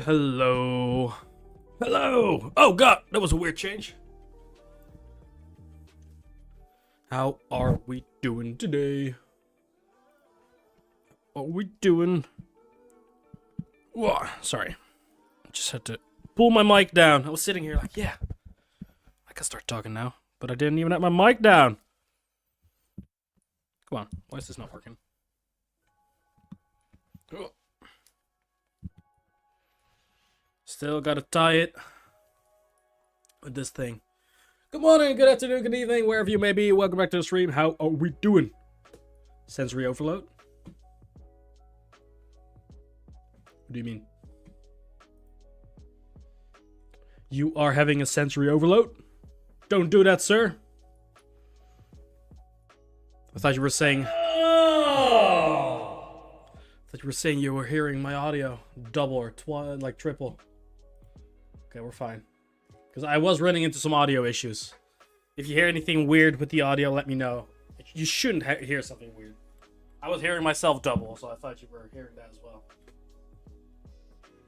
Hello. Hello. Oh god, that was a weird change. How are we doing today? What are we doing? Whoa, sorry. I just had to pull my mic down. I was sitting here like, yeah, I can start talking now. But I didn't even have my mic down. Come on, why is this not working? Oh. Still gotta tie it with this thing. Good morning, good afternoon, good evening, wherever you may be. Welcome back to the stream. How are we doing? Sensory overload? What do you mean? You are having a sensory overload? Don't do that, sir. I thought you were saying... I thought you were saying you were hearing my audio double or like triple. Okay, we're fine. Because I was running into some audio issues. If you hear anything weird with the audio, let me know. You shouldn't hear something weird. I was hearing myself double, so I thought you were hearing that as well.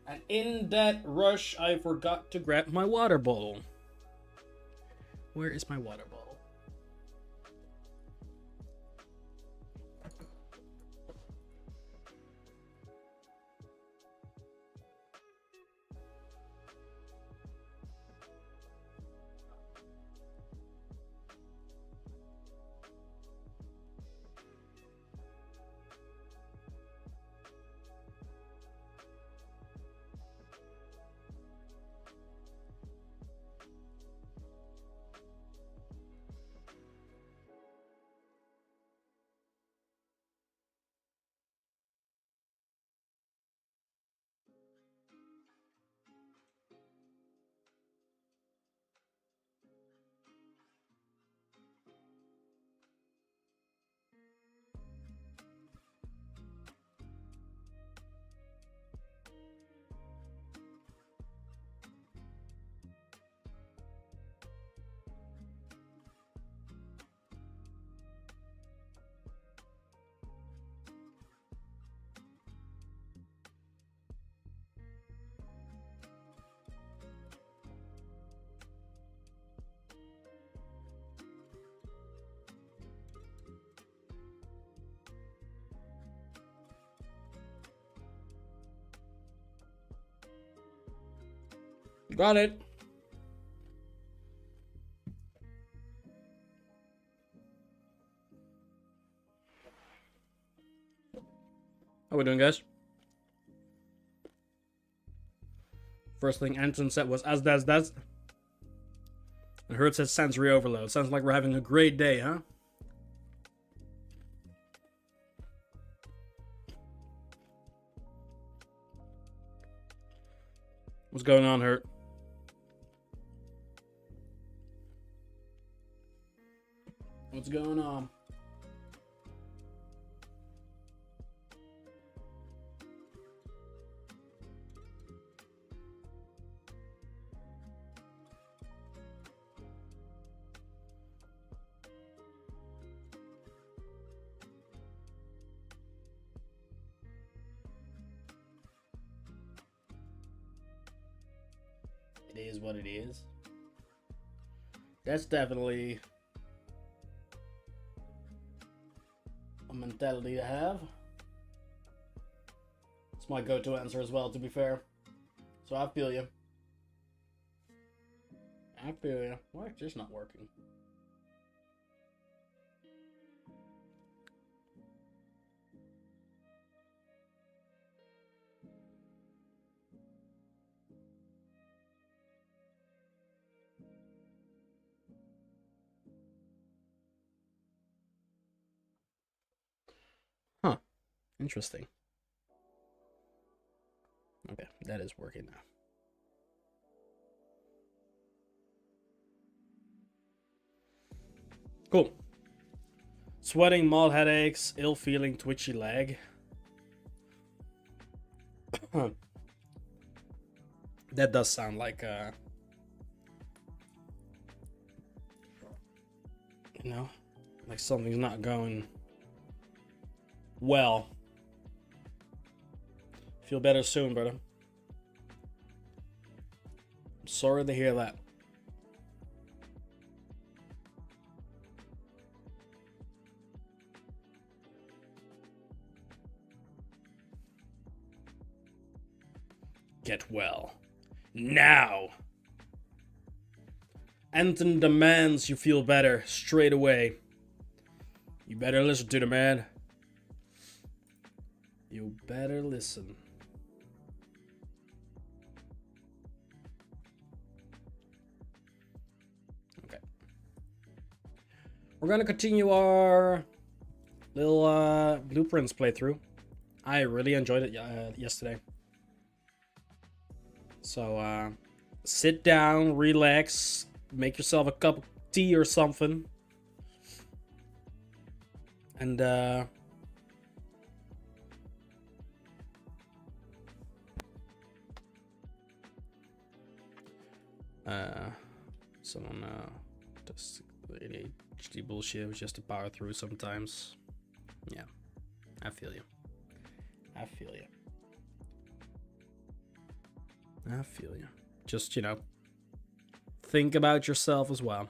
And in that rush, I forgot to grab my water bottle. Where is my water bottle? Got it. How we doing, guys? First thing Anton said was as das. And Hurt said sensory overload. Sounds like we're having a great day, huh? What's going on, Hurt? What's going on? It is what it is. That's definitely a mentality to have. It's my go-to answer as well, to be fair. So I feel you. I feel you. Why is this not working? Huh. Interesting. Okay, that is working now. Cool. Sweating, mild headaches, ill feeling, twitchy leg. That does sound like you know, like something's not going well. Feel better soon, brother. Sorry to hear that. Get well. Now! Anton demands you feel better straight away. You better listen to the man. You better listen. Okay. We're gonna continue our little blueprints playthrough. I really enjoyed it yesterday. So sit down, relax, make yourself a cup of tea or something. And someone does ADHD bullshit was just to power through sometimes. Yeah, I feel you. I feel you. I feel you. Just, you know, think about yourself as well.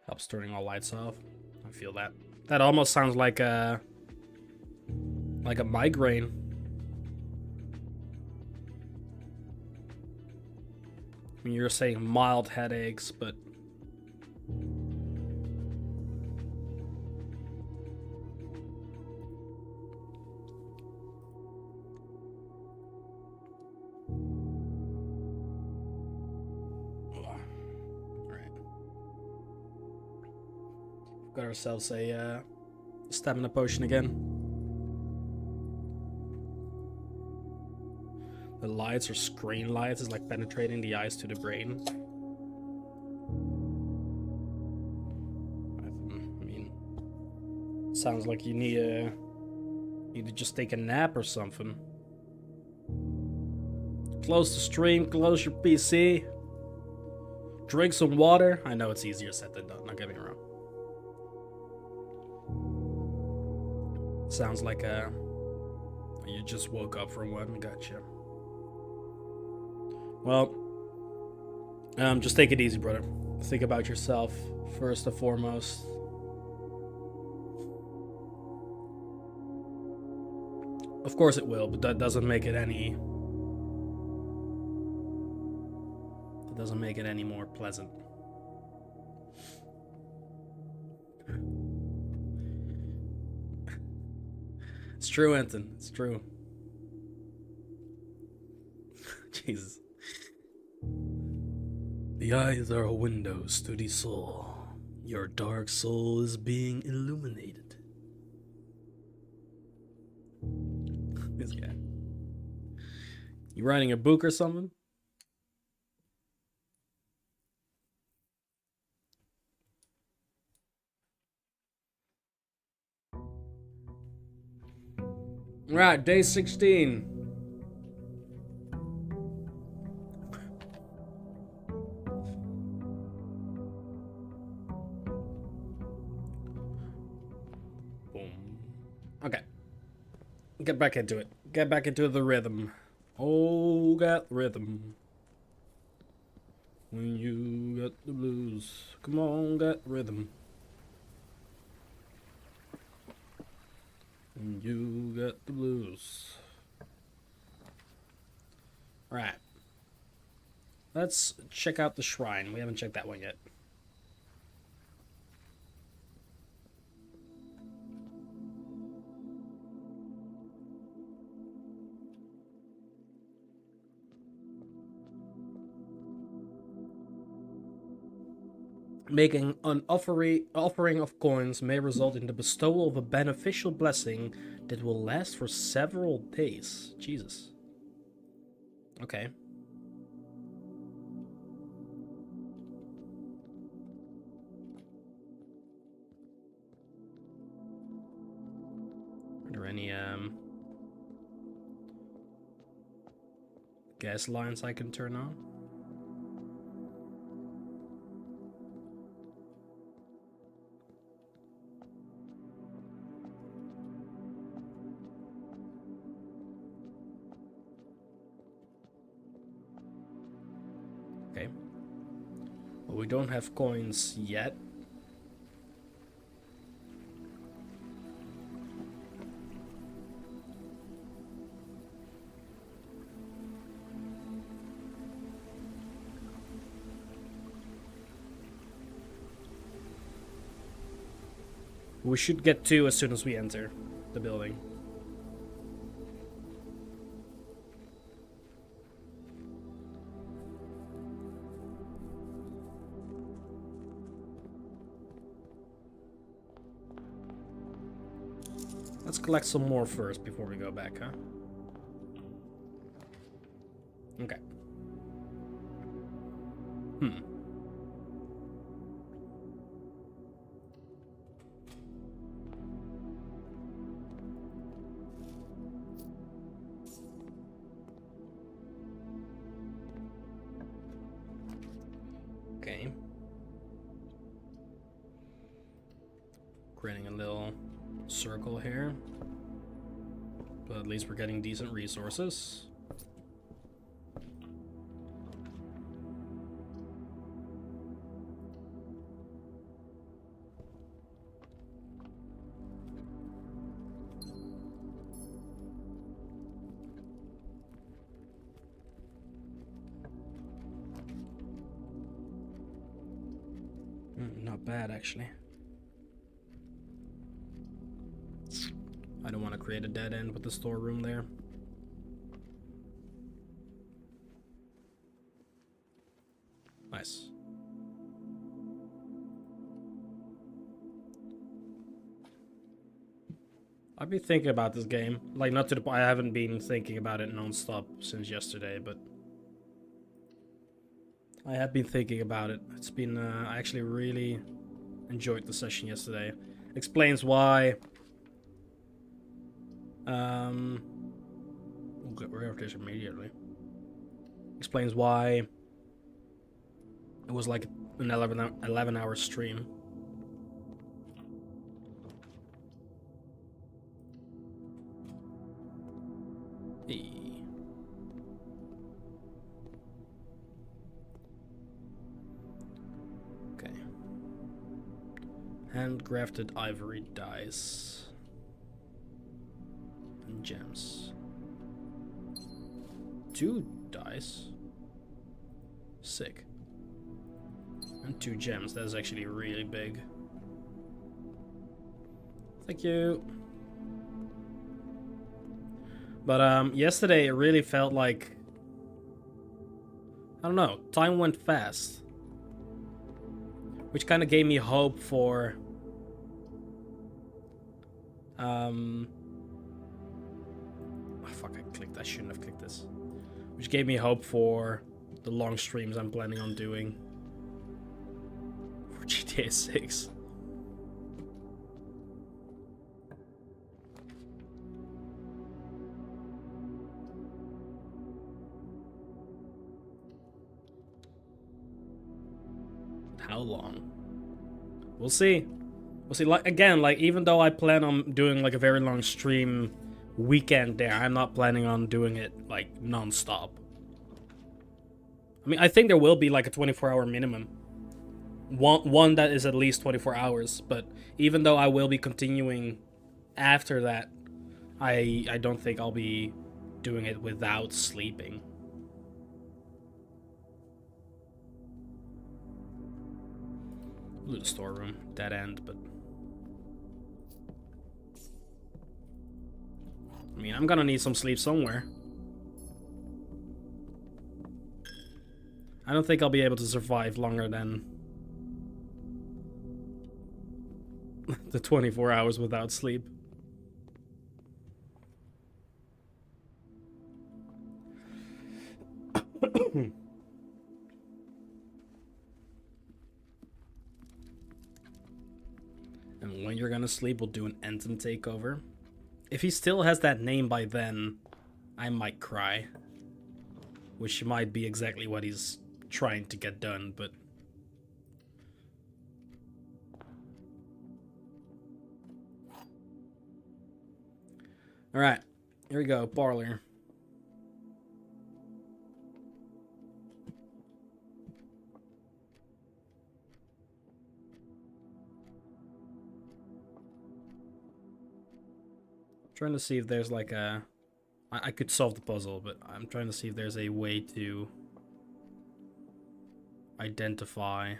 Helps turning all lights off. I feel that. That almost sounds like a migraine. I mean, you're saying mild headaches, but got ourselves a stamina potion again. The lights or screen lights is like penetrating the eyes to the brain. I mean, sounds like you need to just take a nap or something. Close the stream, close your PC, drink some water. I know it's easier said than done, not get me wrong. Sounds like you just woke up from one. Gotcha. Well, just take it easy, brother. Think about yourself first and foremost. Of course it will, but that doesn't make it any. That doesn't make it any more pleasant. It's true, Anton. It's true. Jesus. The eyes are windows to the soul. Your dark soul is being illuminated. This guy. You writing a book or something? Right, day 16. Boom. Okay. Get back into it. Get back into the rhythm. Oh, got rhythm. When you got the blues. Come on, got rhythm. When you got the blues. Alright. Let's check out the shrine. We haven't checked that one yet. Making an offering of coins may result in the bestowal of a beneficial blessing that will last for several days. Jesus. Okay. Are there any gas lines I can turn on. Okay. Well, we don't have coins yet. We should get 2 as soon as we enter the building. Let's collect some more first before we go back, huh? Okay. Okay. Creating a little circle here. But at least we're getting decent resources. Not bad, actually. I don't want to create a dead end with the storeroom there. Nice. I've been thinking about this game. Like, not to the point, I haven't been thinking about it non-stop since yesterday, but I have been thinking about it. It's been, I actually really enjoyed the session yesterday. Explains why... we'll get rid of this immediately. Explains why it was like an 11-hour stream. Hey. Okay. Handcrafted ivory dice. And gems. 2 dice. Sick. And 2 gems. That's actually really big. Thank you. But yesterday it really felt like, I don't know, time went fast. Which kind of gave me hope for oh, fuck, I clicked. I shouldn't have clicked this. Which gave me hope for the long streams I'm planning on doing for GTA 6. How long? We'll see. We'll see. Like, again, like, even though I plan on doing like a very long stream weekend there, I'm not planning on doing it like non-stop. I mean, I think there will be like a 24-hour minimum. One that is at least 24 hours, but even though I will be continuing after that, I don't think I'll be doing it without sleeping. Loot the storeroom, dead end, but I mean, I'm gonna need some sleep somewhere. I don't think I'll be able to survive longer than the 24 hours without sleep. And when you're gonna sleep, we'll do an Enton takeover. If he still has that name by then, I might cry. which might be exactly what he's trying to get done, but... Alright, here we go, parlor. Trying to see if there's like a... I could solve the puzzle, but I'm trying to see if there's a way to identify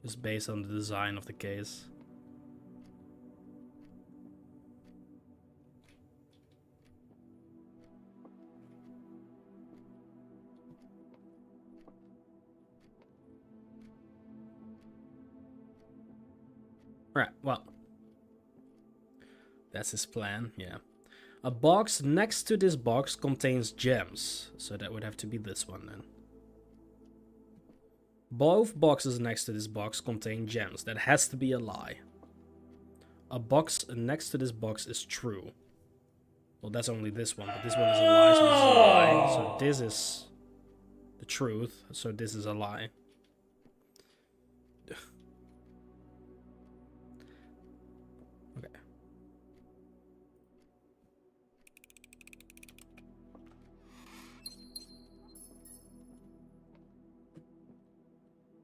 just based on the design of the case. Right, well, that's his plan, yeah. A box next to this box contains gems, so that would have to be this one then. Both boxes next to this box contain gems. That has to be a lie. A box next to this box is true. Well, that's only this one, but this one is a lie, so this is a lie. So this is the truth, so this is a lie.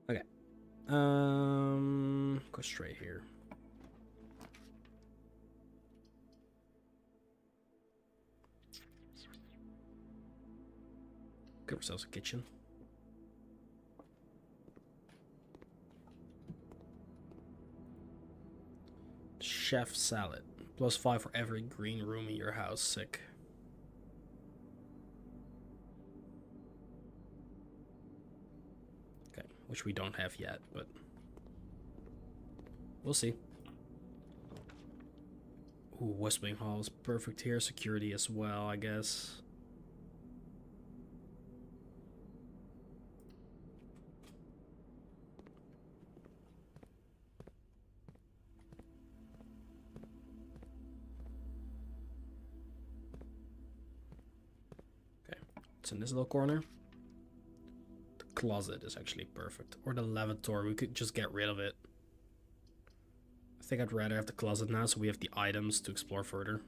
Okay. Go straight here. Give ourselves a kitchen. Chef salad. +5 for every green room in your house. Sick. Okay, which we don't have yet, but we'll see. Ooh, West Wing Hall is perfect here. Security as well, I guess. It's in this little corner. The closet is actually perfect. Or the lavatory. We could just get rid of it. I think I'd rather have the closet now so we have the items to explore further.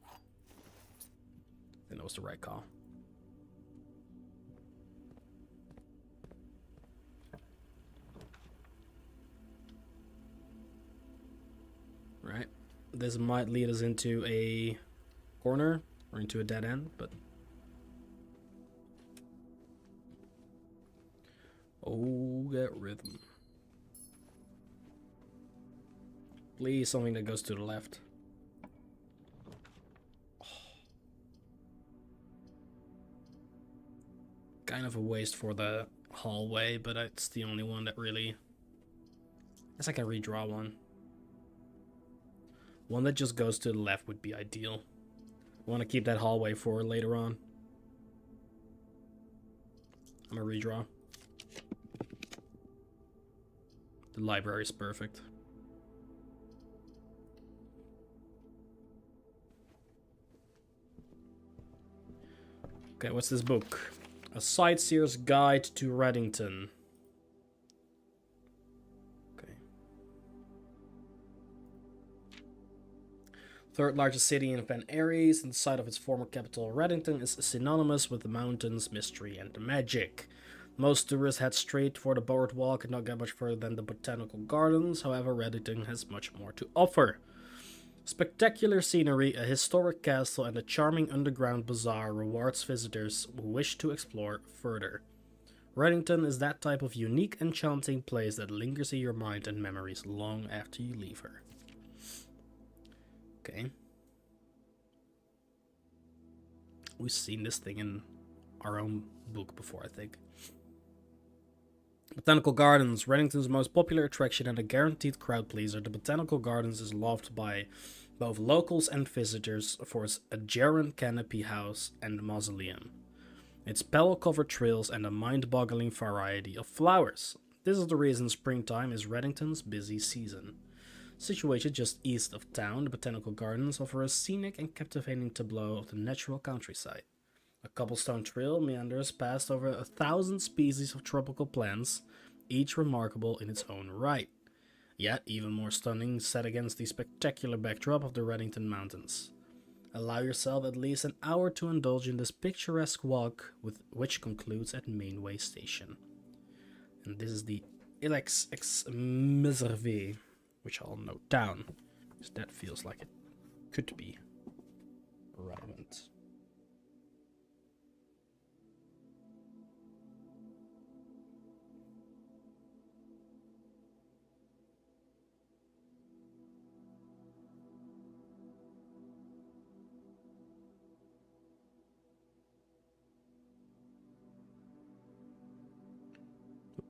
I think that was the right call. Right. This might lead us into a corner or into a dead end, but oh, that rhythm. Please, something that goes to the left. Oh. Kind of a waste for the hallway, but it's the only one that really... I guess I can redraw one. One that just goes to the left would be ideal. I want to keep that hallway for later on. I'm gonna redraw. The library is perfect. Okay, what's this book? A Sightseer's Guide to Reddington. Third largest city in Van Aries, and the site of its former capital, Reddington, is synonymous with the mountains, mystery, and magic. Most tourists head straight for the boardwalk and not get much further than the botanical gardens. However, Reddington has much more to offer. Spectacular scenery, a historic castle, and a charming underground bazaar rewards visitors who wish to explore further. Reddington is that type of unique, enchanting place that lingers in your mind and memories long after you leave her. Okay. We've seen this thing in our own book before, I think. Botanical Gardens, Reddington's most popular attraction and a guaranteed crowd pleaser. The Botanical Gardens is loved by both locals and visitors for its Ageran canopy house and mausoleum, its petal-covered trails, and a mind-boggling variety of flowers. This is the reason springtime is Reddington's busy season. Situated just east of town, the botanical gardens offer a scenic and captivating tableau of the natural countryside. A cobblestone trail meanders past over 1,000 species of tropical plants, each remarkable in its own right. Yet even more stunning set against the spectacular backdrop of the Reddington Mountains. Allow yourself at least an hour to indulge in this picturesque walk, which concludes at Mainway Station. And this is the Ilex Ex Miserve, which I'll note down, because that feels like it could be relevant.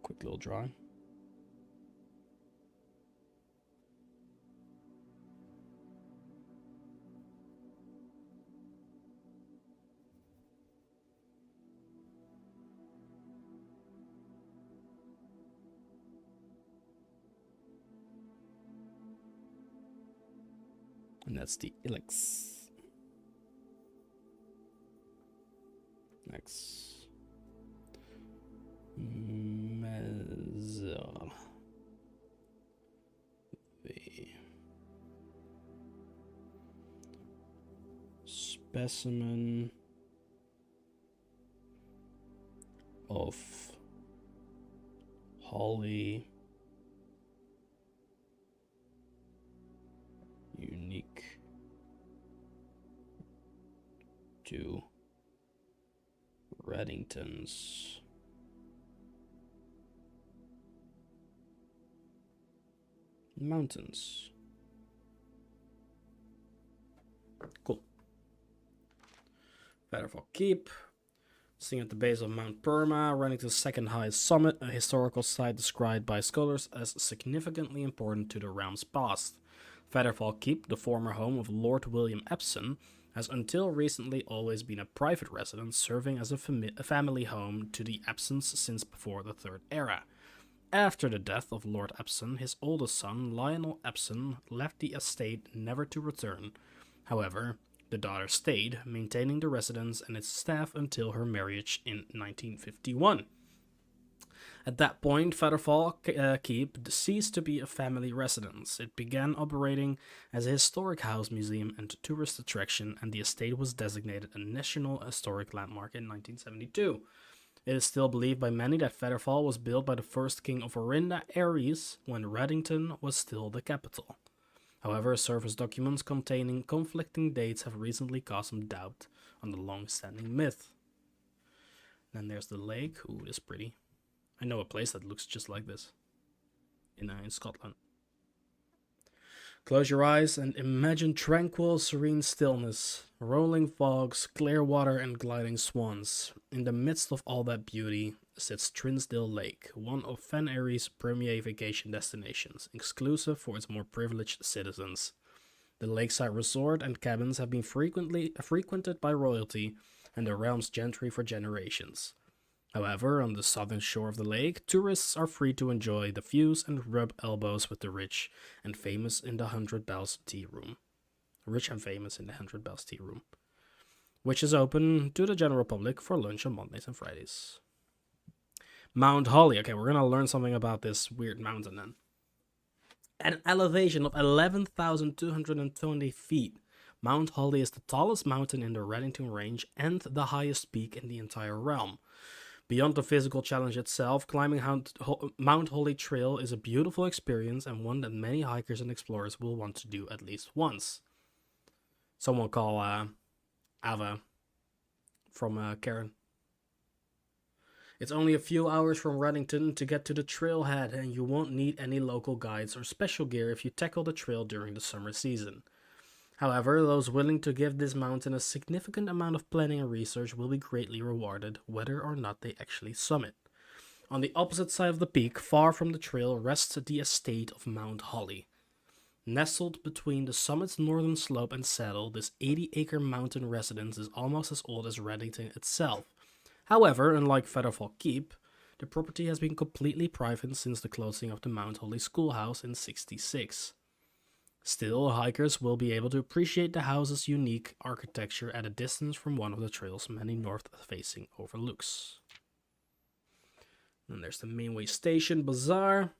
Quick little drawing. And that's the Ilex. Next. Measure the specimen of holly unique to Reddington's mountains. Cool. Featherfall Keep. Sitting at the base of Mount Perma, Reddington's second highest summit, a historical site described by scholars as significantly important to the realm's past. Featherfall Keep, the former home of Lord William Epson, has until recently always been a private residence, serving as a family home to the Epsons since before the Third Era. After the death of Lord Epson, his oldest son, Lionel Epson, left the estate never to return. However, the daughter stayed, maintaining the residence and its staff until her marriage in 1951. At that point, Featherfall Keep ceased to be a family residence. It began operating as a historic house museum and tourist attraction, and the estate was designated a National Historic Landmark in 1972. It is still believed by many that Featherfall was built by the first king of Orinda, Ares, when Reddington was still the capital. However, service documents containing conflicting dates have recently caused some doubt on the long-standing myth. Then there's the lake. Ooh, this is pretty. I know a place that looks just like this in Scotland. Close your eyes and imagine tranquil, serene stillness, rolling fogs, clear water, and gliding swans. In the midst of all that beauty sits Trinsdale Lake, one of Fen Airy's premier vacation destinations, exclusive for its more privileged citizens. The lakeside resort and cabins have been frequented by royalty and the realm's gentry for generations. However, on the southern shore of the lake, tourists are free to enjoy the views and rub elbows with the rich and famous in the Hundred Bells Tea Room. Rich and famous in the Hundred Bells Tea Room, which is open to the general public for lunch on Mondays and Fridays. Mount Holly. Okay, we're gonna learn something about this weird mountain then. At an elevation of 11,220 feet, Mount Holly is the tallest mountain in the Reddington Range and the highest peak in the entire realm. Beyond the physical challenge itself, climbing Mount Holly Trail is a beautiful experience and one that many hikers and explorers will want to do at least once. Someone call Ava from Karen. It's only a few hours from Reddington to get to the trailhead, and you won't need any local guides or special gear if you tackle the trail during the summer season. However, those willing to give this mountain a significant amount of planning and research will be greatly rewarded, whether or not they actually summit. On the opposite side of the peak, far from the trail, rests the estate of Mount Holly. Nestled between the summit's northern slope and saddle, this 80-acre mountain residence is almost as old as Reddington itself. However, unlike Featherfall Keep, the property has been completely private since the closing of the Mount Holly Schoolhouse in '66. Still, hikers will be able to appreciate the house's unique architecture at a distance from one of the trail's many north-facing overlooks. And there's the Mainway Station Bazaar.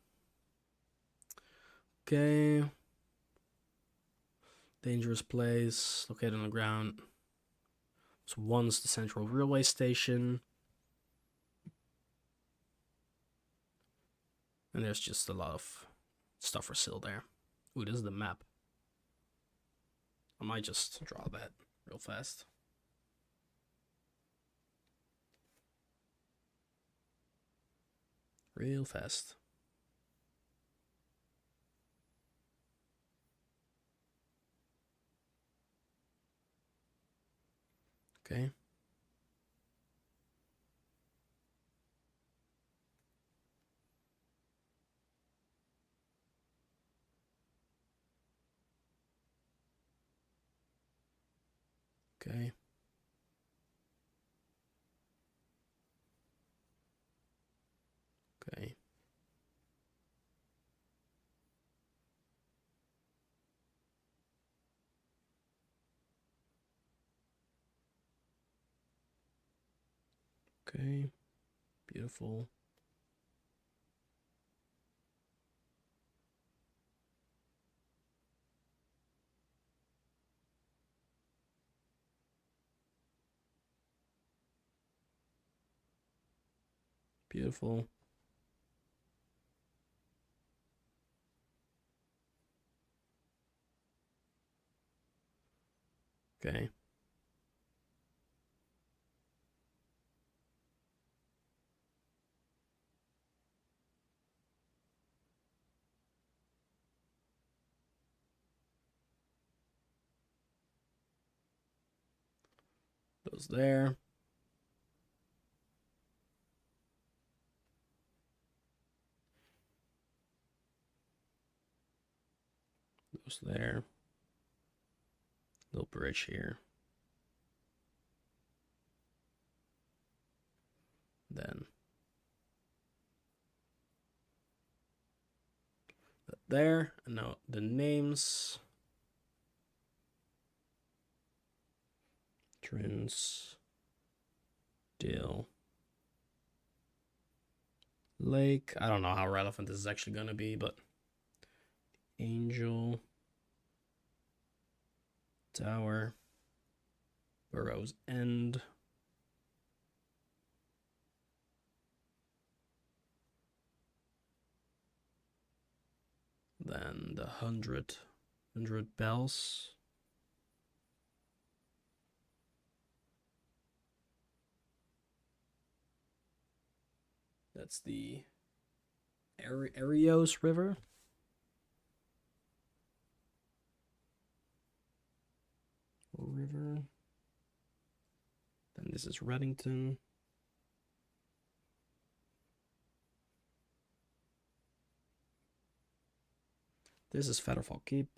Okay. Dangerous place, located on the ground. So once the central railway station. And there's just a lot of stuff for sale there. Ooh, this is the map. I might just draw that real fast. Real fast. Okay. Okay. Okay. Okay. Beautiful. Beautiful. Okay. Those there. Those there. Little bridge here. Then that there. And now the names. Trins. Dill. Lake. I don't know how relevant this is actually going to be, but Angel. Tower. Burrow's End. Then the 100 bells. That's the Arios River. River. Then this is Reddington. This is Fetterfall Keep.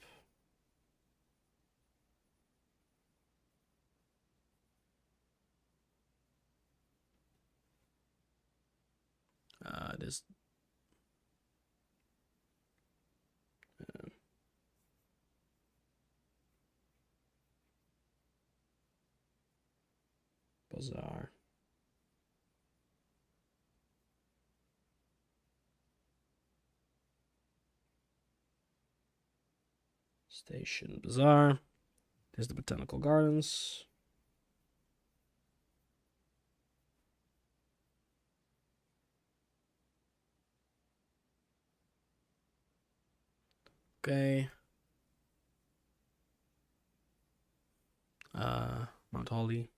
This Bazaar. Station Bazaar. There's the Botanical Gardens. Okay. Mount Holly.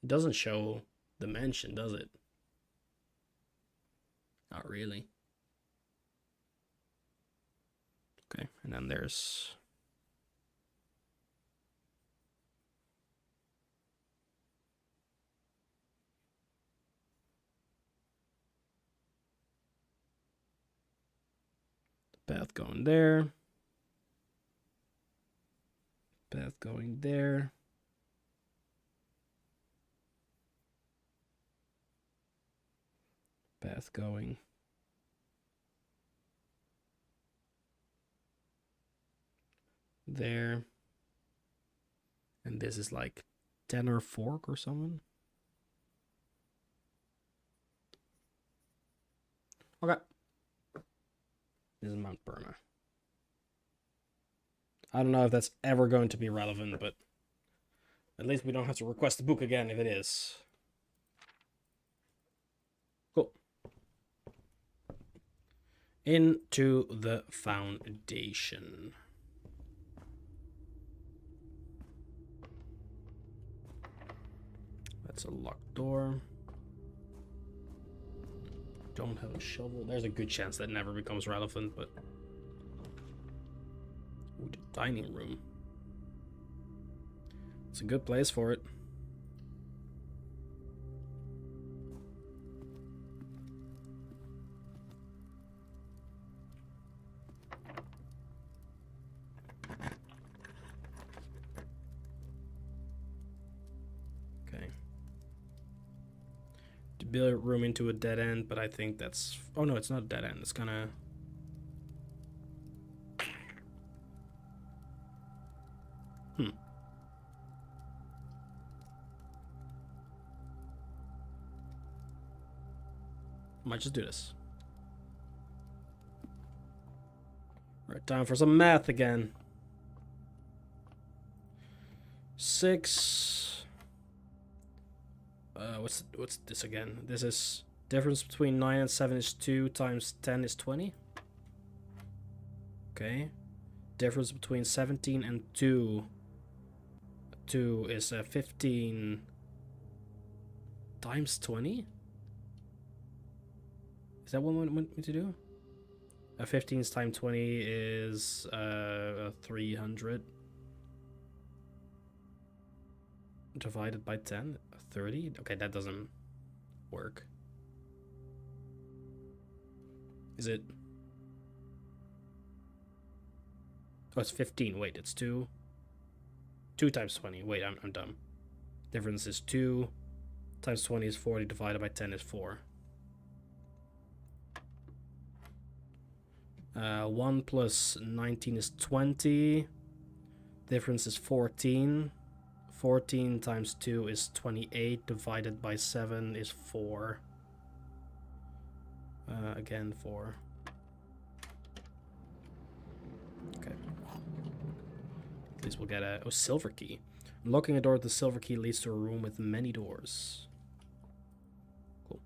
It doesn't show the mansion, does it? Not really. Okay, and then there's the path going there. Path going there. Path going there. And this is like tenor fork or something. Okay. This is Mount Burma. I don't know if that's ever going to be relevant, but at least we don't have to request the book again if it is. Cool. Into the foundation. That's a locked door. Don't have a shovel. There's a good chance that never becomes relevant, but... Ooh, the dining room. It's a good place for it. Build a room into a dead end, but I think that's... Oh no, it's not a dead end. It's gonna... Might just do this. Alright, time for some math again. 6... what's this again? This is difference between 9 and 7 is 2 times 10 is 20. Okay. Difference between 17 and 2 is 15 times 20. Is that what we want me to do? 15 times 20 is 300 divided by 10. 30? Okay, that doesn't work. Is it? Oh, it's 15. Wait, it's 2. 2 times 20. Wait, I'm dumb. Difference is 2 times 20 is 40 divided by 10 is 4. 1 plus 19 is 20. Difference is 14. 14 times 2 is 28, divided by 7 is 4. Again, 4. Okay. At least we'll get a silver key. Unlocking a door with the silver key leads to a room with many doors. Cool.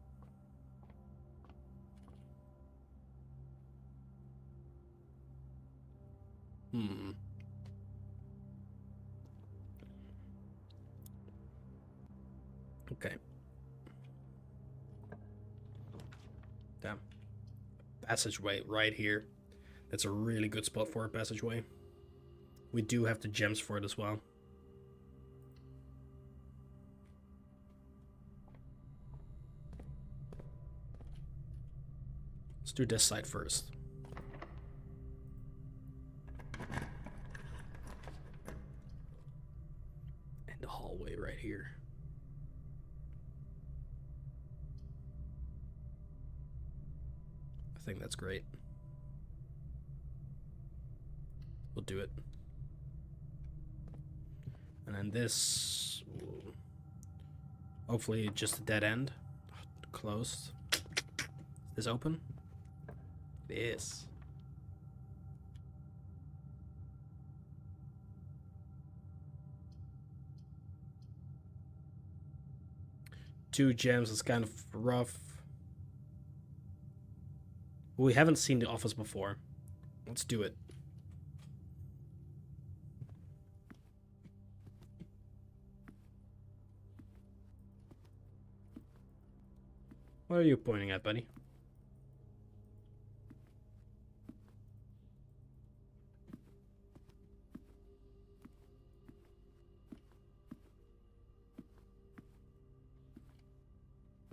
Okay. Damn. Passageway right here. That's a really good spot for a passageway. We do have the gems for it as well. Let's do this side first. And the hallway right here. I think that's great. We'll do it. And then this, hopefully just a dead end. Closed. Is this open? It is. Two gems is kind of rough. We haven't seen the office before. Let's do it. What are you pointing at, buddy?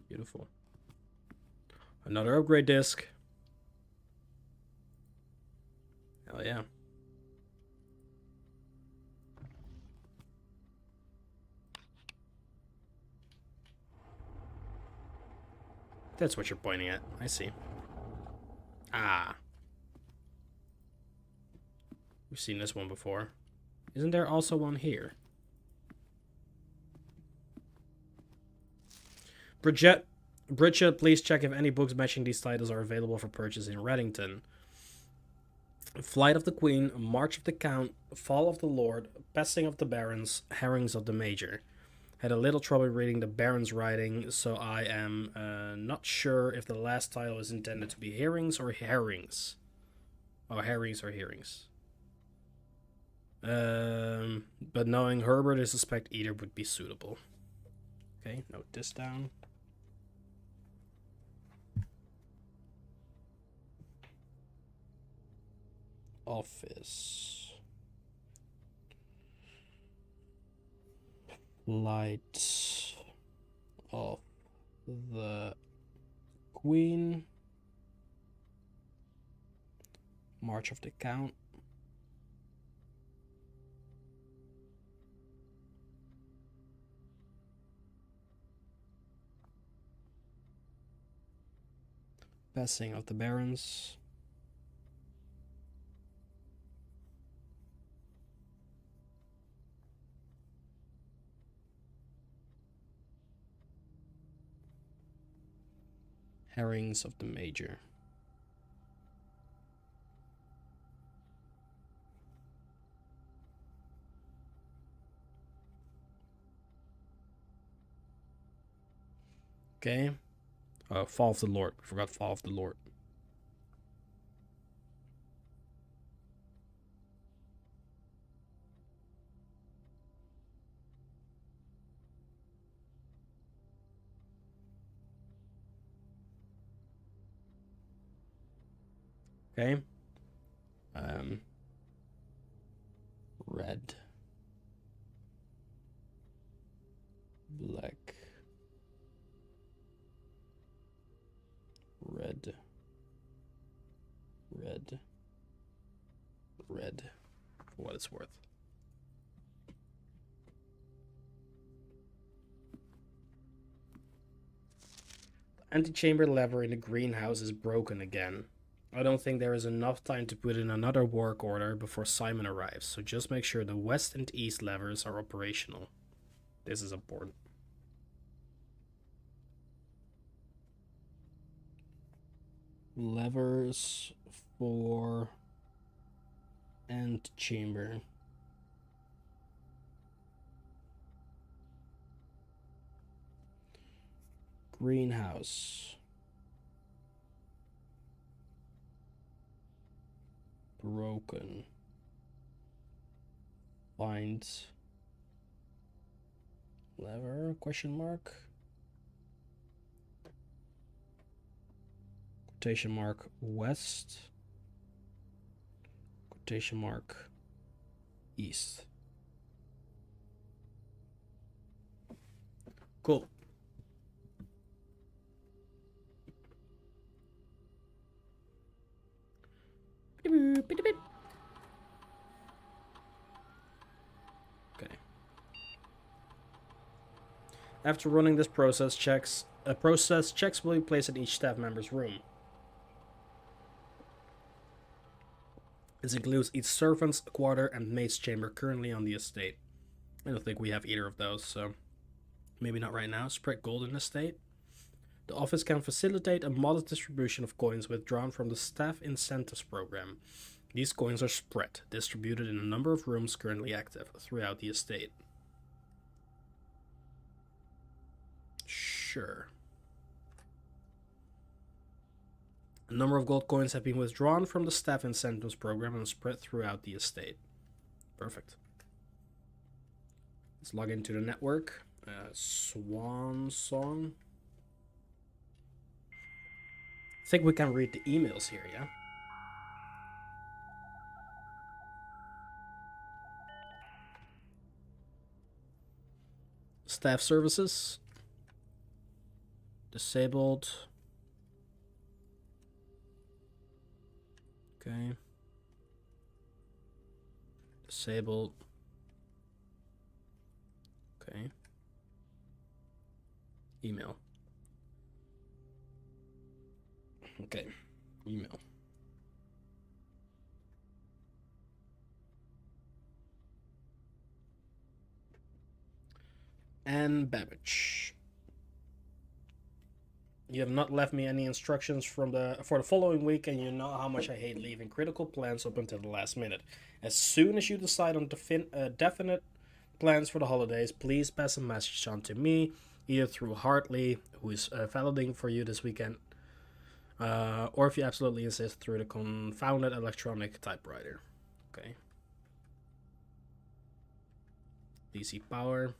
Beautiful. Another upgrade disc. Hell yeah. That's what you're pointing at. I see. Ah. We've seen this one before. Isn't there also one here? Bridget, please check if any books matching these titles are available for purchase in Reddington. Flight of the Queen, March of the Count, Fall of the Lord, Passing of the Barons, Herrings of the Major. Had a little trouble reading the Baron's writing, so I am not sure if the last title is intended to be herrings or herrings. Oh, herrings or hearings. But knowing Herbert, I suspect either would be suitable. Okay, note this down. Office. Light of the Queen. March of the Count. Passing of the Barons. Herrings of the Major. Okay. Fall of the Lord. We forgot Fall of the Lord. Okay. Red. Black. Red. Red. Red. For what it's worth. The antechamber lever in the greenhouse is broken again. I don't think there is enough time to put in another work order before Simon arrives, so just make sure the west and east levers are operational. This is important. Levers for antechamber. Greenhouse. Broken. Find lever, question mark. Quotation mark west. Quotation mark east. Cool. Okay. After running this process checks will be placed in each staff member's room. This includes each servant's quarter and maid's chamber currently on the estate. I don't think we have either of those, so maybe not right now. Spread gold in the estate. The office can facilitate a modest distribution of coins withdrawn from the staff incentives program. These coins are spread, distributed in a number of rooms currently active throughout the estate. Sure. A number of gold coins have been withdrawn from the staff incentives program and spread throughout the estate. Perfect. Let's log into the network. Swan Song. I think we can read the emails here, yeah? Staff services. Disabled. Okay. Disabled. Okay. Email. Okay. Email. and Babbage. You have not left me any instructions for the following week, and you know how much I hate leaving critical plans up until the last minute. As soon as you decide on definite plans for the holidays, please pass a message on to me, either through Hartley, who is validating for you this weekend, or if you absolutely insist, through the confounded electronic typewriter. Okay. DC power.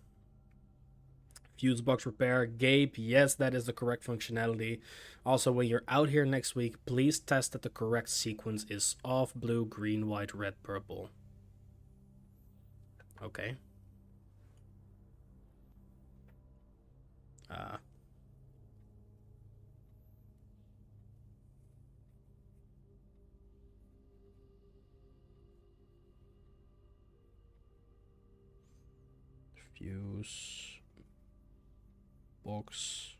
Fuse box repair. Gabe, yes, that is the correct functionality. Also, when you're out here next week, please test that the correct sequence is off, blue, green, white, red, purple. Okay. Fuse box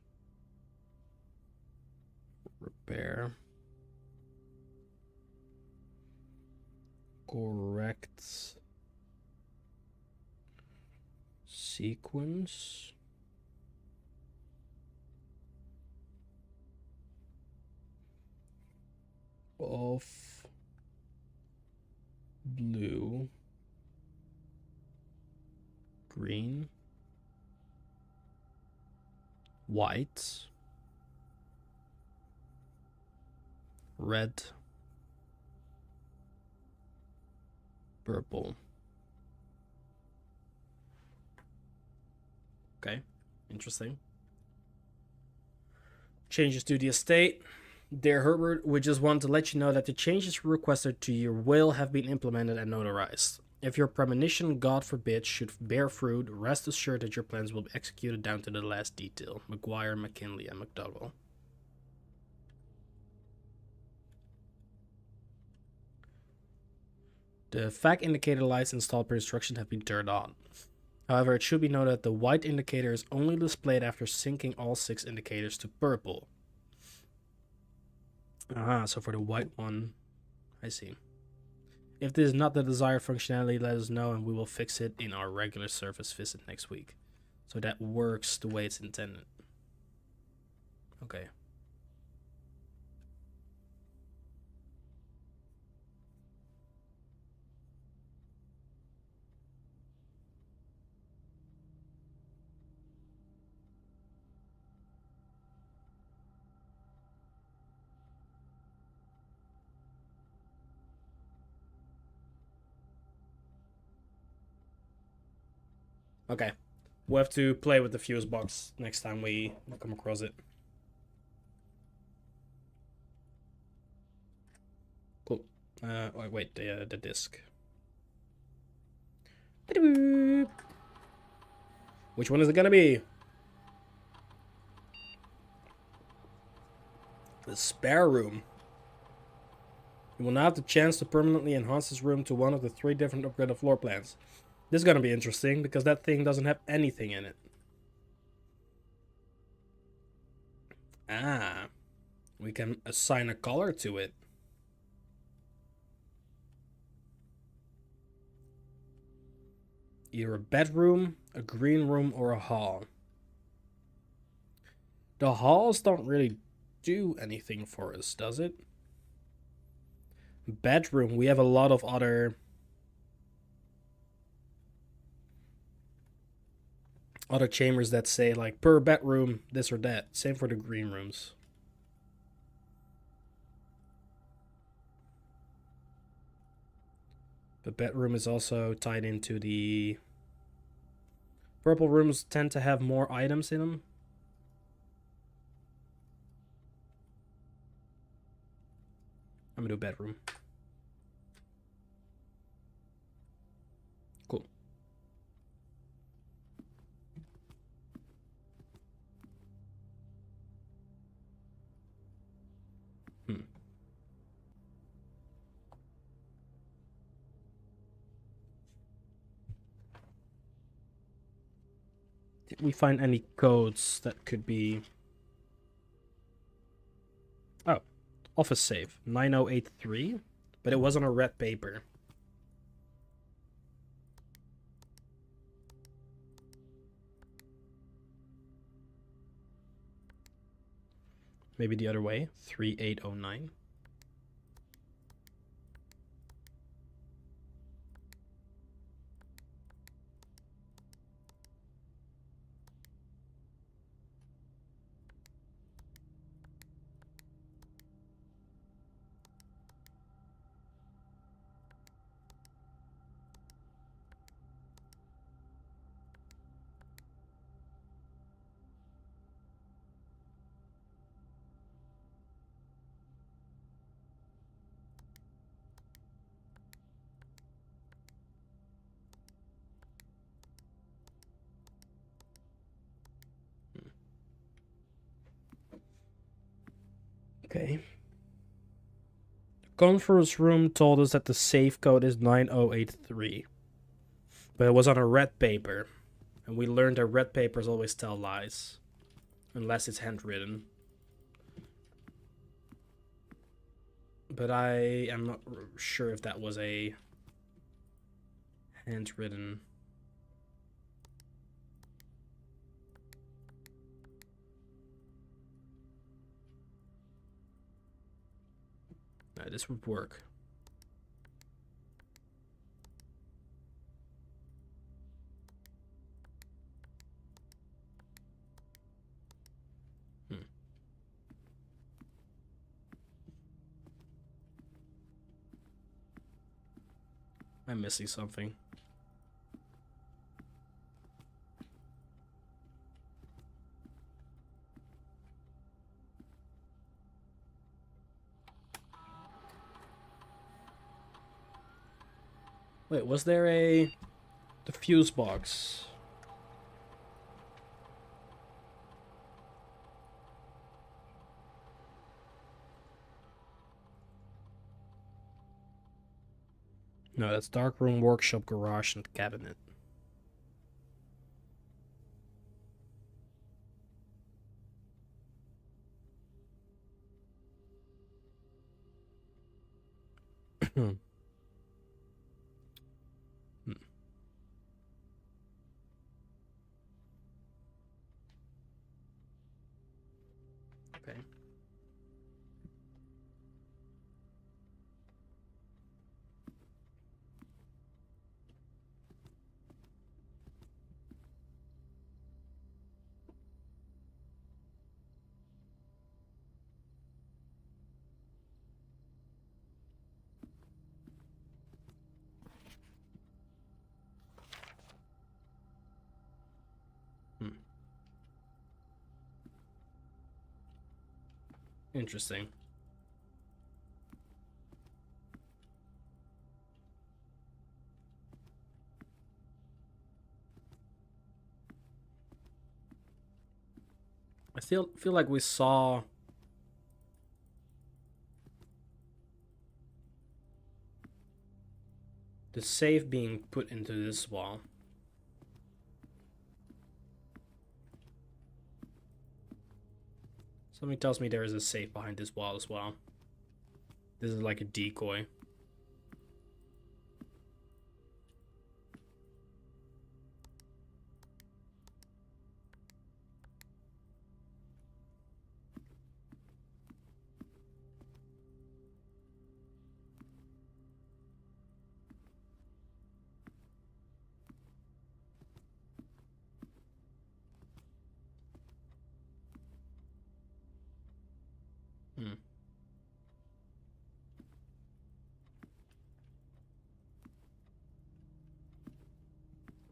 repair. Correct sequence. Of blue, green, white, red, purple. Okay, interesting. Changes to the estate. Dear Herbert, we just want to let you know that the changes requested to your will have been implemented and notarized. If your premonition, God forbid, should bear fruit, rest assured that your plans will be executed down to the last detail. McGuire, McKinley, and McDowell. The FAC indicator lights installed per instruction have been turned on. However, it should be noted that the white indicator is only displayed after syncing all 6 indicators to purple. So for the white one, I see. If this is not the desired functionality, let us know and we will fix it in our regular service visit next week. So that works the way it's intended. Okay. Okay. We'll have to play with the fuse box next time we come across it. Cool. Wait, the disc. Which one is it gonna be? The spare room. You will now have the chance to permanently enhance this room to one of the 3 different upgraded floor plans. This is going to be interesting because that thing doesn't have anything in it. We can assign a color to it. Either a bedroom, a green room, or a hall. The halls don't really do anything for us, does it? Bedroom, we have a lot of other chambers that say like per bedroom this or that. Same for the green rooms. The bedroom is also tied into the purple rooms. Tend to have more items in them. I'm gonna do bedroom. Cool. Did we find any codes that could be... Oh, office save 9083, but it was on a red paper. Maybe the other way. 3809. Okay. The conference room told us that the safe code is 9083. But it was on a red paper. And we learned that red papers always tell lies. Unless it's handwritten. But I am not sure if that was a handwritten. No, this would work. I'm missing something. Wait, was there the fuse box? No, that's dark room, workshop, garage, and cabinet. Okay. Interesting. I feel like we saw the safe being put into this wall. Something tells me there is a safe behind this wall as well. This is like a decoy.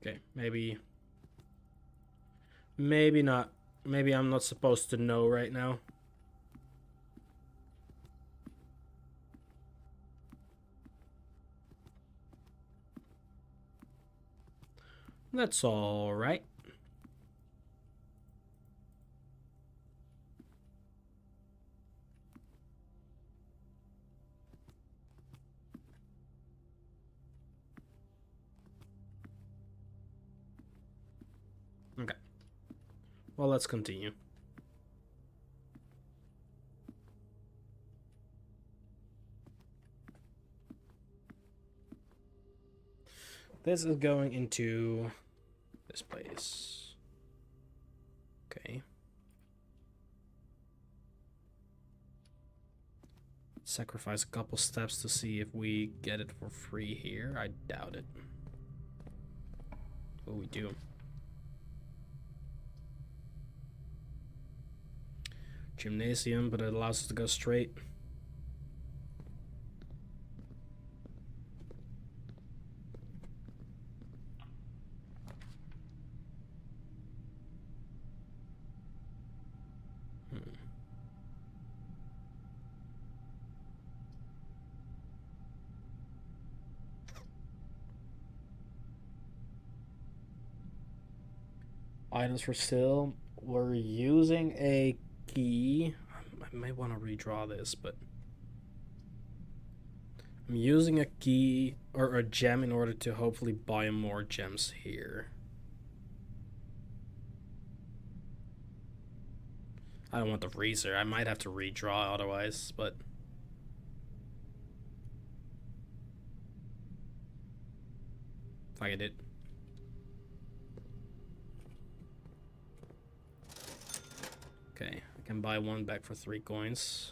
Okay, maybe not. Maybe I'm not supposed to know right now. That's all right. Okay. Well, let's continue. This is going into this place. Okay. Sacrifice a couple steps to see if we get it for free here. I doubt it. Oh, we do. Gymnasium, but it allows us to go straight. Items for sale. We're using a key. I might want to redraw this, but I'm using a key or a gem in order to hopefully buy more gems here. I don't want the freezer. I might have to redraw otherwise, but fuck it. Okay, I can buy one back for 3 coins.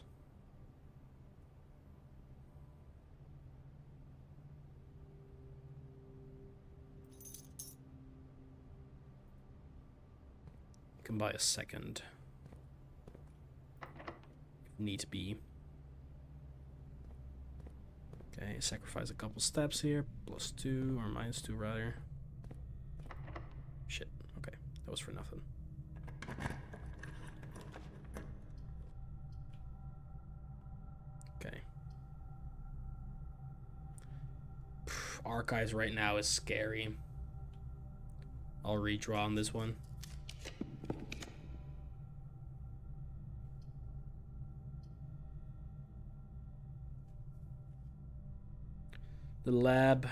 I can buy a second. Need to be. Okay, sacrifice a couple steps here. +2 or -2 rather. Shit. Okay, that was for nothing. Okay. Archives right now is scary. I'll redraw on this one. The lab.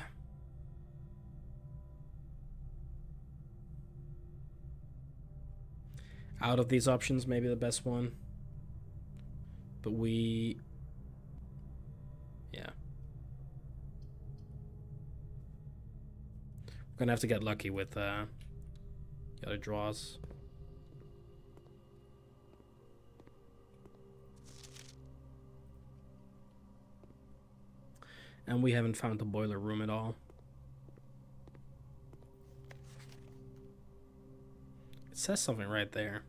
Out of these options, maybe the best one. But we... yeah. We're gonna have to get lucky with the other draws. And we haven't found the boiler room at all. It says something right there.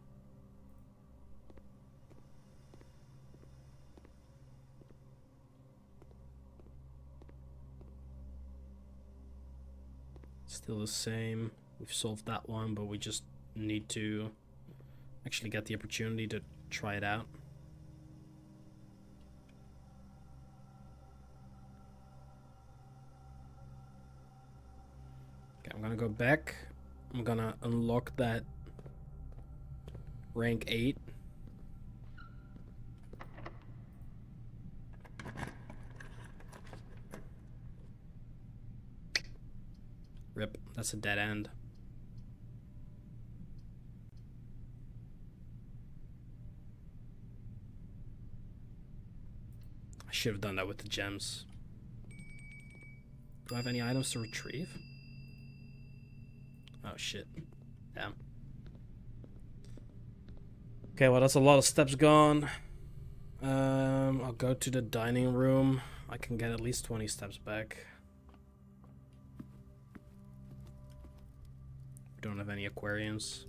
Still the same. We've solved that one, but we just need to actually get the opportunity to try it out. I'm gonna go back. I'm gonna unlock that rank 8. Rip, that's a dead end. I should have done that with the gems. Do I have any items to retrieve? Oh shit. Damn. Okay, well that's a lot of steps gone. I'll go to the dining room. I can get at least 20 steps back. We don't have any aquariums.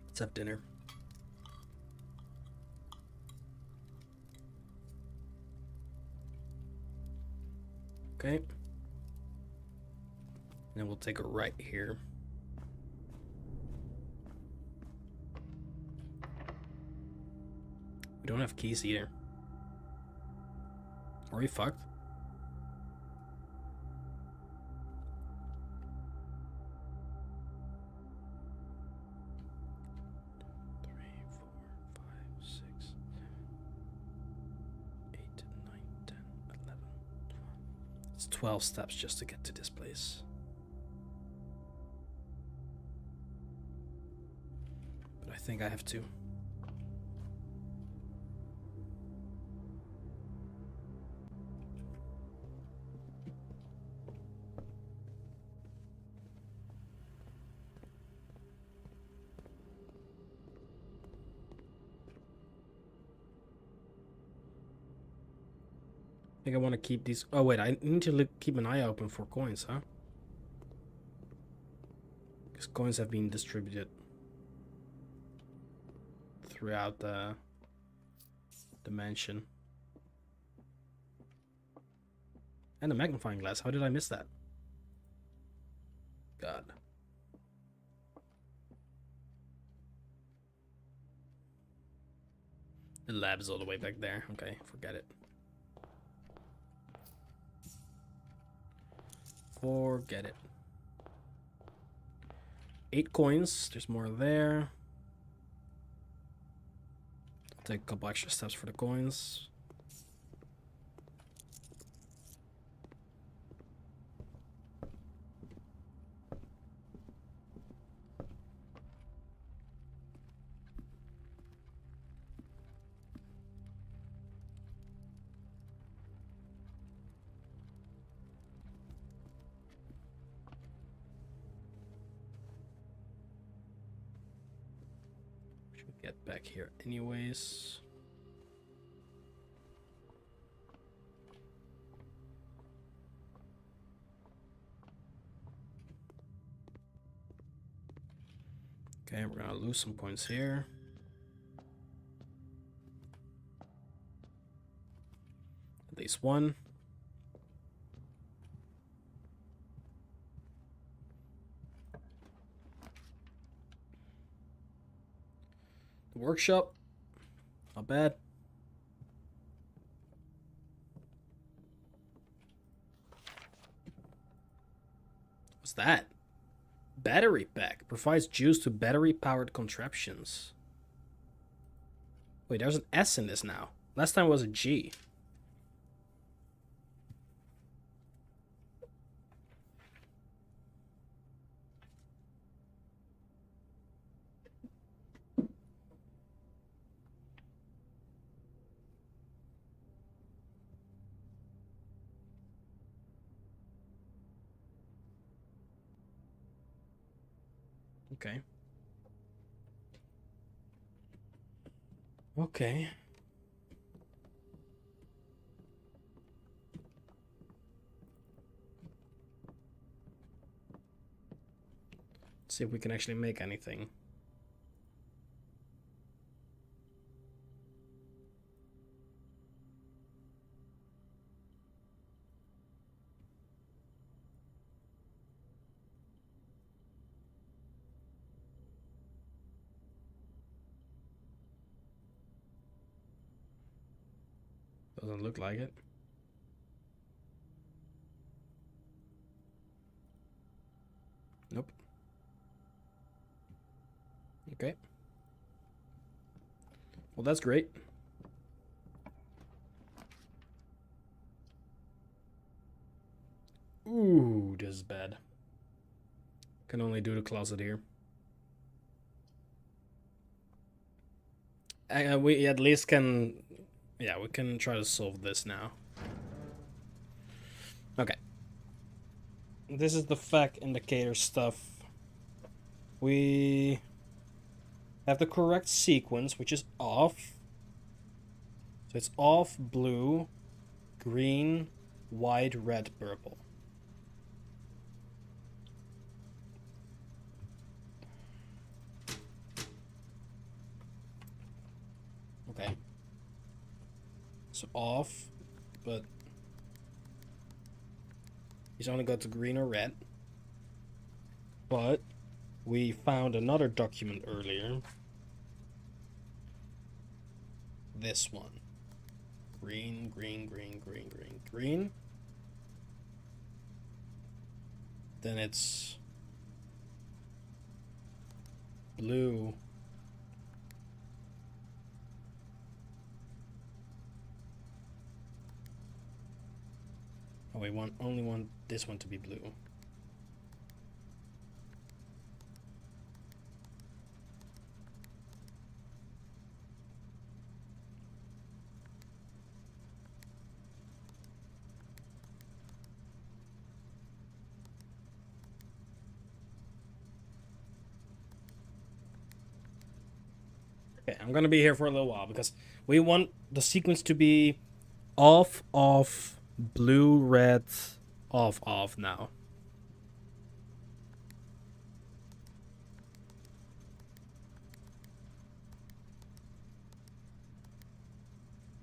Let's have dinner. Okay. And then we'll take a right here. We don't have keys either. Are we fucked? It's 12 steps just to get to this place. But I think I have to. think I want to keep these. Oh wait, I need to keep an eye open for coins, huh? Because coins have been distributed throughout the dimension. And a magnifying glass. How did I miss that? God. The lab is all the way back there. Okay, forget it. Forget it. 8 coins. There's more there. I'll take a couple extra steps for the coins. Get back here anyways. Okay, we're gonna lose some points here. At least one. The workshop, not bad. What's that? Battery pack provides juice to battery-powered contraptions. Wait, there's an S in this now. Last time it was a G. Okay. Okay. Let's see if we can actually make anything. Doesn't look like it. Nope. Okay. Well, that's great. Ooh, this is bad. Can only do the closet here. We at least can... Yeah, we can try to solve this now. Okay. This is the FAC indicator stuff. We have the correct sequence, which is off. So it's off, blue, green, white, red, purple. Okay. So off, but he's only got the green or red. But we found another document earlier. This one. Green, green, green, green, green, green. Then it's blue. Oh, we only want this one to be blue. Okay, I'm gonna be here for a little while because we want the sequence to be Off, off, blue, red, off, off now.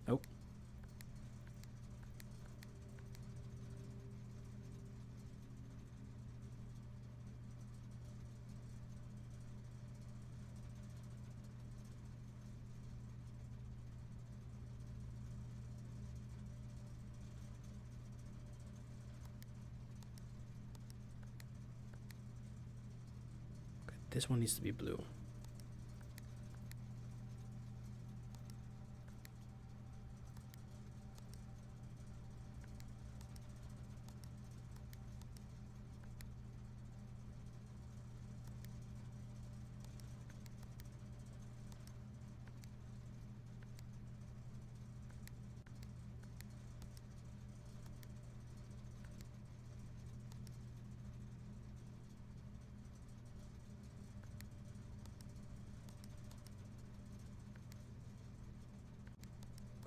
Nope. This one needs to be blue.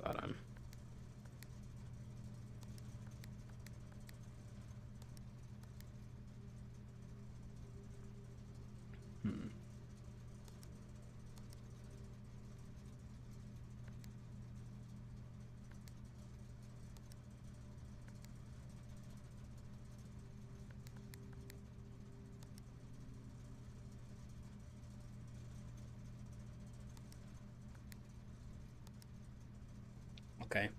God, I'm... Okay.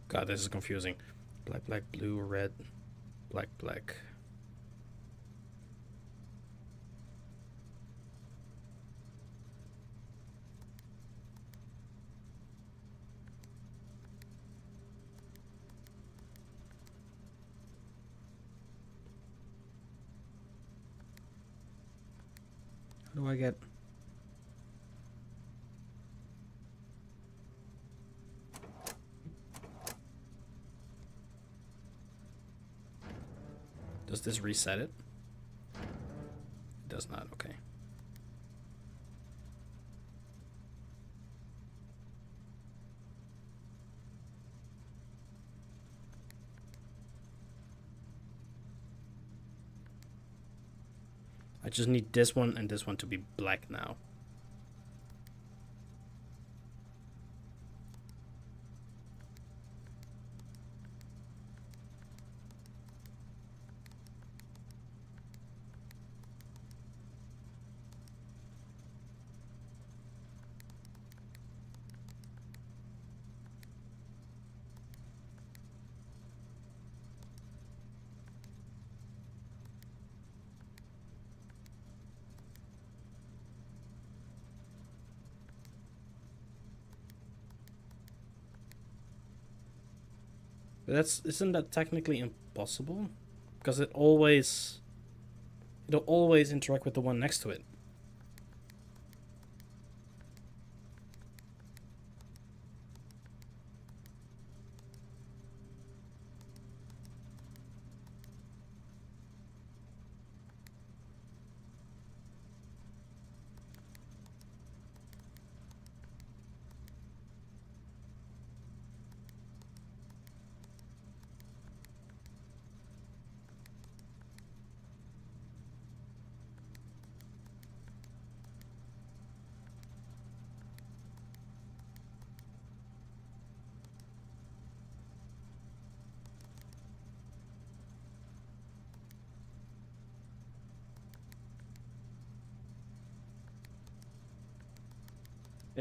God, this is confusing. Black, black, blue, red, black, black. How do I get... Does this reset it? It does not, okay. I just need this one and this one to be black now. Isn't that technically impossible? Because it'll always interact with the one next to it.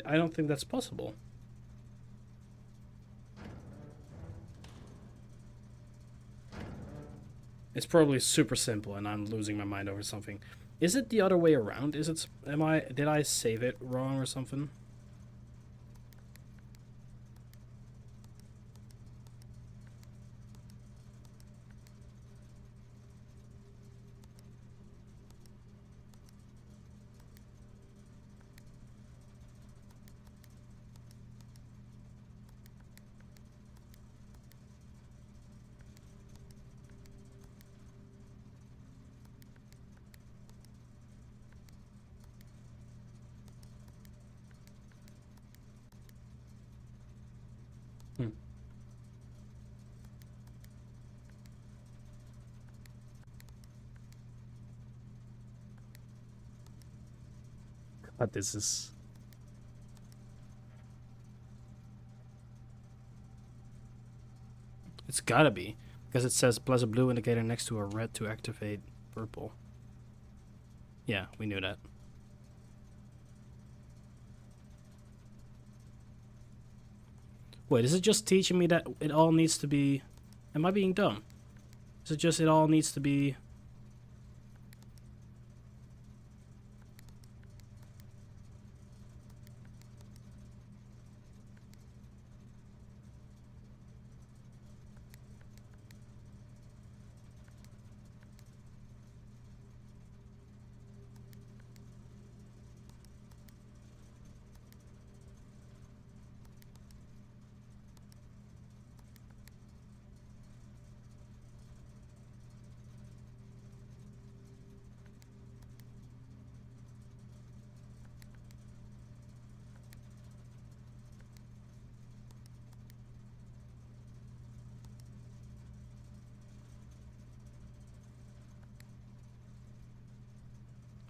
I don't think that's possible. It's probably super simple and I'm losing my mind over something. Is it the other way around? Is it... Did I save it wrong or something? Hmm. But this is... It's gotta be. Because it says plus a blue indicator next to a red to activate purple. Yeah, we knew that. Wait, is it just teaching me that it all needs to be... Am I being dumb? Is it just it all needs to be...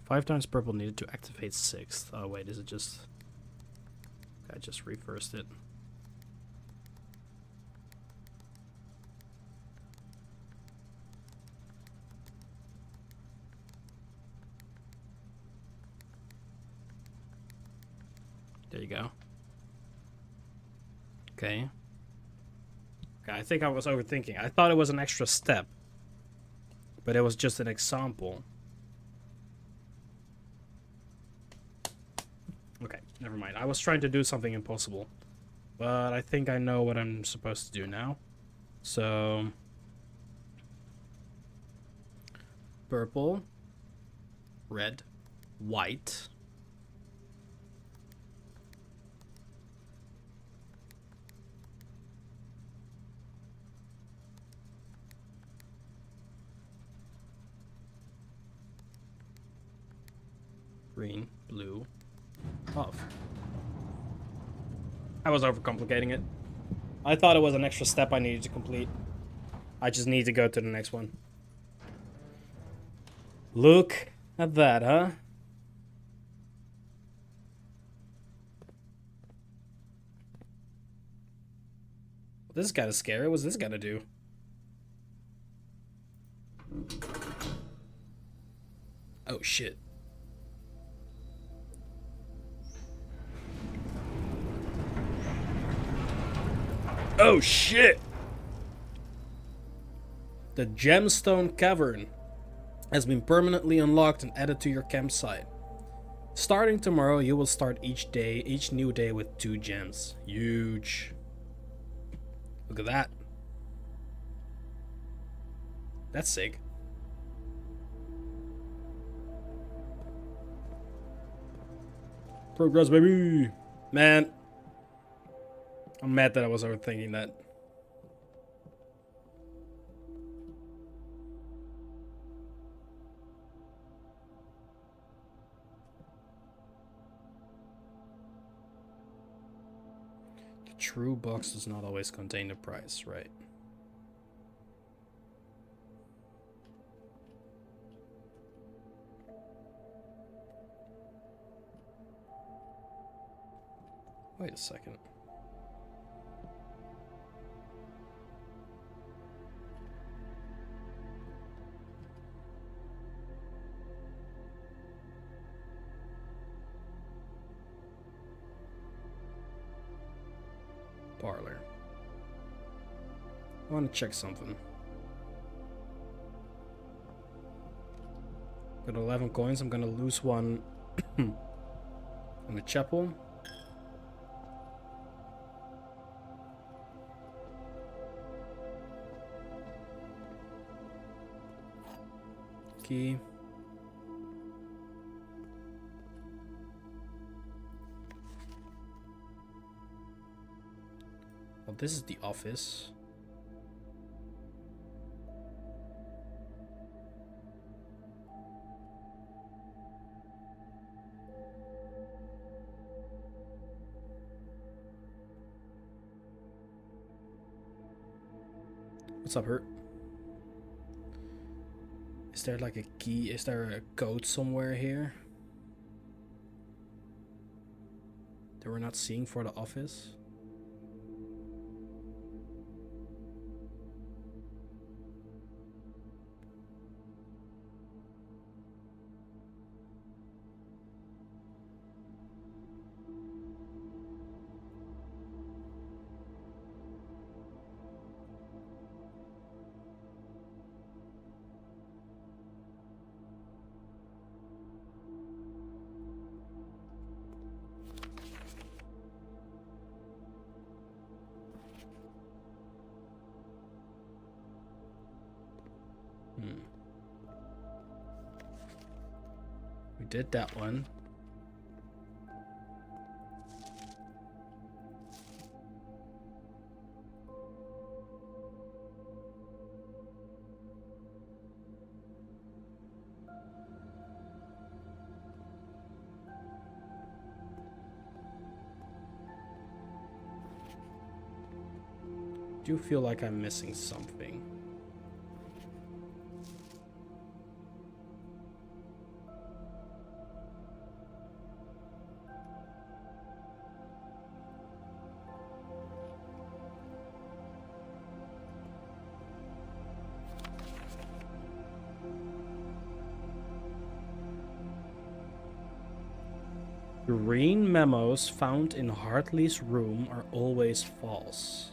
Five times purple needed to activate sixth. Oh wait, is it just... I just reversed it. There you go. Okay. I think I was overthinking. I thought it was an extra step. But it was just an example. Okay, never mind. I was trying to do something impossible. But I think I know what I'm supposed to do now. So... Purple. Red. White. Green. Blue. Off. I was overcomplicating it. I thought it was an extra step I needed to complete. I just need to go to the next one. Look at that, huh? This is kind of scary. What's this gonna do? Oh, shit. Oh, shit! The Gemstone Cavern has been permanently unlocked and added to your campsite. Starting tomorrow, you will start each new day with 2 gems. Huge. Look at that. That's sick. Progress, baby! Man. I'm mad that I was overthinking that. The true box does not always contain the price, right? Wait a second. Parlor. I want to check something. Got 11 coins. I'm gonna lose one in the chapel. Key. Well, this is the office. What's up, Hurt? Is there like a key? Is there a code somewhere here that we're not seeing for the office? We did that one. Do you feel like I'm missing something? Green memos found in Hartley's room are always false.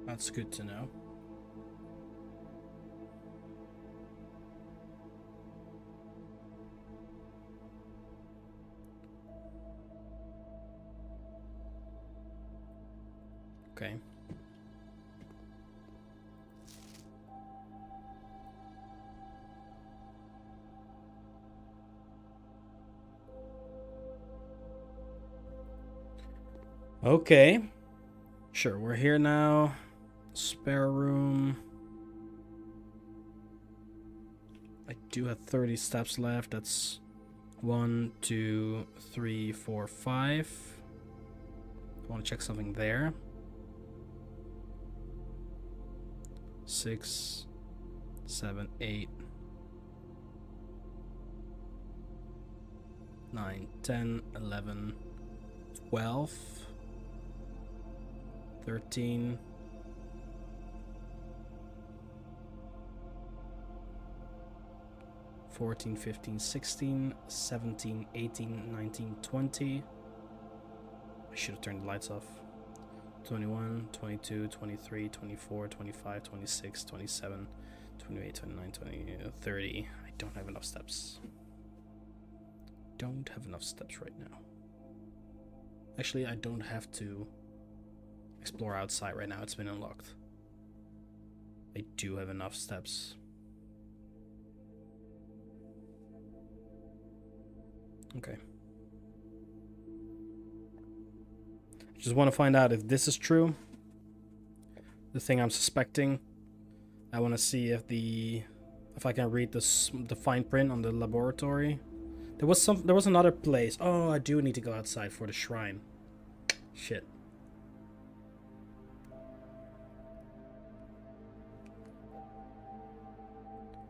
That's good to know. Okay. Okay. Sure, we're here now. Spare room. I do have 30 steps left. That's 1, 2, 3, 4, 5. I want to check something there. 6, 7, 8, 9, 10, 11, 12, 13, 14, 15, 16, 17, 18, 19, 20. I should have turned the lights off. 21, 22, 23, 24, 25, 26, 27, 28, 29, 20, 30. I don't have enough steps. Don't have enough steps right now. Actually, I don't have to explore outside right now. It's been unlocked. I do have enough steps. Okay. I just want to find out if this is true. The thing I'm suspecting. I want to see if the If I can read the fine print on the laboratory. There was another place. Oh, I do need to go outside for the shrine. Shit.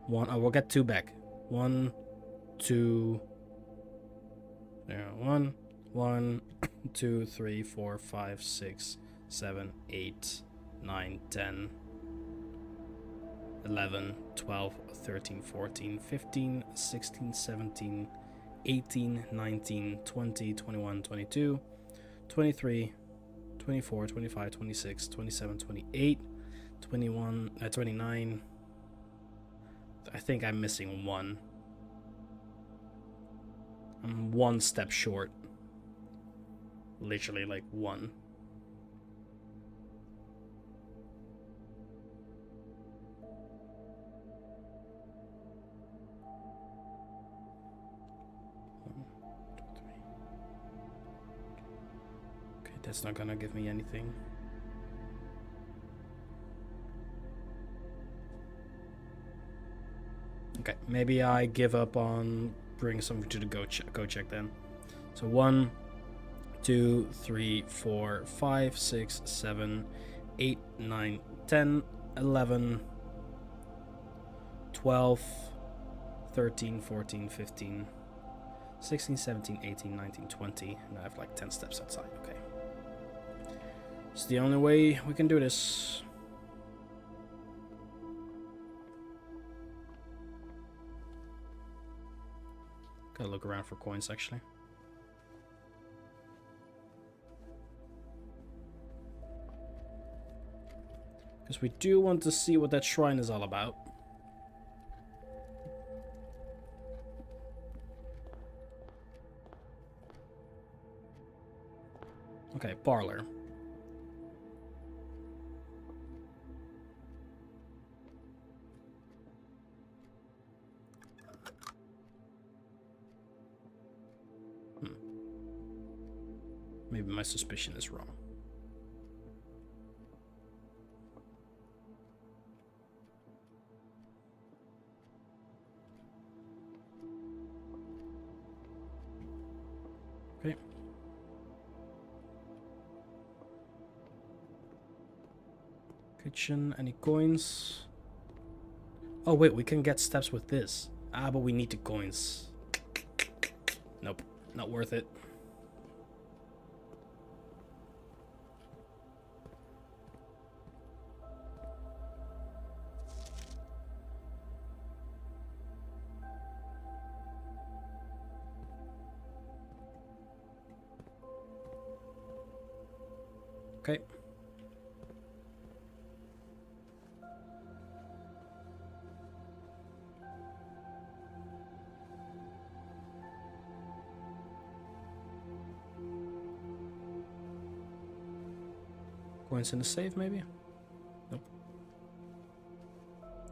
We'll get 2 back. 1, 2. There. 1, 1, 2, 3, 4, 5, 6, 7, 8, 9, 10, 11, 12, 13, 14, 15, 16, 17, 18, 19, 20, 21, 22, 23, 24, 25, 26, 27, 28, 21, 29. I think I'm missing 1. I'm 1 step short. Literally like 1. Okay, that's not gonna give me anything. Okay, maybe I give up on bringing something to the go check then. So 1, 2, 3, 4, 5, 6, 7, 8, 9, 10, 11, 12, 13, 14, 15, 16, 17, 18, 19, 20. And I have like 10 steps outside. Okay. It's the only way we can do this. Gotta look around for coins, actually. Because we do want to see what that shrine is all about. Okay, parlor. Maybe my suspicion is wrong. Okay. Kitchen, any coins? Oh wait, we can get steps with this. Ah, but we need the coins. Nope, not worth it. Okay. Coins in the safe, maybe? Nope.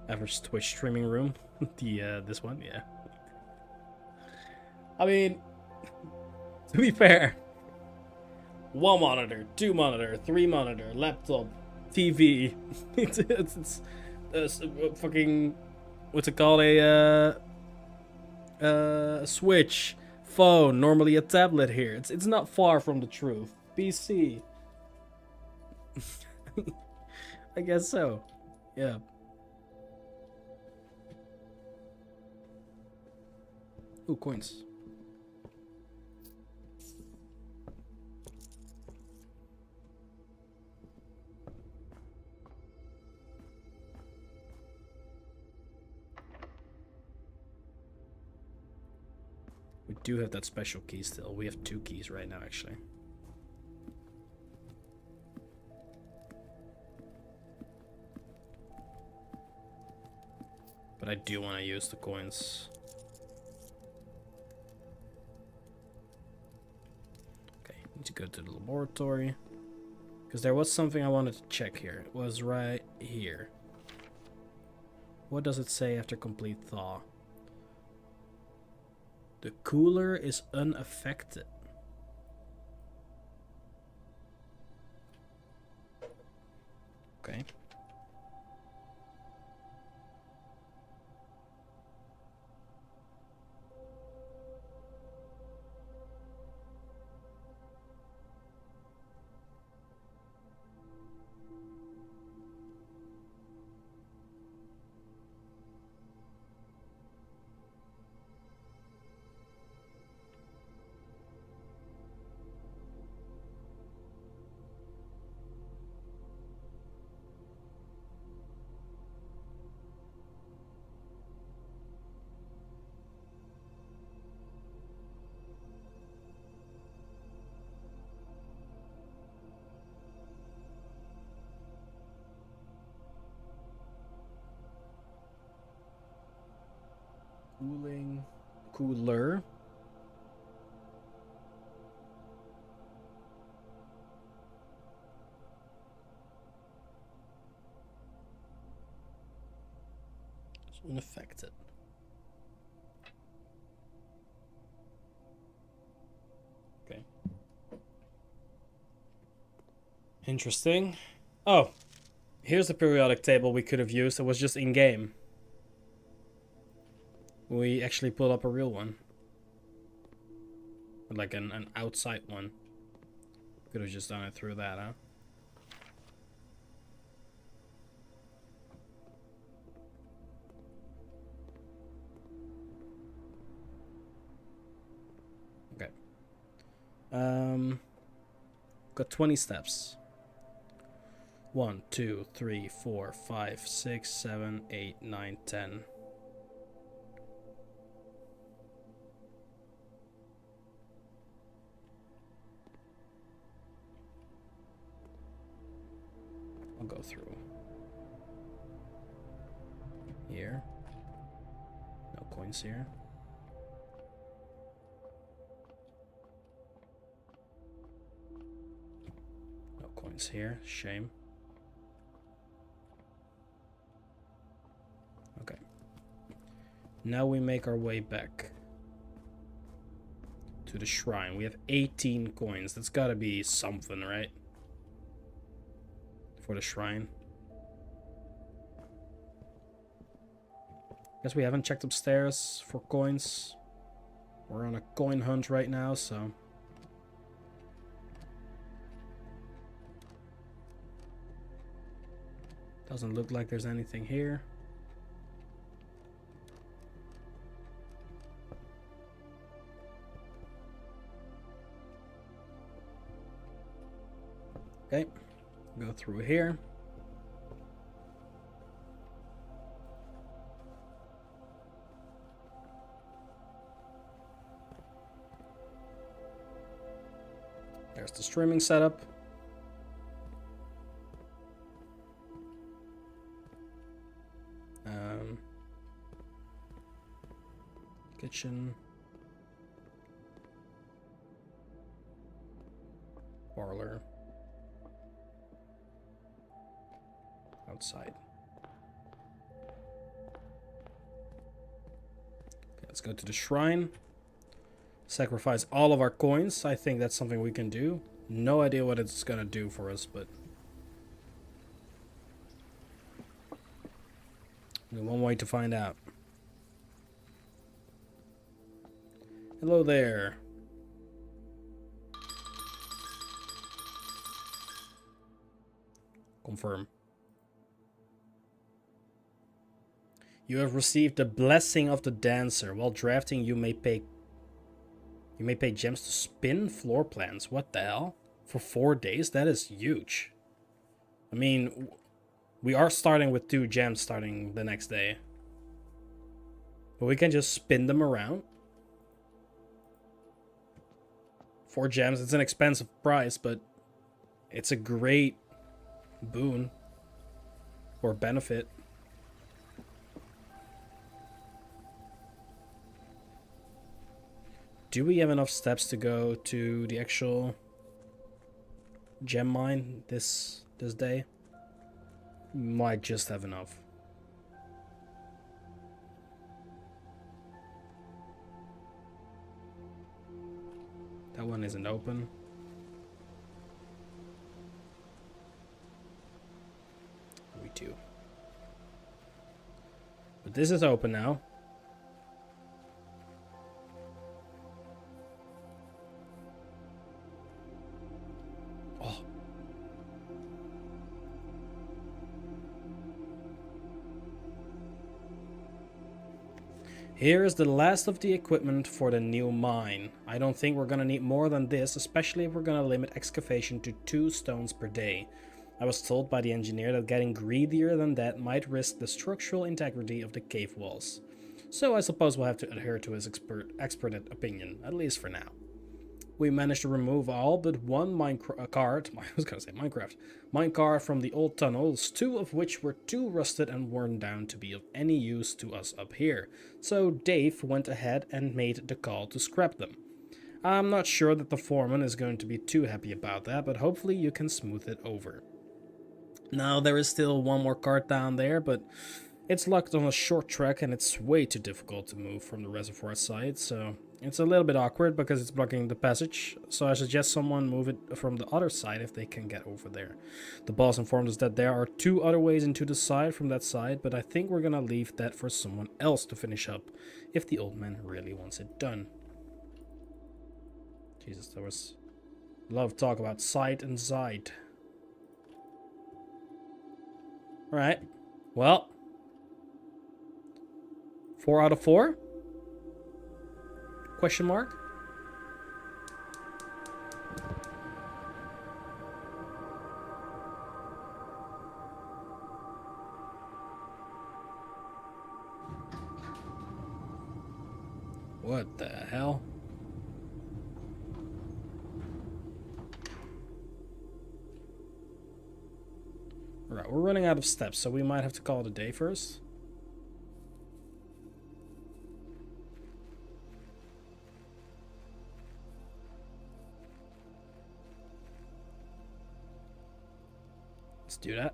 Average Twitch streaming room. This one, yeah. I mean, to be fair, 1 monitor, 2 monitor, 3 monitor, laptop, TV. it's fucking, what's it called? A Switch, phone, normally a tablet here. It's not far from the truth. PC. I guess so. Yeah. Ooh, coins. We do have that special key still. We have 2 keys right now, actually. But I do want to use the coins. Okay, need to go to the laboratory. Because there was something I wanted to check here. It was right here. What does it say after complete thaw? The cooler is unaffected. Okay. Cooler. It's unaffected. Okay. Interesting. Oh, here's the periodic table we could have used. It was just in game. We actually pulled up a real one. Like an outside one. Could have just done it through that, huh? Okay. Got 20 steps. 1, 2, 3, 4, 5, 6, 7, 8, 9, 10. I'll go through here. No coins here. No coins here. Shame. Okay. Now we make our way back to the shrine. We have 18 coins. That's gotta be something, right? For the shrine. Guess we haven't checked upstairs for coins. We're on a coin hunt right now, so... Doesn't look like there's anything here. Okay. Go through here. There's the streaming setup. Kitchen. Parlor. Outside. Okay, let's go to the shrine. Sacrifice all of our coins. I think that's something we can do. No idea what it's gonna do for us, but... Only one way to find out. Hello there. Confirm. You have received the blessing of the dancer. While drafting, you may pay gems to spin floor plans. What the hell? For 4 days? That is huge. I mean, we are starting with 2 gems starting the next day. But we can just spin them around. 4 gems, it's an expensive price, but it's a great boon or benefit. Do we have enough steps to go to the actual gem mine this day? Might just have enough. That one isn't open. We do. But this is open now. Oh. Here is the last of the equipment for the new mine. I don't think we're gonna need more than this, especially if we're gonna limit excavation to 2 stones per day. I was told by the engineer that getting greedier than that might risk the structural integrity of the cave walls. So I suppose we'll have to adhere to his expert opinion, at least for now. we managed to remove all but one minecart. I was gonna say Minecraft. Minecart from the old tunnels, 2 of which were too rusted and worn down to be of any use to us up here. So Dave went ahead and made the call to scrap them. I'm not sure that the foreman is going to be too happy about that, but hopefully you can smooth it over. Now, there is still one more cart down there, but it's locked on a short track and it's way too difficult to move from the reservoir side, so it's a little bit awkward because it's blocking the passage. So I suggest someone move it from the other side if they can get over there. The boss informed us that there are 2 other ways into the side from that side, but I think we're gonna leave that for someone else to finish up if the old man really wants it done. Jesus, there was a lot of talk about side and side. Alright, well, 4 out of 4? Question mark? What the hell? Alright, we're running out of steps, so we might have to call it a day first. Let's do that.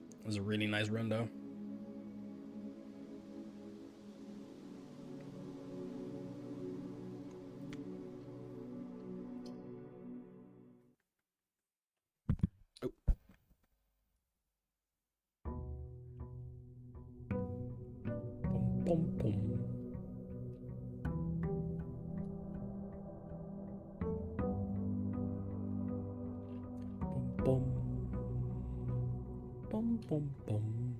It was a really nice run, though. Oh. Boom, boom, boom. Boom, boom. Boom, boom, boom.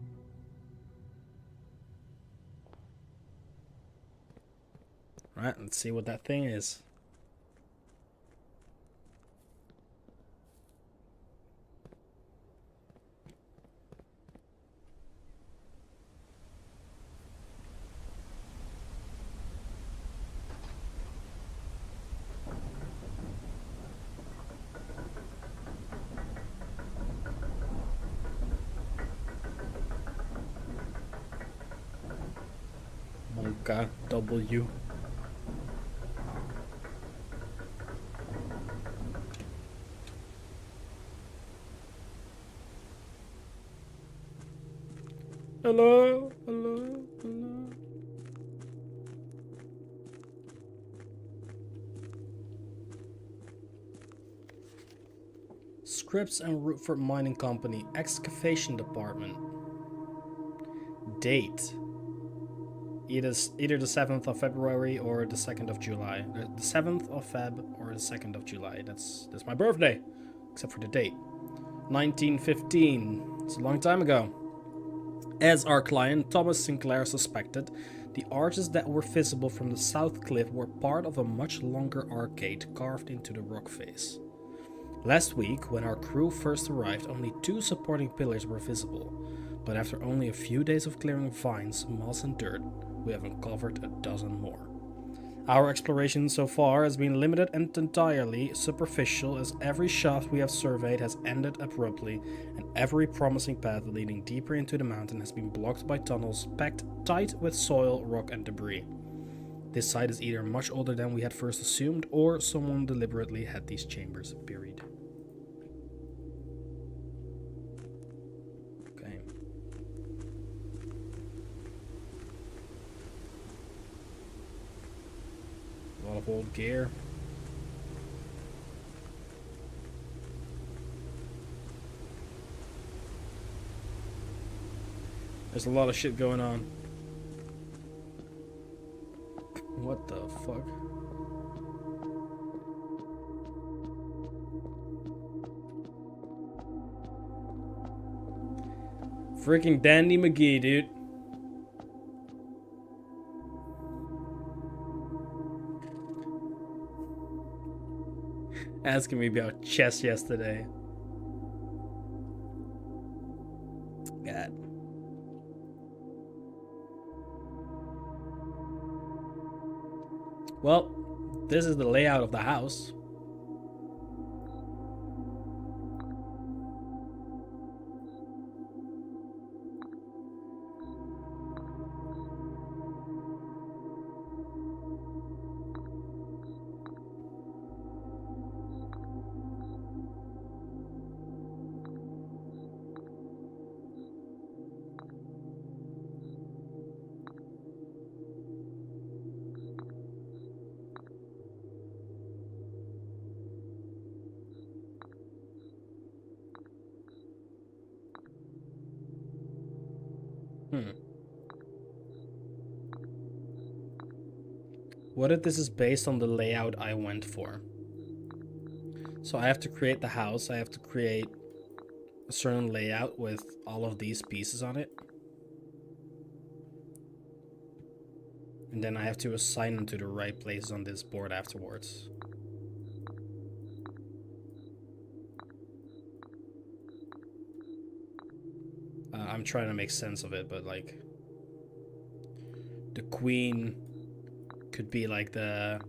Right, let's see what that thing is. Monka W. Hello, hello, hello. Scripts and route for mining company, excavation department. Date. Either the 7th of February or the 2nd of July. The 7th of Feb or the 2nd of July. That's my birthday, except for the date. 1915. It's a long time ago. As our client, Thomas Sinclair, suspected, the arches that were visible from the south cliff were part of a much longer arcade carved into the rock face. Last week, when our crew first arrived, only 2 supporting pillars were visible, but after only a few days of clearing vines, moss and dirt, we have uncovered a dozen more. Our exploration so far has been limited and entirely superficial, as every shaft we have surveyed has ended abruptly, and every promising path leading deeper into the mountain has been blocked by tunnels packed tight with soil, rock and debris. This site is either much older than we had first assumed, or someone deliberately had these chambers buried. Okay. A lot of old gear. There's a lot of shit going on. What the fuck? Freaking Dandy McGee, dude. Asking me about chess yesterday. God. Well, this is the layout of the house. What if this is based on the layout I went for? So I have to create the house. I have to create a certain layout with all of these pieces on it. And then I have to assign them to the right places on this board afterwards. I'm trying to make sense of it, but like the queen could be like the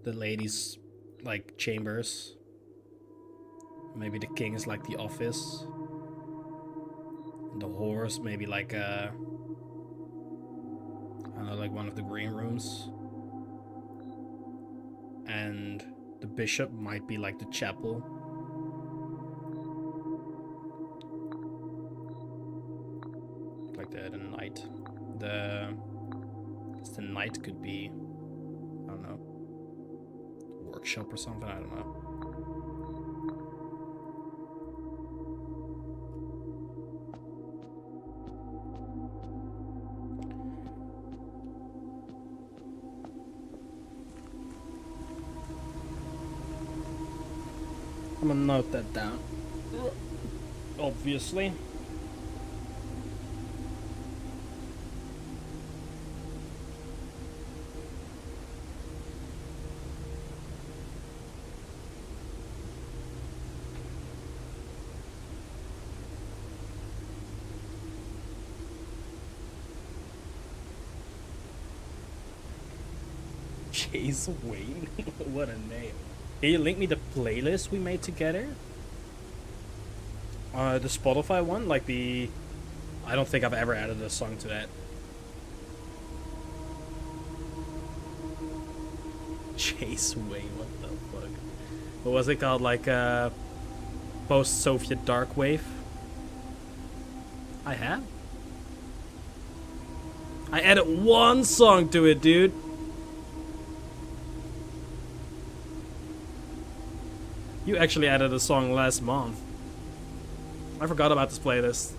ladies' like chambers. Maybe the king is like the office. And the horse maybe like I don't know, like one of the green rooms. And the bishop might be like the chapel. Like the knight. The knight could be, I don't know, workshop or something, I don't know. I'm gonna note that down. Obviously. DaceVane? What a name. Can you link me the playlist we made together? The Spotify one? Like the... I don't think I've ever added a song to that. DaceVane, what the fuck? What was it called? Like, post-Soviet dark wave? I have? I added one song to it, dude. You actually added a song last month. I forgot about this playlist.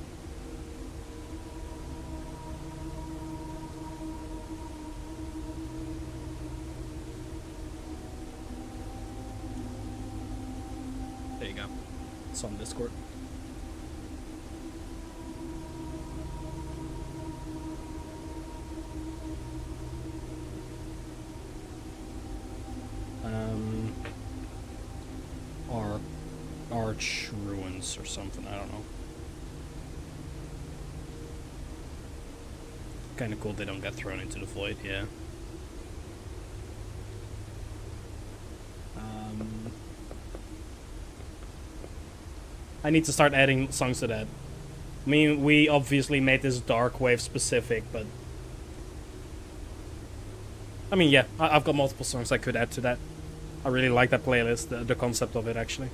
There you go. It's on Discord. Arch ruins or something, I don't know. Kinda cool they don't get thrown into the void, yeah. I need to start adding songs to that. I mean, we obviously made this dark wave specific, but... I mean, yeah, I've got multiple songs I could add to that. I really like that playlist, the concept of it, actually.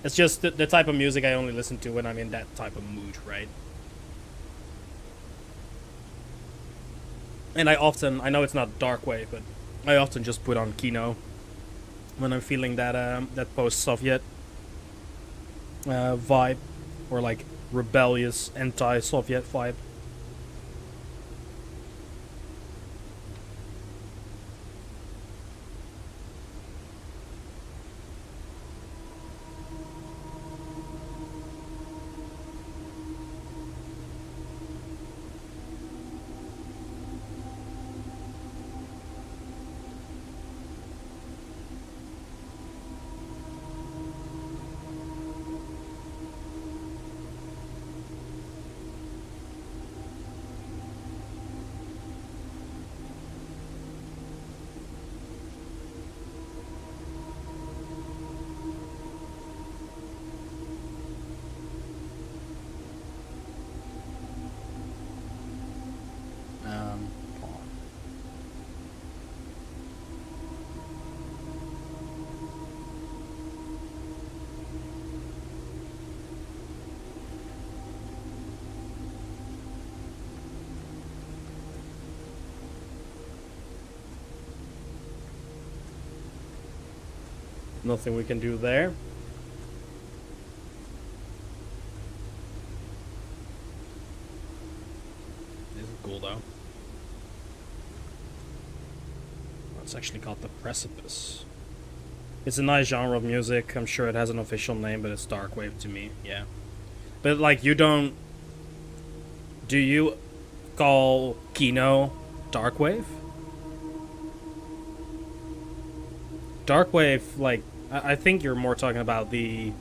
It's just the type of music I only listen to when I'm in that type of mood, right? And I know it's not dark wave, but I often just put on Kino when I'm feeling that that post-Soviet vibe, or like rebellious anti-Soviet vibe. Nothing we can do there. This is cool though. It's actually called The Precipice. It's a nice genre of music. I'm sure it has an official name, but it's darkwave to me. Yeah. But like, you don't... Do you call Kino darkwave? Darkwave, like, I think you're more talking about the...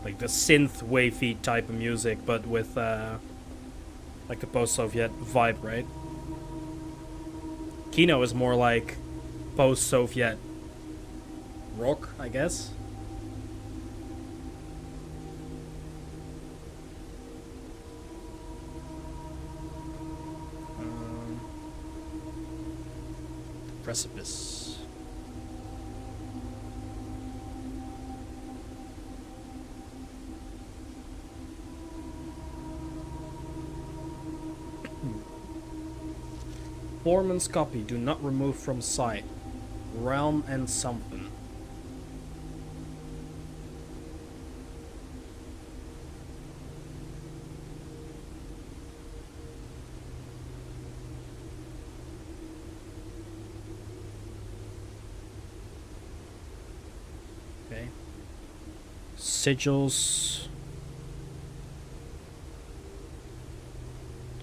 like the synth wavy type of music, but with like the post-Soviet vibe, right? Kino is more like post-Soviet rock, I guess. Precipice. Foreman's copy. Do not remove from sight. Realm and something. Okay. Sigils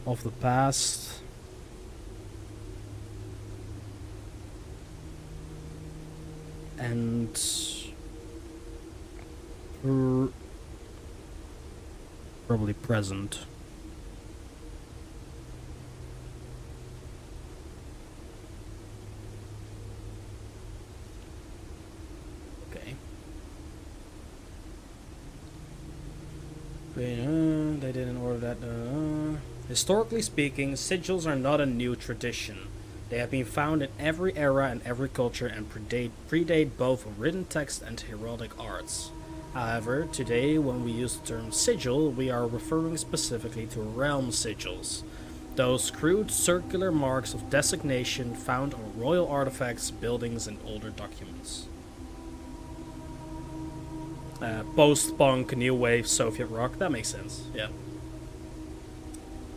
of the past. And probably present. Okay. They didn't order that. Historically speaking, sigils are not a new tradition. They have been found in every era and every culture and predate both written text and heraldic arts. However, today when we use the term sigil, we are referring specifically to realm sigils, those crude circular marks of designation found on royal artifacts, buildings, and older documents. Post-punk, new wave, Soviet rock, that makes sense, yeah.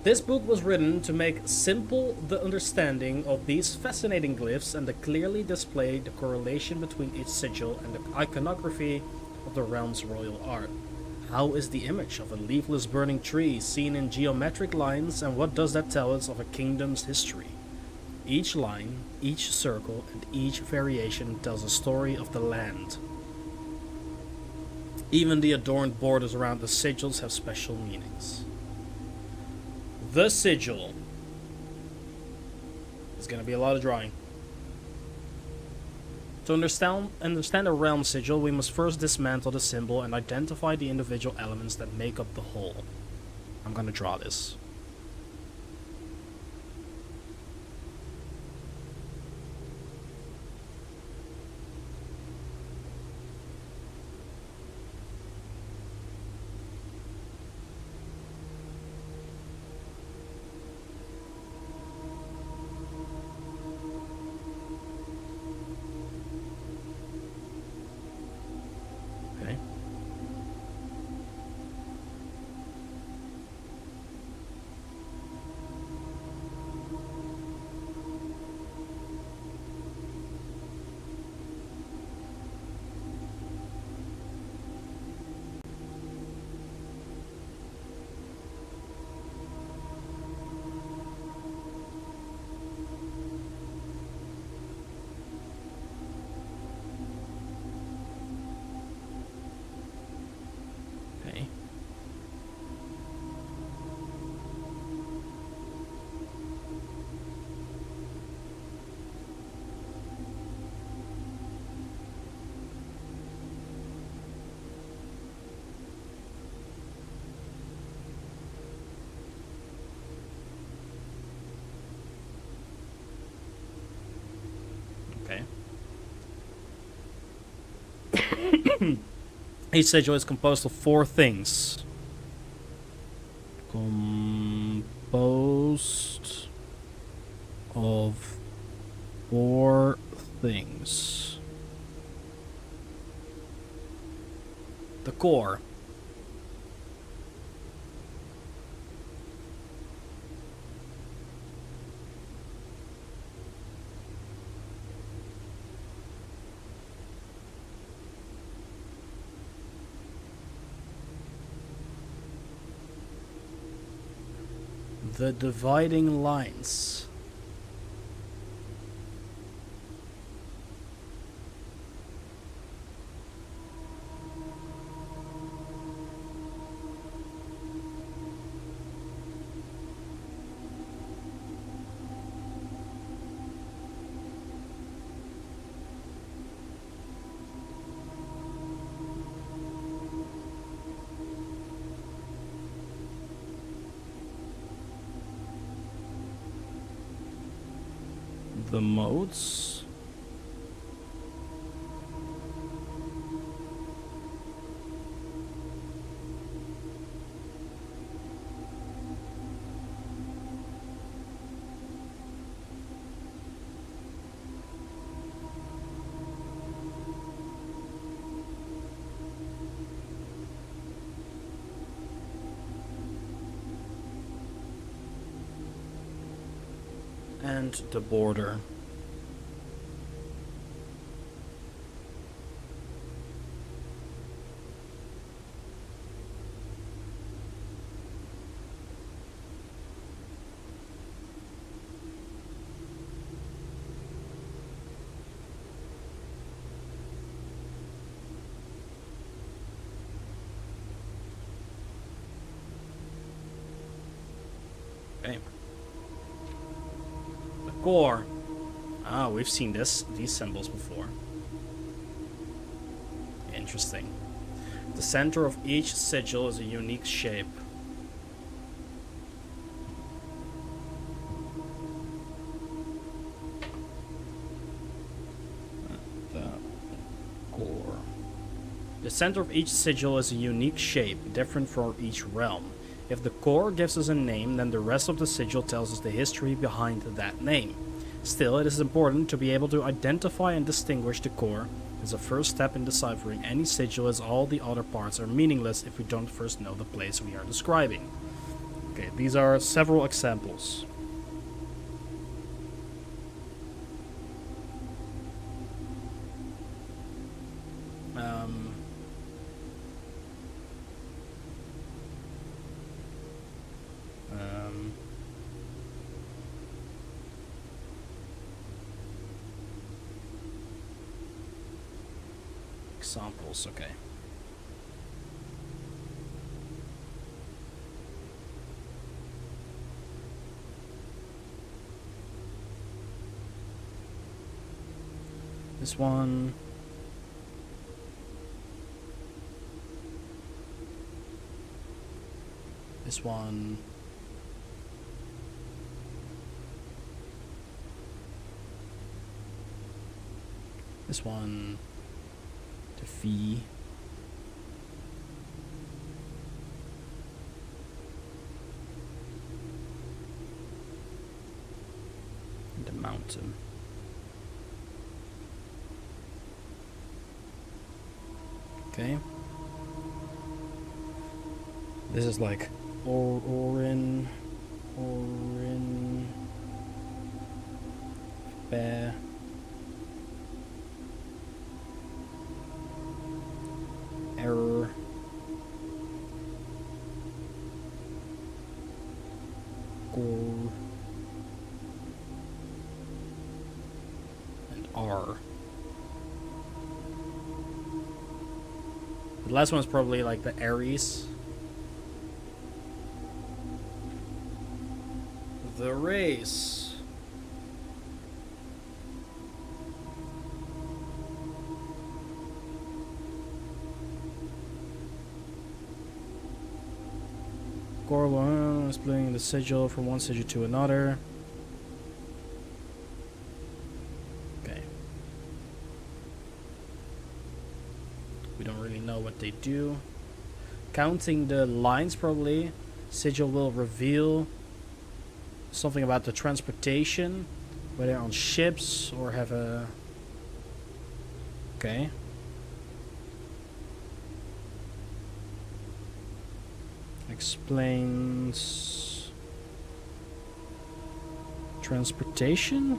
This book was written to make simple the understanding of these fascinating glyphs and to clearly display the correlation between each sigil and the iconography of the realm's royal art. How is the image of a leafless burning tree seen in geometric lines, and what does that tell us of a kingdom's history? Each line, each circle, and each variation tells a story of the land. Even the adorned borders around the sigils have special meanings. The sigil. There's going to be a lot of drawing. To understand a realm sigil, we must first dismantle the symbol and identify the individual elements that make up the whole. I'm going to draw this. Each sigil is composed of 4 things. Composed of 4 things. The core. The dividing lines. The modes. And the border. Okay. The core. Ah, we've seen these symbols before. Interesting. The center of each sigil is a unique shape. The core. The center of each sigil is a unique shape, different for each realm. If the core gives us a name, then the rest of the sigil tells us the history behind that name. Still, it is important to be able to identify and distinguish the core as a first step in deciphering any sigil, as all the other parts are meaningless if we don't first know the place we are describing. Okay, these are several examples. Examples, okay. This one. This one. This one. The fee. The mountain. Okay. This is like Orin, Bear. Error. Gore. And R. The last one is probably like the Aries. The race. Gore splitting the sigil from one sigil to another. Okay. We don't really know what they do. Counting the lines, probably. Sigil will reveal something about the transportation, whether on ships or have a... Okay. explains transportation?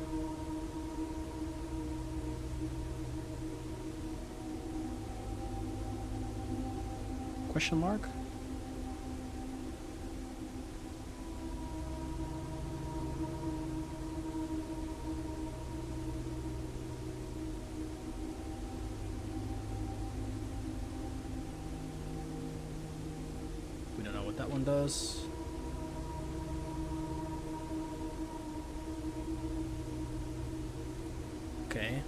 Question mark? We don't know what that one does. Okay.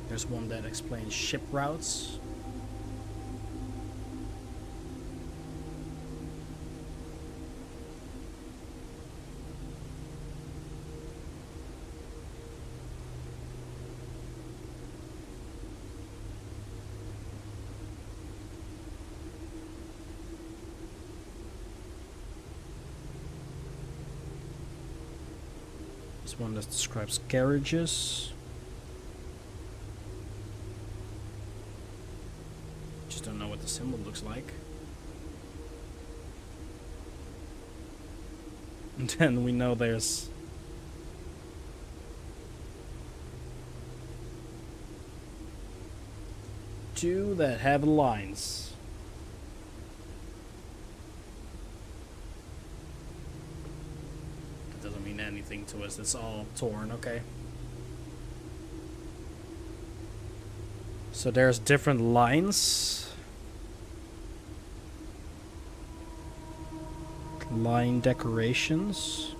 There's one that explains ship routes. There's one that describes carriages. Just don't know what the symbol looks like. And then we know there's two that have lines. That doesn't mean anything to us. It's all torn, okay. So there's different lines. Line decorations.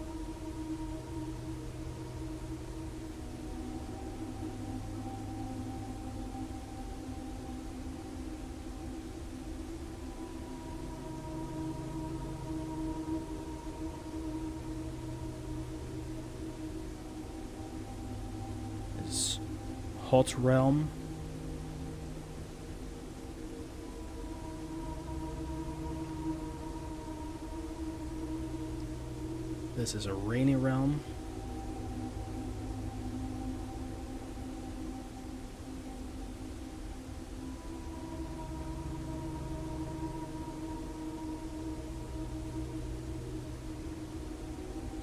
It's Hot Realm. This is a Rainy Realm.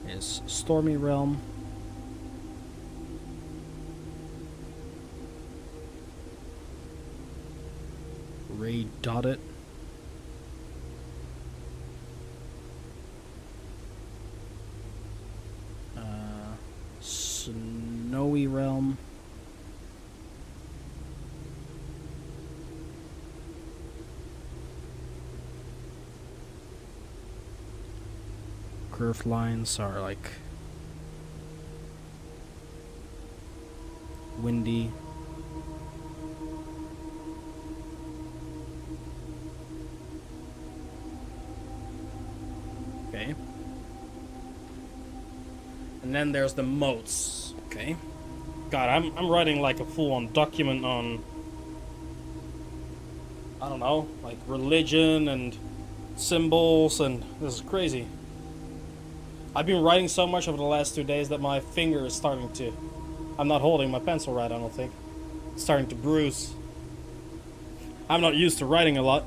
Is Stormy Realm. Ray Dotted. Snowy Realm. Curved lines are like windy. Okay. And then there's the modes. Okay. God, I'm writing like a full-on document on, I don't know, like religion and symbols, and this is crazy. I've been writing so much over the last 2 days that my finger is starting to... I'm not holding my pencil right, I don't think. It's starting to bruise. I'm not used to writing a lot.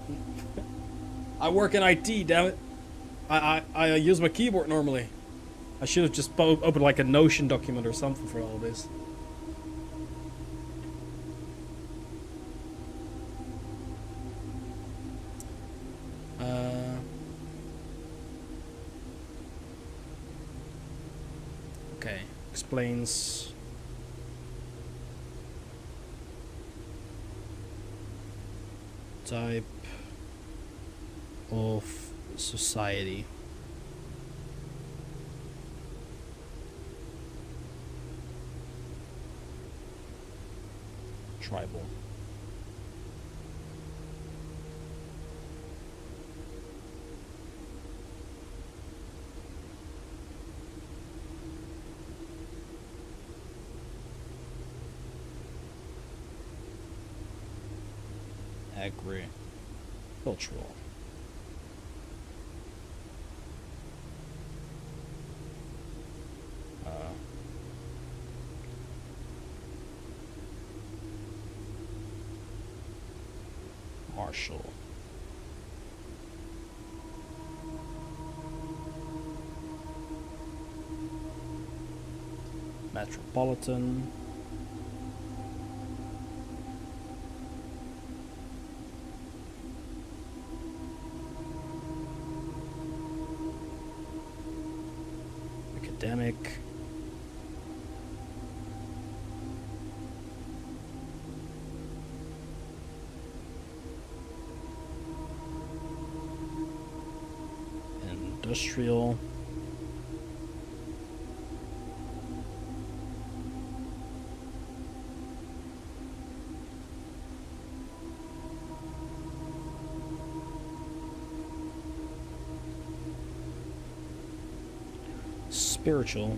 I work in IT, damn it. I use my keyboard normally. I should have just opened like a Notion document or something for all of this. Okay, explains type of society. Tribal. Agricultural. Marshall. Metropolitan. Academic. Industrial. Spiritual.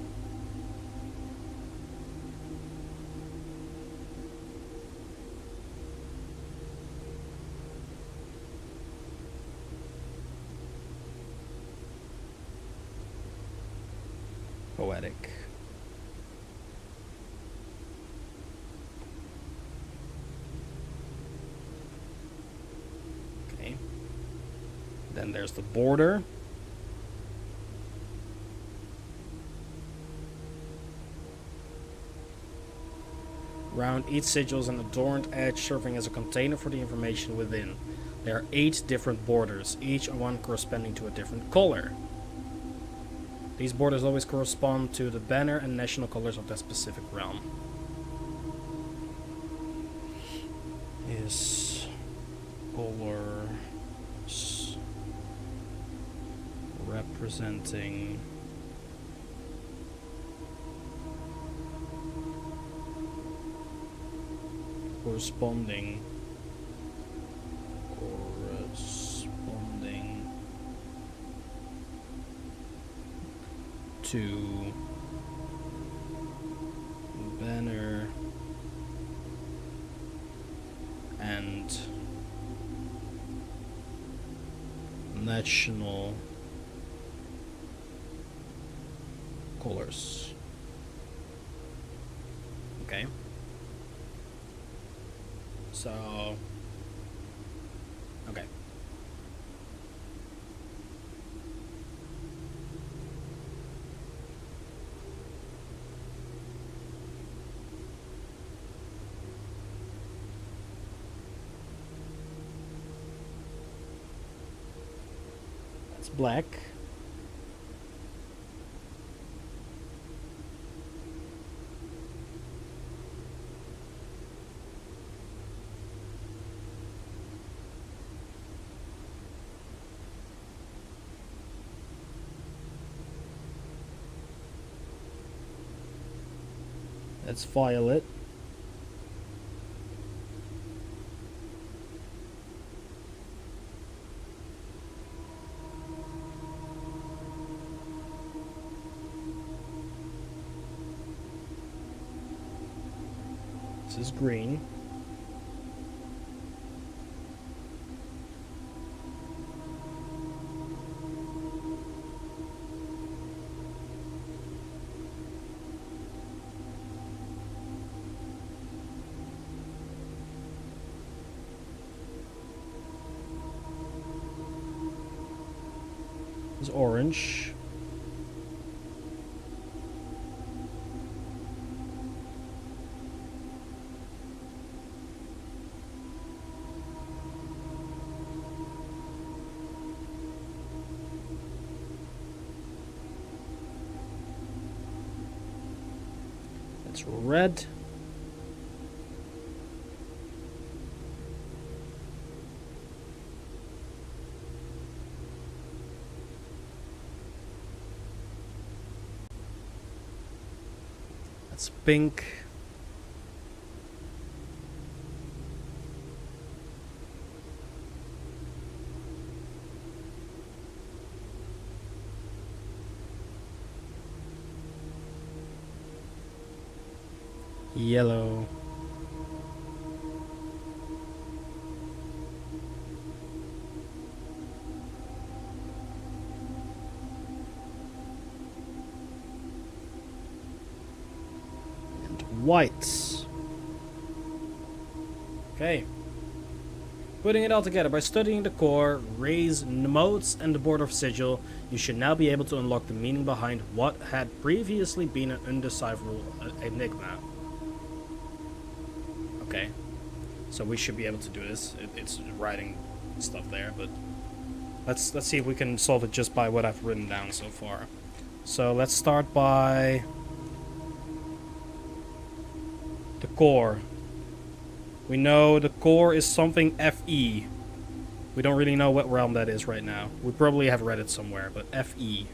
Poetic. Okay. Then there's the border. Round each sigil is an adorned edge serving as a container for the information within. There are 8 different borders, each one corresponding to a different color. These borders always correspond to the banner and national colors of that specific realm. Is colors representing corresponding to banner and national colors. Okay. So, okay. That's black. That's violet. This is green. This is orange. It's red. That's pink. Yellow. And white. Okay. Putting it all together, by studying the core, raise modes, and the board of sigil, you should now be able to unlock the meaning behind what had previously been an undecipherable enigma. Okay, so we should be able to do this. It's writing stuff there, but let's see if we can solve it just by what I've written down so far. So let's start by the core. We know the core is something FE. We don't really know what realm that is right now. We probably have read it somewhere, but FE.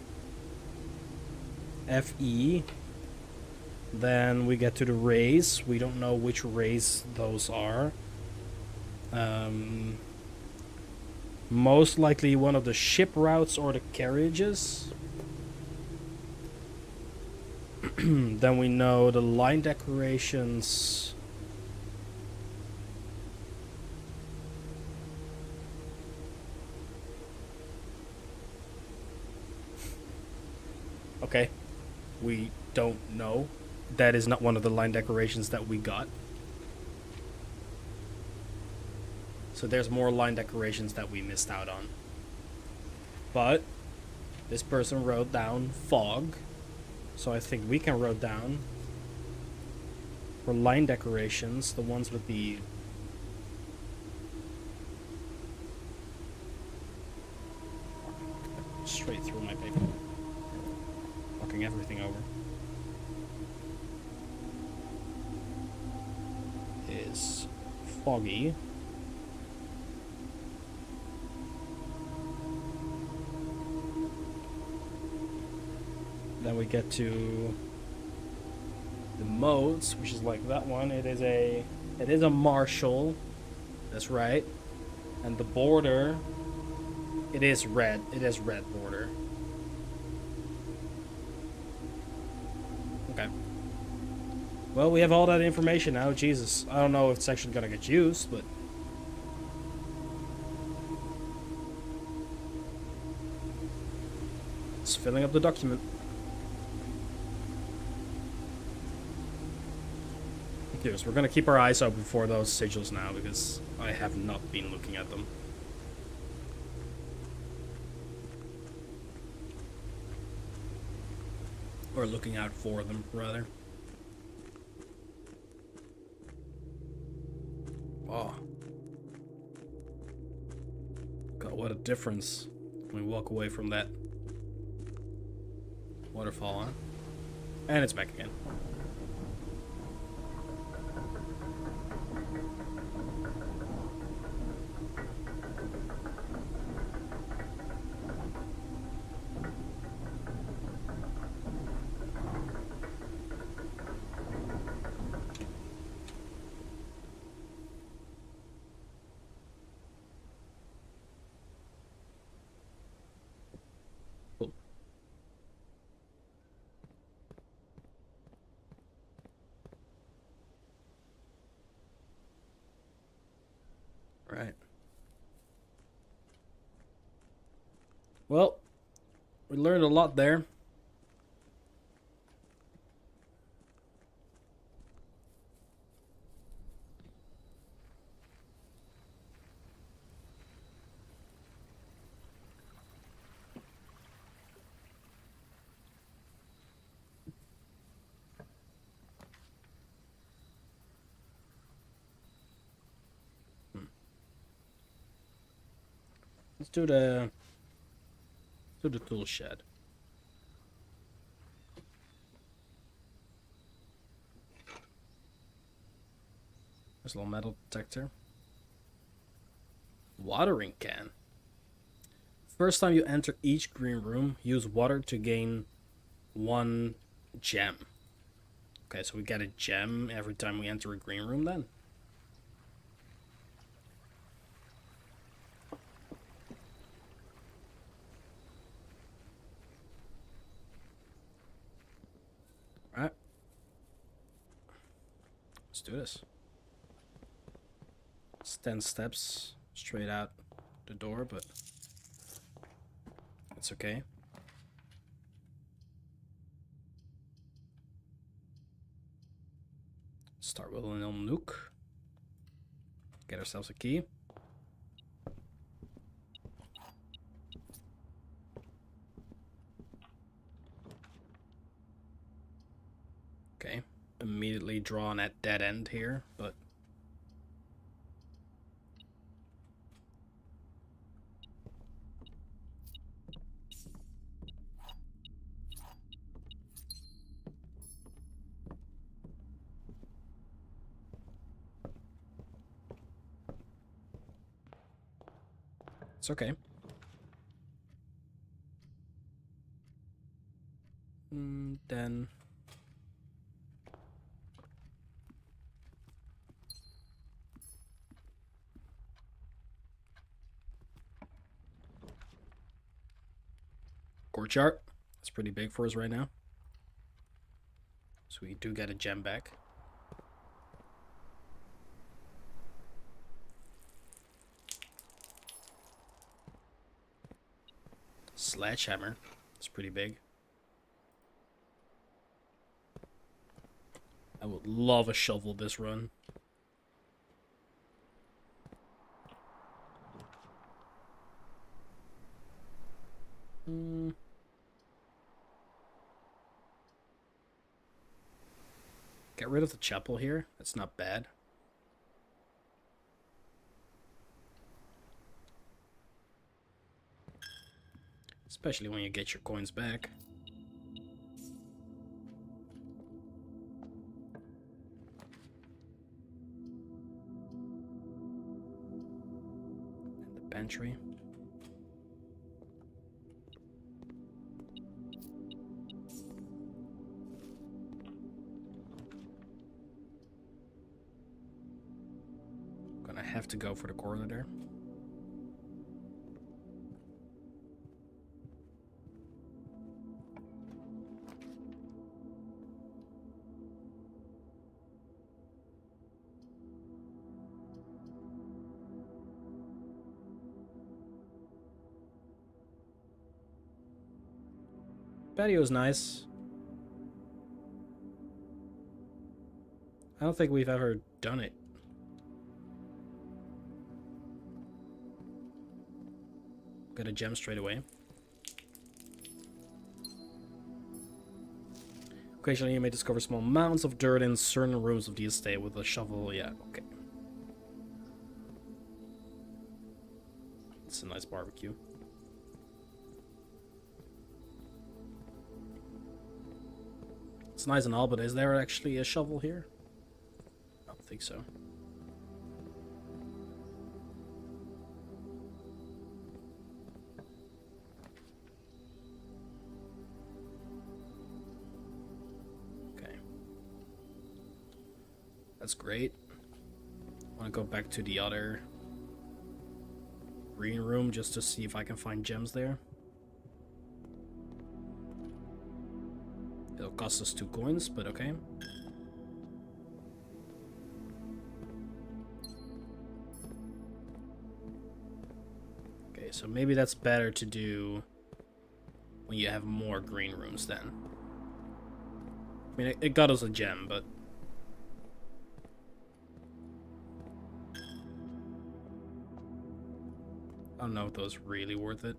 FE. Then we get to the rays. We don't know which rays those are. Most likely one of the ship routes or the carriages. Then we know the line decorations. Okay, we don't know. That is not one of the line decorations that we got. So there's more line decorations that we missed out on. But this person wrote down fog. So I think we can write down for line decorations, the ones with the straight through my paper. Fucking everything over. Is foggy. Then we get to the modes, which is like that one. It is a martial. That's right. And the border, it is red. It is red border. Okay. Well, we have all that information now. Jesus. I don't know if it's actually gonna get used, but it's filling up the document. So we're gonna keep our eyes open for those sigils now, because I have not been looking at them. Or looking out for them, rather. Oh. God, what a difference when we walk away from that waterfall, huh? And it's back again. Right. Well, we learned a lot there. Let's do the tool shed. There's a little metal detector. Watering can. First time you enter each green room, use water to gain 1 gem. Okay, so we get a gem every time we enter a green room then. Alright. Let's do this. It's 10 steps straight out the door, but it's okay. Start with a little nuke. Get ourselves a key. immediately drawn at dead end here, but it's okay. Then courtyard. That's pretty big for us right now. So we do get a gem back. Sledgehammer. It's pretty big. I would love a shovel this run. Get rid of the chapel here. That's not bad. Especially when you get your coins back. And the pantry. Gonna have to go for the corner there. Patio's nice. I don't think we've ever done it. Got a gem straight away. Occasionally you may discover small mounds of dirt in certain rooms of the estate with a shovel. Yeah, okay. It's a nice barbecue. It's nice and all, but is there actually a shovel here? I don't think so. Okay. That's great. I want to go back to the other green room just to see if I can find gems there. It'll cost us 2 coins, but okay. Okay, so maybe that's better to do when you have more green rooms then. I mean, it got us a gem, but... I don't know if that was really worth it.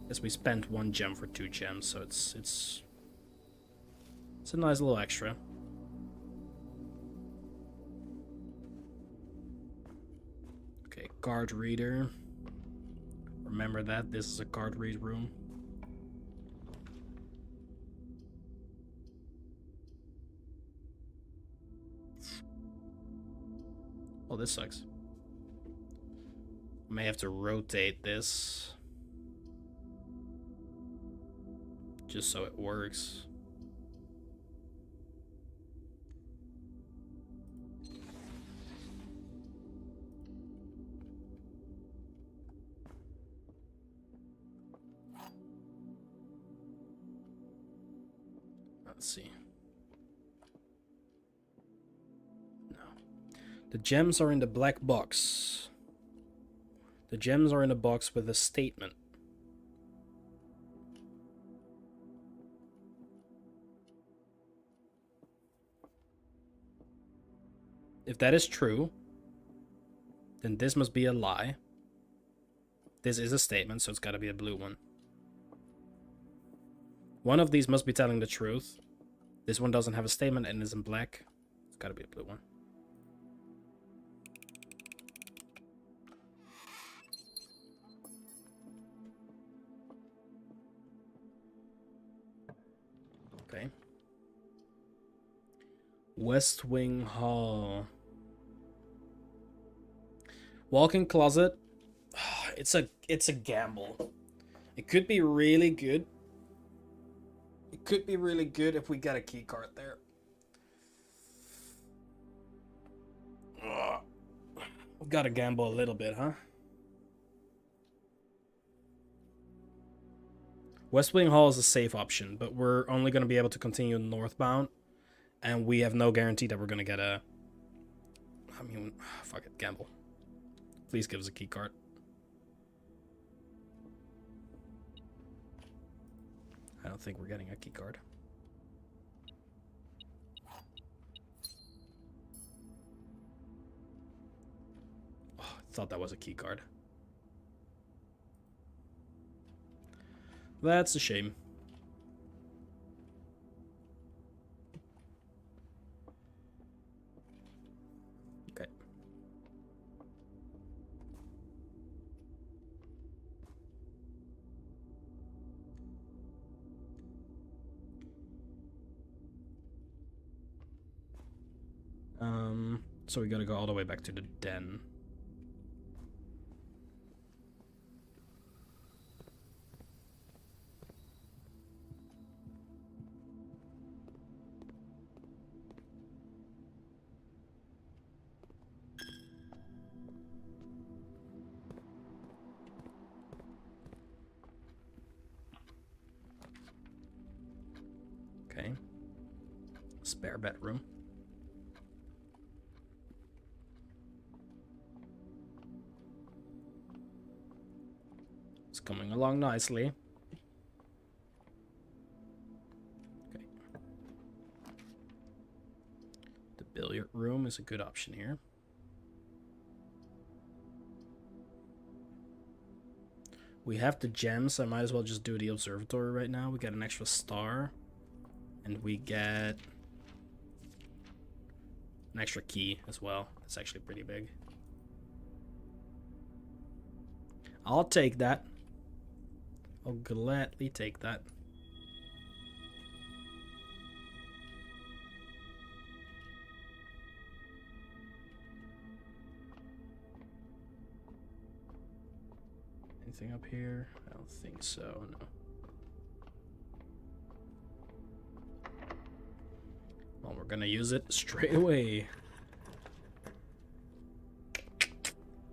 Guess we spent 1 gem for 2 gems, so it's a nice little extra. Okay, card reader. Remember that this is a card read room. Oh, this sucks. May have to rotate this. Just so it works. Let's see. No. The gems are in the black box. The gems are in a box with a statement. If that is true, then this must be a lie. This is a statement, so it's gotta be a blue one. One of these must be telling the truth. This one doesn't have a statement and is in black. It's gotta be a blue one. Okay. West Wing Hall. Walk-in closet. It's a gamble. It could be really good. It could be really good if we get a key card there. We've got to gamble a little bit, huh? West Wing Hall is a safe option, but we're only going to be able to continue northbound, and we have no guarantee that we're going to get a... I mean, fuck it, gamble. Please give us a key card. I don't think we're getting a key card. Oh, I thought that was a key card. That's a shame. Okay. So we gotta go all the way back to the den. Okay. Spare bedroom. It's coming along nicely. Okay. The billiard room is a good option here. We have the gems, so I might as well just do the observatory right now. We get an extra star. And we get an extra key as well. It's actually pretty big. I'll take that. I'll gladly take that. Anything up here? I don't think so, no. Well, we're gonna use it straight away.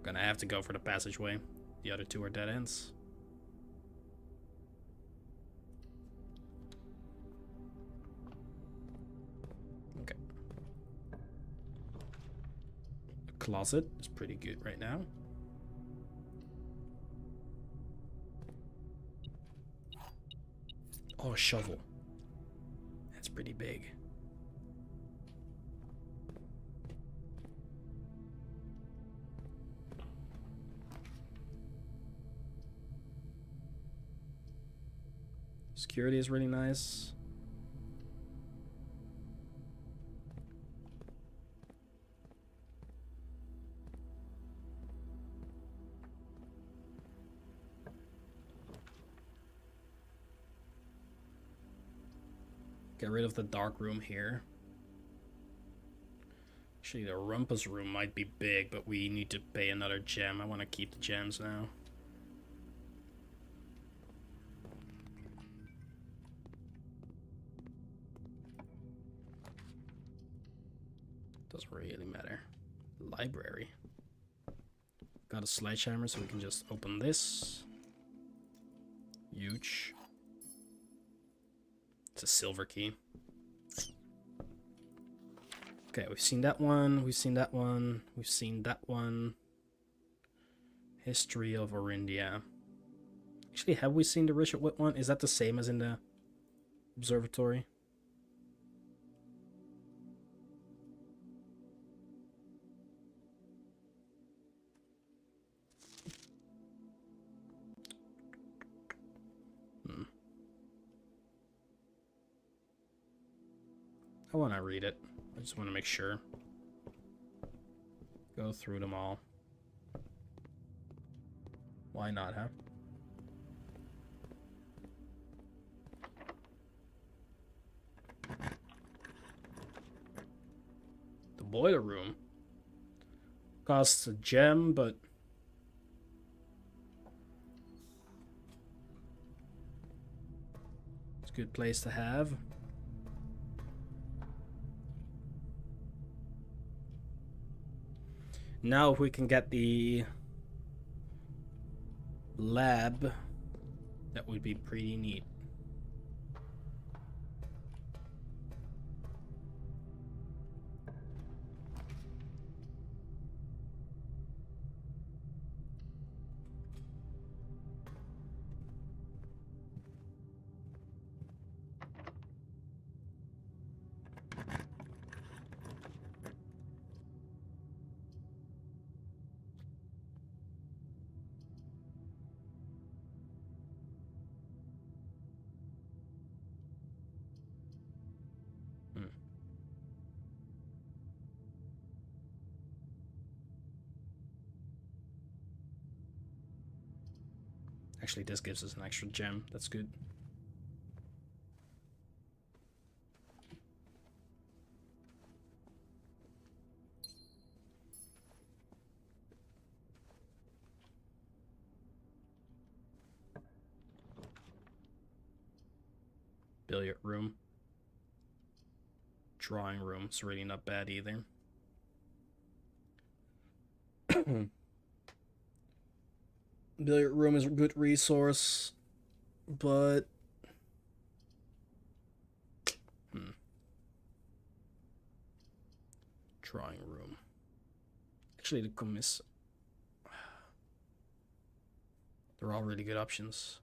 Gonna have to go for the passageway. The other two are dead ends. Okay. The closet is pretty good right now. Oh, a shovel. That's pretty big. Security is really nice. Get rid of the dark room here. Actually, the rumpus room might be big, but we need to pay another gem. I want to keep the gems now. Doesn't really matter. Library. Got a sledgehammer, so we can just open this. Huge. It's a silver key. Okay, we've seen that one. We've seen that one. We've seen that one. History of Orindia. Actually, have we seen the Richard Witt one? Is that the same as in the observatory? I want to read it. I just want to make sure. Go through them all. Why not, huh? The boiler room costs a gem, but it's a good place to have. Now if we can get the lab, that would be pretty neat. Actually, this gives us an extra gem. That's good. Billiard room. Drawing room. It's really not bad either. Billiard room is a good resource, but drawing room. Actually, the commiss. They're all really good options.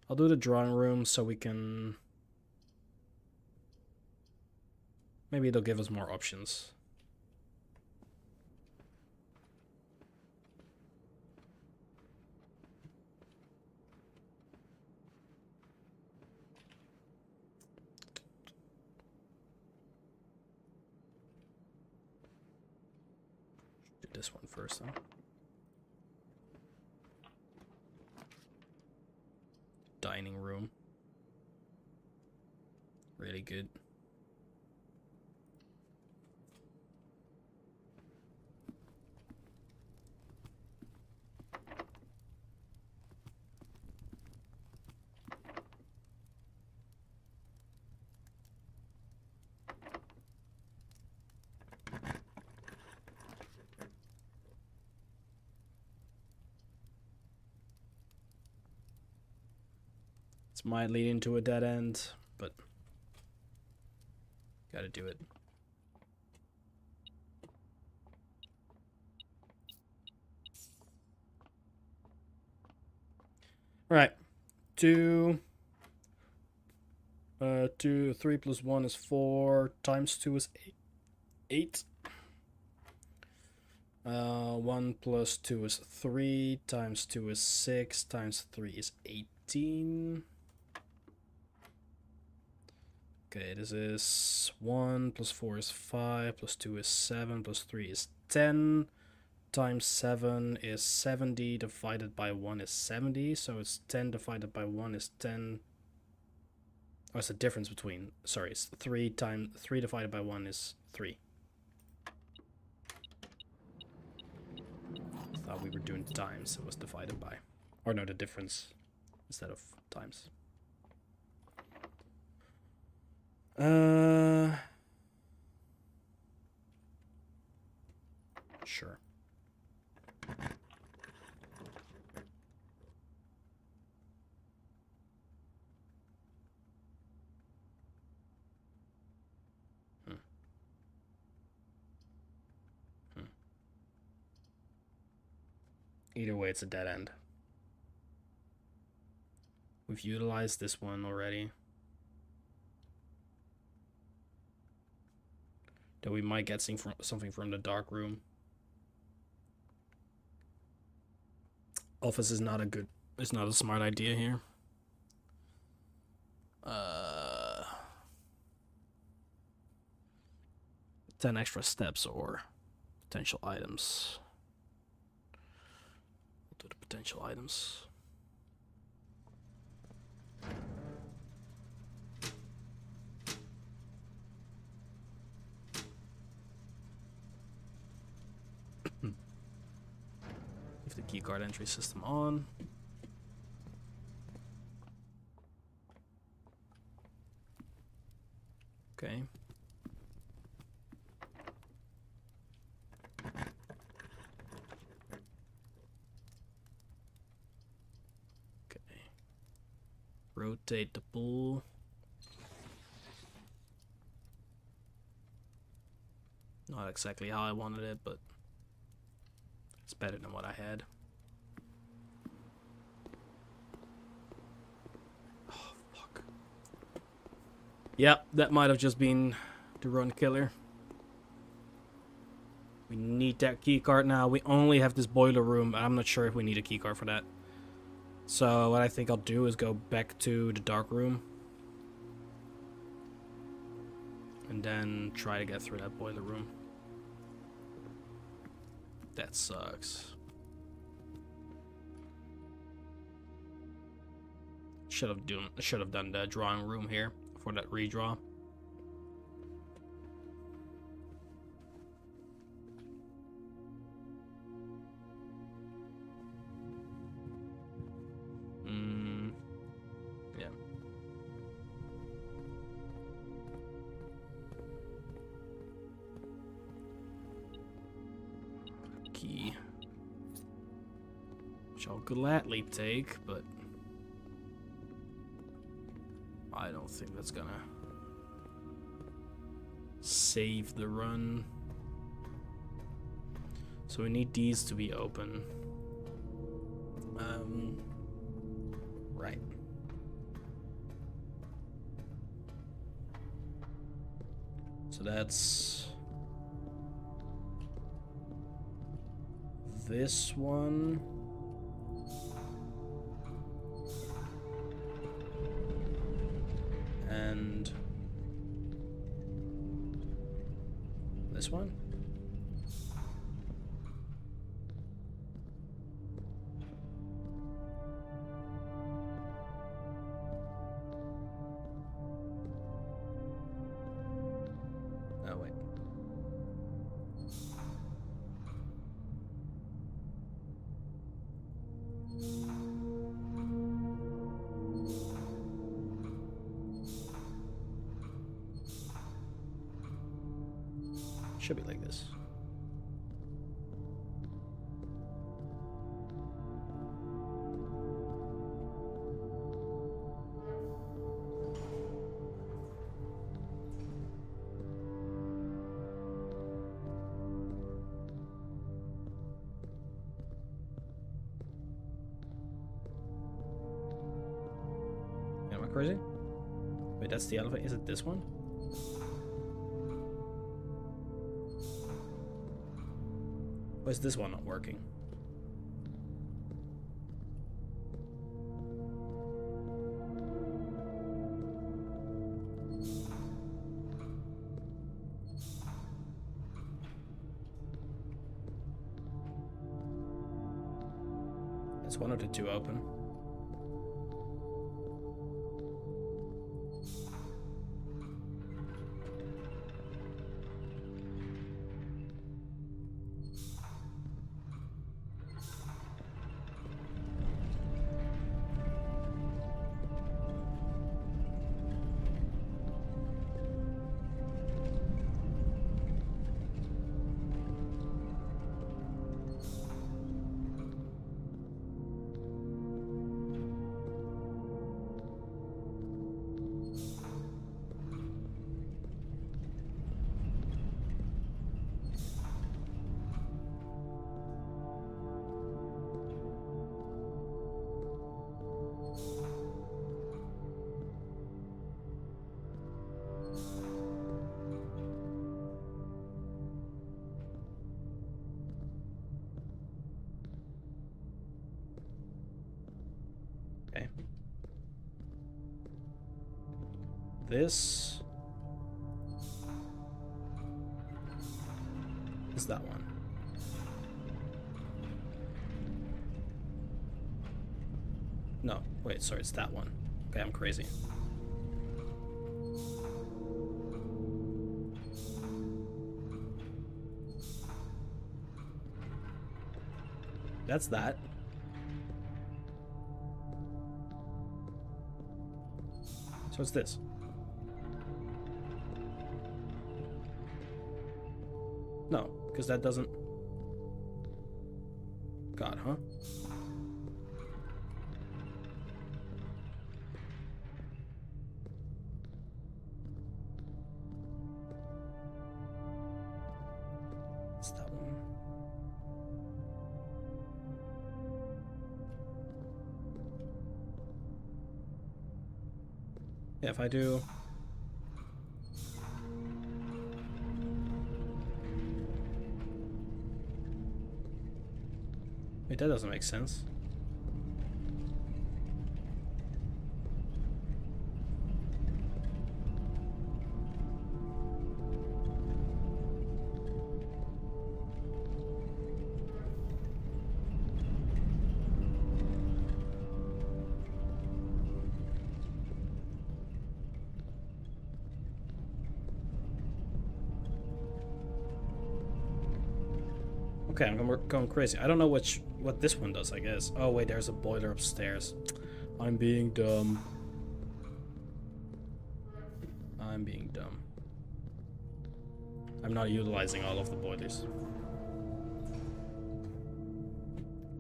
I'll do the drawing room so we can. Maybe they'll give us more options. Do this one first, though. Dining room. Really good. This might lead into a dead end, but gotta do it. All right, 3 plus 1 is 4, times 2 is 8. 1 plus 2 is 3, times 2 is 6, times 3 is 18. Okay, this is 1 plus 4 is 5, plus 2 is 7, plus 3 is 10, times 7 is 70, divided by 1 is 70, so it's 10 divided by 1 is 10. Oh, it's the difference between, sorry, it's 3 divided by 1 is 3. I thought we were doing times, it was divided by. Or no, the difference instead of times. Sure. Either way, it's a dead end. We've utilized this one already. Though we might get something from the dark room. Office is not a smart idea here. 10 extra steps or potential items. We'll do the potential items. Leave the keycard entry system on. Okay. Okay. Rotate the bull. Not exactly how I wanted it, but it's better than what I had. Oh, fuck. Yep, that might have just been the run killer. We need that keycard now. We only have this boiler room. I'm not sure if we need a keycard for that. So what I think I'll do is go back to the dark room. And then try to get through that boiler room. That sucks. Should have done the drawing room here for that redraw. Yeah. Key. Which I'll gladly take, but I don't think that's gonna save the run. So we need these to be open. Right. So that's this one. And this one. Oh, wait. Should be like this. Am I crazy? Wait, that's the elevator. Is it this one? Why is this one not working? Is one of the two open? Okay. This. Is that one? No, wait, sorry, it's that one. Okay, I'm crazy. That's that. So it's this. No, because that doesn't... God, huh? It's that one. Yeah, if I do... Wait, that doesn't make sense. Okay, I'm going crazy. I don't know what this one does, I guess. Oh, wait, there's a boiler upstairs. I'm being dumb. I'm being dumb. I'm not utilizing all of the boilers.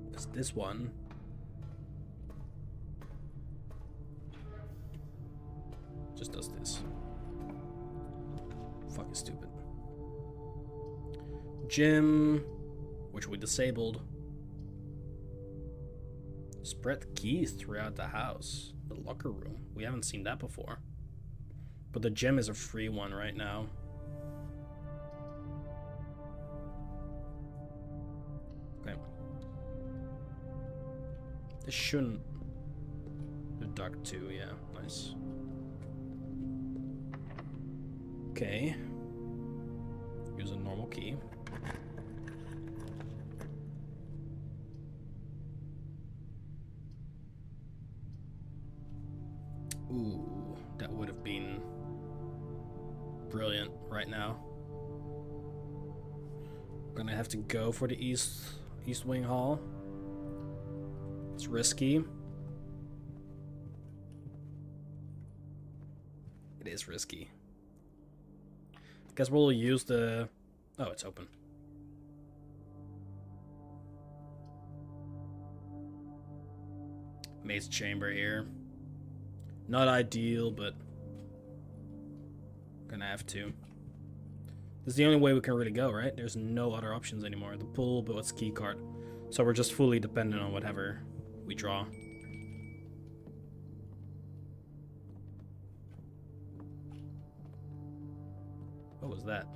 Because this one... just does this. Fucking stupid. Gym... which we disabled. Spread keys throughout the house. The locker room. We haven't seen that before. But the gym is a free one right now. Okay. This shouldn't... The duct too, yeah. Nice. Okay. Use a normal key. Ooh, that would have been brilliant right now. Gonna have to go for the east wing hall. It's risky. It is risky. Guess we'll use the... Oh, it's open. Maze chamber here. Not ideal, but gonna have to. This is the only way we can really go, right? There's no other options anymore. The pool, but what's key card? So we're just fully dependent on whatever we draw. What was that?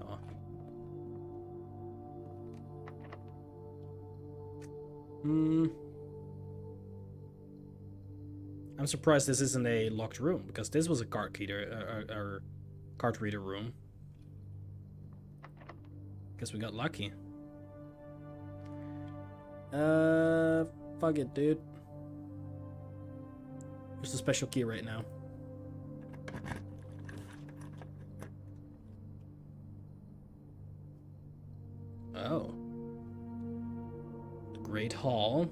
Oh. I'm surprised this isn't a locked room, because this was a card reader, or card reader room. Guess we got lucky. Fuck it, dude. Here's the special key right now. Oh. The Great Hall.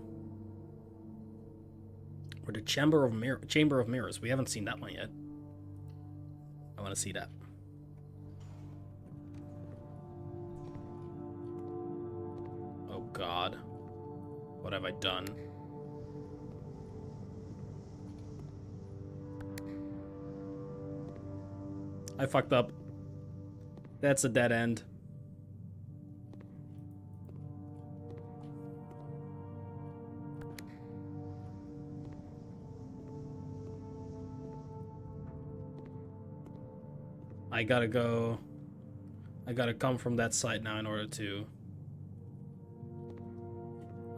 Or the Chamber of Mirrors. We haven't seen that one yet. I want to see that. Oh God. What have I done? I fucked up. That's a dead end. I gotta go. I gotta come from that side now in order to...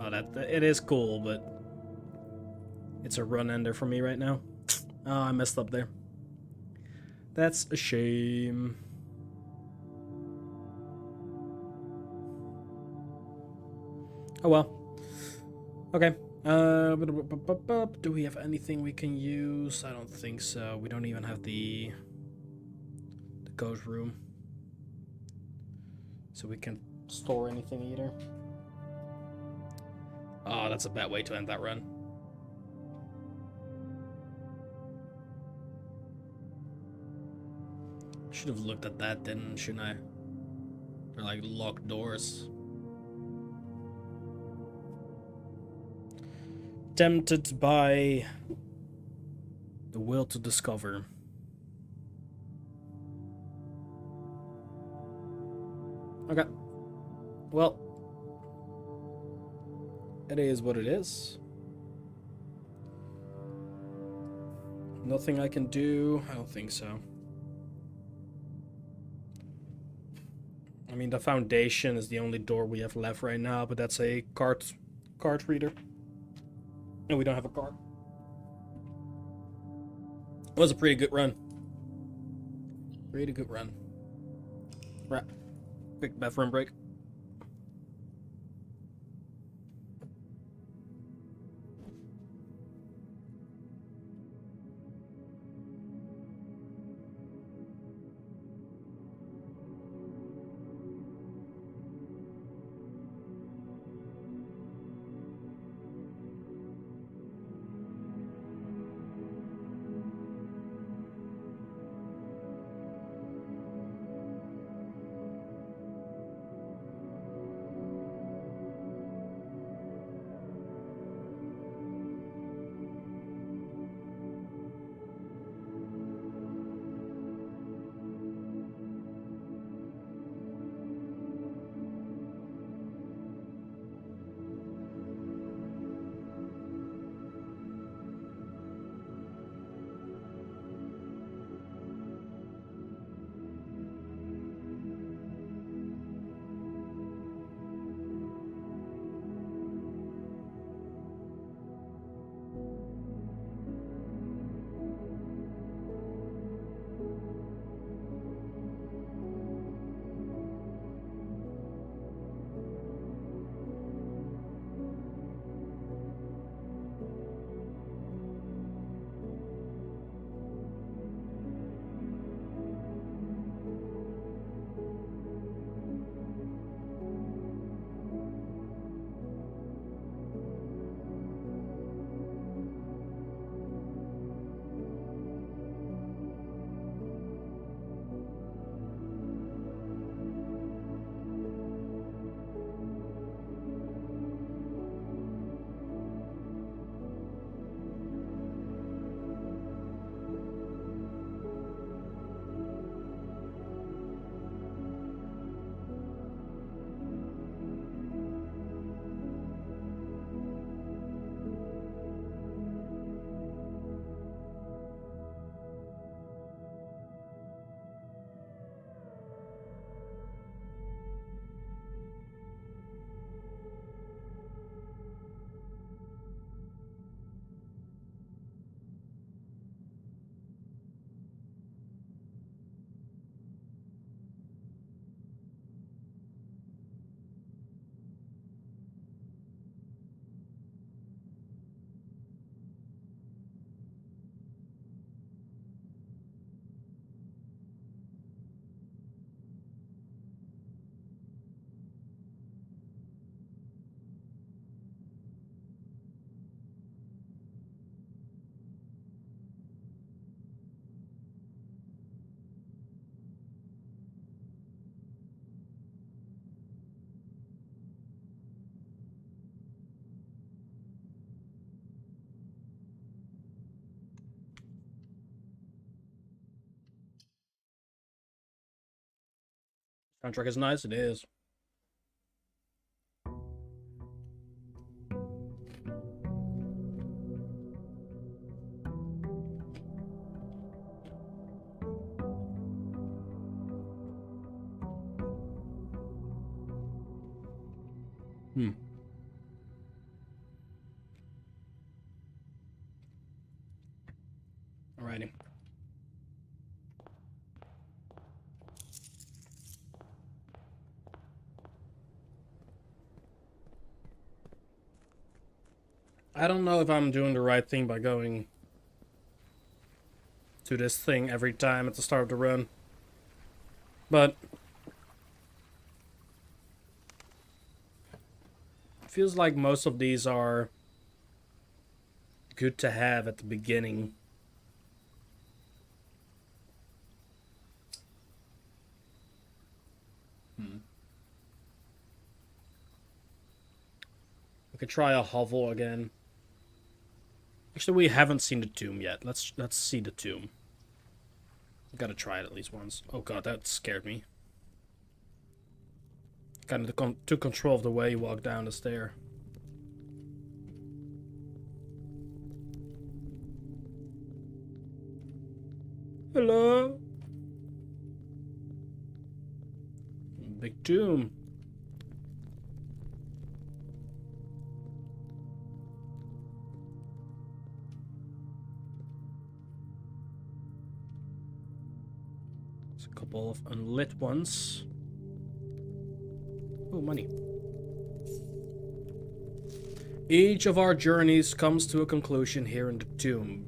Oh, that it is cool, but it's a run ender for me right now. Oh, I messed up there. That's a shame. Oh well. Okay. Do we have anything we can use? I don't think so. We don't even have the ghost room, so we can't store anything either. Oh, that's a bad way to end that run. Should have looked at that then, shouldn't I? They're like locked doors. Tempted by the will to discover. Okay. Well, it is what it is. Nothing I can do? I don't think so. I mean, the foundation is the only door we have left right now, but that's a card reader. And we don't have a card. It was a pretty good run. Pretty good run. Right. Quick bathroom break. Soundtrack is nice. It is. Alrighty. I don't know if I'm doing the right thing by going to this thing every time at the start of the run. But it feels like most of these are good to have at the beginning. We could try a hovel again. Actually, we haven't seen the tomb yet. Let's see the tomb. Gotta try it at least once. Oh god, that scared me. Kind of took control of the way you walk down the stair. Hello? Big tomb. There's a couple of unlit ones. Oh, money. Each of our journeys comes to a conclusion here in the tomb.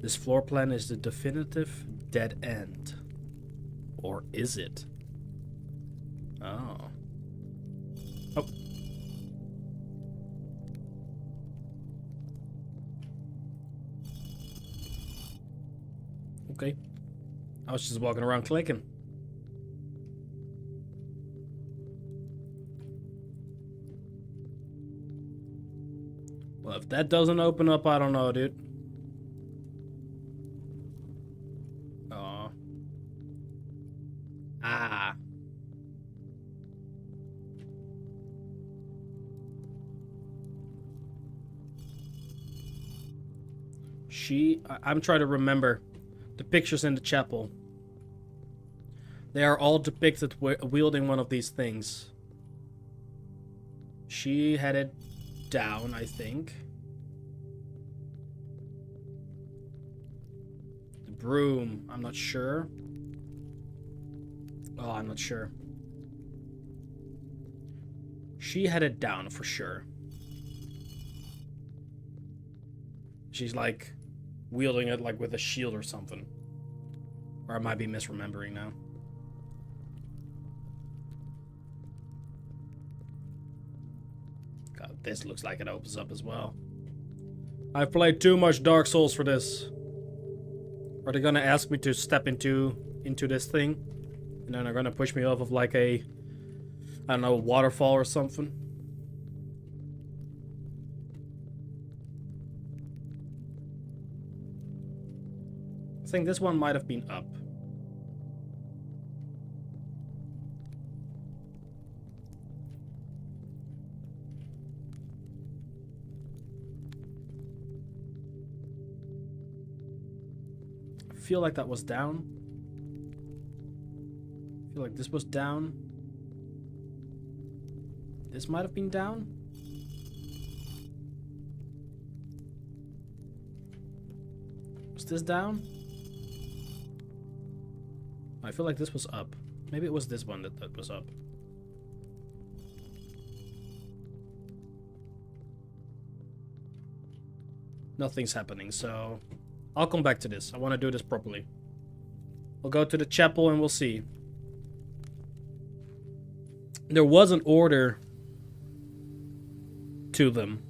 This floor plan is the definitive dead end. Or is it? Oh. Oh. Okay. I was just walking around clicking. Well, if that doesn't open up, I don't know, dude. Aw. Ah. I'm trying to remember the pictures in the chapel. They are all depicted wielding one of these things. She had it down, I think. The broom, I'm not sure. Oh, I'm not sure. She had it down for sure. She's like wielding it like with a shield or something. Or I might be misremembering now. God, this looks like it opens up as well. I've played too much Dark Souls for this. Are they gonna ask me to step into this thing? And then they're gonna push me off of like a, I don't know, waterfall or something? I think this one might have been up. I feel like that was down. I feel like this was down. This might have been down. Was this down? I feel like this was up. Maybe it was this one that was up. Nothing's happening, so I'll come back to this. I want to do this properly. We'll go to the chapel and we'll see. There was an order to them.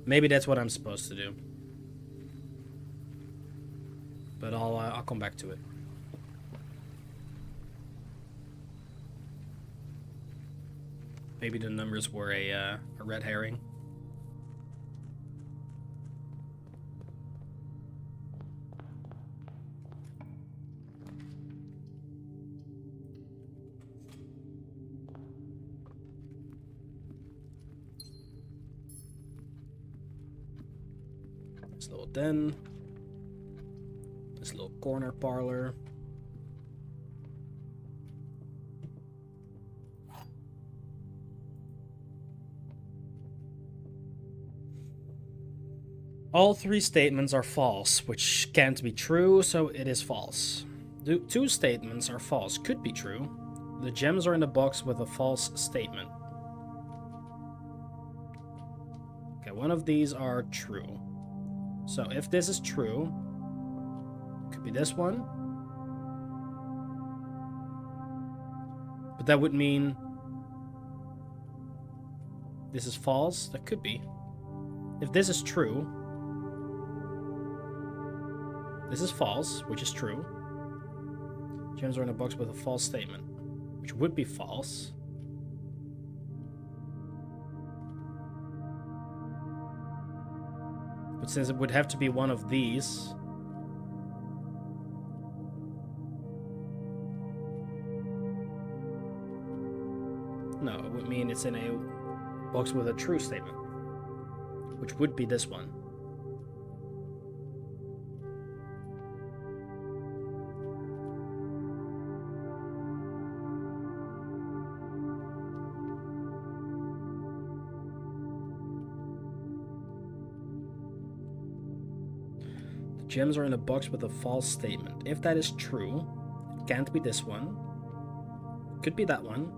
Maybe that's what I'm supposed to do. But I'll come back to it. Maybe the numbers were a red herring. This little den. This little corner parlor. All three statements are false, which can't be true, so it is false. The two statements are false, could be true. The gems are in the box with a false statement. one of these are true. So if this is true, could be this one. But that would mean this is false. That could be. If this is true, this is false, which is true. Gems are in a box with a false statement, which would be false. But since it would have to be one of these, no, it would mean it's in a box with a true statement, which would be this one. The gems are in a box with a false statement. If that is true, it can't be this one. Could be that one.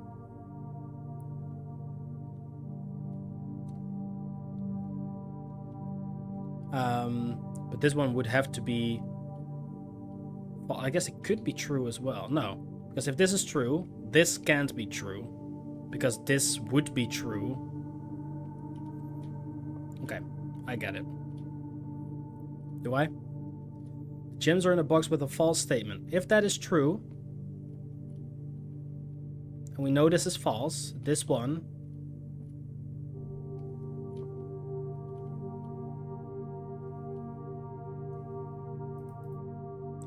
But this one would have to be... Well, I guess it could be true as well. No, because if this is true, this can't be true. Because this would be true. Okay, I get it. Do I? Gems are in a box with a false statement. If that is true, and we know this is false, this one...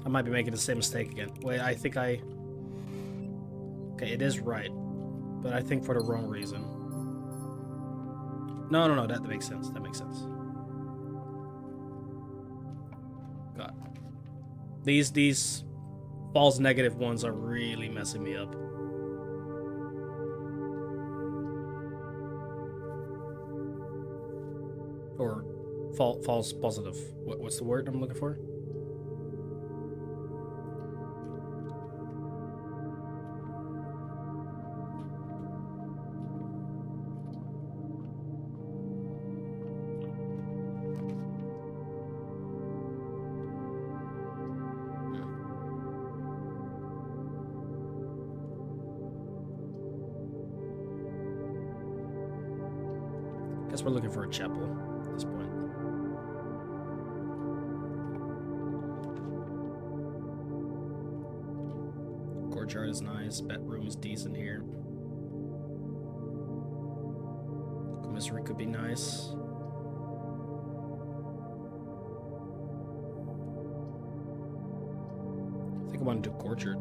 I might be making the same mistake again. Wait, I think I... Okay, it is right. But I think for the wrong reason. No, that makes sense. That makes sense. God. These false negative ones are really messing me up. Or false positive. What's the word I'm looking for? Guess we're looking for a chapel at this point. Courtyard is nice. Bedroom is decent here. Commissary could be nice. I think I want to do Courtyard.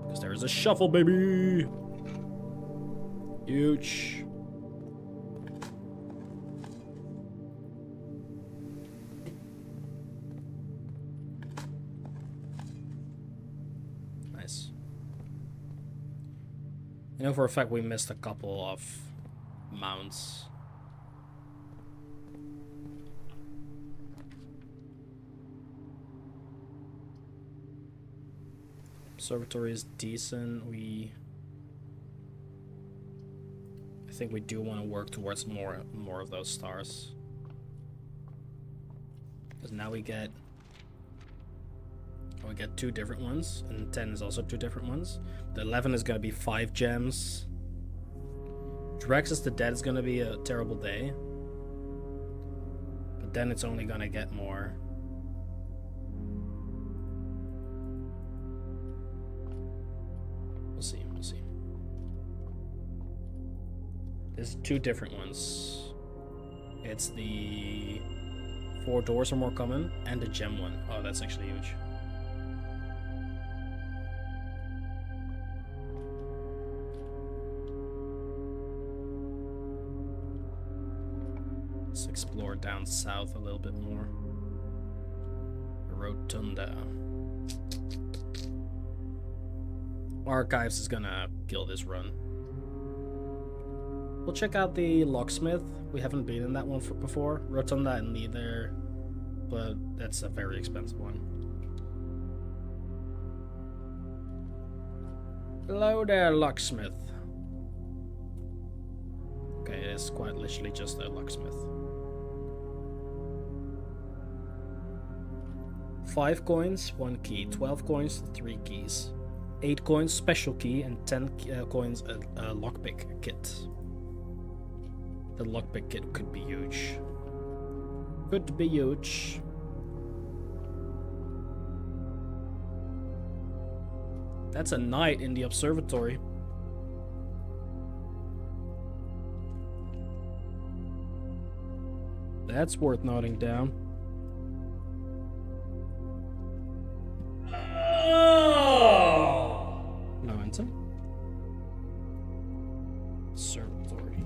Because there is a shuffle, baby! Huge. I know for a fact we missed a couple of mounts. Observatory is decent. I think we do want to work towards more of those stars. Because now we get two different ones, and 10 is also two different ones. The 11 is going to be 5 gems. Drexus the Dead is going to be a terrible day. But then it's only going to get more. We'll see. There's 2 different ones. It's the 4 doors are more common, and the gem one. Oh, that's actually huge. Let's explore down south a little bit more. Rotunda. Archives is gonna kill this run. We'll check out the locksmith. We haven't been in that one before. Rotunda and neither, but that's a very expensive one. Hello there, locksmith. Okay, is quite literally just a locksmith. 5 coins, 1 key. 12 coins, 3 keys. 8 coins, special key, and 10 coins, a lockpick kit. The lockpick kit could be huge. Could be huge. That's a knight in the observatory. That's worth noting down. No enter. Observatory.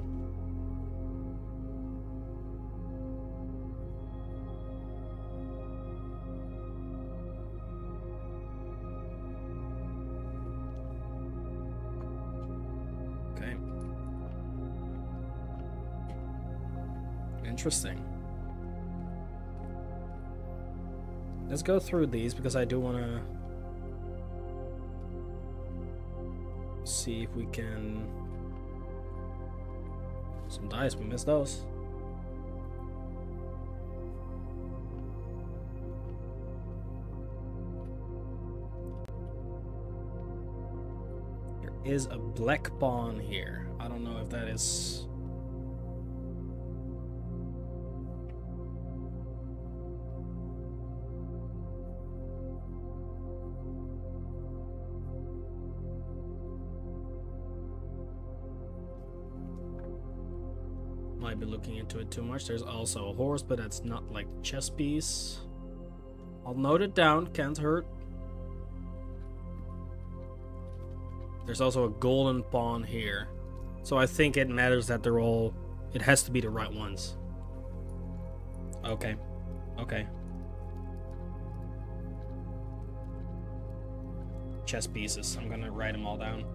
Okay. Interesting. Let's go through these because I do want to see if we can... Some dice, we missed those. There is a black pawn here. I don't know if that is... Might be looking into it too much. There's also a horse, but that's not like the chess piece. I'll note it down, can't hurt. There's also a golden pawn here. So I think it matters that they're all... It has to be the right ones. Okay. Okay. Chess pieces. I'm gonna write them all down.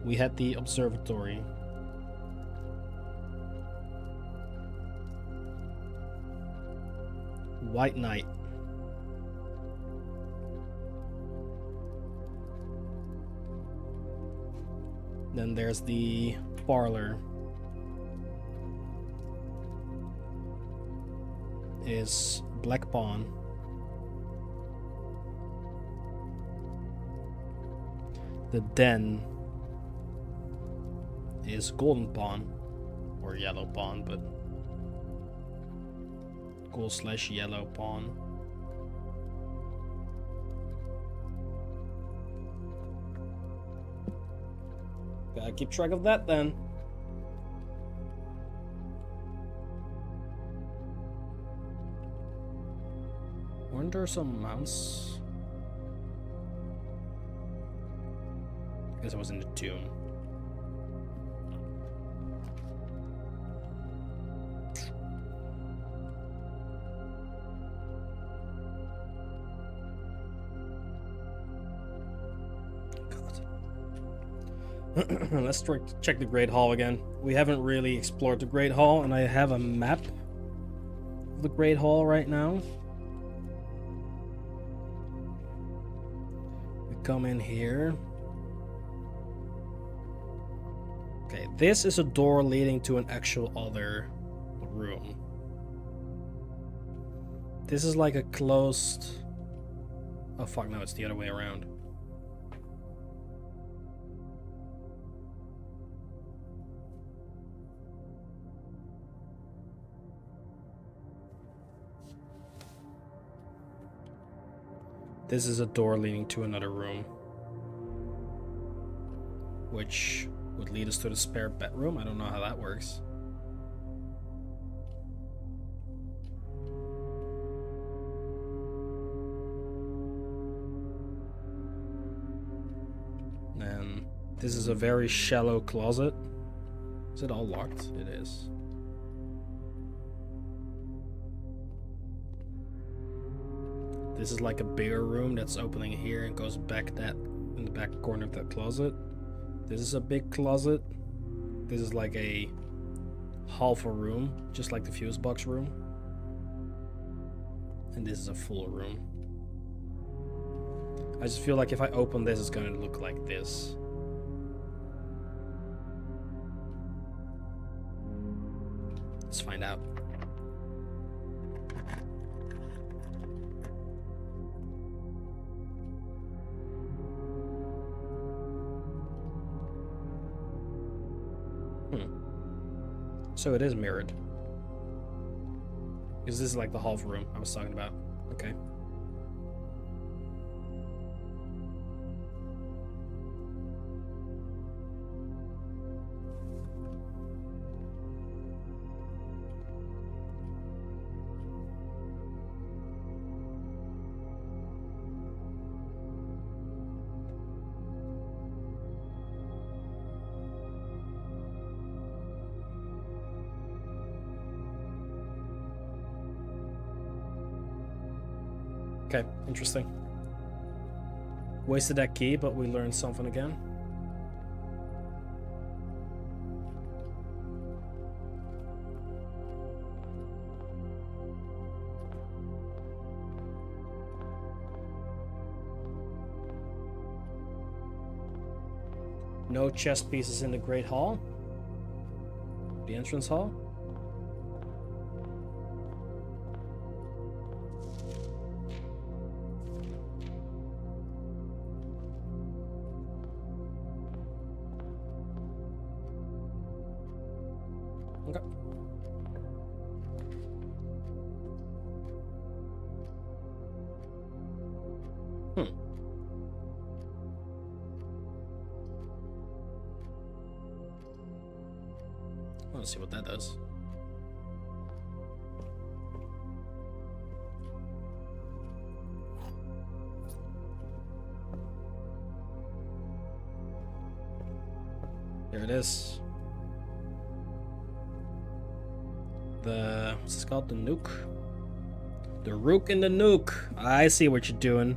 We had the observatory. White Knight. Then there's the parlor. Is black pawn. The den is golden pawn or yellow pawn, but gold/yellow pawn. Gotta keep track of that then. Weren't there some mounts? I guess I was in the tomb. Let's check the Great Hall again. We haven't really explored the Great Hall, and I have a map of the Great Hall right now. We come in here. Okay, this is a door leading to an actual other room. This is like a closed... Oh fuck, no, it's the other way around. This is a door leading to another room, which would lead us to the spare bedroom. I don't know how that works. And this is a very shallow closet. Is it all locked? It is. This is like a bigger room that's opening here and goes back that in the back corner of that closet. This is a big closet. This is like a half a room, just like the fuse box room. And this is a full room. I just feel like if I open this, it's gonna look like this. Let's find out. So it is mirrored. Because this is like the half room I was talking about. Okay. Okay, interesting. Wasted that key, but we learned something again. No chess pieces in the Great Hall. The entrance hall. Okay. Let's see what that does. There it is. What's this called? The nuke? The rook and the nuke. I see what you're doing.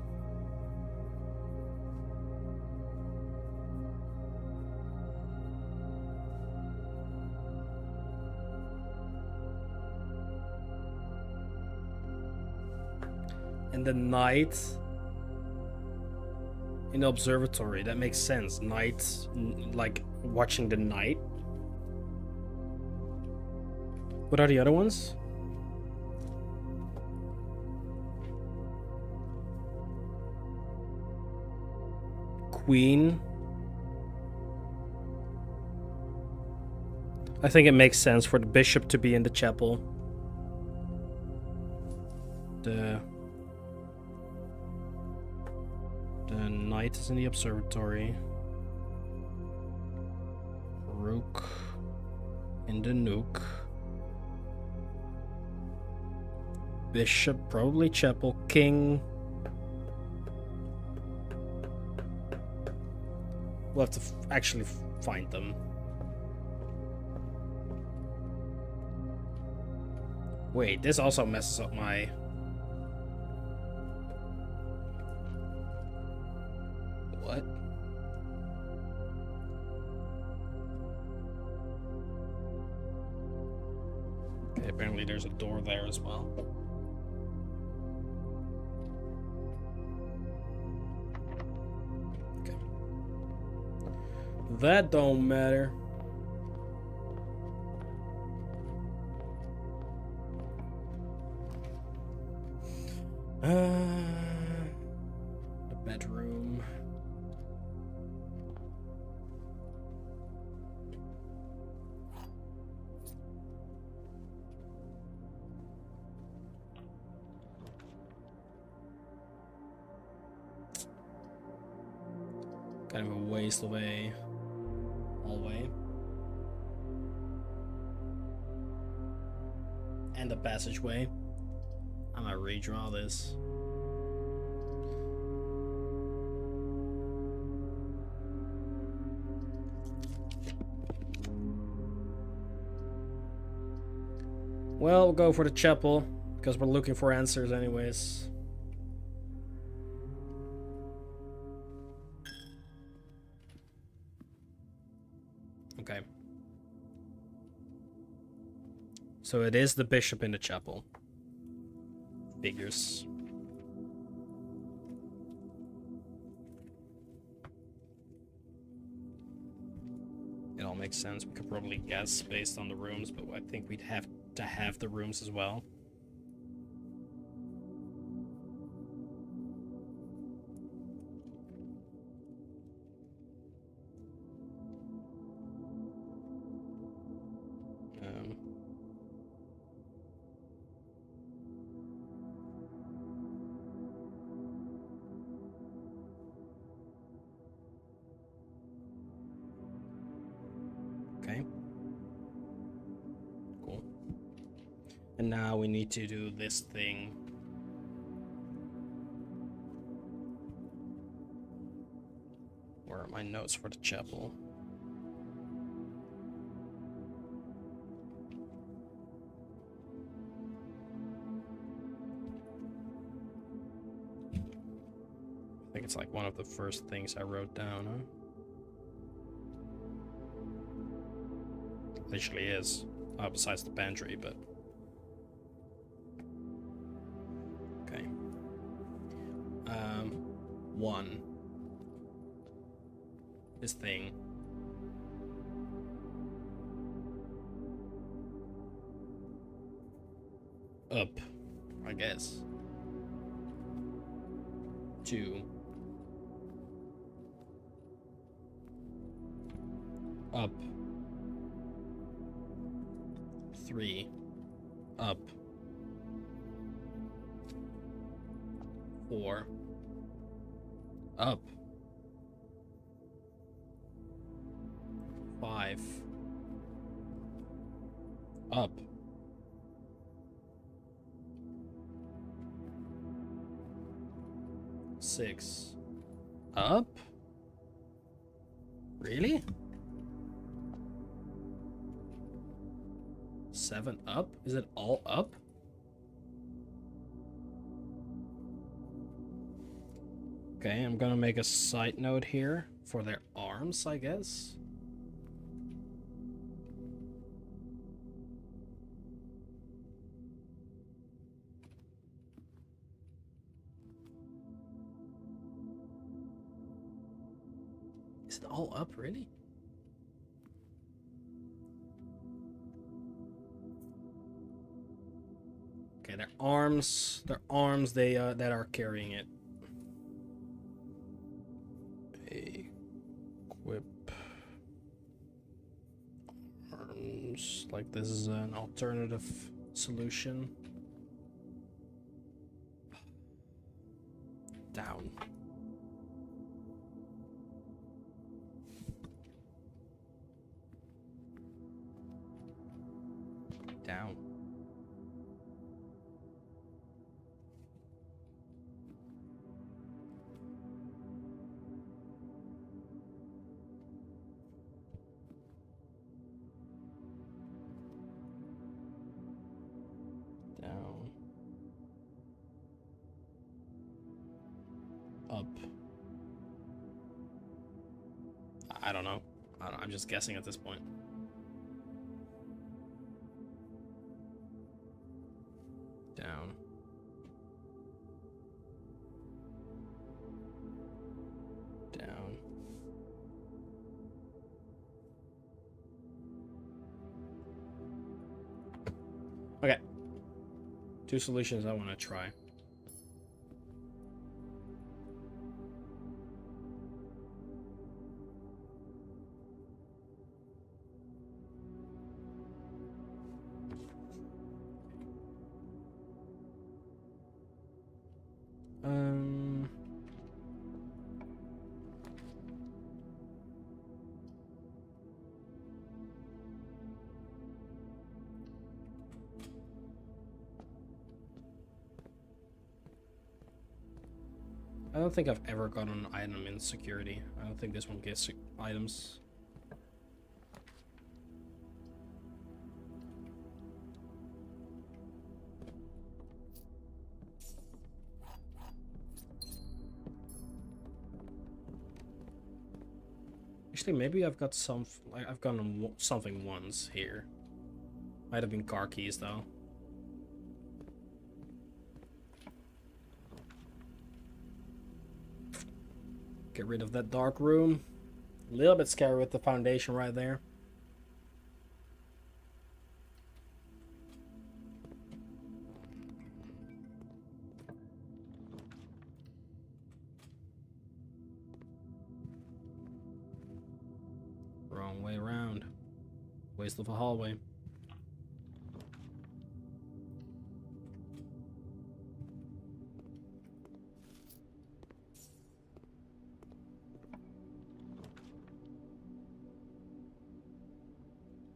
And the night in the observatory. That makes sense. Night, like watching the night. What are the other ones? Queen. I think it makes sense for the bishop to be in the chapel. The knight is in the observatory. Rook in the nuke. Bishop, probably chapel. King. We'll have to actually find them. Wait, this also messes up my... What? Okay, apparently there's a door there as well. That don't matter. The bedroom. Kind of a waste of a hallway. And the passageway. I'm gonna redraw this. Well, we'll go for the chapel, because we're looking for answers anyways. Okay. So it is the bishop in the chapel. figures. It all makes sense. We could probably guess based on the rooms, but I think we'd have to have the rooms as well. Okay. Cool. And now we need to do this thing. Where are my notes for the chapel? I think it's like one of the first things I wrote down, huh? Literally is. Besides the pantry, but... Okay. One. This thing. Up, I guess. 2. Up. 3. Up. 4. Up. 5. Up. 6. Up? Really? 7 up? Is it all up? Okay, I'm gonna make a side note here for their arms, I guess. Is it all up, really? Okay, their arms, they that are carrying it. Equip arms, like this is an alternative solution. Down. Down. Down. Up. I don't know. I'm just guessing at this point. Down. Down. Okay. 2 solutions I want to try. I don't think I've ever gotten an item in security. I don't think this one gets items. Actually, maybe I've got some, like, I've gotten something once here. Might have been car keys, though. Get rid of that dark room. A little bit scary with the foundation right there. Wrong way around. Waste of a hallway.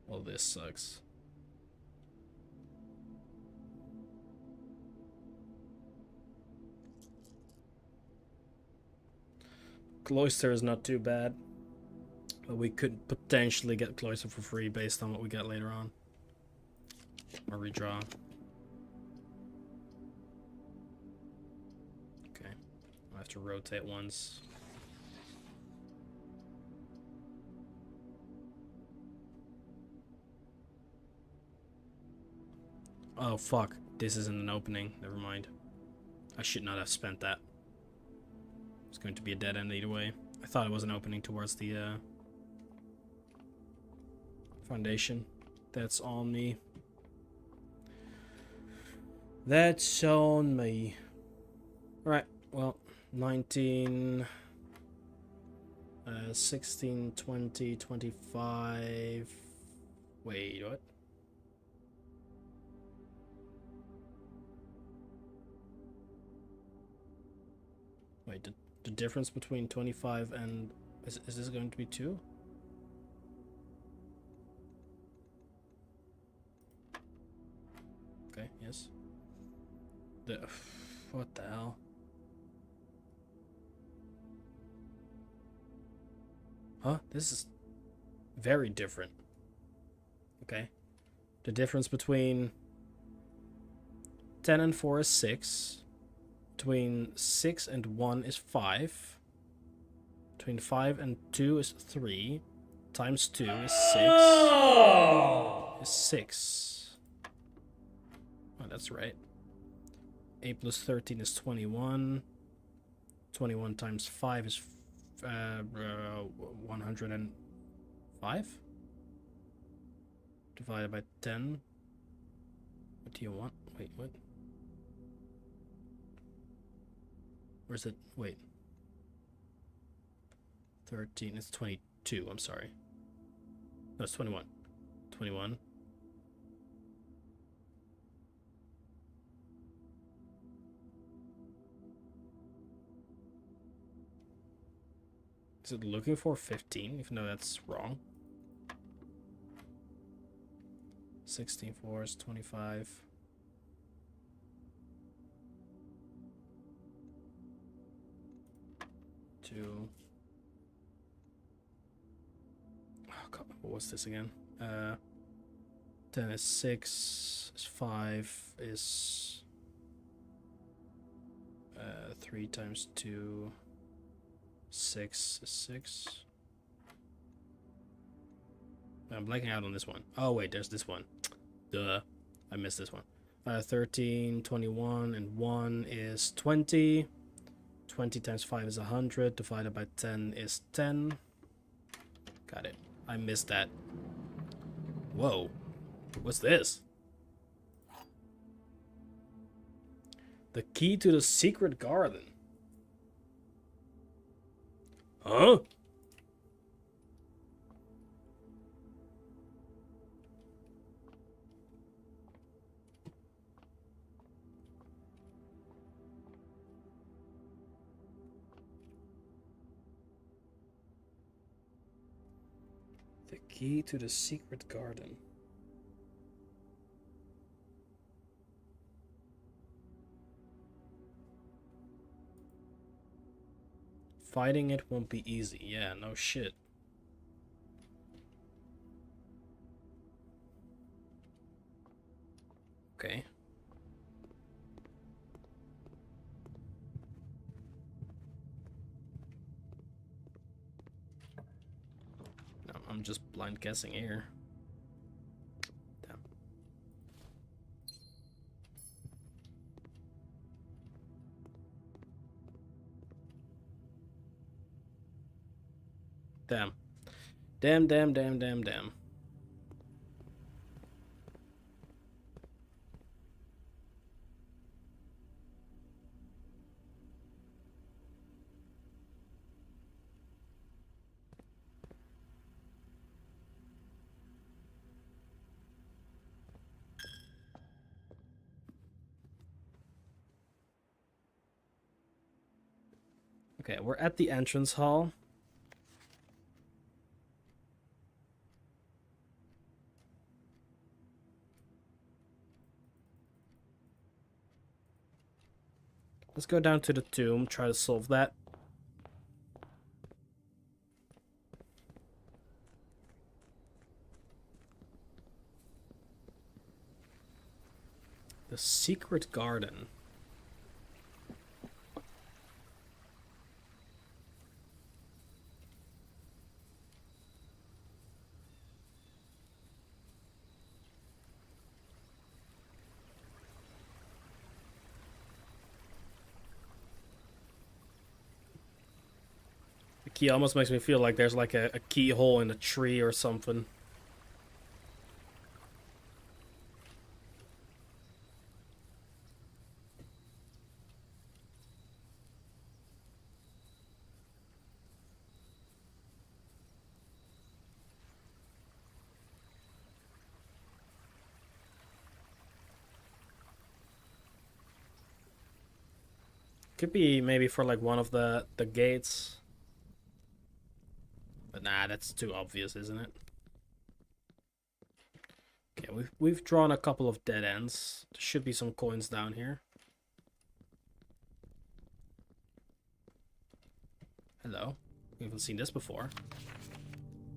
Well, this sucks. Cloister is not too bad. But we could potentially get Cloister for free based on what we get later on. Or redraw. Okay. I have to rotate once. Oh fuck. This isn't an opening. Never mind. I should not have spent that. It's going to be a dead end either way. I thought it was an opening towards the foundation. That's on me. That's on me. Alright, well, 19, 16, 20, 25. Wait, what? Wait, the difference between 25 and... Is this going to be 2? Okay, yes. What the hell? Huh? This is very different. Okay. The difference between 10 and 4 is 6. Between 6 and 1 is 5. Between 5 and 2 is 3. Times 2 is 6. Is 6. Oh, that's right. 8 plus 13 is 21. 21 times 5 is 105. Divided by 10. What do you want? Wait, what? Where's it? Wait. 13. It's 22. I'm sorry. No, it's 21. 21. Is it looking for 15? Even though that's wrong. 16 4 is 25. Oh, God, what was this again? 10 is 6, is 5, is 3 times 2, 6 is 6. I'm blanking out on this one. Oh, wait, there's this one. Duh, I missed this one. 13, 21, and 1 is 20. 20 times 5 is 100, divided by 10 is 10. Got it. I missed that. Whoa. What's this? The key to the secret garden. Huh? The key to the secret garden. Fighting it won't be easy. Yeah, no shit. Okay. No, I'm just blind guessing here. Damn. Damn. Damn, damn, damn, damn, damn. Okay, we're at the entrance hall. Let's go down to the tomb, try to solve that. The secret garden. The key almost makes me feel like there's like a keyhole in a tree or something. Could be maybe for like one of the gates. But nah, that's too obvious, isn't it? Okay, we've drawn a couple of dead ends. There should be some coins down here. Hello. We haven't seen this before.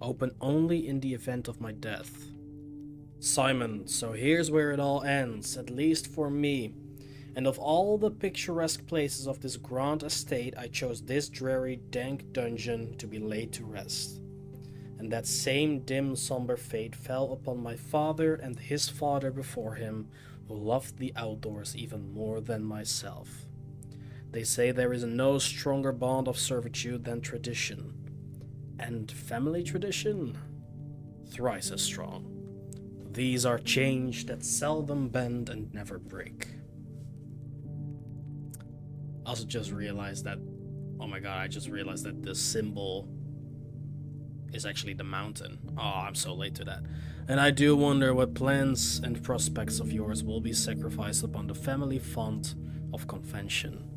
Open only in the event of my death. Simon, so here's where it all ends, at least for me. And of all the picturesque places of this grand estate, I chose this dreary, dank dungeon to be laid to rest. And that same dim, somber fate fell upon my father and his father before him, who loved the outdoors even more than myself. They say there is no stronger bond of servitude than tradition. And family tradition? Thrice as strong. These are chains that seldom bend and never break. I also just realized that, oh my god, I just realized that the symbol is actually the mountain. Oh, I'm so late to that. And I do wonder what plans and prospects of yours will be sacrificed upon the family font of convention.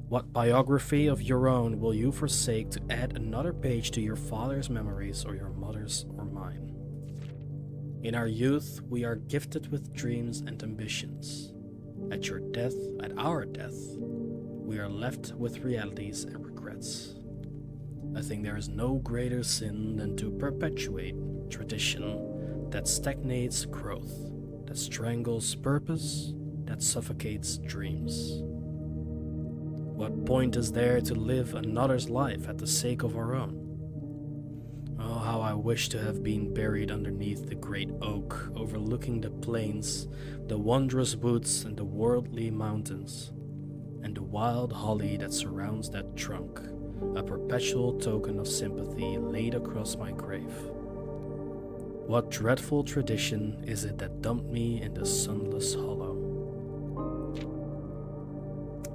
What biography of your own will you forsake to add another page to your father's memories or your mother's or mine? In our youth, we are gifted with dreams and ambitions. At your death, at our death, we are left with realities and regrets. I think there is no greater sin than to perpetuate tradition that stagnates growth, that strangles purpose, that suffocates dreams. What point is there to live another's life at the sake of our own? Oh, how I wish to have been buried underneath the great oak overlooking the plains, the wondrous woods and the worldly mountains, and the wild holly that surrounds that trunk, a perpetual token of sympathy laid across my grave. What dreadful tradition is it that dumped me in the sunless hollow?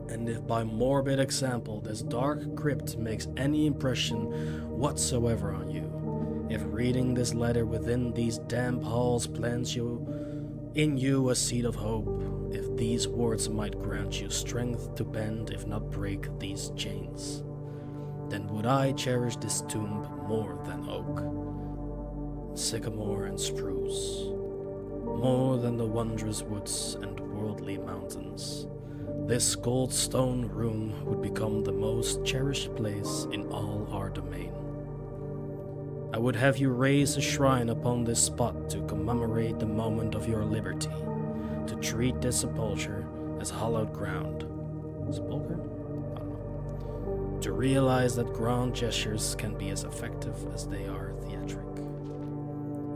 And if by morbid example this dark crypt makes any impression whatsoever on you, if reading this letter within these damp halls plants in you a seed of hope, if these words might grant you strength to bend, if not break, these chains, then would I cherish this tomb more than oak, sycamore and spruce, more than the wondrous woods and worldly mountains. This gold stone room would become the most cherished place in all our domain. I would have you raise a shrine upon this spot to commemorate the moment of your liberty, to treat this sepulchre as hallowed ground. Sepulchre? I don't know. To realize that grand gestures can be as effective as they are theatric.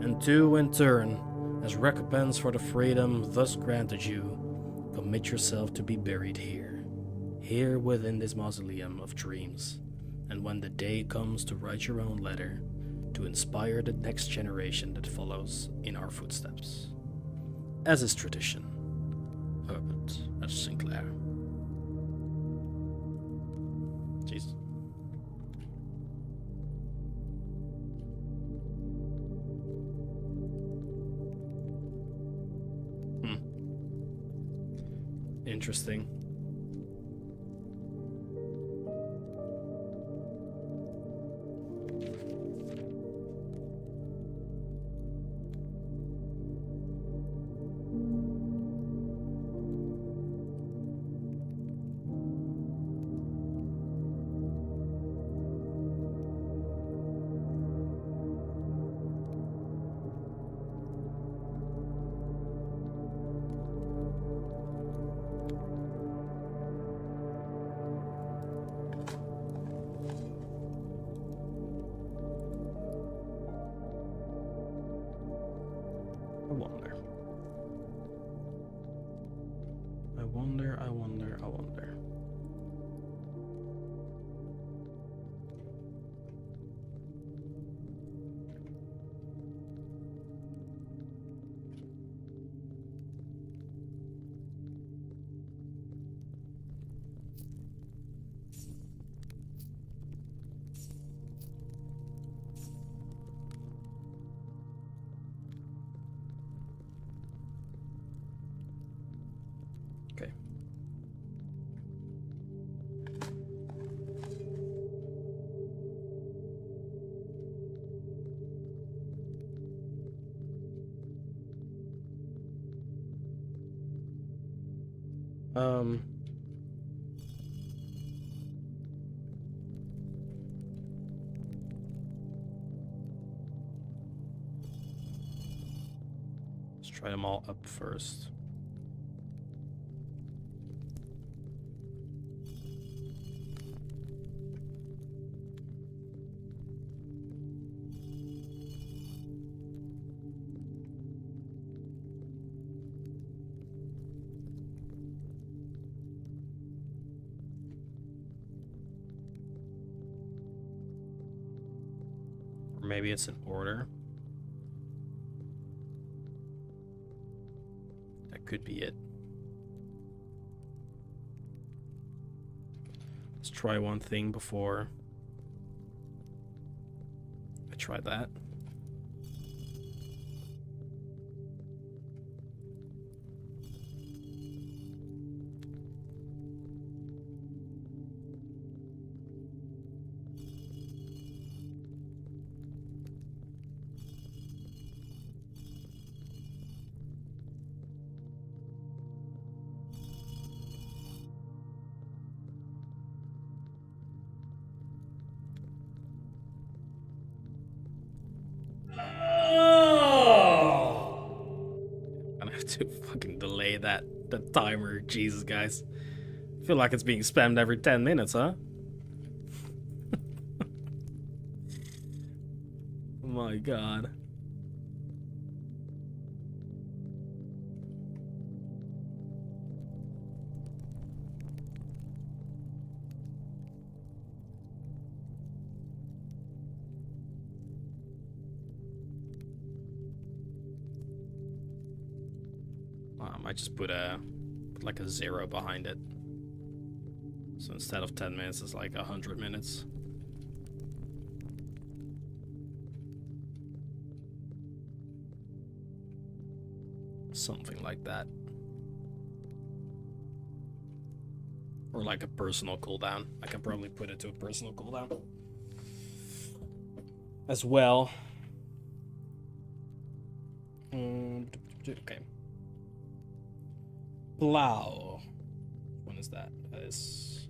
And to, in turn, as recompense for the freedom thus granted you, commit yourself to be buried here within this mausoleum of dreams, and when the day comes to write your own letter, to inspire the next generation that follows in our footsteps. As is tradition, Herbert H. Sinclair. Jeez. Interesting. I wonder. Okay. Let's try them all up first. Maybe it's in order. That could be it. Let's try one thing before I try that. To fucking delay that timer. Jesus, guys. I feel like it's being spammed every 10 minutes, huh? Oh my god. I might just put like a 0 behind it. So instead of 10 minutes, it's like 100 minutes. Something like that. Or like a personal cooldown. I can probably put it to a personal cooldown as well. Okay. Plow. When is that? That is...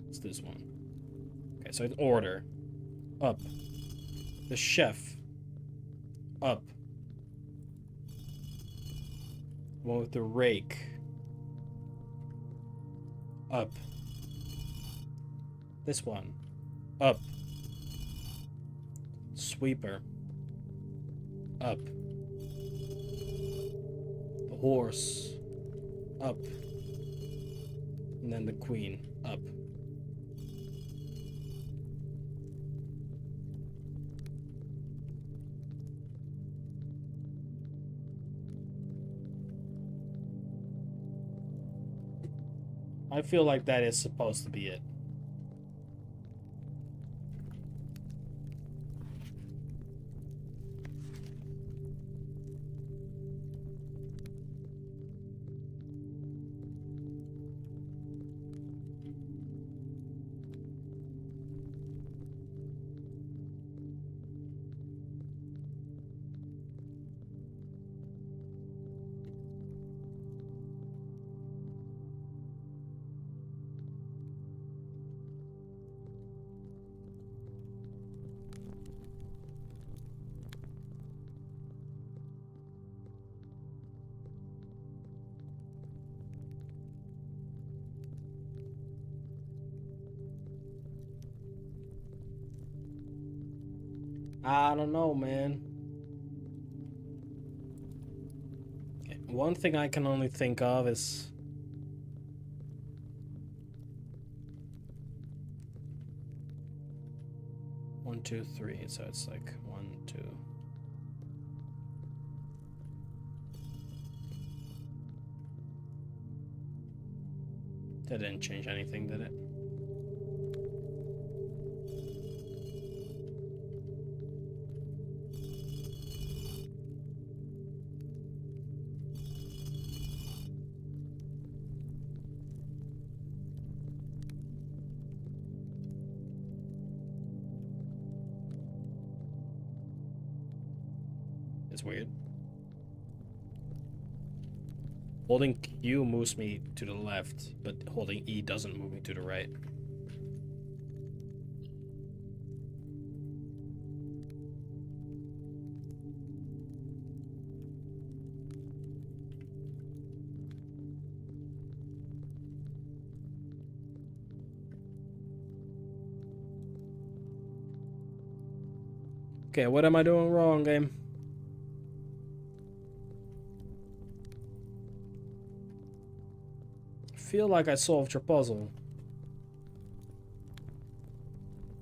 It's this one. Okay, so in order. Up. The chef. Up. One with the rake. Up. This one. Up. Sweeper. Up. The horse up, and then the queen up. I feel like that is supposed to be it. I don't know, man. Okay, one thing I can only think of is... One, two, three, so it's like 1, 2. That didn't change anything, did it? It's weird. Holding Q moves me to the left, but holding E doesn't move me to the right. Okay, what am I doing wrong, game? I feel like I solved your puzzle,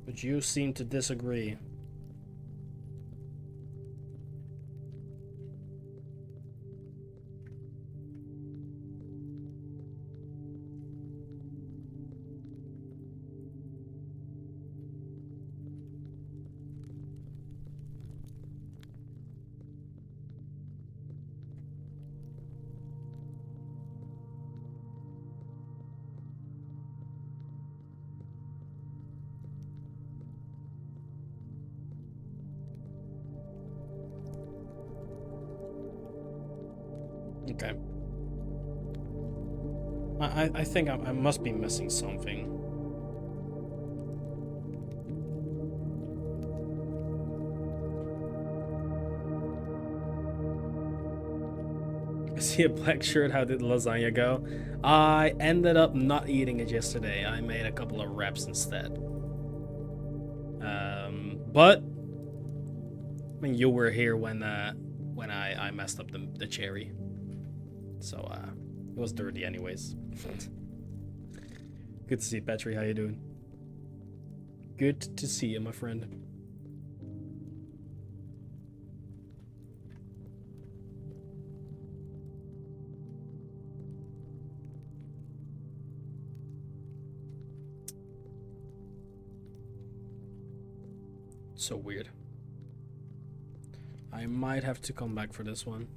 but you seem to disagree. Okay. I think I must be missing something. I see a black shirt. How did lasagna go? I ended up not eating it yesterday. I made a couple of wraps instead. But I mean, you were here when I messed up the cherry. So, it was dirty anyways. Good to see you, Petri. How you doing? Good to see you, my friend. So weird. I might have to come back for this one.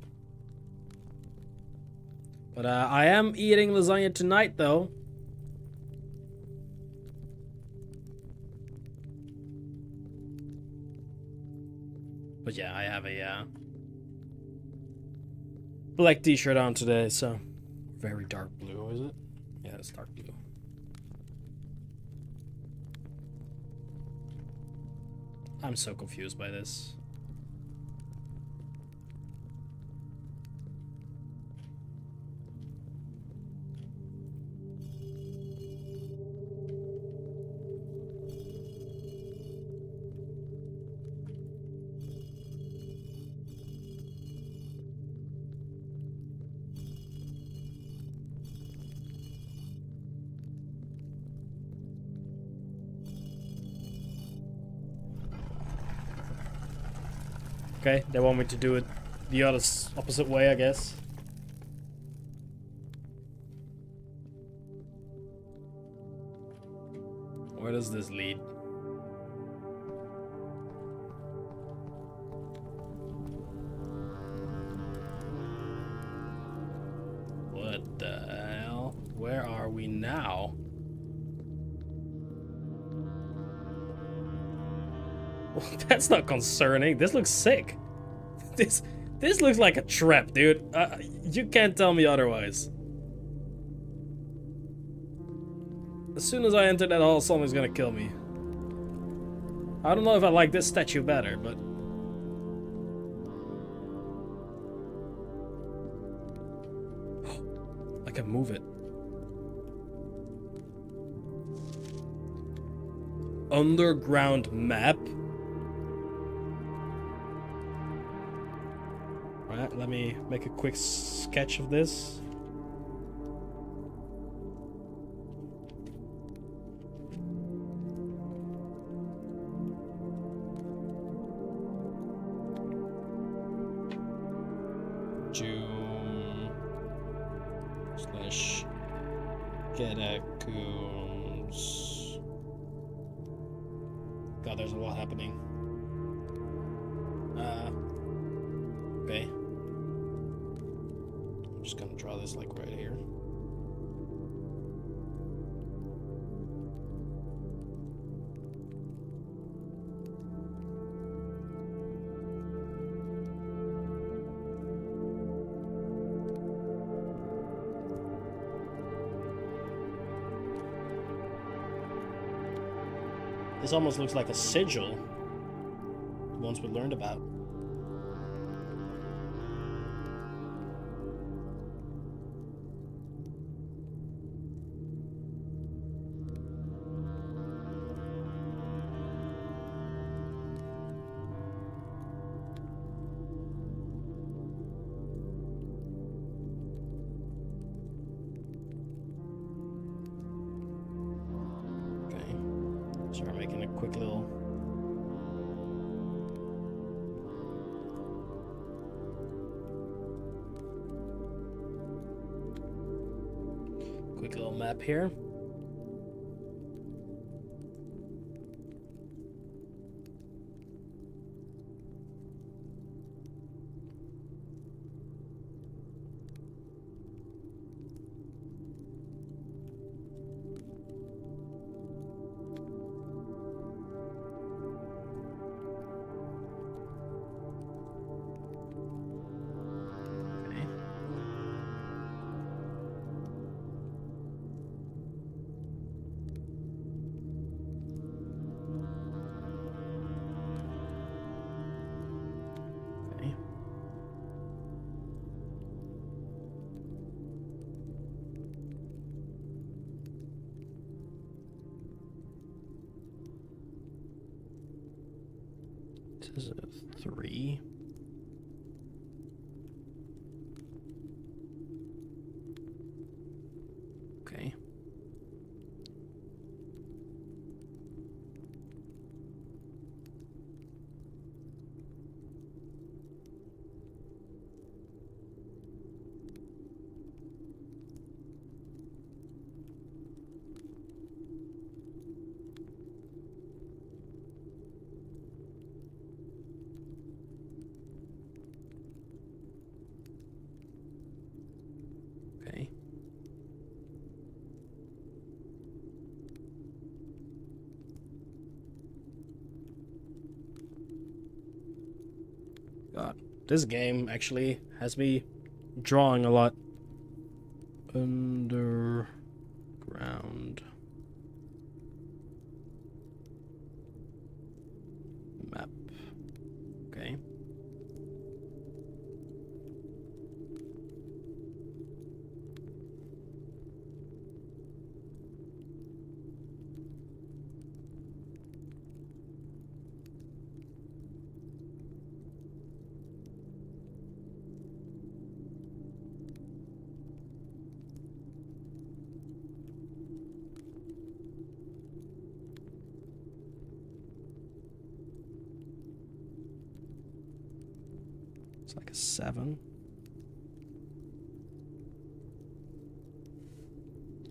But I am eating lasagna tonight, though. But yeah, I have a black t-shirt on today, so very dark blue, is it? Yeah, it's dark blue. I'm so confused by this. Okay, they want me to do it the other opposite way, I guess. Where does this lead? What the hell? Where are we now? Well, that's not concerning. This looks sick. This looks like a trap, dude. You can't tell me otherwise. As soon as I enter that hall, someone's gonna kill me. I don't know if I like this statue better, but... I can move it. Underground map? Alright, let me make a quick sketch of this. Catacombs. God, there's a lot happening. Okay. I'm just gonna draw this like right here. This almost looks like a sigil. The ones we learned about. Start making a quick little map here. This is a 3. Okay. Okay. God, this game actually has me drawing a lot. Underground map. Okay. It's like a 7.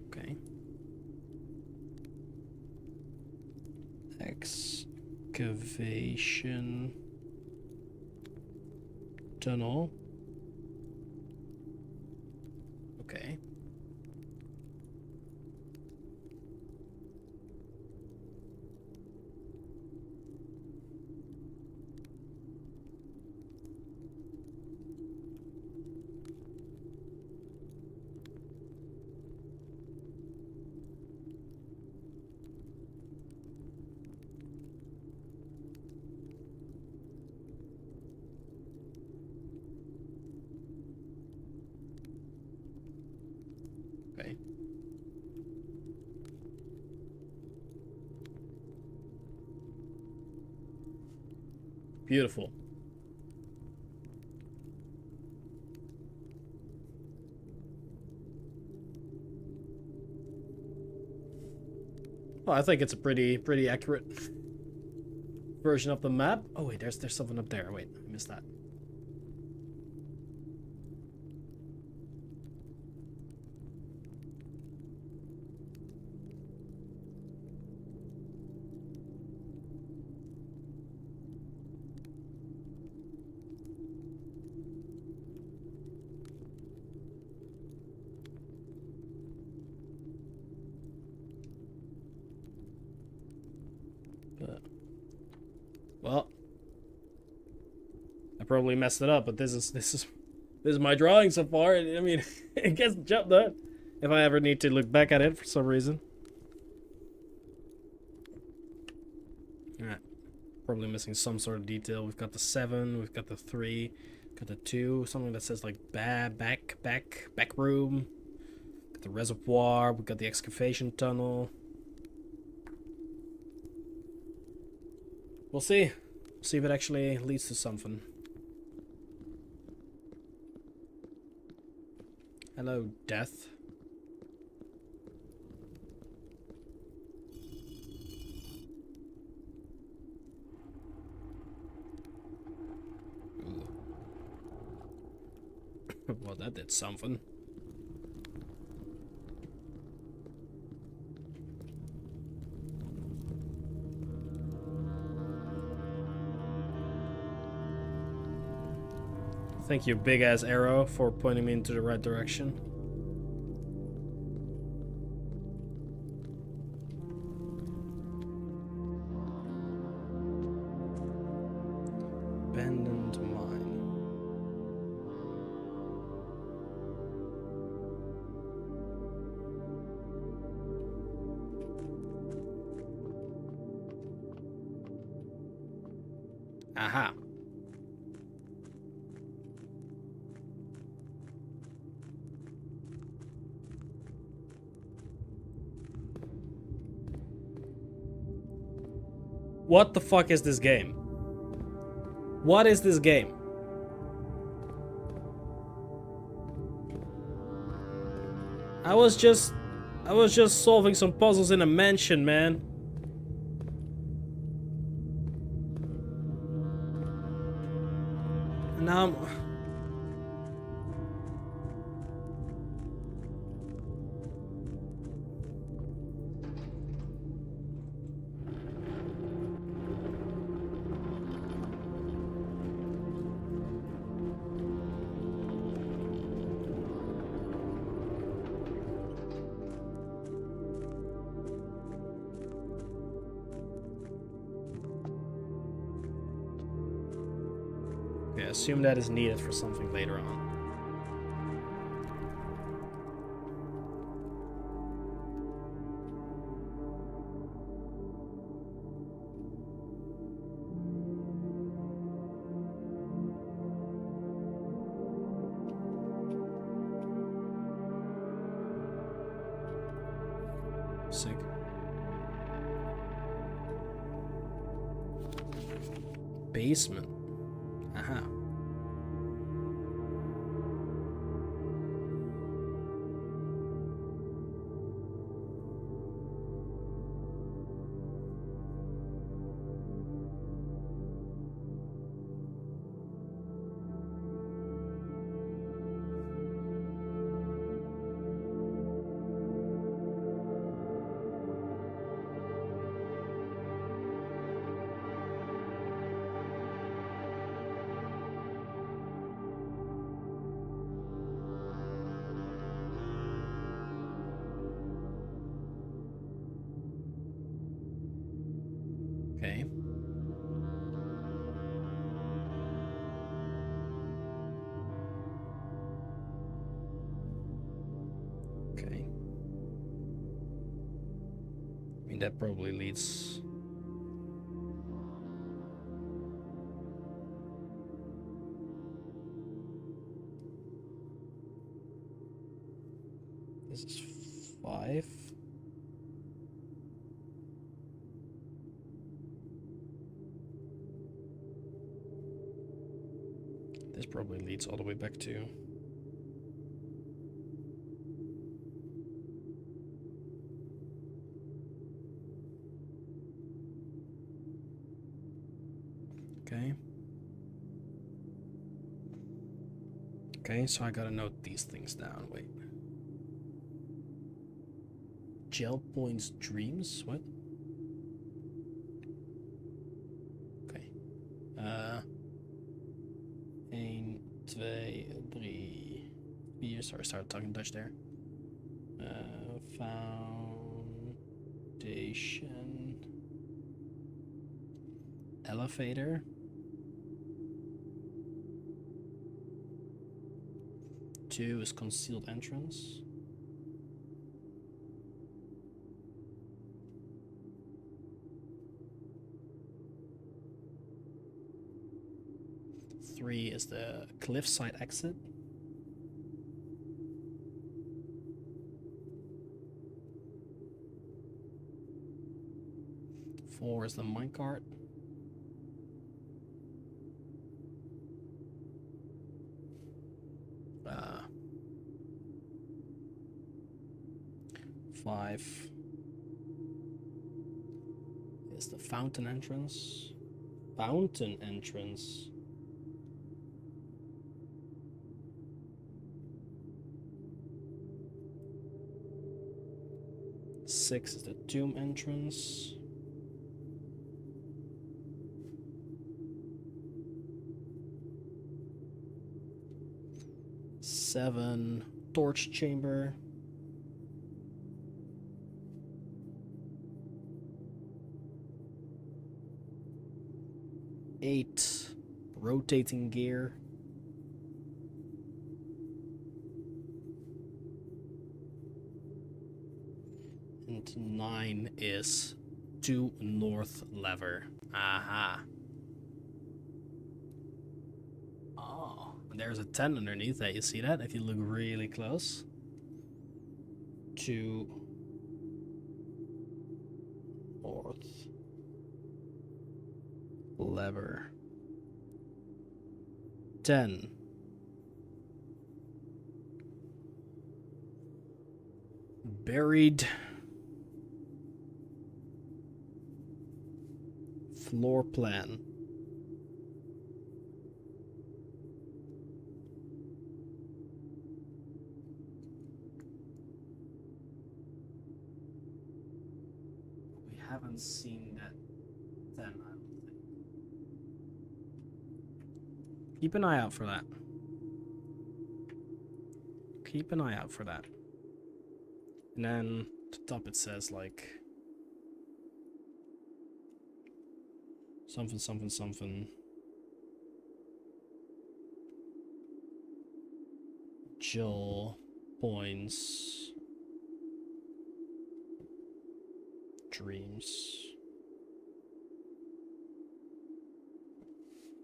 Okay. Excavation tunnel. Okay. Okay. Beautiful. Well, I think it's a pretty accurate version of the map. Oh wait, there's something up there. Wait, I missed that. Well, I probably messed it up, but this is my drawing so far. I mean, it gets jumped up if I ever need to look back at it for some reason. Alright. Probably missing some sort of detail. We've got the 7, we've got the 3, got the 2, something that says like back room. Got the reservoir, we've got the excavation tunnel. We'll see. See if it actually leads to something. Hello, death. Well, that did something. Thank you, big ass arrow, for pointing me into the right direction. Abandoned mine. Aha. What the fuck is this game? What is this game? I was just solving some puzzles in a mansion, man. And now I'm... Okay, assume that is needed for something later on. Sick. Basement. Aha. Okay. Okay. I mean, that probably leads... This is 5. This probably leads all the way back to... Okay. Okay, so I gotta note these things down. Wait. Gel points dreams? What? Okay. 1, 2, 3, 4. Sorry, I started talking Dutch there. Foundation. Elevator. 2 is concealed entrance. 3 is the cliffside exit. 4 is the minecart. 5 is the fountain entrance. Fountain entrance. 6 is the tomb entrance. 7 torch chamber. 8 rotating gear. 9 is 2 north lever. Aha. Oh, there's a 10 underneath that. You see that if you look really close? 2 north lever. 10. Buried floor plan. We haven't seen that 10, I don't think. Keep an eye out for that. Keep an eye out for that. And then at the top it says like something, something, something. Joel points dreams.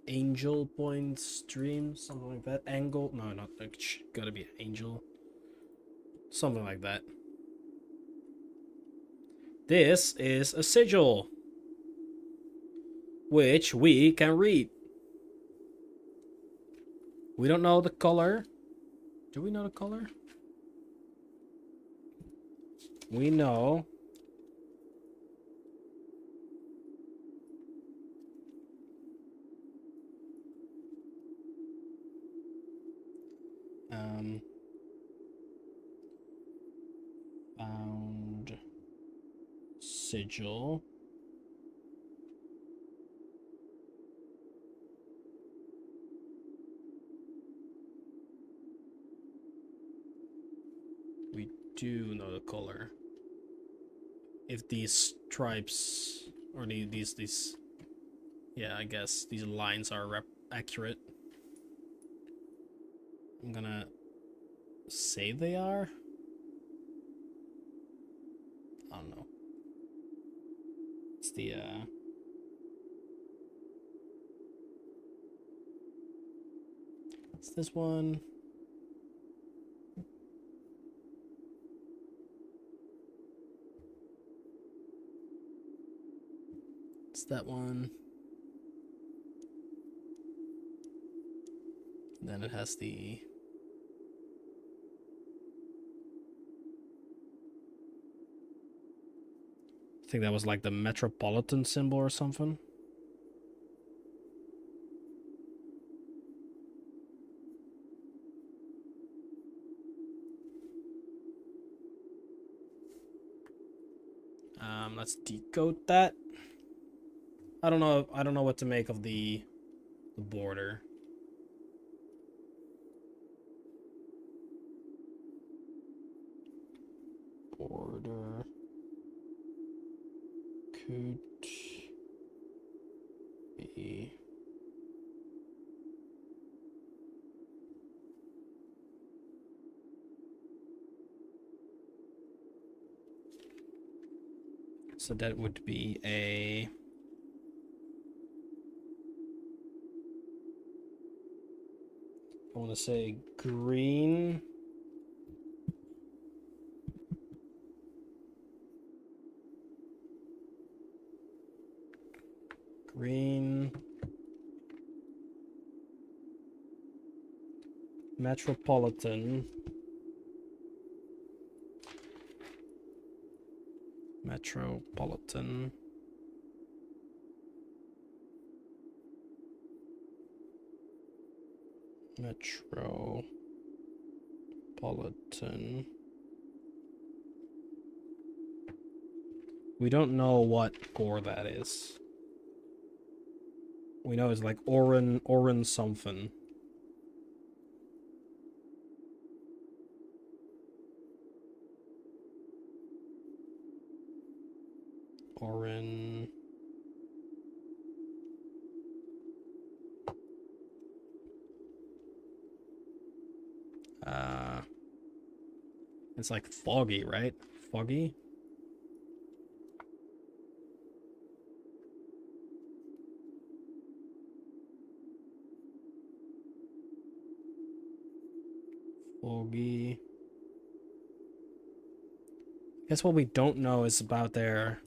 Angel points dreams, something like that. Angle, no, not like gotta be angel. Something like that. This is a sigil, which we can read. We don't know the color. Do we know the color? We know found sigil. We do know the color. If these stripes Or these. Yeah, I guess these lines are accurate. I'm gonna say they are. I don't know. It's the it's this one. It's that one. And then it has the I think that was like the metropolitan symbol or something. Let's decode that. I don't know what to make of the border. Border could be so that would be a I want to say green. Green. Metropolitan. Metropolitan. Metropolitan. We don't know what core that is. We know it's like Oran something. Oran. It's like foggy, right? Foggy? Foggy. I guess what we don't know is about their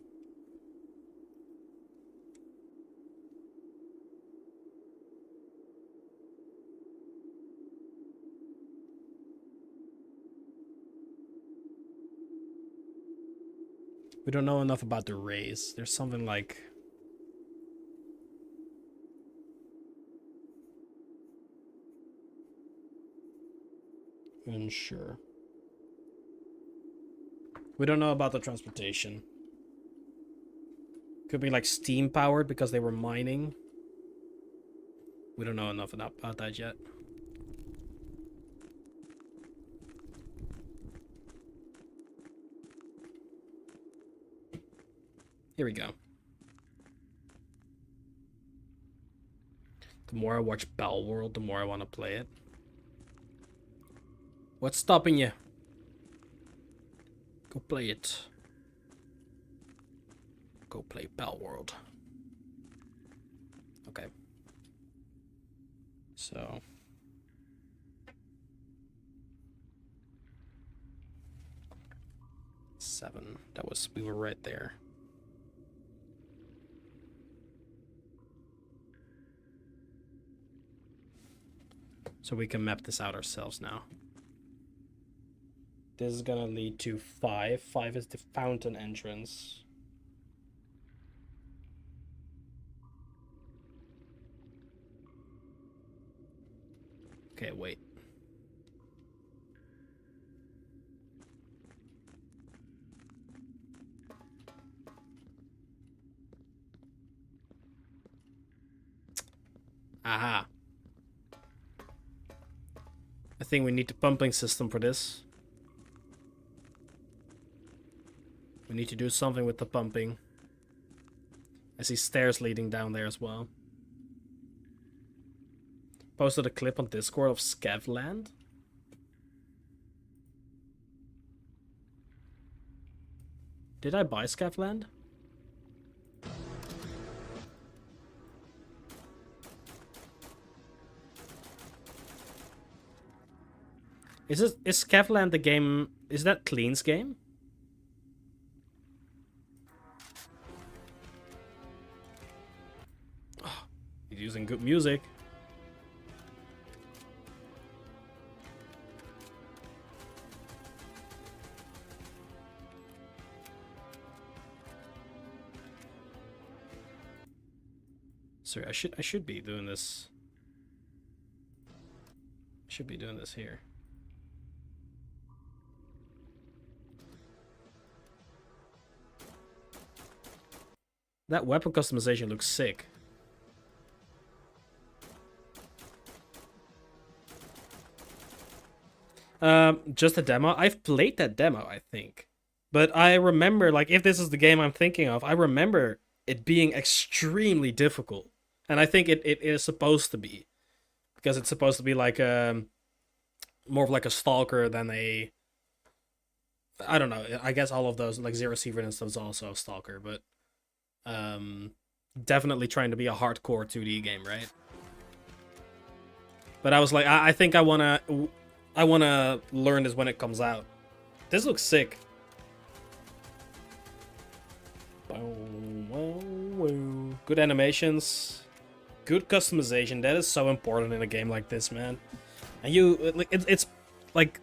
we don't know enough about the race. There's something like unsure. We don't know about the transportation. Could be like steam powered because they were mining. We don't know enough about that yet. Here we go. The more I watch Bell World, the more I want to play it. What's stopping you? Go play it. Go play Bell World. Okay. So. Seven. We were right there. So we can map this out ourselves now. This is gonna lead to 5. 5 is the fountain entrance. Okay, wait. Aha. I think we need the pumping system for this. We need to do something with the pumping. I see stairs leading down there as well. Posted a clip on Discord of Scavland. Did I buy Scavland? Is Scavland the game? Is that Clean's game? Oh, he's using good music. Sorry, I should be doing this. I should be doing this here. That weapon customization looks sick. Just a demo. I've played that demo, I think. But I remember, like, if this is the game I'm thinking of, I remember it being extremely difficult. And I think it is supposed to be. Because it's supposed to be like more of like a stalker than a... I don't know. I guess all of those, like Zero Secret and stuff, is also a stalker, but... definitely trying to be a hardcore 2D game, right? But I was like, I think I wanna learn this when it comes out. This looks sick. Good animations, good customization. That is so important in a game like this, man. And you, like, it's like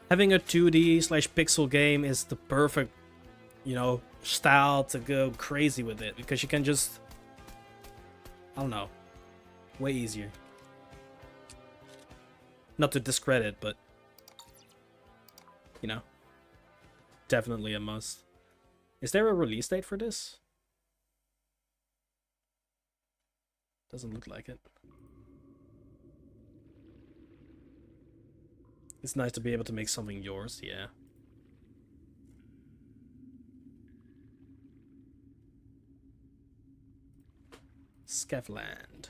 having a 2D/pixel game is the perfect, you know, style to go crazy with it, because you can just, I don't know, way easier. Not to discredit, but you know, definitely a must. Is there a release date for this? Doesn't look like it. It's nice to be able to make something yours, yeah. Scavland.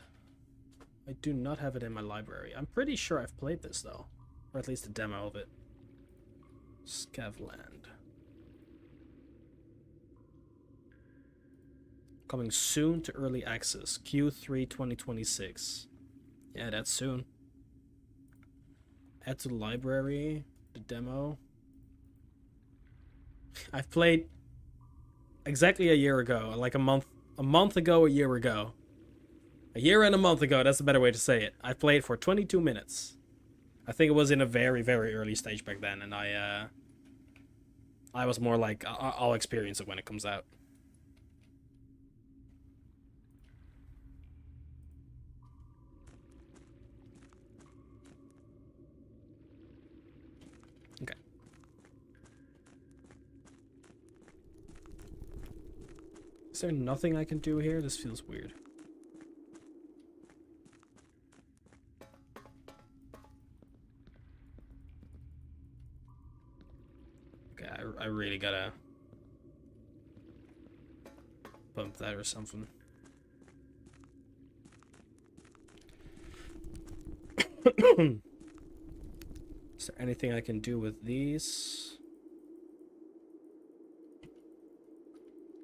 I do not have it in my library. I'm pretty sure I've played this though, or at least a demo of it. Scavland. Coming soon to early access, Q3 2026. Yeah, that's soon. Add to the library, the demo. I've played exactly a year ago, like a month ago, a year ago. A year and a month ago, that's a better way to say it. I played for 22 minutes. I think it was in a very, very early stage back then, and I was more like, I'll experience it when it comes out. Okay. Is there nothing I can do here? This feels weird. I really gotta bump that or something. Is there anything I can do with these?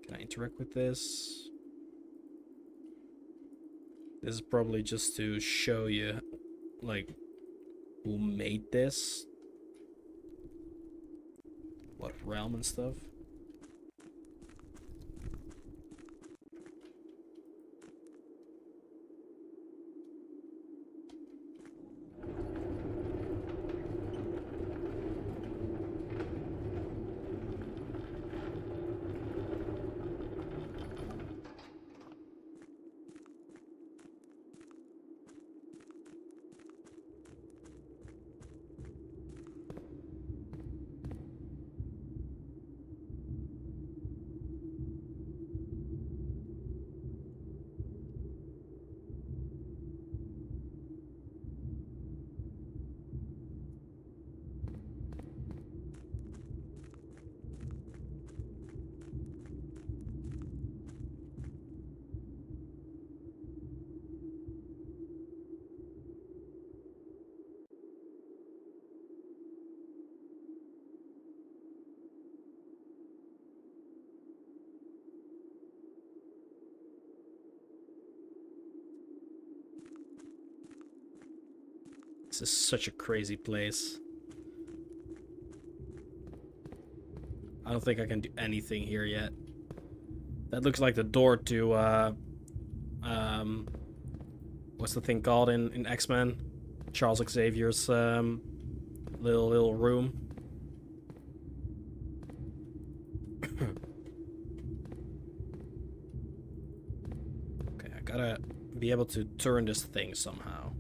Can I interact with this? This is probably just to show you, like, who made this. What realm and stuff. This is such a crazy place. I don't think I can do anything here yet. That looks like the door to, what's the thing called in X-Men? Charles Xavier's, little room. Okay, I gotta be able to turn this thing somehow.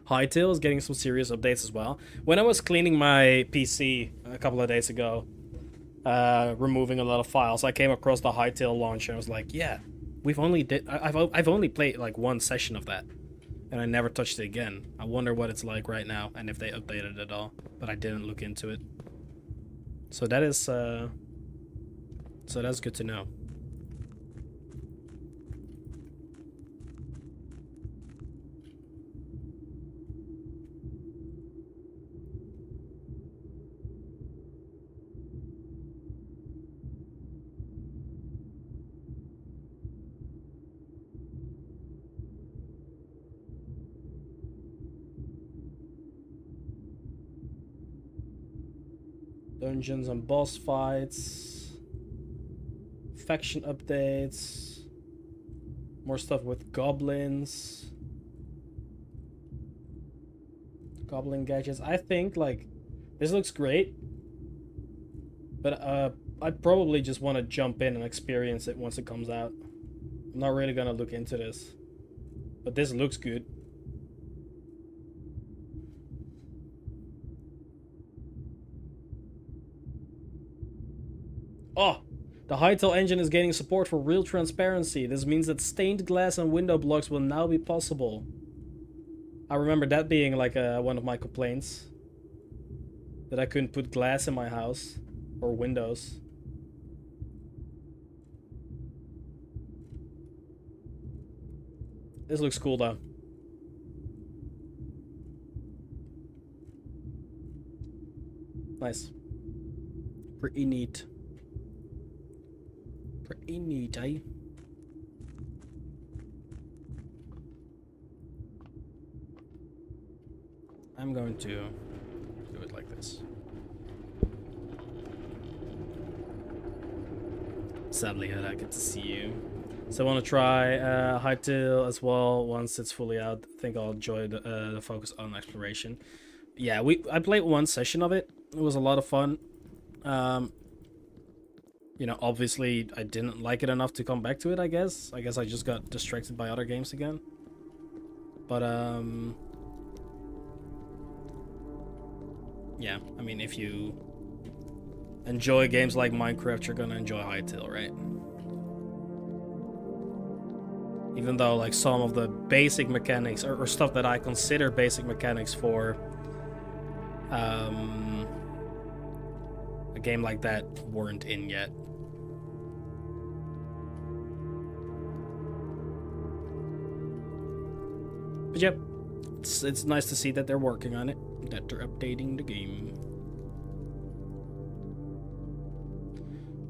Hightail is getting some serious updates as well. When I was cleaning my PC a couple of days ago, removing a lot of files, I came across the Hightail launcher and I was like, yeah, I've only played like one session of that, and I never touched it again. I wonder what it's like right now and if they updated it at all, but I didn't look into it. So that is so that's good to know. Dungeons and boss fights. Faction updates. More stuff with goblins. Goblin gadgets. I think, like, this looks great. But I'd probably just want to jump in and experience it once it comes out. I'm not really gonna look into this. But this looks good. Oh, the Hightail engine is gaining support for real transparency. This means that stained glass and window blocks will now be possible. I remember that being like one of my complaints. That I couldn't put glass in my house. Or windows. This looks cool though. Nice. Pretty neat. Pretty neat, eh? I'm going to do it like this. Sadly, I get to see you. So I want to try Hightail as well once it's fully out. I think I'll enjoy the focus on exploration. Yeah, I played one session of it. It was a lot of fun. You know, obviously I didn't like it enough to come back to it, I guess. I guess I just got distracted by other games again. But, yeah, I mean, if you enjoy games like Minecraft, you're gonna enjoy Hightail, right? Even though, like, some of the basic mechanics, or stuff that I consider basic mechanics for a game like that weren't in yet. But yep, it's nice to see that they're working on it, that they're updating the game.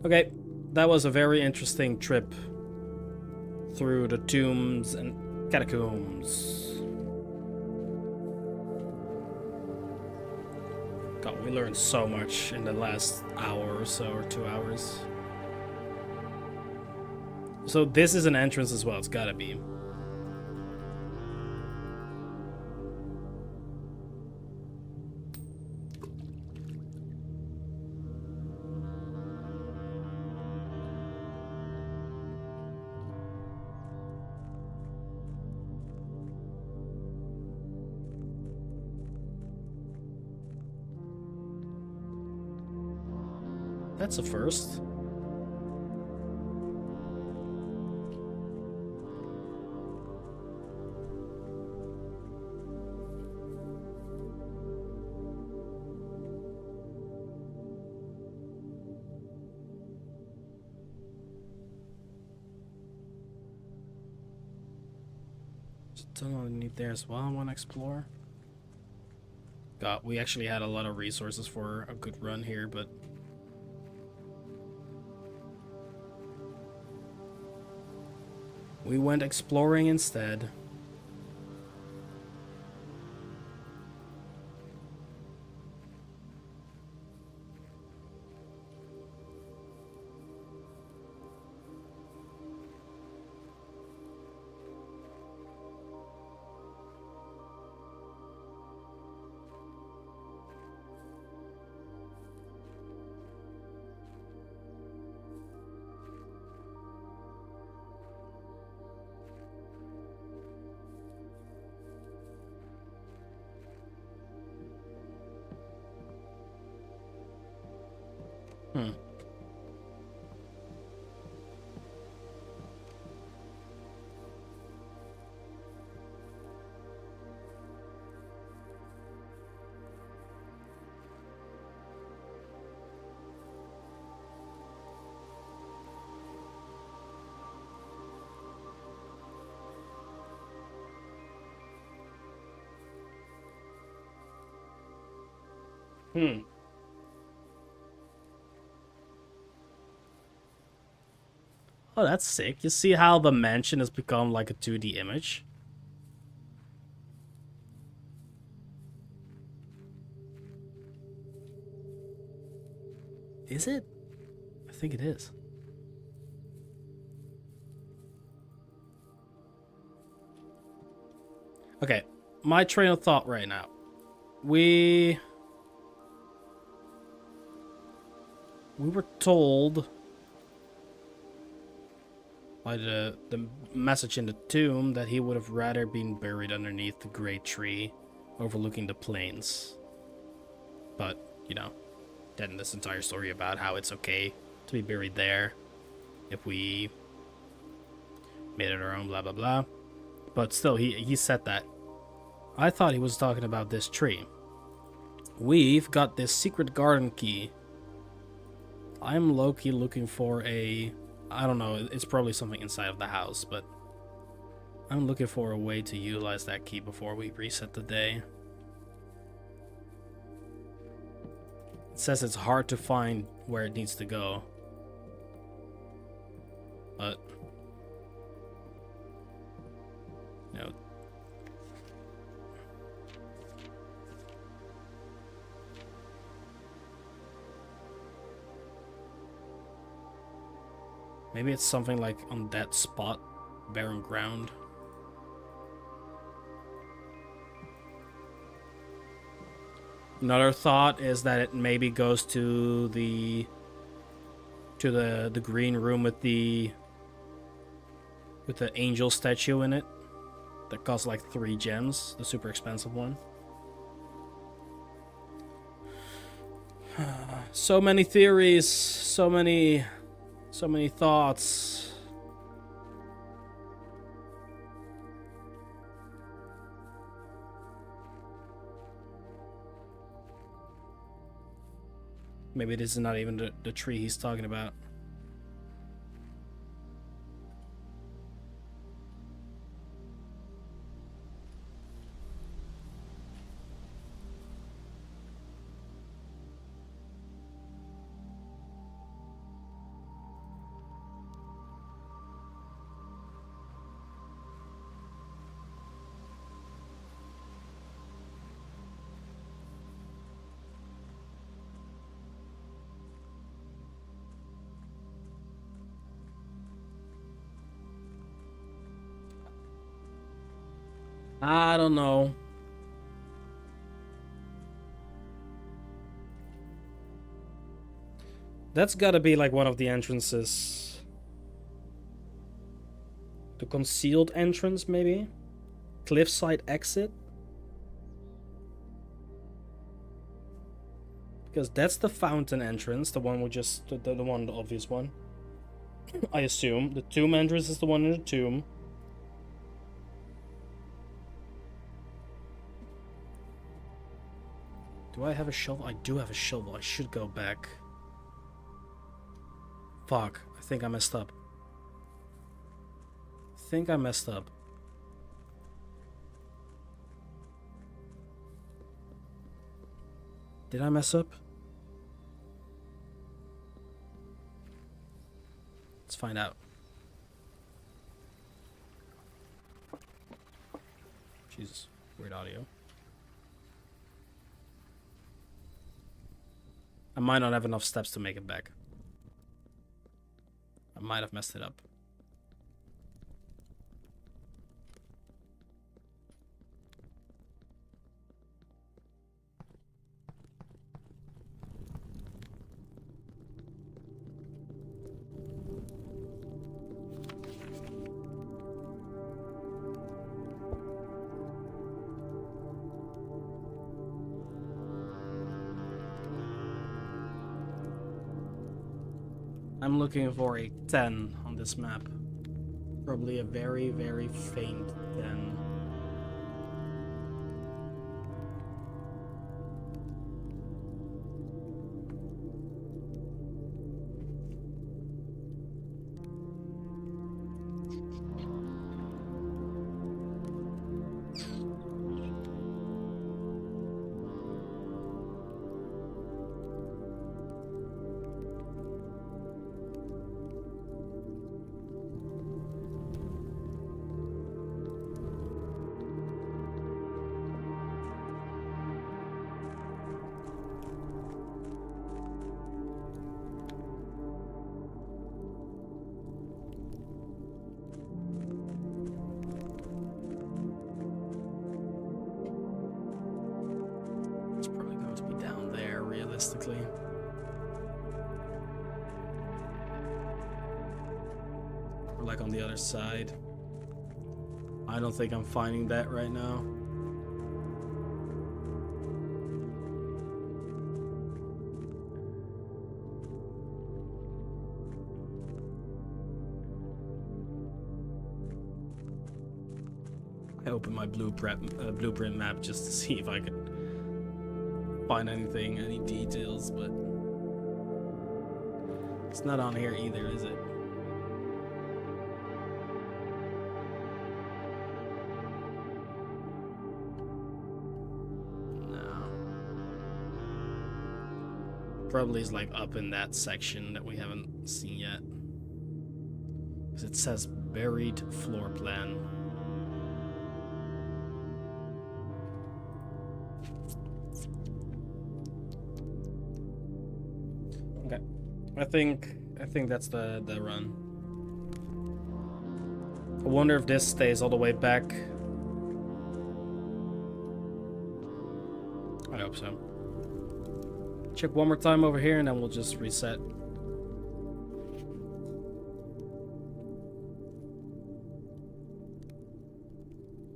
Okay, that was a very interesting trip through the tombs and catacombs. God, we learned so much in the last hour or so, or 2 hours. So this is an entrance as well, it's gotta be. That's a first. Still underneath there as well. I want to explore. God, we actually had a lot of resources for a good run here, but we went exploring instead. Hmm. Hmm. Oh, that's sick. You see how the mansion has become like a 2D image? Is it? I think it is. Okay, my train of thought right now. We were told by the message in the tomb that he would have rather been buried underneath the great tree overlooking the plains. But, you know, then this entire story about how it's okay to be buried there if we made it our own, blah blah blah. But still, he said that. I thought he was talking about this tree. We've got this secret garden key. I'm low-key looking for a... I don't know, it's probably something inside of the house, but... I'm looking for a way to utilize that key before we reset the day. It says it's hard to find where it needs to go. But... you know... maybe it's something like on that spot, barren ground. Another thought is that it maybe goes to the green room with the angel statue in it that costs like 3 gems, the super expensive one. So many theories, so many thoughts. Maybe this is not even the tree he's talking about. I don't know. That's gotta be like one of the entrances. The concealed entrance, maybe? Cliffside exit? Because that's the fountain entrance, the one we just... the one, the obvious one. I assume. The tomb entrance is the one in the tomb. Do I have a shovel? I do have a shovel. I should go back. Fuck. I think I messed up. Did I mess up? Let's find out. Jesus. Weird audio. I might not have enough steps to make it back. I might have messed it up. I'm looking for a 10 on this map. Probably a very, very faint 10. It's probably going to be down there, realistically. Or like on the other side. I don't think I'm finding that right now. I opened my blueprint map just to see if I could find anything, any details, but it's not on here either, is it? No. Probably is like up in that section that we haven't seen yet. Because it says buried floor plan. I think that's the run. I wonder if this stays all the way back. I hope so. Check one more time over here and then we'll just reset.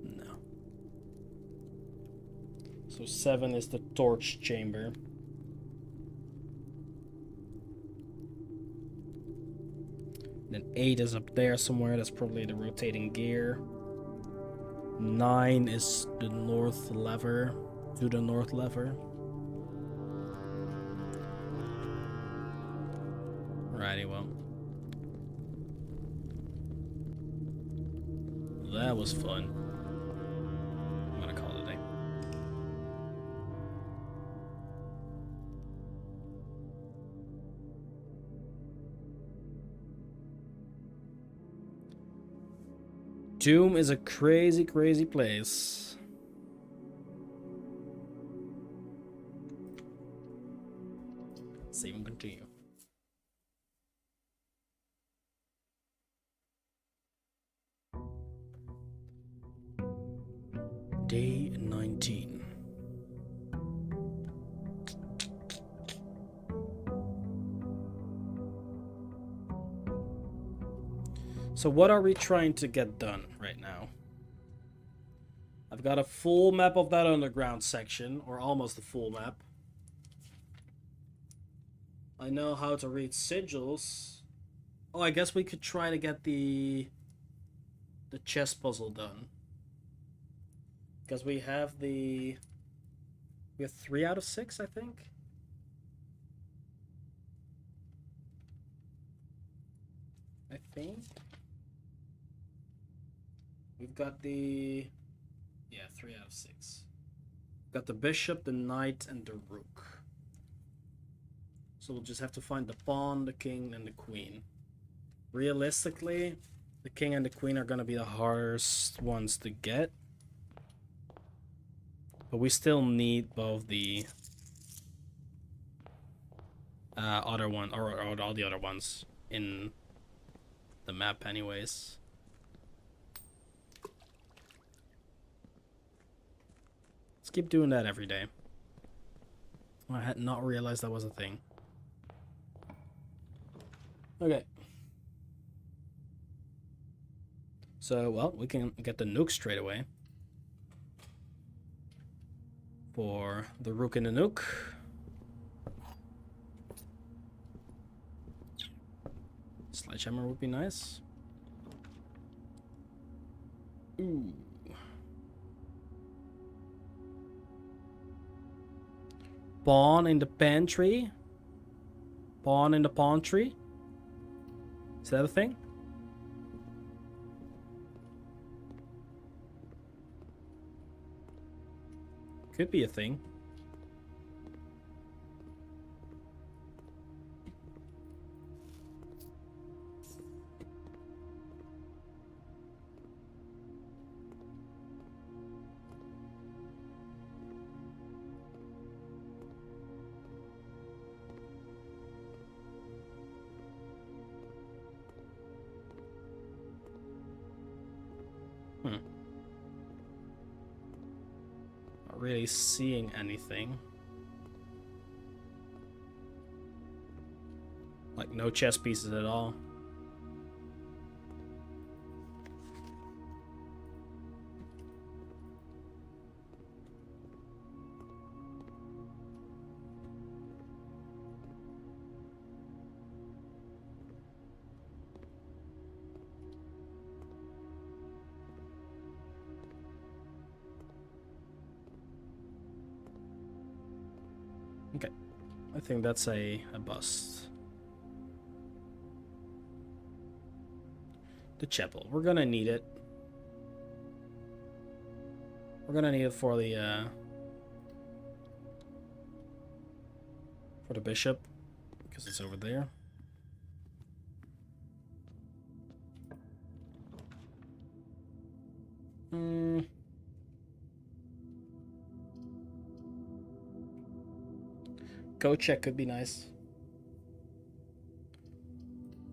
No. So 7 is the torch chamber. Then 8 is up there somewhere. That's probably the rotating gear. 9 is the north lever. To the north lever. Righty, well. That was fun. I'm gonna call it a day. Doom is a crazy, crazy place. Save and continue. Day 19. So what are we trying to get done right now? I've got a full map of that underground section, or almost a full map. I know how to read sigils. Oh, I guess we could try to get the chess puzzle done. Because we have 3 out of 6, I think. We've got 3 out of 6. Got the bishop, the knight, and the rook. So we'll just have to find the pawn, the king, and the queen. Realistically, the king and the queen are going to be the hardest ones to get. But we still need both the other one, or all the other ones in the map anyways. Let's keep doing that every day. I had not realized that was a thing. Okay. So, well, we can get the nuke straight away. For the rook and the nuke. Sledgehammer would be nice. Ooh. Pawn in the pantry. Pawn in the pawn tree. Is that a thing? Could be a thing. Not really seeing anything. Like no chess pieces at all. Okay, I think that's a bust. The chapel, we're gonna need it. We're gonna need it for the bishop, because it's over there. Go check could be nice.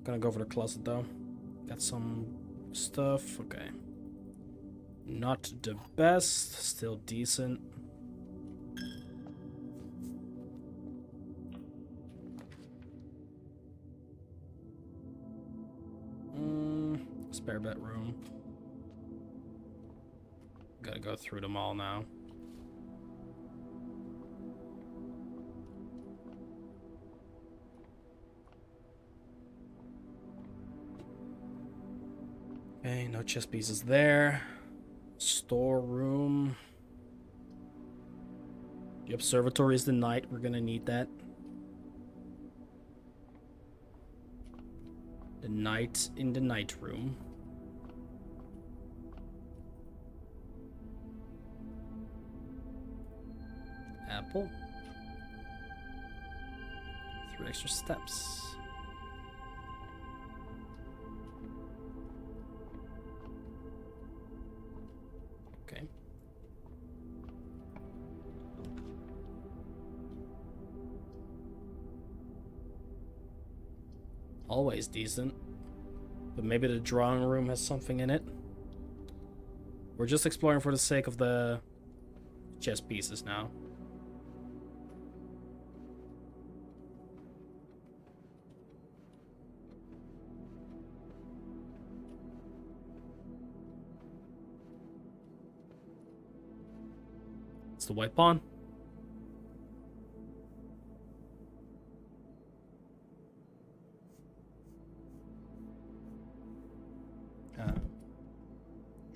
Gonna go for the closet though. Got some stuff. Okay. Not the best. Still decent. Spare bedroom. Gotta go through them all now. Okay, no chess pieces there. Storeroom. The observatory is the night. We're gonna need that. The knight in the night room. Apple. 3 extra steps. Okay. Always decent. But maybe the drawing room has something in it. We're just exploring for the sake of the chess pieces now. It's the white pawn.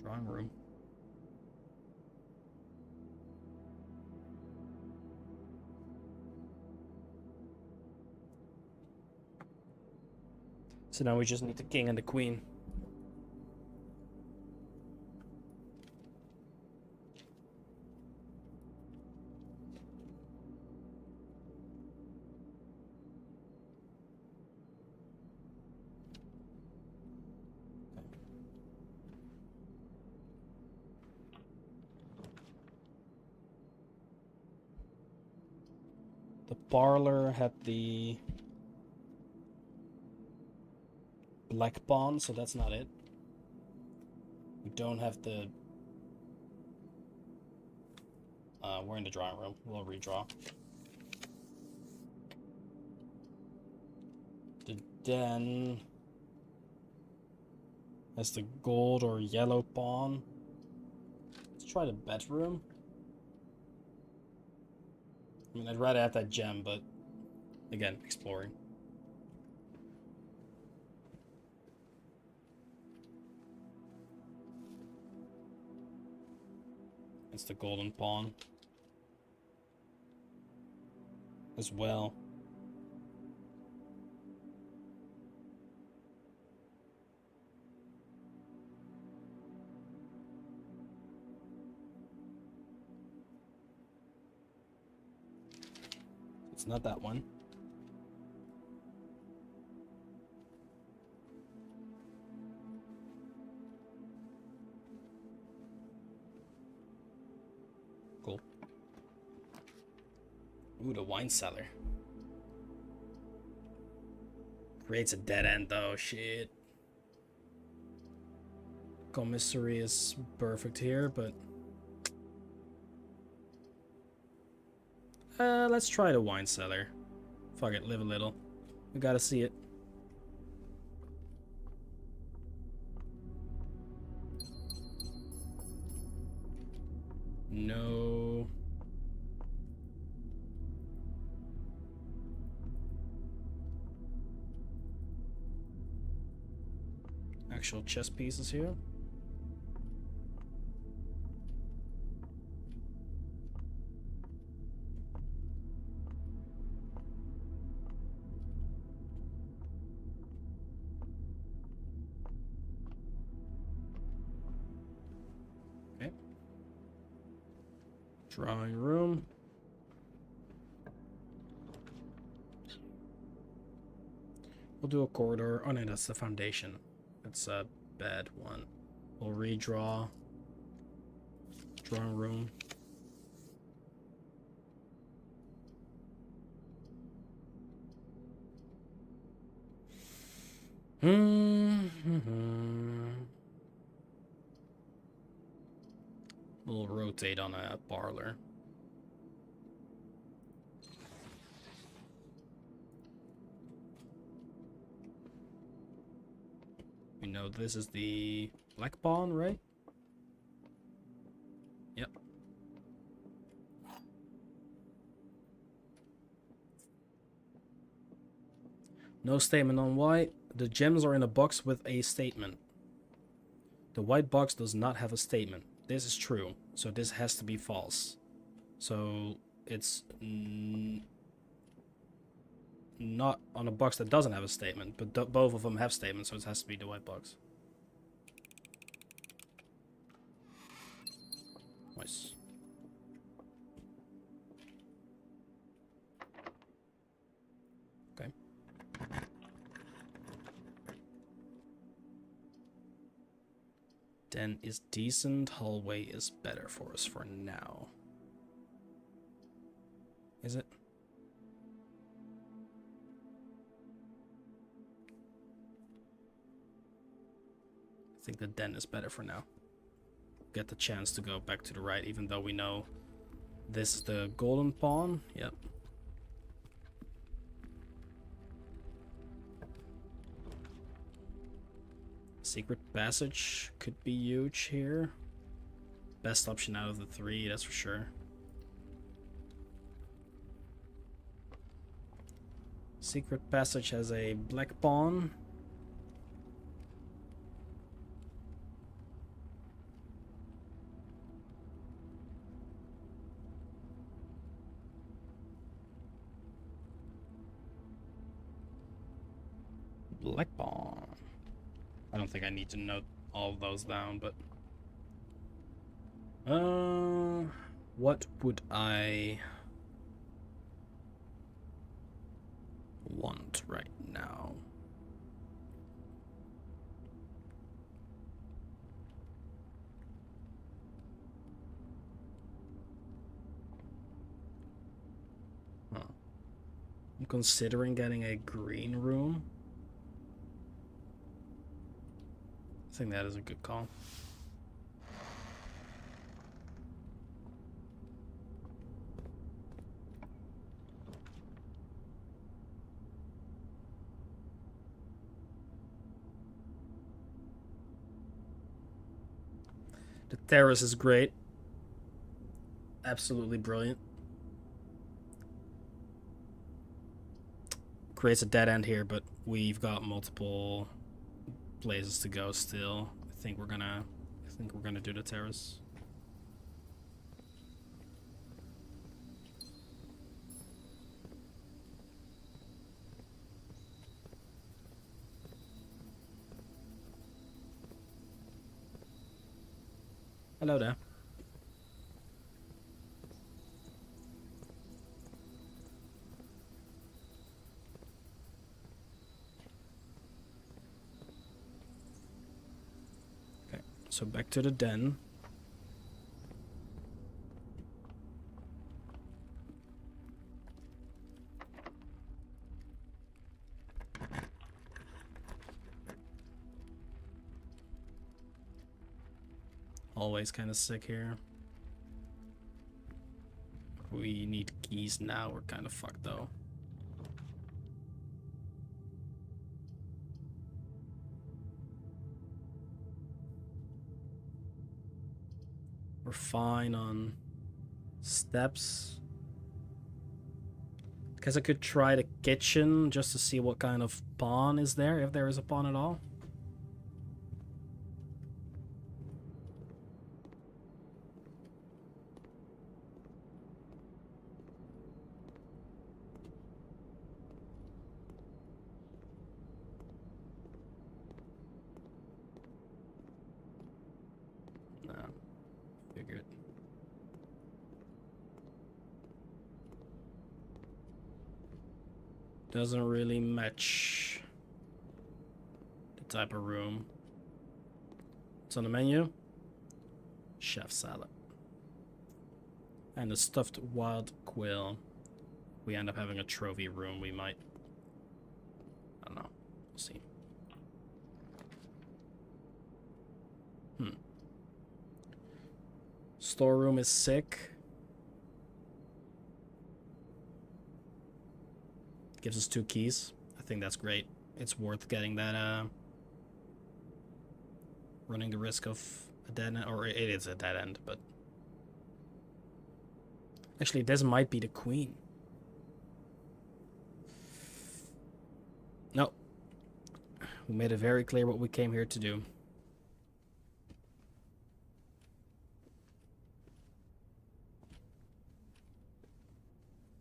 Drawing room. So now we just need the king and the queen. The parlor had the black pawn, so that's not it. We don't have the... we're in the drawing room. We'll redraw. The den has the gold or yellow pawn. Let's try the bedroom. I mean, I'd rather have that gem, but again, exploring. It's the golden pawn as well. It's not that one. Cool. Ooh, the wine cellar. Creates a dead end though, shit. Commissary is perfect here, but... let's try the wine cellar. Fuck it, live a little. We gotta see it. No. Actual chess pieces here. Okay. Drawing room. We'll do a corridor. Oh no, that's the foundation. That's a bad one. We'll redraw. Drawing room. We'll rotate on a parlor. We know this is the black pawn, right? Yep. No statement on white. The gems are in a box with a statement. The white box does not have a statement. This is true, so this has to be false. So it's not on a box that doesn't have a statement, but both of them have statements, so it has to be the white box. Nice. Okay. Den is decent, hallway is better for us for now. Is it? I think the den is better for now. Get the chance to go back to the right, even though we know this is the golden pawn. Yep. Secret passage could be huge here. Best option out of the three, that's for sure. Secret passage has a black pawn. Black pawn. I don't think I need to note all of those down, but what would I want right now? I'm considering getting a green room. I think that is a good call. The terrace is great. Absolutely brilliant. Creates a dead end here, but we've got multiple places to go still. I think we're gonna do the terrace. Hello there. Okay, so back to the den. Always kind of sick here. We need keys now. We're kind of fucked though. We're fine on steps. Guess I could try the kitchen just to see what kind of pawn is there, if there is a pawn at all. No, figured. Doesn't really match the type of room. What's on the menu? Chef salad. And a stuffed wild quill. We end up having a trophy room, we might. I don't know. We'll see. Storeroom is sick. Gives us 2 keys. I think that's great. It's worth getting that, running the risk of a dead end, or it is a dead end, but... Actually, this might be the queen. No. We made it very clear what we came here to do.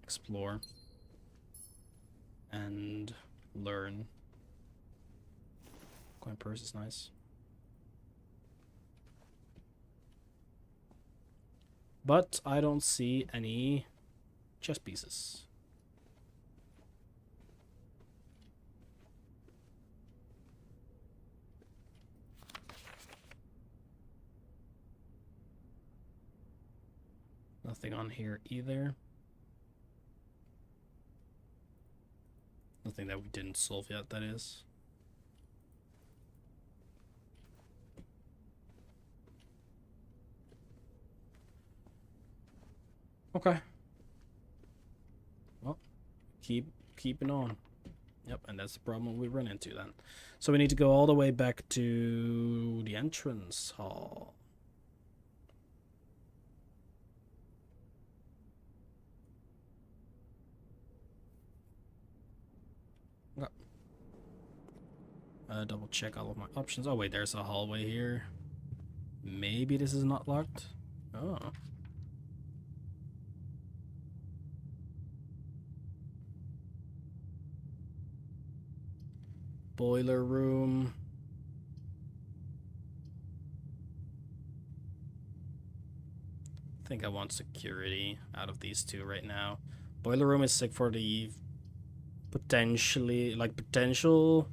Explore. And learn. Coin purse is nice. But I don't see any chess pieces. Nothing on here either. Nothing that we didn't solve yet, that is. Okay. Well, keeping on. Yep, and that's the problem we run into then. So we need to go all the way back to the entrance hall. Okay. Double check all of my options. Oh wait, there's a hallway here. Maybe this is not locked. Oh. Boiler room. I think I want security out of these two right now. Boiler room is sick for the potential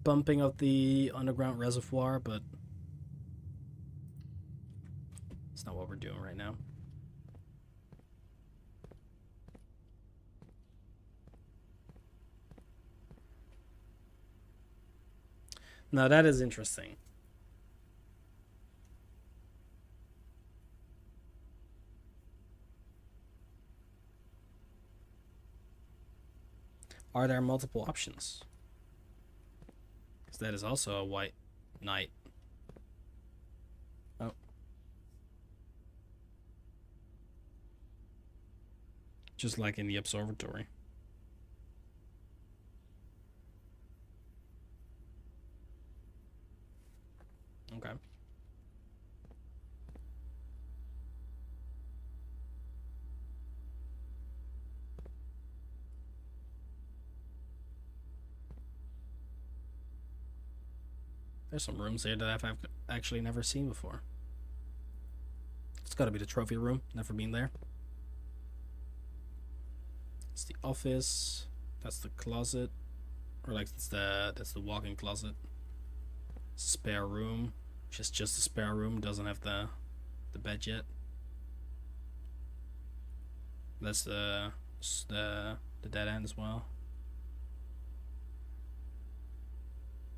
bumping of the underground reservoir, but it's not what we're doing right now. Now that is interesting. Are there multiple options? Because that is also a white knight. Oh. Just like in the observatory. Okay. There's some rooms here that I've actually never seen before. It's gotta be the trophy room. Never been there. It's the office. That's the closet. Or like that's the walk-in closet. Spare room. Just a spare room. Doesn't have the bed yet. That's the dead end as well.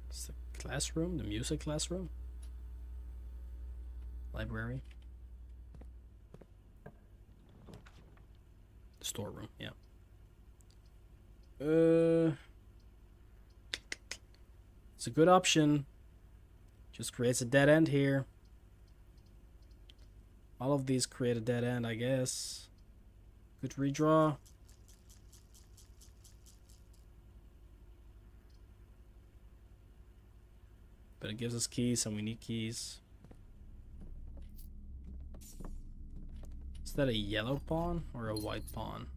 It's the classroom, the music classroom. Library. The storeroom, yeah. It's a good option. Just creates a dead end here. All of these create a dead end, I guess. Good redraw. But it gives us keys and we need keys. Is that a yellow pawn or a white pawn?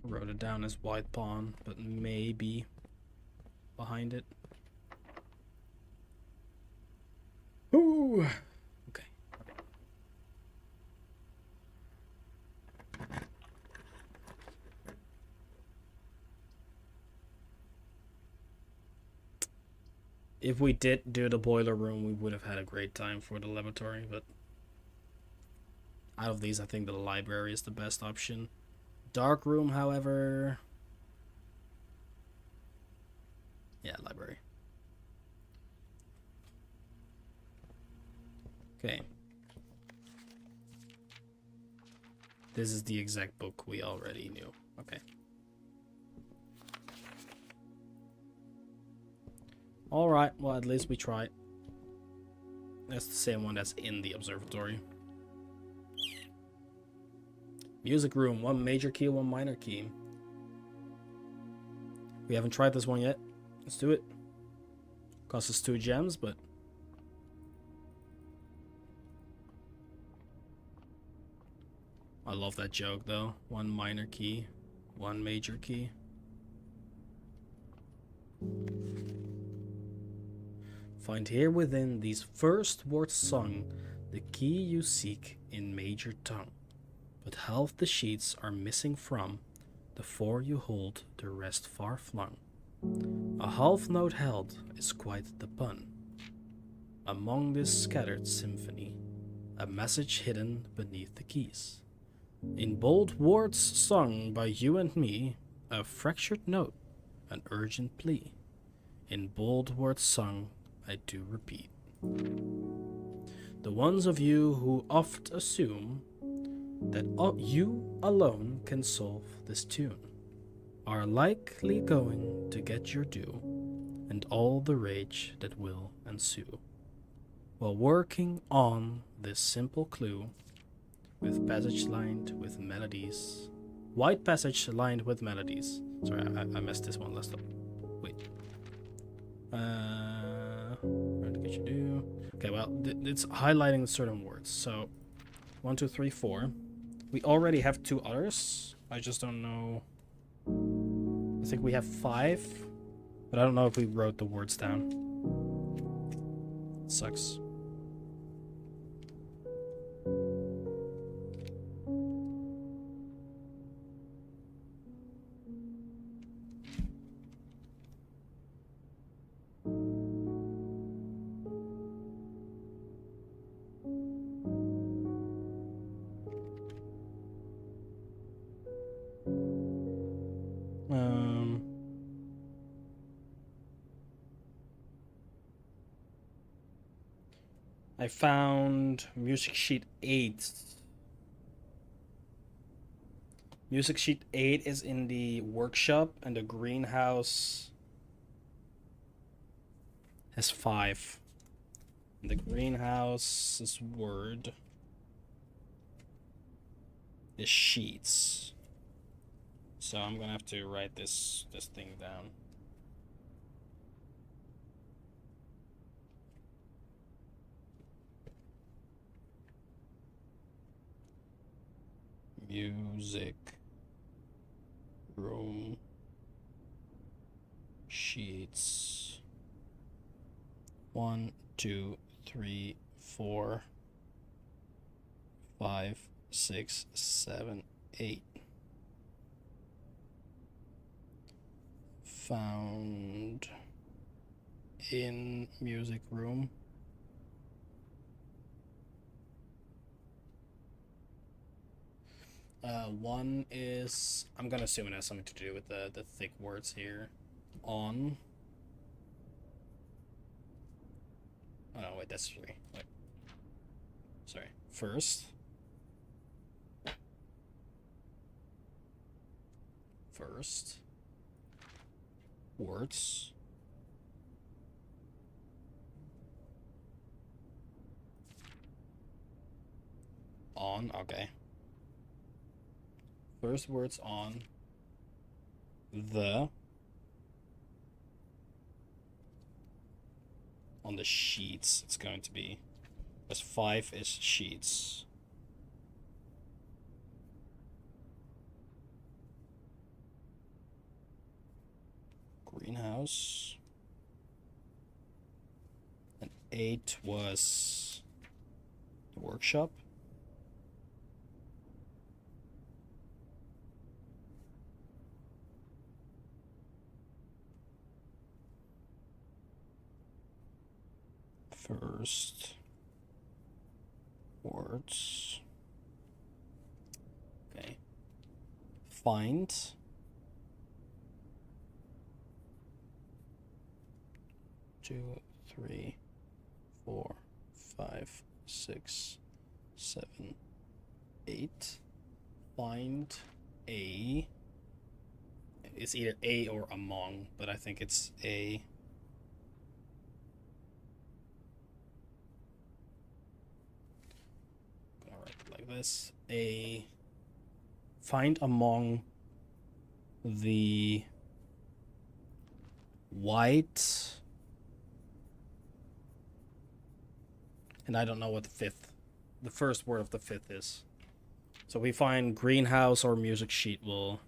Wrote it down as white pawn, but maybe behind it. Ooh. Okay. If we did do the boiler room, we would have had a great time for the laboratory, but out of these, I think the library is the best option. Dark room, however... Yeah, library. Okay. This is the exact book we already knew. Okay. Alright, well at least we tried. That's the same one that's in the observatory. Music room, 1 major key, 1 minor key. We haven't tried this one yet. Let's do it. Costs us 2 gems, but... I love that joke though. 1 minor key, 1 major key. Find here within these first words sung the key you seek in major tongue. But half the sheets are missing from the 4 you hold, the rest far flung. A half note held is quite the pun. Among this scattered symphony, a message hidden beneath the keys. In bold words sung by you and me, a fractured note, an urgent plea. In bold words sung, I do repeat. The ones of you who oft assume that you alone can solve this tune are likely going to get your due and all the rage that will ensue. While working on this simple clue, with passage lined with melodies. White passage lined with melodies. Sorry, I messed this one last up. Wait. What did you do? Okay, well, it's highlighting certain words. So, 1, 2, 3, 4. We already have 2 others. I just don't know. I think we have 5. But I don't know if we wrote the words down. It sucks. I found music sheet 8. Music sheet 8 is in the workshop, and the greenhouse has 5. And the greenhouse's word is sheets. So I'm gonna have to write this thing down. Music room sheets. 1, 2, 3, 4, 5, 6, 7, 8. Found in music room. One is, I'm gonna assume it has something to do with the thick words here. On. Oh no, wait, that's 3. Wait. Sorry. First. Words. On, okay. First words on the sheets it's going to be, as 5 is sheets. Greenhouse. And 8 was the workshop. First words. Okay. Find. Two, 3, 4, 5, 6, 7, 8. Find a. It's either a or among, but I think it's a. This a find among the white, and I don't know what the first word of the 5th is. So we find greenhouse or music sheet. We'll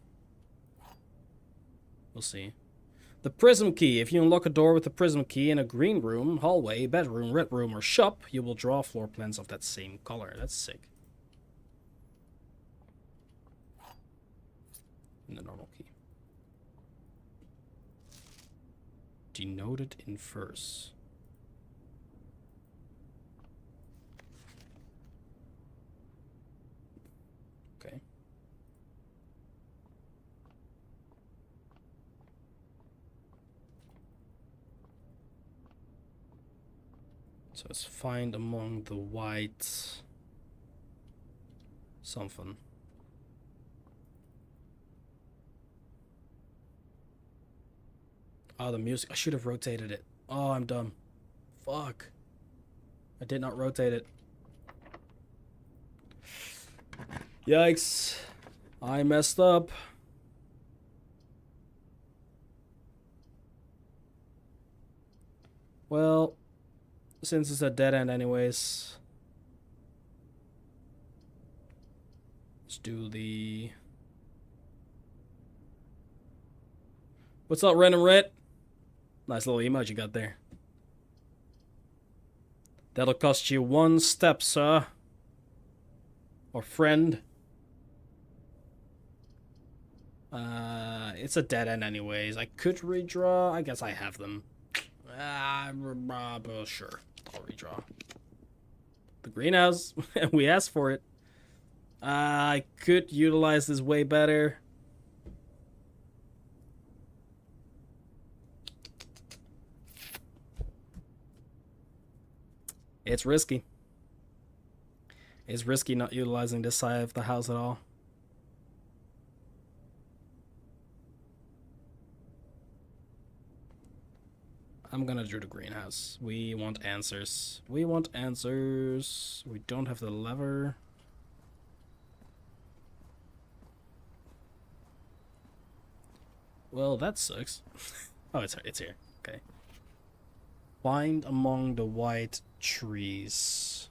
see. The prism key. If you unlock a door with the prism key in a green room, hallway, bedroom, red room, or shop, you will draw floor plans of that same color. That's sick. And the normal key. Denoted in verse. Okay. So it's find among the white something. Oh, the music. I should have rotated it. Oh, I'm dumb. Fuck. I did not rotate it. Yikes. I messed up. Well, since it's a dead end anyways, let's do the... What's up, Random Red? Nice little emoji you got there. That'll cost you 1 step, sir. Or friend. It's a dead end anyways. I could redraw. I guess I have them. Sure. I'll redraw. The greenhouse. We asked for it. I could utilize this way better. It's risky. It's risky not utilizing this side of the house at all. I'm gonna do the greenhouse. We want answers. We want answers. We don't have the lever. Well, that sucks. Oh, it's here. Okay. Find among the white trees.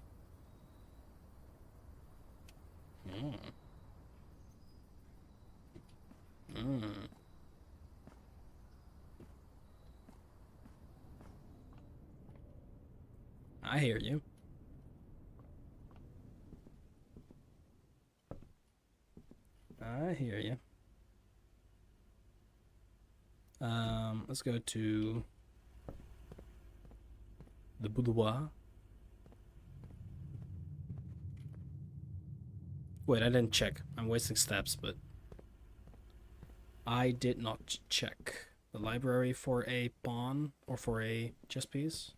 Mm. I hear you. I hear you. Let's go to the boudoir. Wait, I didn't check. I'm wasting steps, but I did not check the library for a pawn or for a chess piece.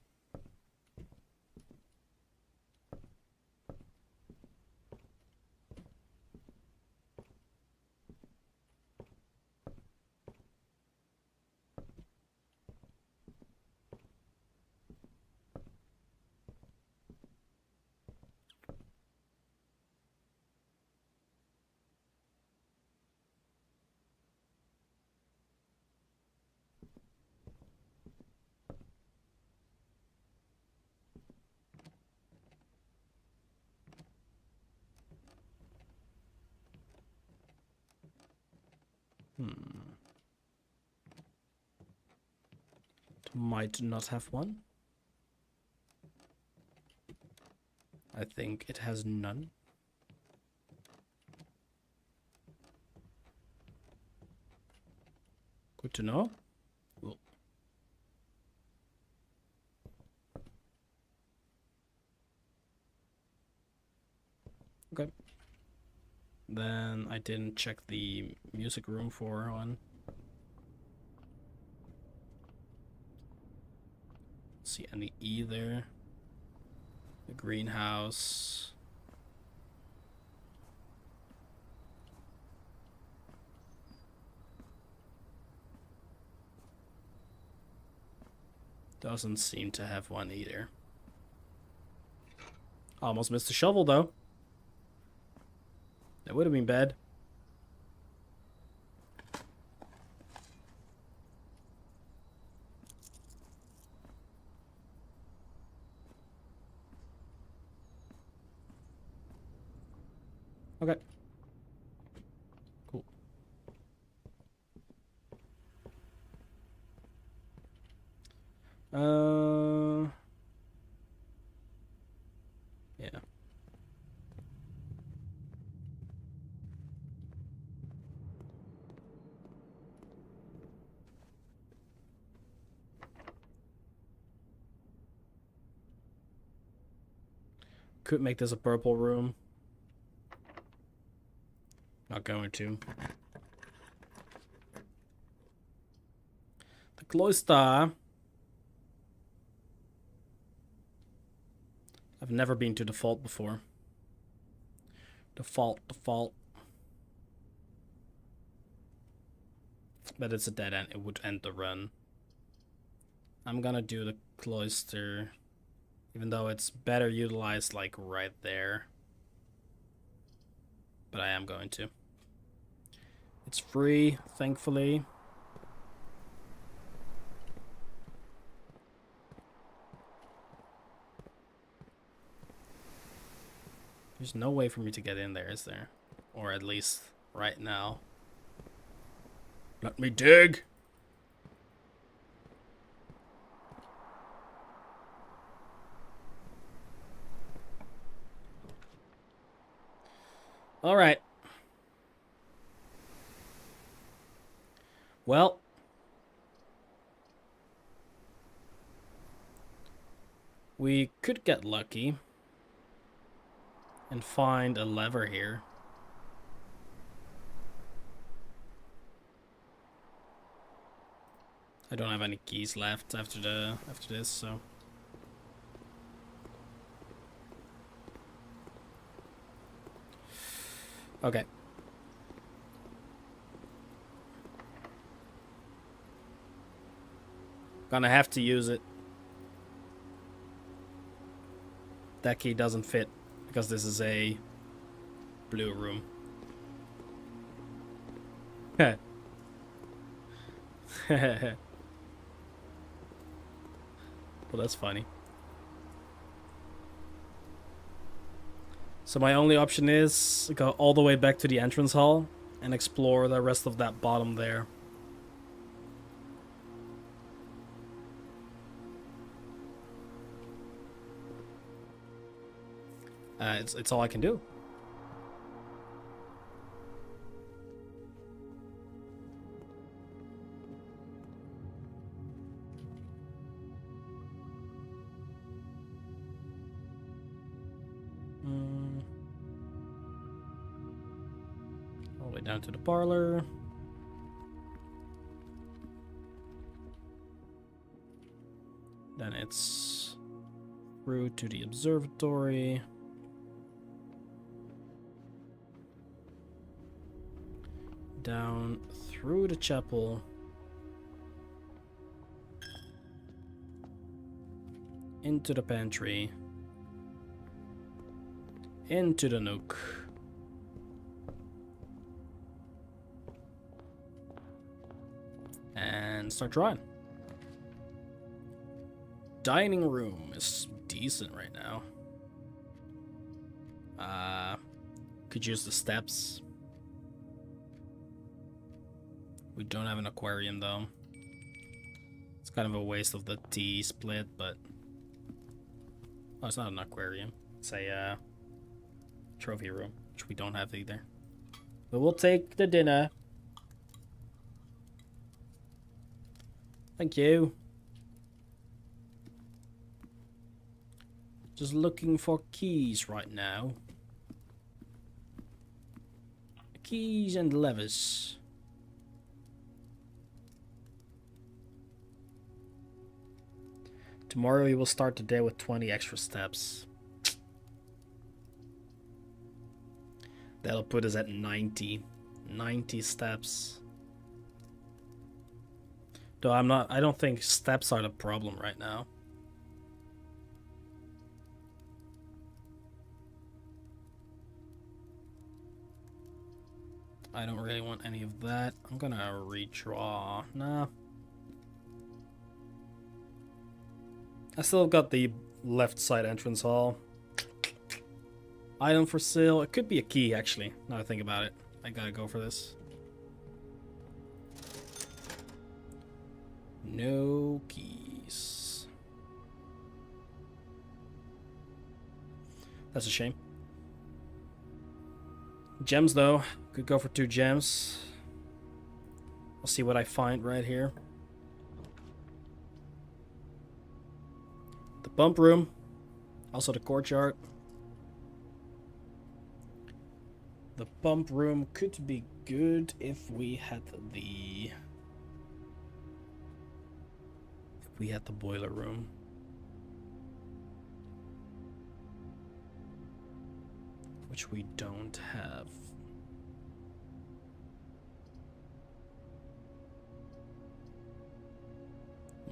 Might not have one. I think it has none. Good to know. Cool. Okay. Then I didn't check the music room for one. See any E there? The greenhouse. Doesn't seem to have one either. Almost missed a shovel though. That would have been bad. Okay. Cool. Yeah. Could make this a purple room. Not going to. The cloister. I've never been to default before. Default. But it's a dead end. It would end the run. I'm gonna do the cloister. Even though it's better utilized like right there. But I am going to. It's free, thankfully. There's no way for me to get in there, is there? Or at least right now. Let me dig! Alright. Well. We could get lucky. And find a lever here. I don't have any keys left after this, so. Okay. Gonna have to use it. That key doesn't fit because this is a blue room. Well, that's funny. So my only option is go all the way back to the entrance hall and explore the rest of that bottom there. It's all I can do. All the way down to the parlor. Then it's through to the observatory. Down through the chapel. Into the pantry. Into the nook. And start drawing. Dining room is decent right now. Could use the steps. We don't have an aquarium though. It's kind of a waste of the T split, but oh, it's not an aquarium. It's a trophy room, which we don't have either. But we'll take the dinner. Thank you. Just looking for keys right now. Keys and levers. Tomorrow we will start the day with 20 extra steps. That'll put us at 90 steps. Though I don't think steps are the problem right now. I don't really want any of that. I'm gonna redraw. Nah. I still got the left side entrance hall. Item for sale. It could be a key, actually. Now that I think about it. I gotta go for this. No keys. That's a shame. Gems, though. Could go for 2 gems. I'll see what I find right here. The bump room. Also the courtyard. The pump room could be good if we had the... boiler room. Which we don't have.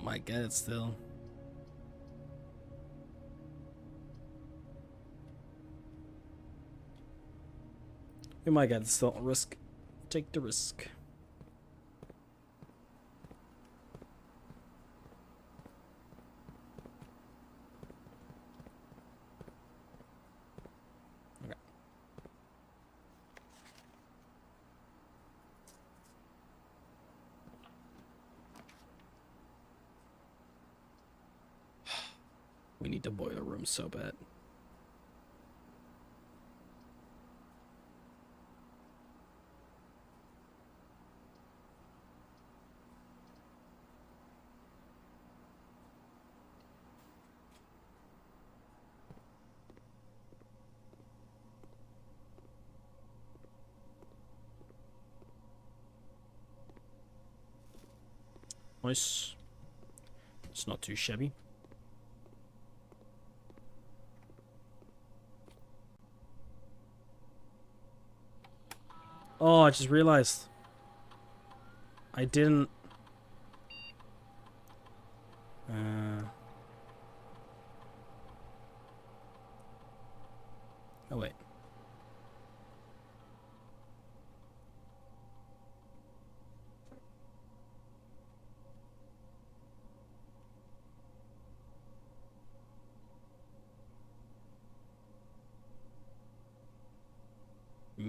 Might get it still. We might get it still. Risk. Take the risk. Okay. We need the boiler room so bad. Nice. It's not too shabby. Oh, I just realized. I didn't... Oh, wait.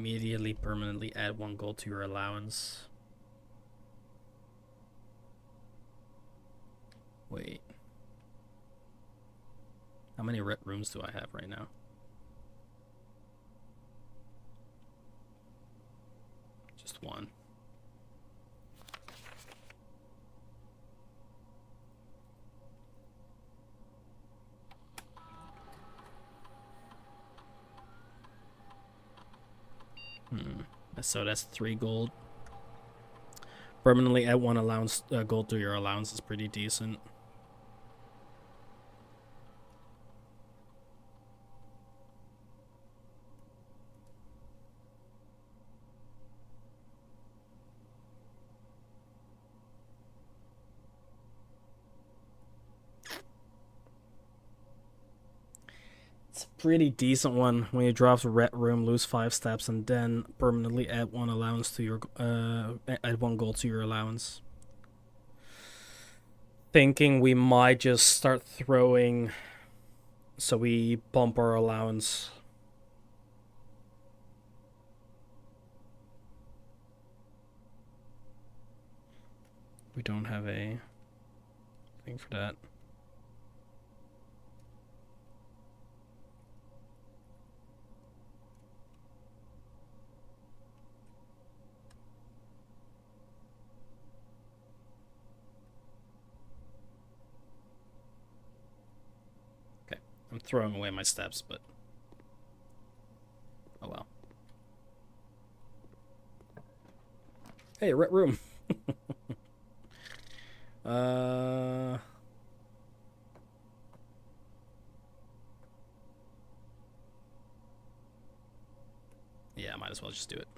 Immediately permanently add 1 gold to your allowance. Wait. How many red rooms do I have right now? Just 1. So that's 3 gold. Permanently add 1 allowance gold to your allowance is pretty decent. It's a pretty decent one. When you drop the red room, lose 5 steps, and then permanently add 1 allowance to your add 1 gold to your allowance. Thinking we might just start throwing, so we bump our allowance. We don't have a thing for that. I'm throwing away my steps, but oh well. Hey, red room. Yeah, I might as well just do it.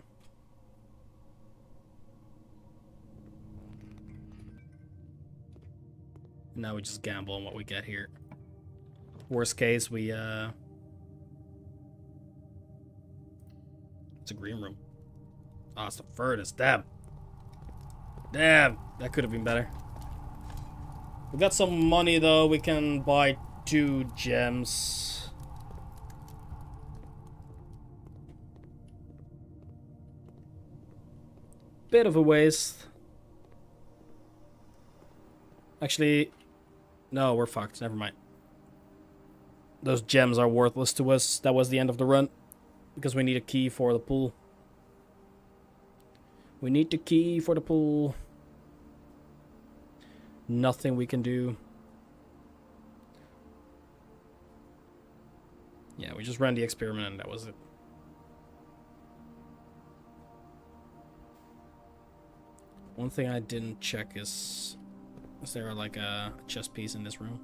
Now we just gamble on what we get here. Worst case, we it's a green room. Oh, it's the furthest. Damn. Damn, that could have been better. We got some money though. We can buy 2 gems. Bit of a waste. Actually, no, we're fucked. Never mind. Those gems are worthless to us. That was the end of the run. Because we need a key for the pool. We need the key for the pool. Nothing we can do. Yeah, we just ran the experiment and that was it. One thing I didn't check is there like a chest piece in this room?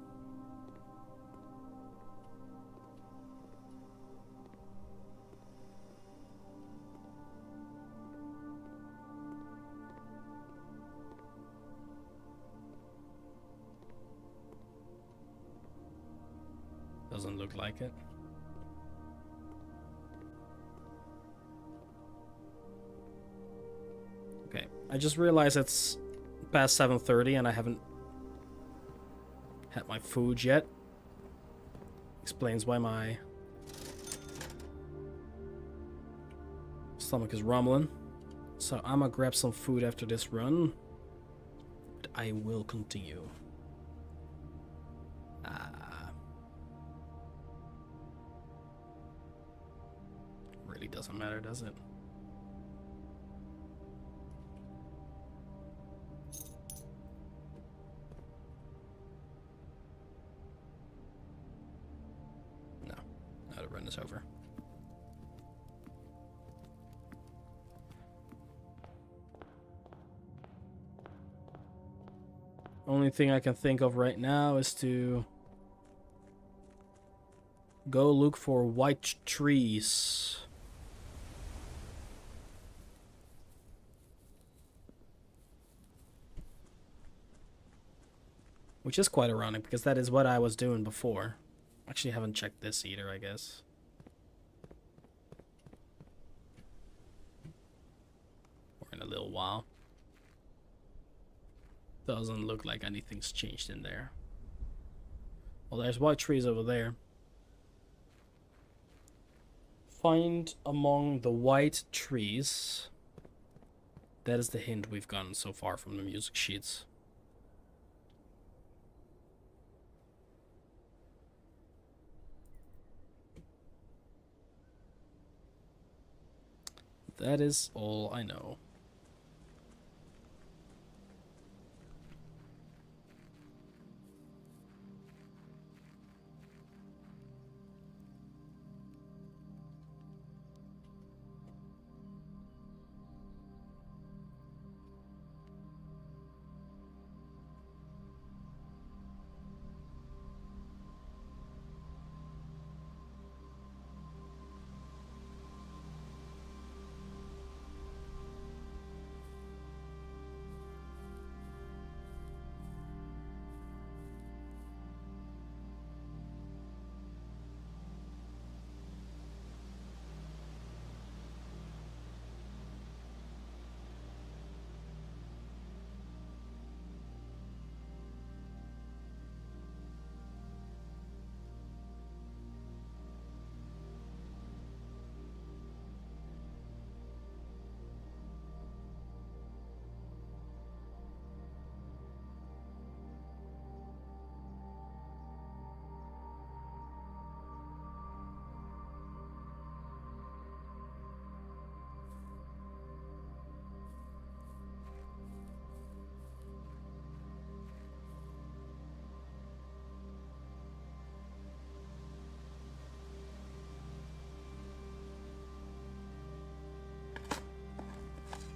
Doesn't look like it. Okay, I just realized it's past 7:30 and I haven't had my food yet. Explains why my stomach is rumbling. So I'm gonna grab some food after this run. But I will continue. Really doesn't matter, does it? No. Now the run is over. Only thing I can think of right now is to go look for white trees. Which is quite ironic because that is what I was doing before. Actually, haven't checked this either, I guess. Or in a little while. Doesn't look like anything's changed in there. Well, there's white trees over there. Find among the white trees. That is the hint we've gotten so far from the music sheets. That is all I know.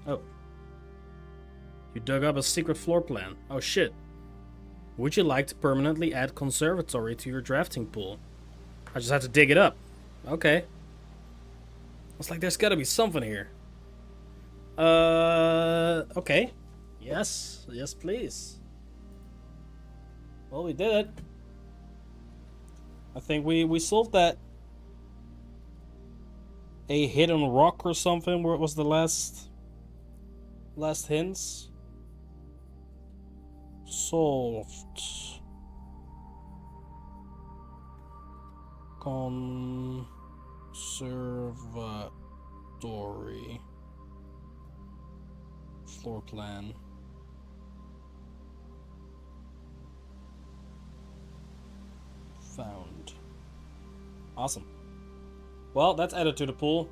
Oh. You dug up a secret floor plan. Oh shit. Would you like to permanently add conservatory to your drafting pool? I just have to dig it up. Okay. It's like there's gotta be something here. Okay. Yes. Yes, please. Well, we did it. I think we solved that. A hidden rock or something, where it was the last hints. Solved. Conservatory. Floor plan. Found. Awesome. Well, that's added to the pool.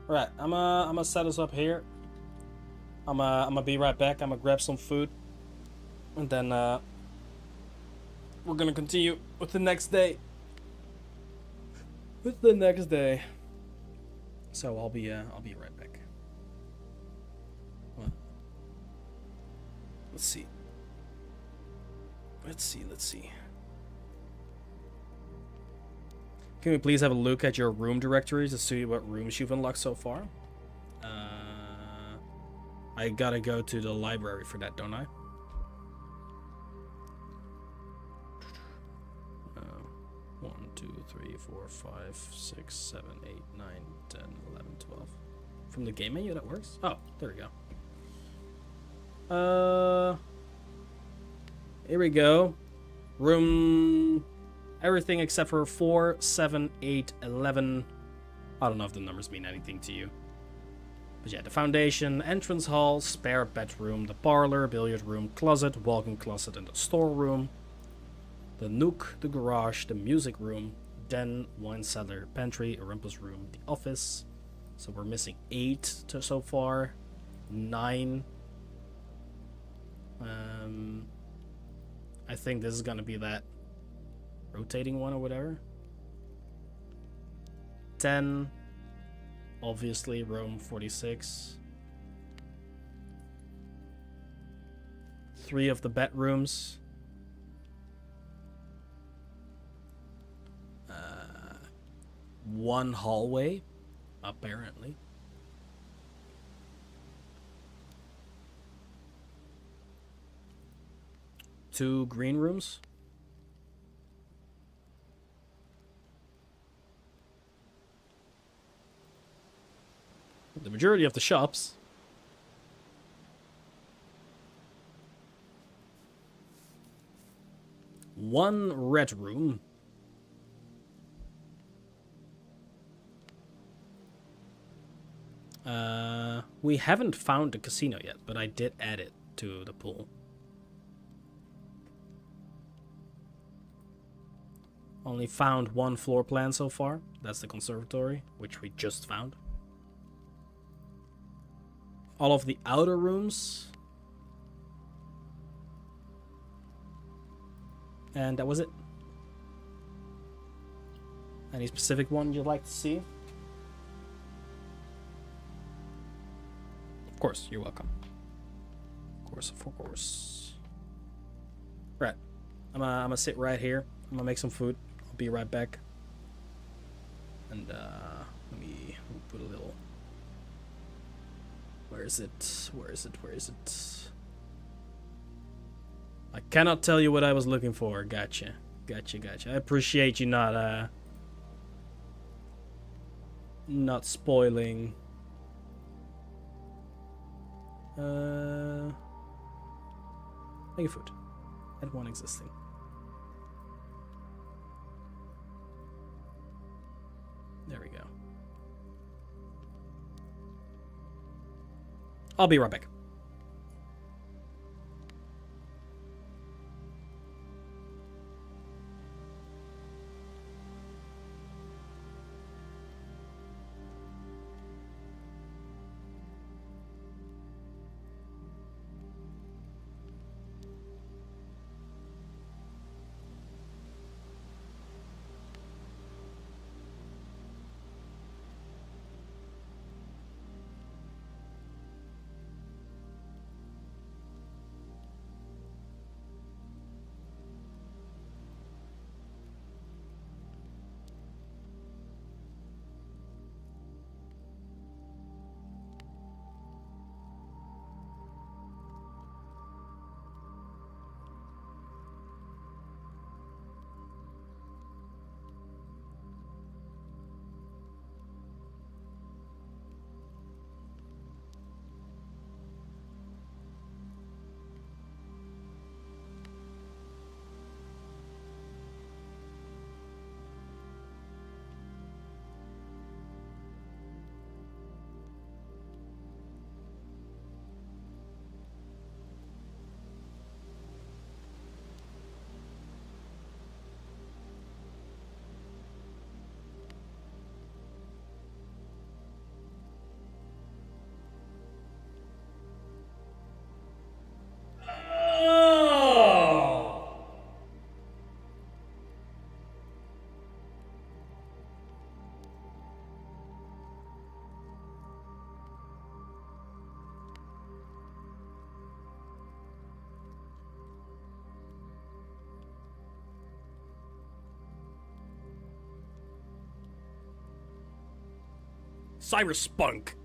Alright, I'm gonna set us up here. I'm gonna be right back. I'm gonna grab some food. And then we're gonna continue with the next day. So I'll be right back. What? Let's see. Can we please have a look at your room directories to see what rooms you've unlocked so far? I gotta go to the library for that, don't I? 1, 2, 3, 4, 5, 6, 7, 8, 9, 10, 11, 12. From the game menu, that works? Oh, there we go. Here we go. Room... Everything except for 4, 7, 8, 11. I don't know if the numbers mean anything to you. But yeah, the foundation, entrance hall, spare bedroom, the parlor, billiard room, closet, walk-in closet, and the storeroom. The nook, the garage, the music room, den, wine cellar, pantry, Olympus room, the office. So we're missing 8 so far. 9. I think this is gonna be that rotating one or whatever. 10. Obviously, room 46. 3 of the bedrooms. 1 hallway, apparently. Two green rooms. The majority of the shops. One red room. We haven't found the casino yet, but I did add it to the pool. Only found one floor plan so far. That's the conservatory, which we just found. All of the outer rooms. And that was it. Any specific one you'd like to see? Of course, you're welcome. Of course. Right. I'm gonna sit right here. I'm gonna make some food. I'll be right back. And let me put a little. Where is it? I cannot tell you what I was looking for. Gotcha. I appreciate you not spoiling. Make a food. Add one existing. There we go. I'll be right back. Cyrus Spunk.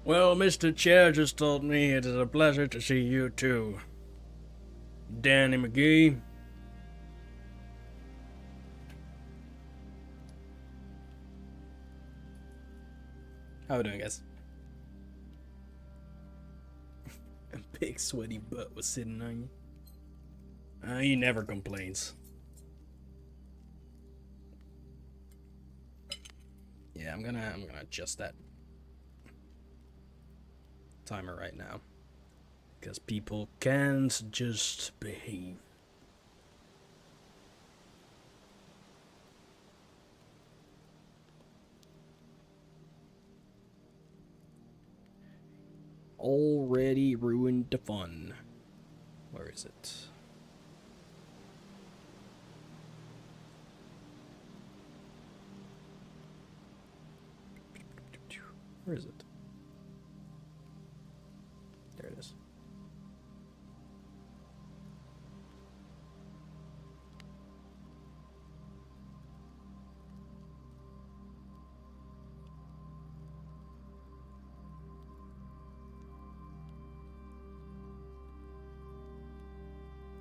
Well, Mr. Chair just told me it is a pleasure to see you too. Danny McGee. How we doing, guys? A big sweaty butt was sitting on you. He never complains. Yeah, I'm gonna adjust that timer right now because people can't just behave. Already ruined the fun. Where is it? Where is it? There it is.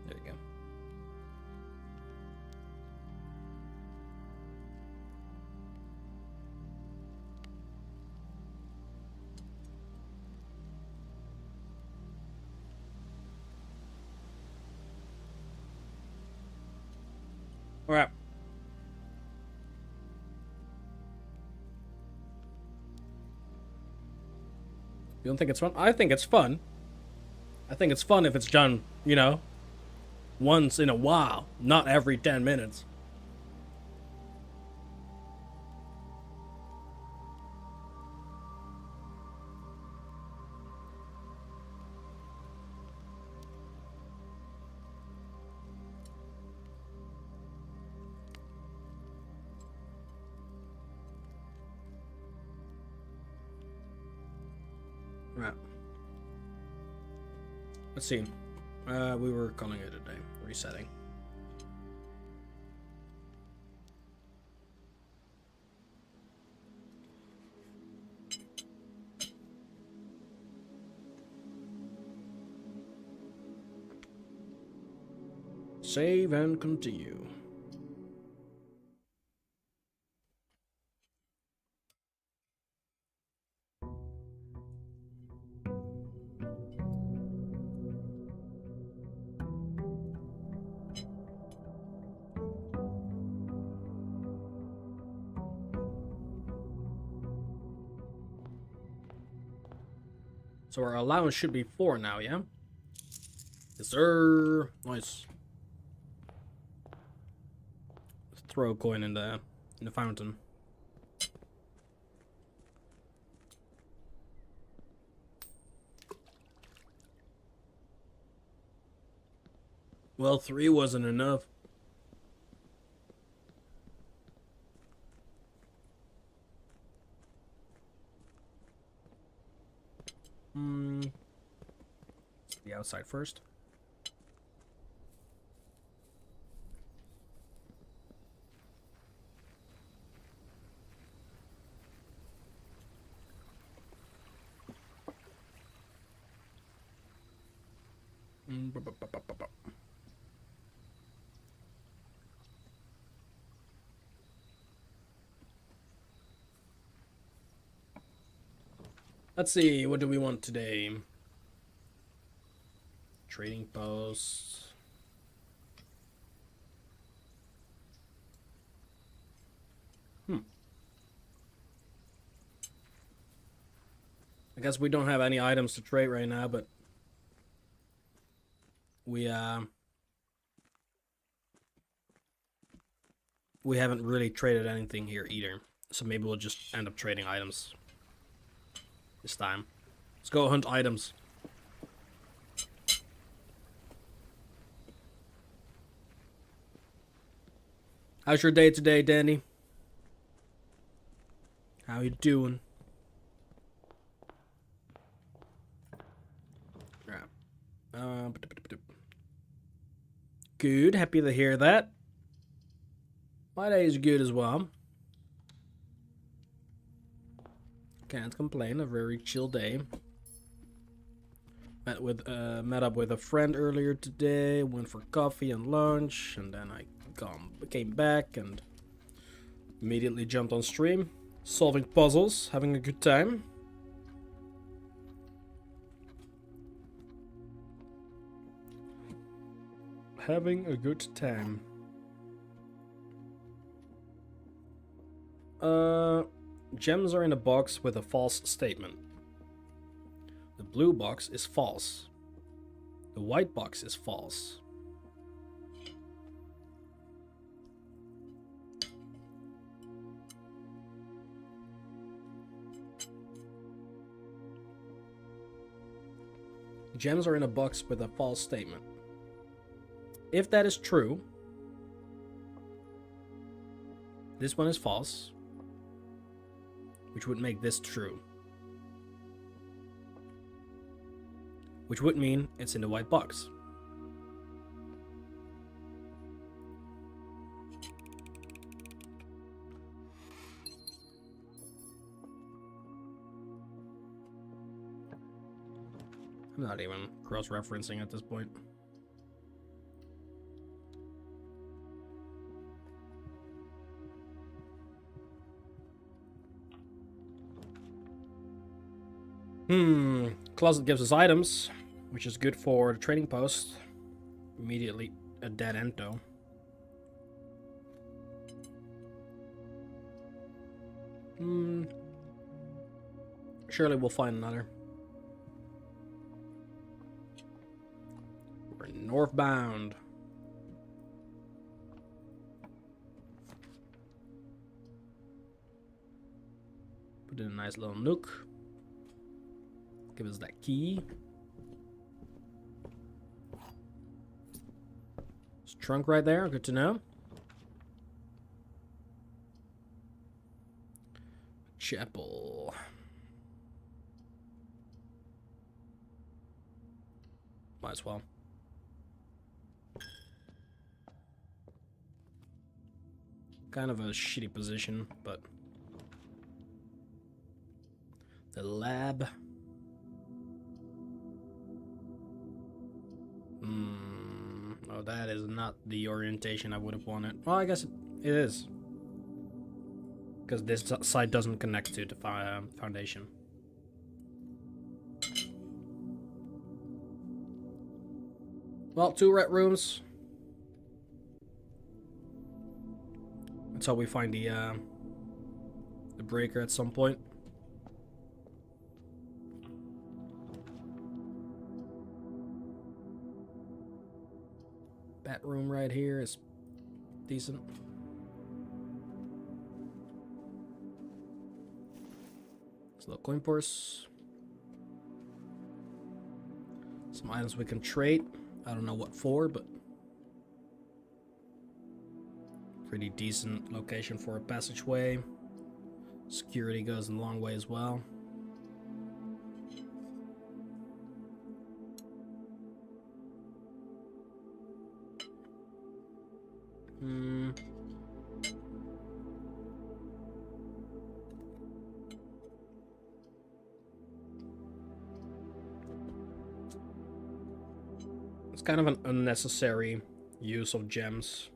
There you go. All right. You don't think it's fun? I think it's fun. I think it's fun if it's done, you know, once in a while, not every 10 minutes. Right. Let's see. We were calling it a day. Resetting. Save and continue. So our allowance should be 4 now, yeah? Yes, sir. Nice. Let's throw a coin in the fountain. Well, 3 wasn't enough. The outside first. Let's see, what do we want today? Trading posts. I guess we don't have any items to trade right now, but we haven't really traded anything here either. So maybe we'll just end up trading items this time. Let's go hunt items. How's your day today, Danny? How you doing? Good. Happy to hear that. My day is good as well. Can't complain. A very chill day. Met up with a friend earlier today. Went for coffee and lunch, and then I came back and immediately jumped on stream, solving puzzles, having a good time. Having a good time. Gems are in a box with a false statement. The blue box is false. The white box is false. Gems are in a box with a false statement. If that is true, this one is false, which would make this true. Which would mean it's in the white box. I'm not even cross-referencing at this point. Closet gives us items, which is good for the trading post. Immediately a dead end though. Surely we'll find another. We're northbound. Put in a nice little nook. Give us that key. There's a trunk right there, good to know. Chapel. Might as well. Kind of a shitty position, but the lab. Oh, that is not the orientation I would have wanted. Well, I guess it is. Because this side doesn't connect to the foundation. Well, 2 red rooms. That's how we find the breaker at some point. That room right here is decent. It's a little coin purse. Some items we can trade. I don't know what for, but pretty decent location for a passageway. Security goes a long way as well. It's kind of an unnecessary use of gems.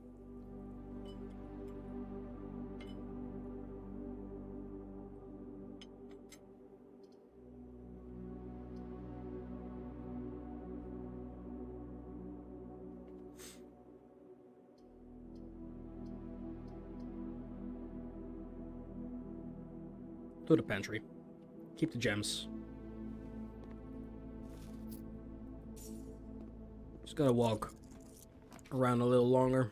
To the pantry. Keep the gems. Just gotta walk around a little longer.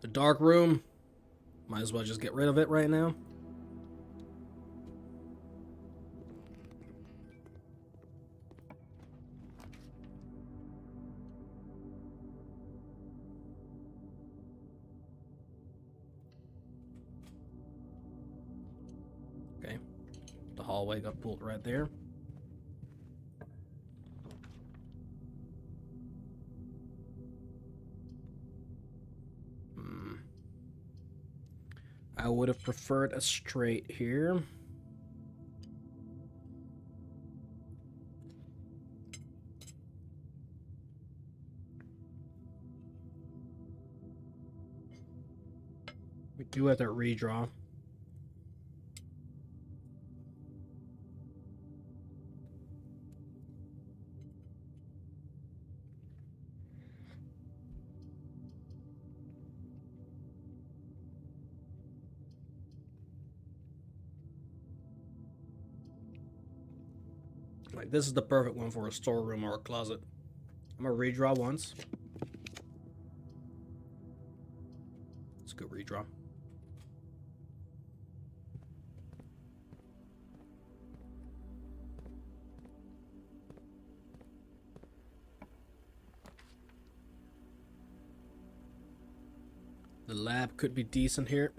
The dark room. Might as well just get rid of it right now. Okay. The hallway got pulled right there. I would have preferred a straight here. We do have to redraw. Like, this is the perfect one for a storeroom or a closet. I'm gonna redraw once. Let's go redraw. The lab could be decent here.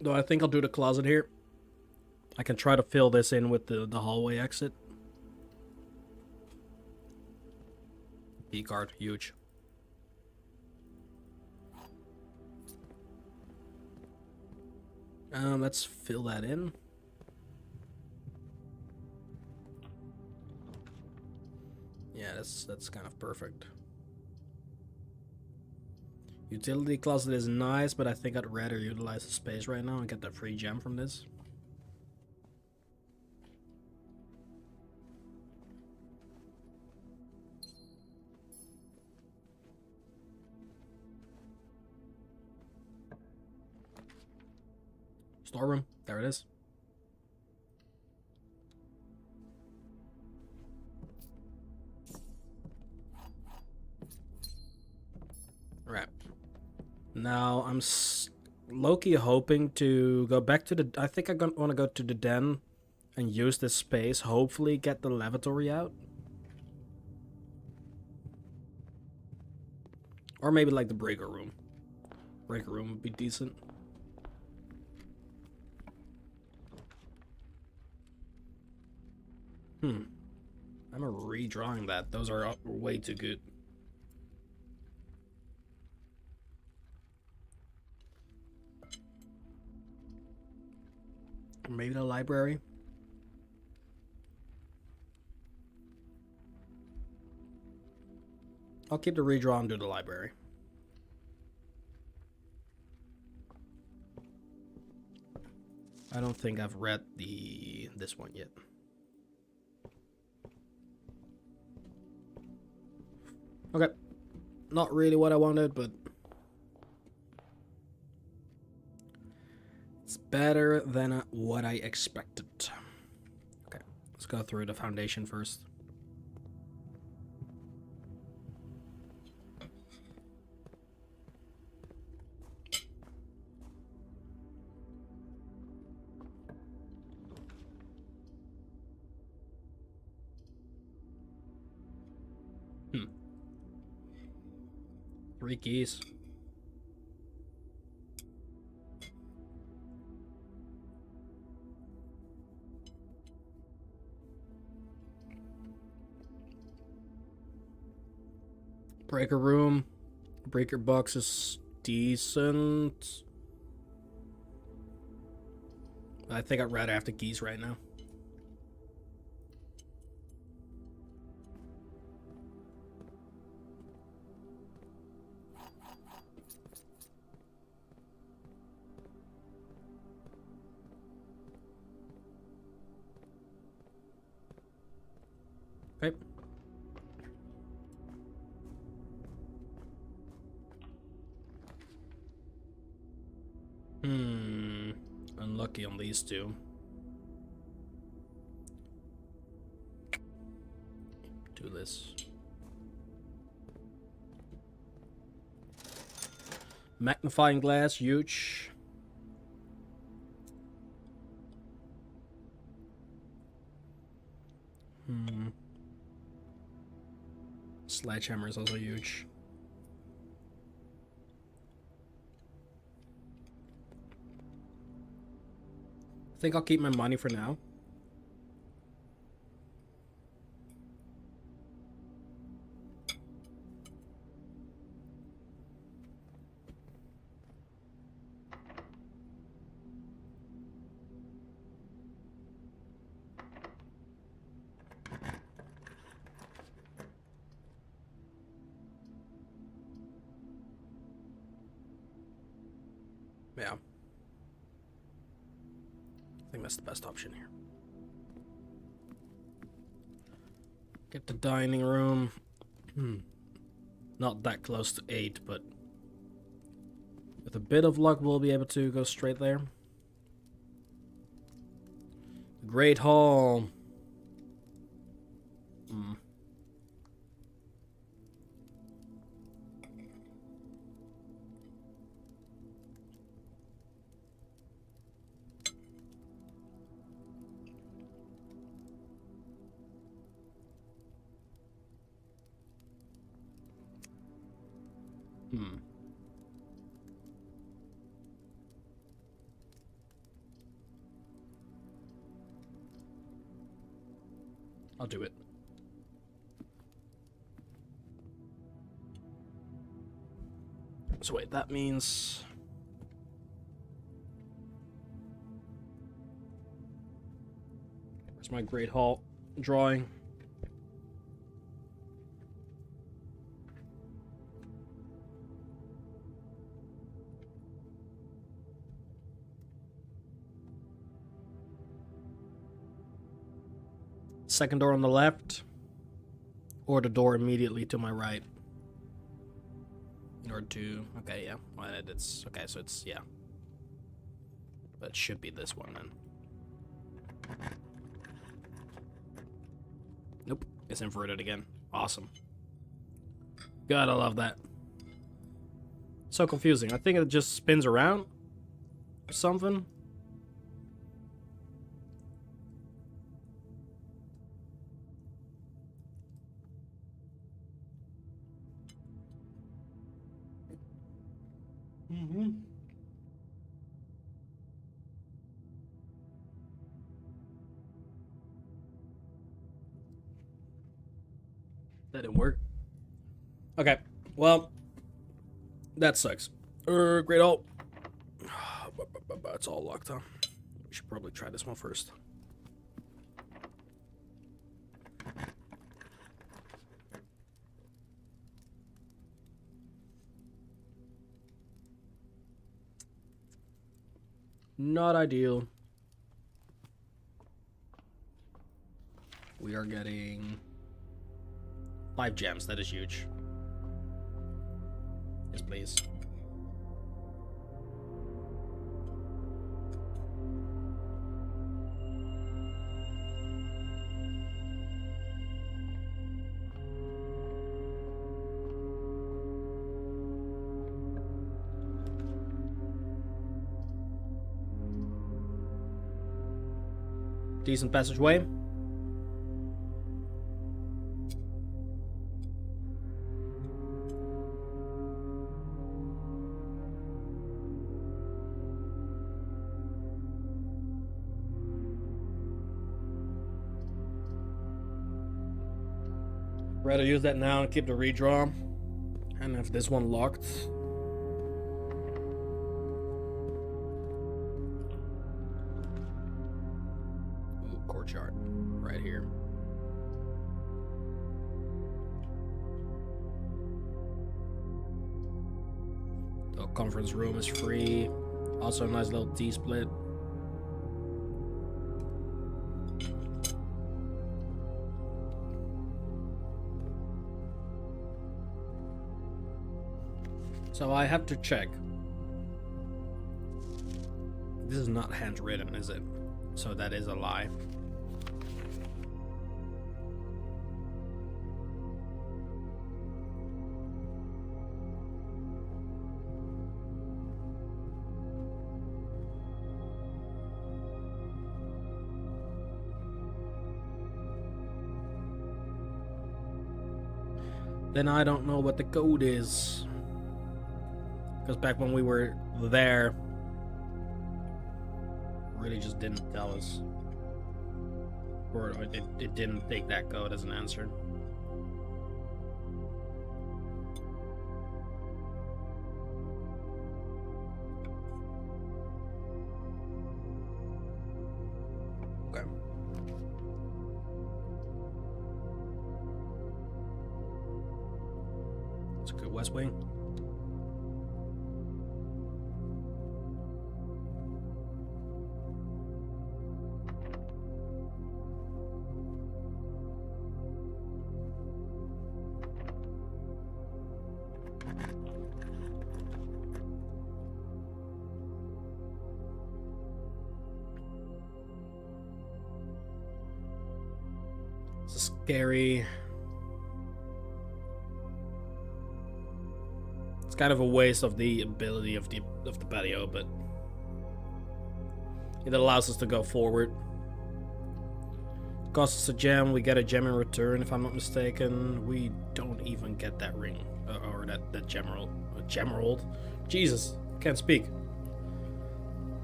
Though I think I'll do the closet here. I can try to fill this in with the hallway exit. Key card, huge. Let's fill that in. Yeah, that's kind of perfect. Utility closet is nice, but I think I'd rather utilize the space right now and get the free gem from this. Storeroom, there it is. Right. Now I'm low-key hoping to go back to the... I think I want to go to the den and use this space. Hopefully get the lavatory out. Or maybe like the breaker room. Breaker room would be decent. I'm redrawing that. Those are way too good. Maybe the library. I'll keep the redraw and do the library. I don't think I've read this one yet. Okay. Not really what I wanted, but it's better than what I expected. Okay, let's go through the foundation first. Three keys. Breaker room. Breaker box is decent. I think I'd rather have the keys right now. Okay. Unlucky on these two. Do this. Magnifying glass, huge. Sledgehammer is also huge. think I'll keep my money for now. Yeah. I think that's the best option here. Get the dining room. Not that close to 8, but with a bit of luck, we'll be able to go straight there. Great Hall. I'll do it. So wait, that means... Where's my Great Hall drawing? Second door on the left, or the door immediately to my right. Or two. Okay, yeah. Well, it's okay. So it's yeah. But it should be this one then. Nope, it's inverted again. Awesome. Gotta love that. So confusing. I think it just spins around or something. That didn't work. Okay, well, that sucks. Great Hall. It's all locked, huh? We should probably try this one first. Not ideal. We are getting 5 gems. That is huge. Yes, please. Decent passageway. Rather use that now and keep the redraw. And if this one locked. Ooh, courtyard right here. The conference room is free. Also a nice little T-split. So I have to check. This is not handwritten, is it? So that is a lie. Then I don't know what the code is. Because back when we were there, really just didn't tell us. Or it didn't take that code as an answer. Okay. It's a good West Wing. It's scary. It's kind of a waste of the ability of the patio, but it allows us to go forward. It costs us a gem. We get a gem in return, if I'm not mistaken. We don't even get that ring or that gemerald. Jesus, can't speak.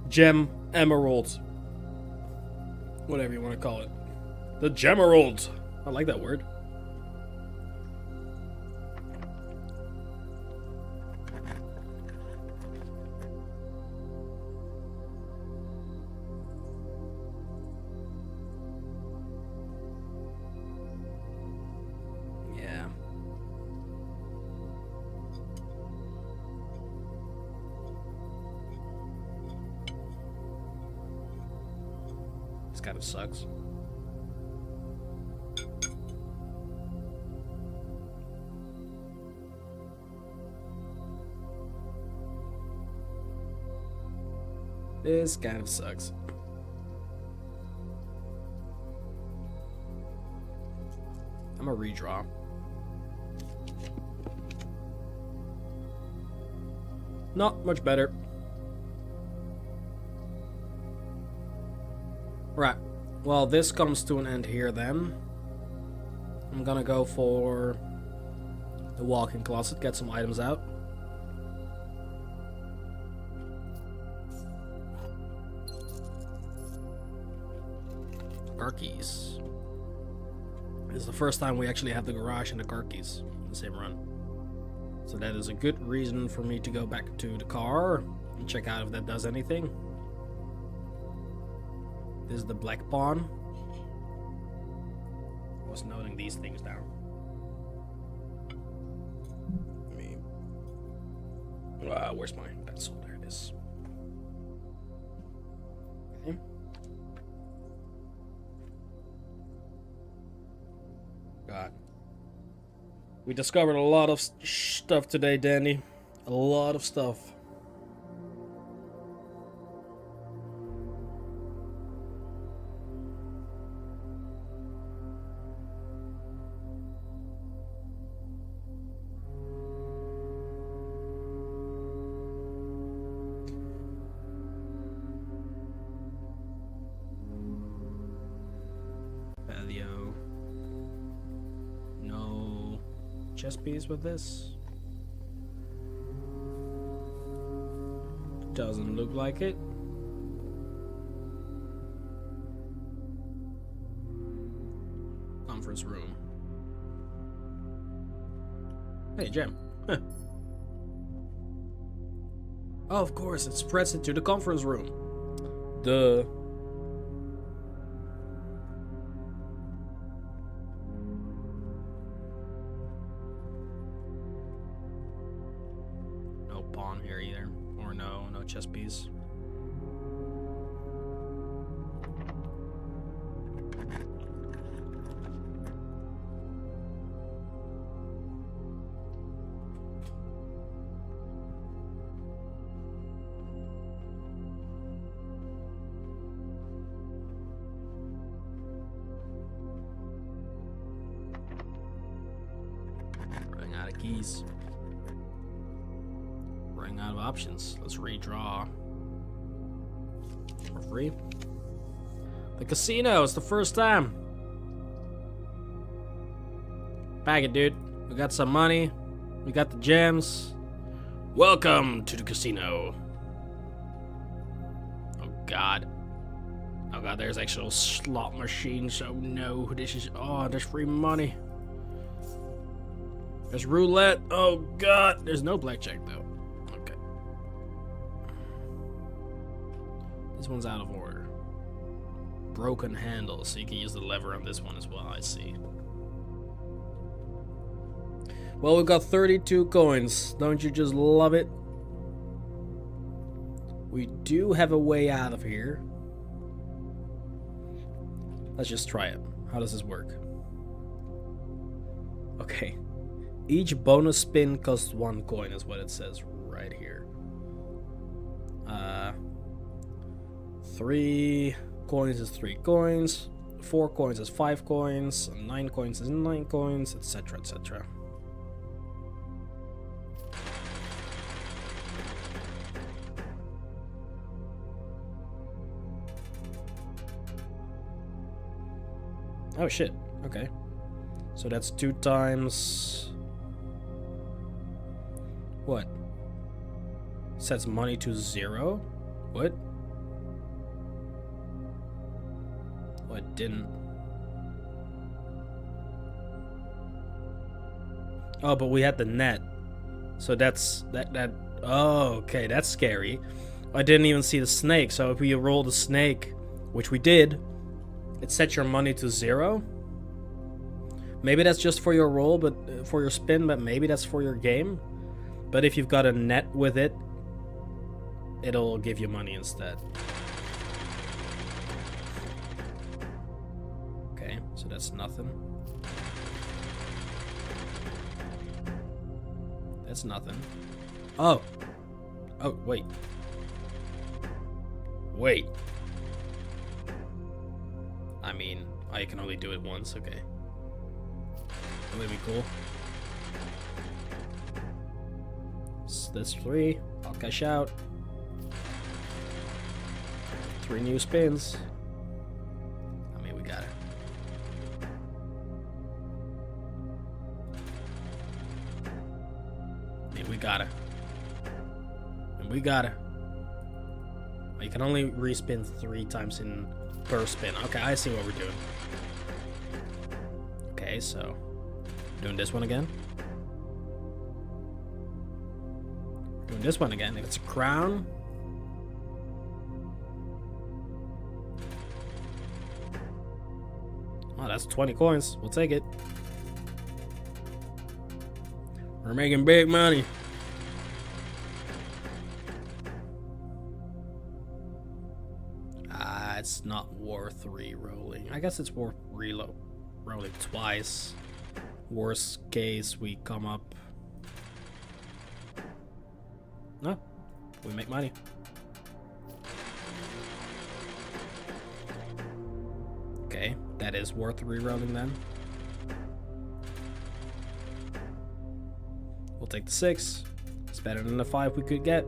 Gem emerald, whatever you want to call it. The gemerald. I like that word. Yeah. This kind of sucks. This kind of sucks. I'm a redraw. Not much better. Right. Well, this comes to an end here then. I'm gonna go for the walk-in closet, get some items out. Car keys. This is the first time we actually have the garage and the car keys in the same run. So that is a good reason for me to go back to the car and check out if that does anything. This is the black pawn. I was noting these things down. Where's my pencil? There it is. Okay. God. We discovered a lot of stuff today, Danny. A lot of stuff. Patio. No chess piece with this. Doesn't look like it. Conference room. Hey, gem. Huh. Oh, of course, it spreads into the conference room. Duh. No pawn here either. Or no chess piece. Running out of keys. Running out of options. Let's redraw. For free. The casino. It's the first time. Bag it, dude. We got some money. We got the gems. Welcome to the casino. Oh, God. Oh god, there's actual slot machines. Oh no, this is... Oh, there's free money. There's roulette. Oh god, there's no blackjack though. Okay. This one's out of order. Broken handle, so you can use the lever on this one as well, I see. Well, we've got 32 coins. Don't you just love it? We do have a way out of here. Let's just try it. How does this work? Okay. Each bonus spin costs 1 coin is what it says right here. 3 coins is 3 coins. 4 coins is 5 coins. 9 coins is 9 coins, etc, etc. Oh shit, okay. So that's 2 times... What? Sets money to 0? What? Oh, it didn't. Oh, but we had the net. So that's... Oh, okay, that's scary. I didn't even see the snake, so if we roll the snake, which we did... It sets your money to 0. Maybe that's just for your roll, but for your spin, but maybe that's for your game. But if you've got a net with it, it'll give you money instead. Okay, so that's nothing. That's nothing. Oh. Oh, wait. Wait. I mean, I can only do it once, okay. That'll be cool. So that's 3. I'll cash out. 3 new spins. I mean, we got it. I mean, we got it. And we got it. You can only respin 3 times in per spin. Okay, I see what we're doing. Okay, so doing this one again. Doing this one again. If it's a crown. Oh, that's 20 coins. We'll take it. We're making big money. It's not worth re-rolling. I guess it's worth rolling twice. Worst case, we come up. No, we make money. Okay, that is worth re-rolling then. We'll take the 6. It's better than the 5 we could get.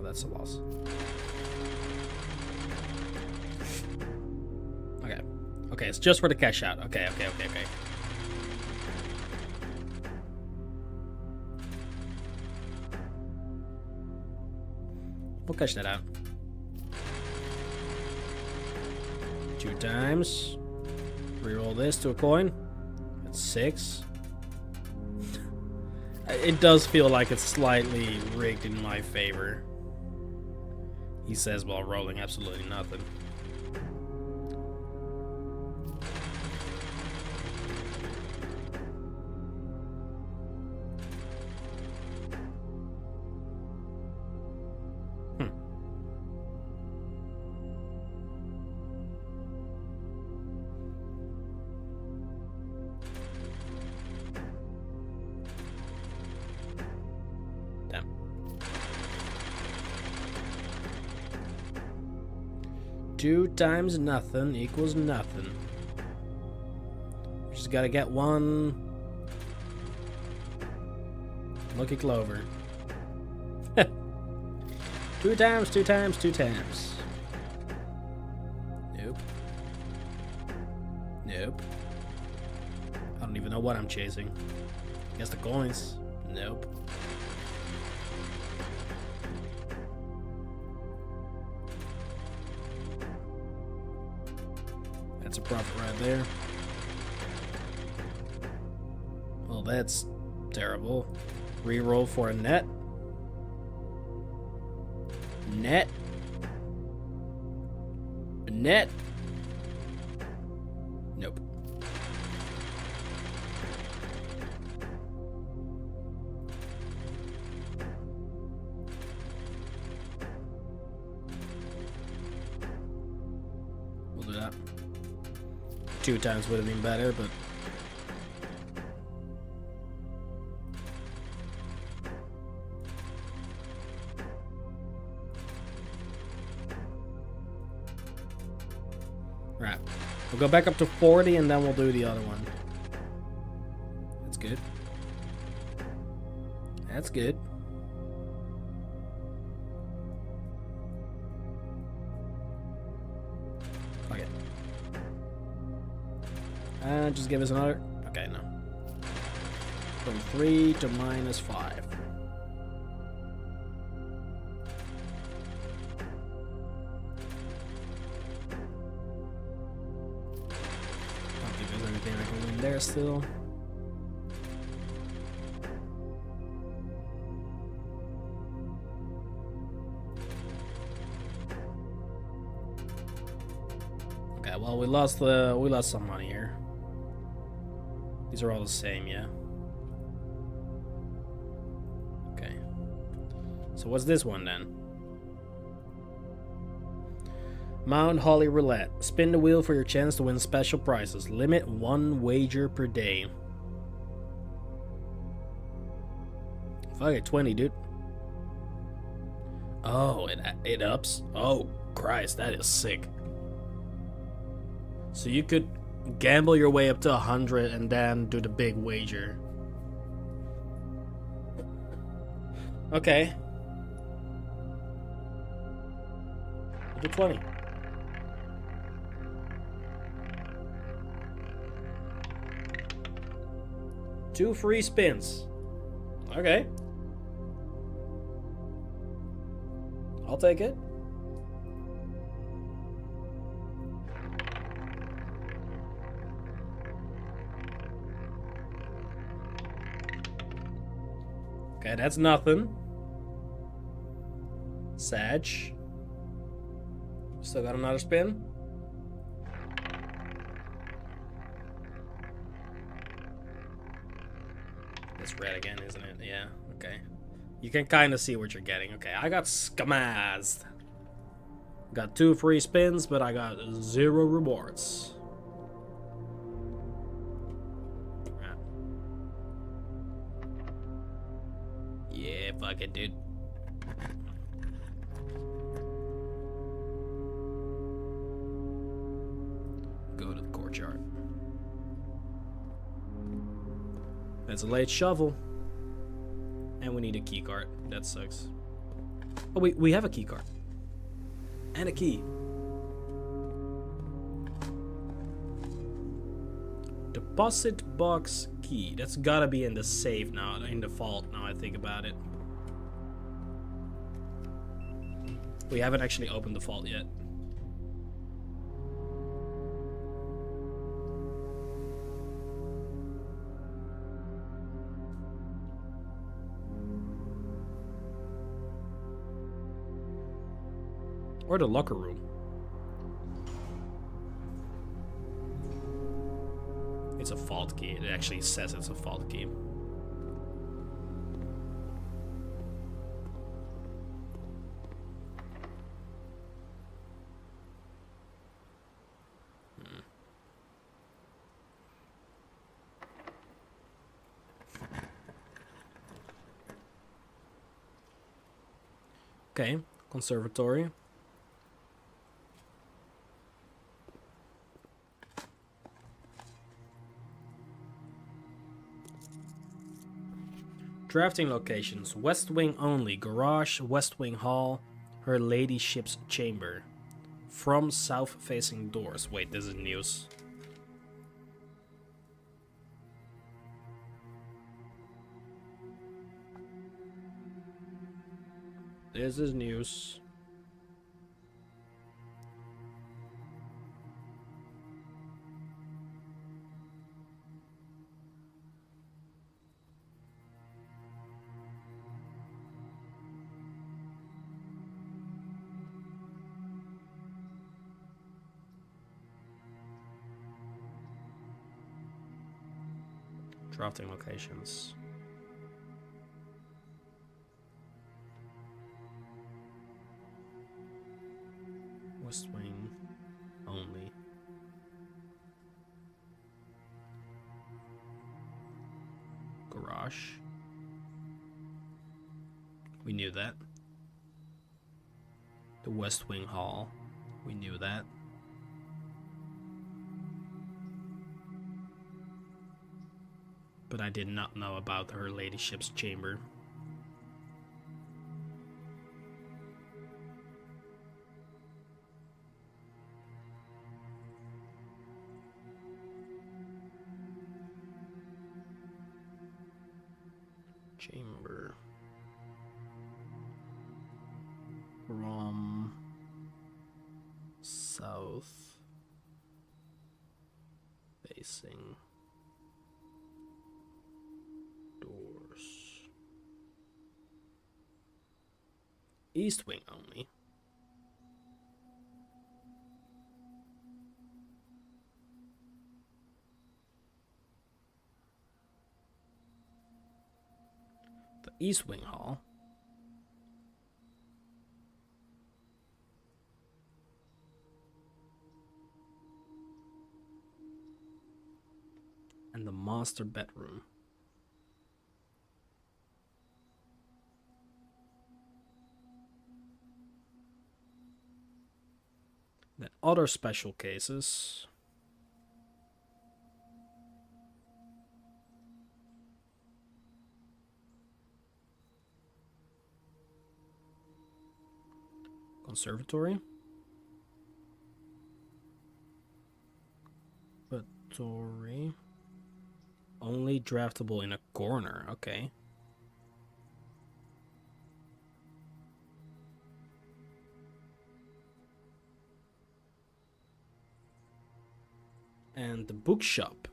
That's a loss. Okay. Okay, it's just for the cash out. Okay. We'll cash that out. 2 times. Reroll this to a coin. That's 6. It does feel like it's slightly rigged in my favor. He says while rolling absolutely nothing. Damn. 2 times nothing equals nothing. We just gotta get 1 Lucky Clover. 2 times, 2 times, 2 times. Nope. Nope. I don't even know what I'm chasing. Guess the coins. Nope. That's a profit right there. Well, that's terrible. Reroll for a net. Net. Net. Nope. We'll do that. 2 times would have been better, but right. We'll go back up to 40 and then we'll do the other one. That's good. That's good. Fuck it. Just give us another. Okay, no. From 3 to -5. Anything I can win there still. Okay, well we lost some money here. These are all the same, yeah. Okay. So what's this one then? Mount Holly Roulette. Spin the wheel for your chance to win special prizes. Limit 1 wager per day. Fuck it, 20, dude. Oh, it ups. Oh, Christ, that is sick. So you could gamble your way up to 100 and then do the big wager. Okay. Do 20. Two free spins. Okay. I'll take it. Okay, that's nothing. Sag. Still got another spin. It's red again, isn't it? Yeah, okay. You can kind of see what you're getting. Okay, I got skamazed. Got 2 free spins, but I got 0 rewards. Right. Yeah, fuck it, dude. Go to the courtyard. That's a late shovel. And we need a key card. That sucks. Oh, we have a key card. And a key. Deposit box key. That's gotta be in the safe now, in the vault now I think about it. We haven't actually opened the vault yet. Or the locker room. It's a vault key. It actually says it's a vault key. Okay, conservatory. Drafting locations: West Wing only, garage, West Wing hall, her ladyship's chamber. from south-facing doors. Wait, this is news. This is news. Drafting locations. West wing only. Garage. We knew that. The West Wing Hall. We knew that. But I did not know about her ladyship's chamber. Chamber. From south facing doors. East wing only. The East Wing Hall. And the master bedroom. Then other special cases. Conservatory. Conservatory. Only draftable in a corner. Okay. And the bookshop.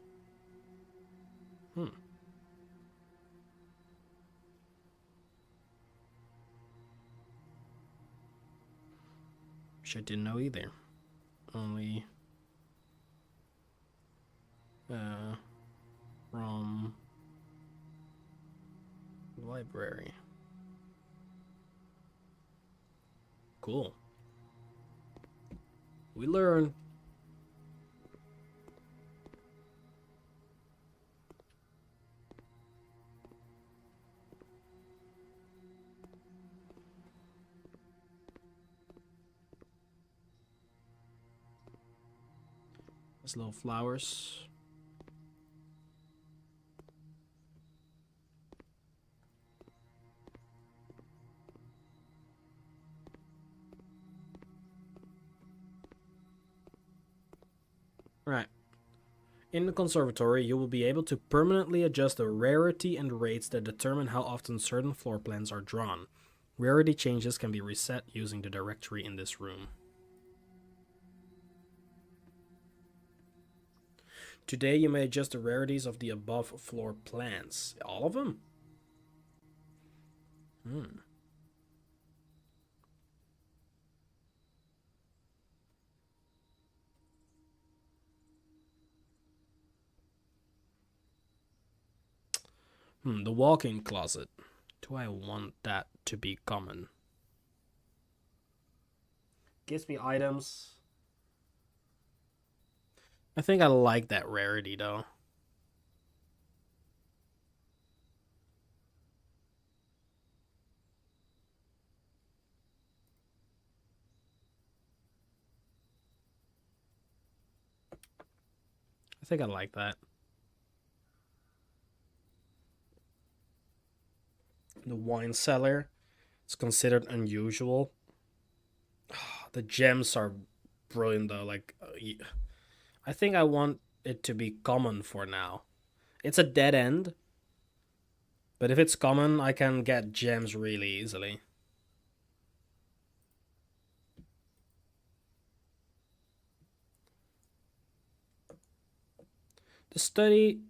Which I didn't know either. Only from the library. Cool. We learn. There's little flowers. Right. In the conservatory, you will be able to permanently adjust the rarity and rates that determine how often certain floor plans are drawn. Rarity changes can be reset using the directory in this room. Today, you may adjust the rarities of the above floor plans. All of them? The walk-in closet. Do I want that to be common? Gives me items. I think I like that rarity though. I think I like that. The wine cellar. It's considered unusual. The gems are brilliant though. Like, I think I want it to be common for now. It's a dead end, but if it's common, I can get gems really easily. The study.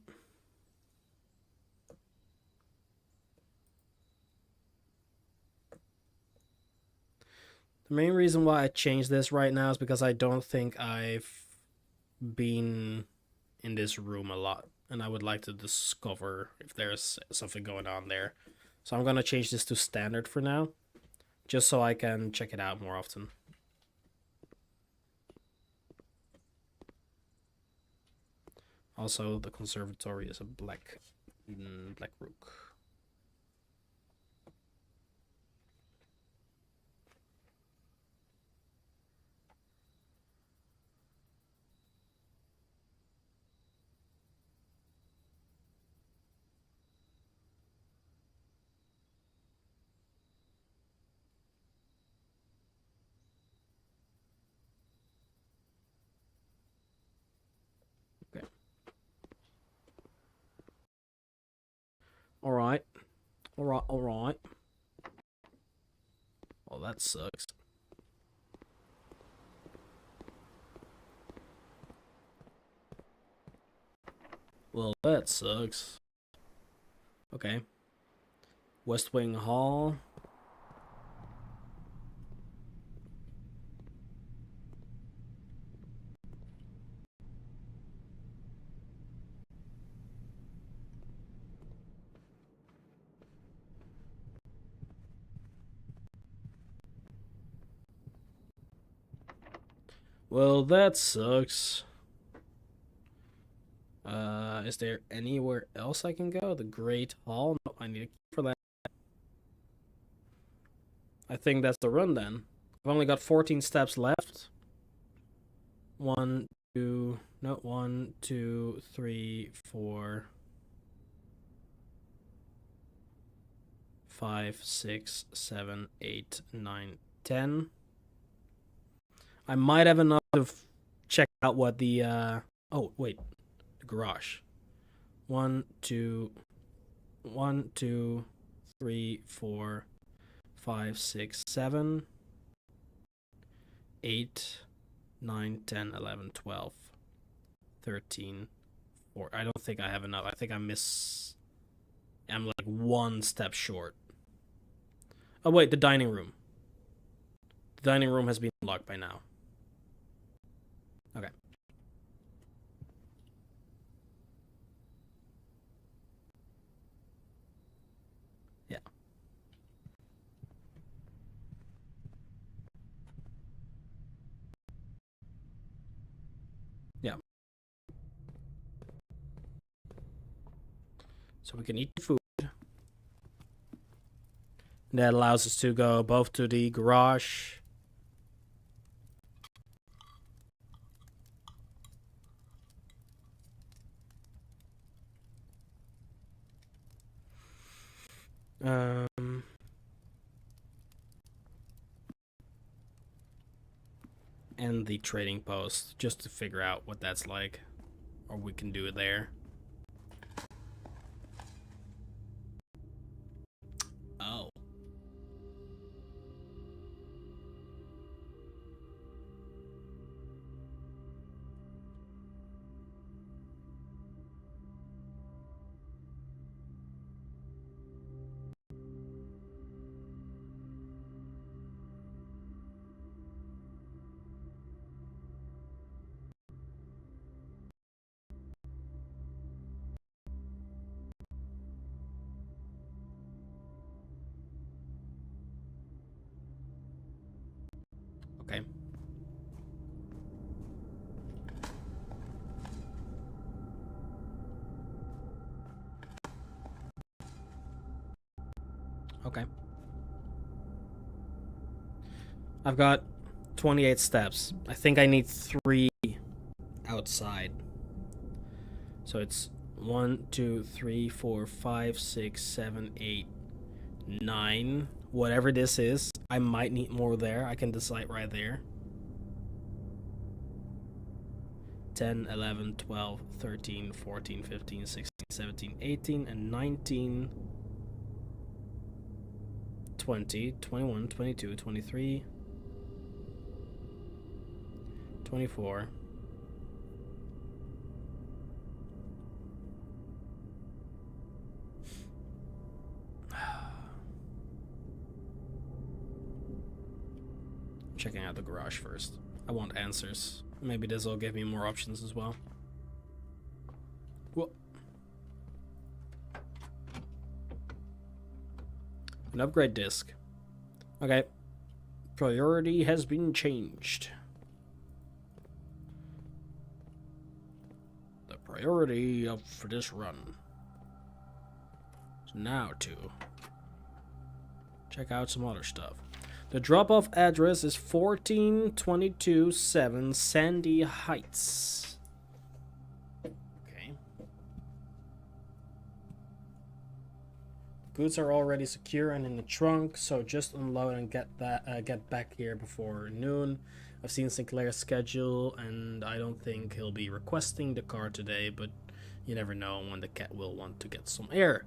The main reason why I changed this right now is because I don't think I've been in this room a lot, and I would like to discover if there's something going on there. So I'm gonna change this to standard for now, just so I can check it out more often. Also, the conservatory is a black rook. Okay. All right. All right. All right. Well, that sucks. Well, that sucks. Okay. West Wing Hall. Well, that sucks. Is there anywhere else I can go? The Great Hall? No, I need a key for that. I think that's the run then. I've only got 14 steps left. 1, 2, no, 1, 2, 3, 4, 5, 6, 7, 8, 9, 10. I might have enough to check out what the, oh, wait. The garage. 1, 2, 1, 2, 3, 4, 5, 6, 7, 8, 9, 10, 11, 12, 13, 4. I don't think I have enough. I think I'm like one step short. Oh, wait, the dining room. The dining room has been unlocked by now. Okay. Yeah. Yeah. So we can eat the food. That allows us to go both to the garage. And the trading post, just to figure out what that's like. Or we can do it there. Oh. Okay. Okay. I've got 28 steps. I think I need 3 outside. So it's 1, 2, 3, 4, 5, 6, 7, 8, 9. Whatever this is, I might need more there. I can decide right there. 10, 11, 12, 13, 14, 15, 16, 17, 18, and 19, 20, 21, 22, 23, 24. Checking out the garage first. I want answers. Maybe this will give me more options as well. Whoa. An upgrade disc. Okay. Priority has been changed. The priority for this run is now to check out some other stuff. The drop-off address is 14227 Sandy Heights. Okay. Goods are already secure and in the trunk, so just unload and get back here before noon. I've seen Sinclair's schedule, and I don't think he'll be requesting the car today, but you never know when the cat will want to get some air.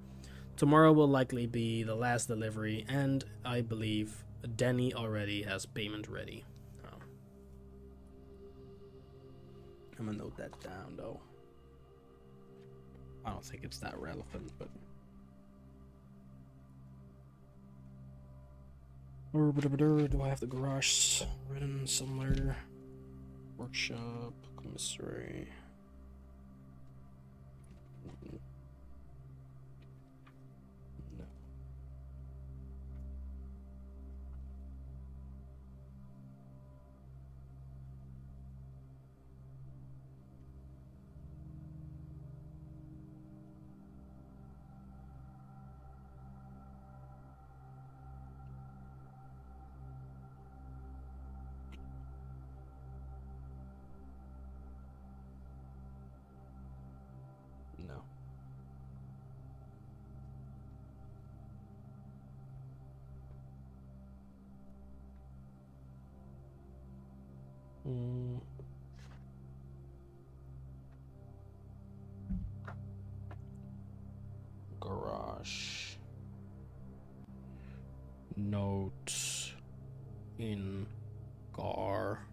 Tomorrow will likely be the last delivery, and I believe Denny already has payment ready. Oh. I'm gonna note that down, though. I don't think it's that relevant, but... Do I have the garage written somewhere? Workshop, commissary... No. Garage. Note in car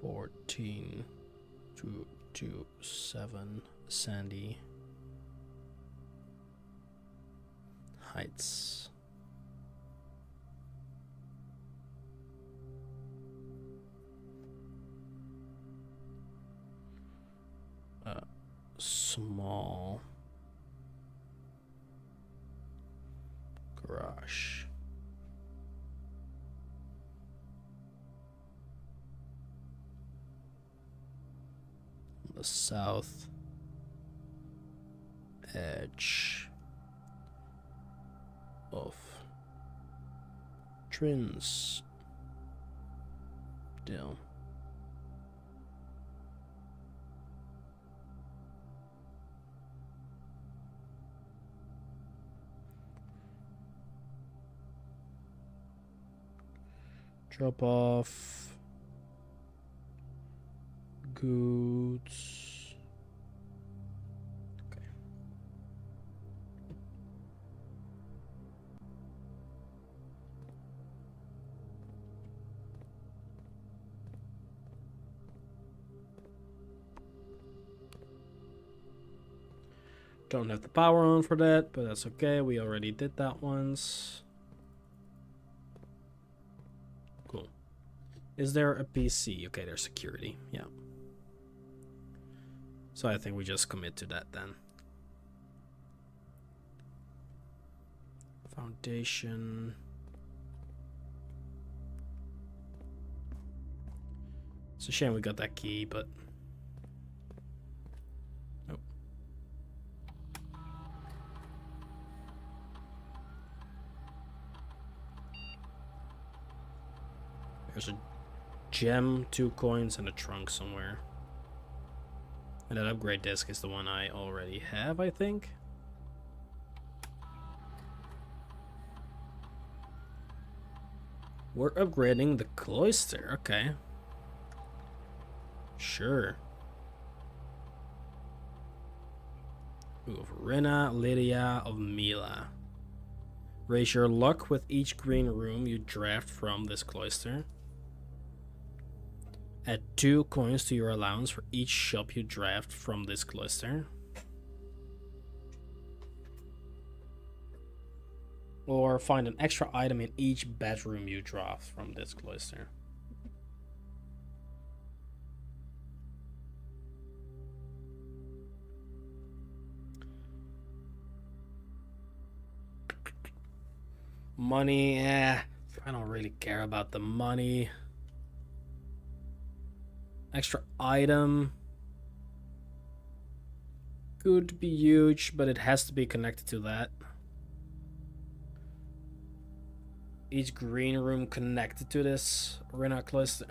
14227 Sandy Heights. Small garage. The south edge of Trinsdale. Drop off goods. Okay. Don't have the power on for that, but that's okay. We already did that once. Is there a PC? Okay, there's security. Yeah. So I think we just commit to that then. Foundation. It's a shame we got that key, but... Nope. There's a gem, 2 coins, and a trunk somewhere. And that upgrade disc is the one I already have, I think. We're upgrading the cloister, okay. Sure. Ooh, of Rina, Lydia, of Mila. Raise your luck with each green room you draft from this cloister. Add 2 coins to your allowance for each shop you draft from this cloister. Or find an extra item in each bedroom you draft from this cloister. Money, I don't really care about the money. Extra item could be huge, but it has to be connected to that. Each green room connected to this arena cloister.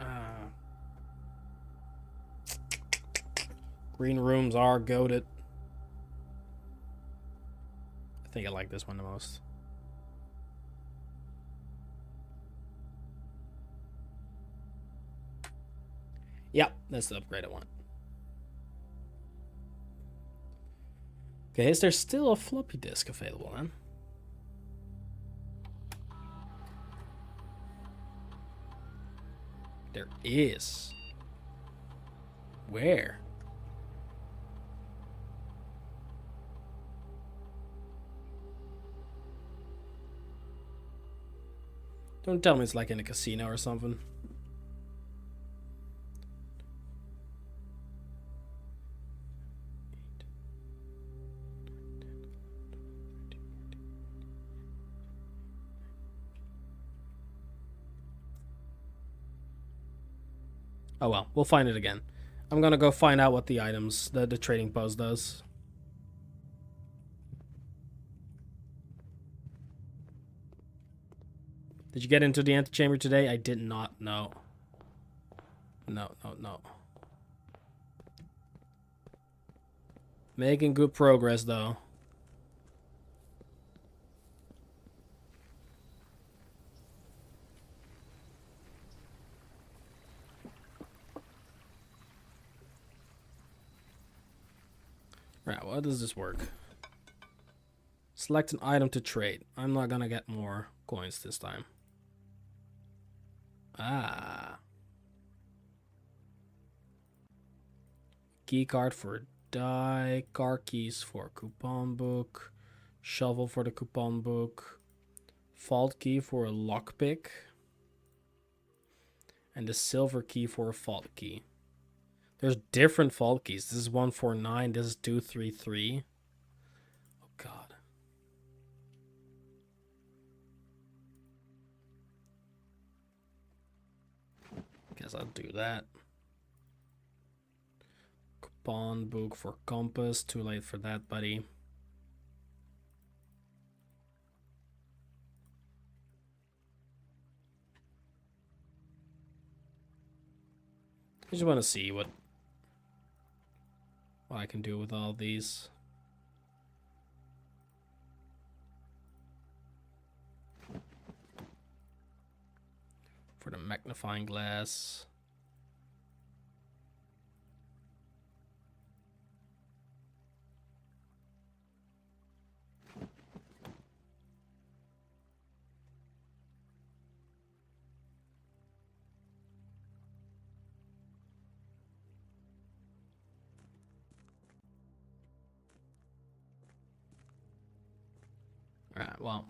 Green rooms are goated. I think I like this one the most. Yep, that's the upgrade I want. Okay, is there still a floppy disk available then? There is. Where? Don't tell me it's like in a casino or something. Oh well, we'll find it again. I'm gonna go find out what the items, the trading post does. Did you get into the antechamber today? I did not, no. No. Making good progress, though. Right, how does this work? Select an item to trade. I'm not gonna get more coins this time. Key card for die, car keys for coupon book, shovel for the coupon book, vault key for a lockpick, and the silver key for a vault key. There's different vault keys. This is 149, this is 233. Oh god. Guess I'll do that. Coupon book for compass. Too late for that, buddy. I just want to see what I can do with all these. For the magnifying glass. Alright, well.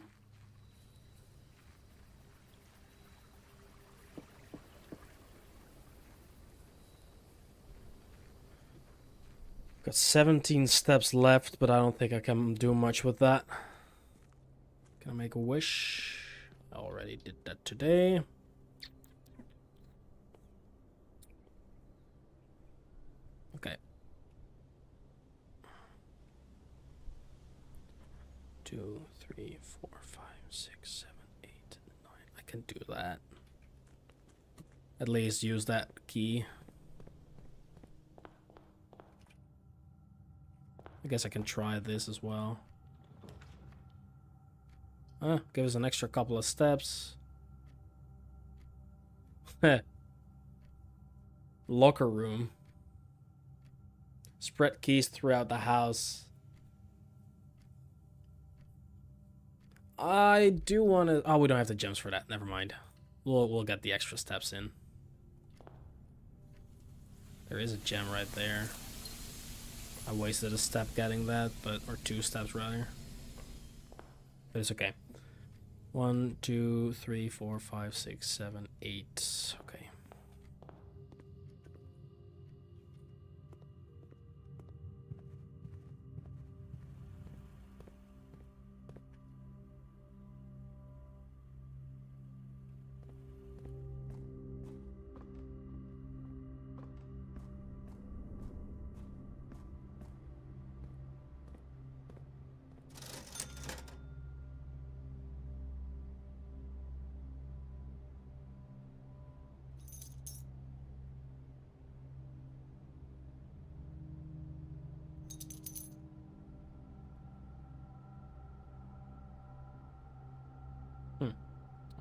Got 17 steps left, but I don't think I can do much with that. Can I make a wish? I already did that today. Okay. 2, 3, 4, 5, 6, 7, 8, 9. I can do that. At least use that key. I guess I can try this as well. Give us an extra couple of steps. Locker room. Spread keys throughout the house. I do want to... Oh, we don't have the gems for that. Never mind. We'll get the extra steps in. There is a gem right there. I wasted a step getting that, but... Or 2 steps, rather. But it's okay. 1, 2, 3, 4, 5, 6, 7, 8. Okay.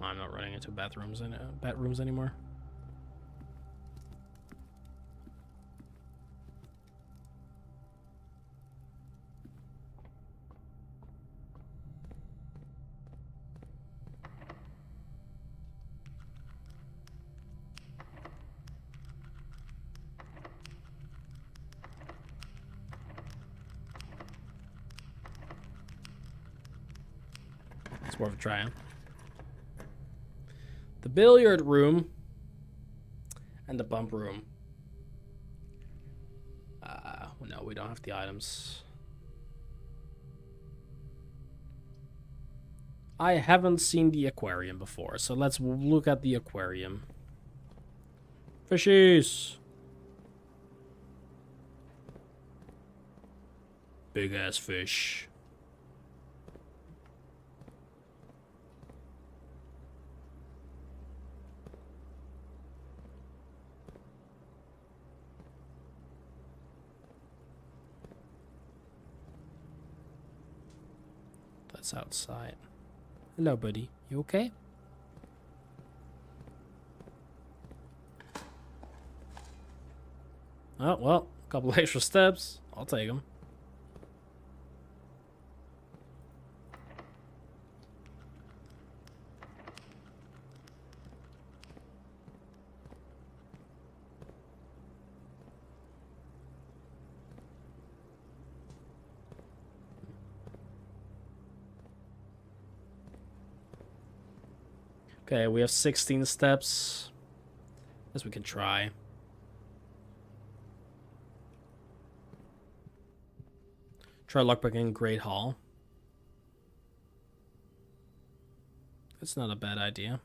I'm not running into bathrooms anymore. It's worth a try. The billiard room and the bump room. No, we don't have the items. I haven't seen the aquarium before, so let's look at the aquarium. Fishies! Big ass fish. That's outside. Hello, buddy. You okay? Oh, well, a couple extra steps. I'll take them. Okay, we have 16 steps. Guess we can try. Try lockpicking Great Hall. That's not a bad idea.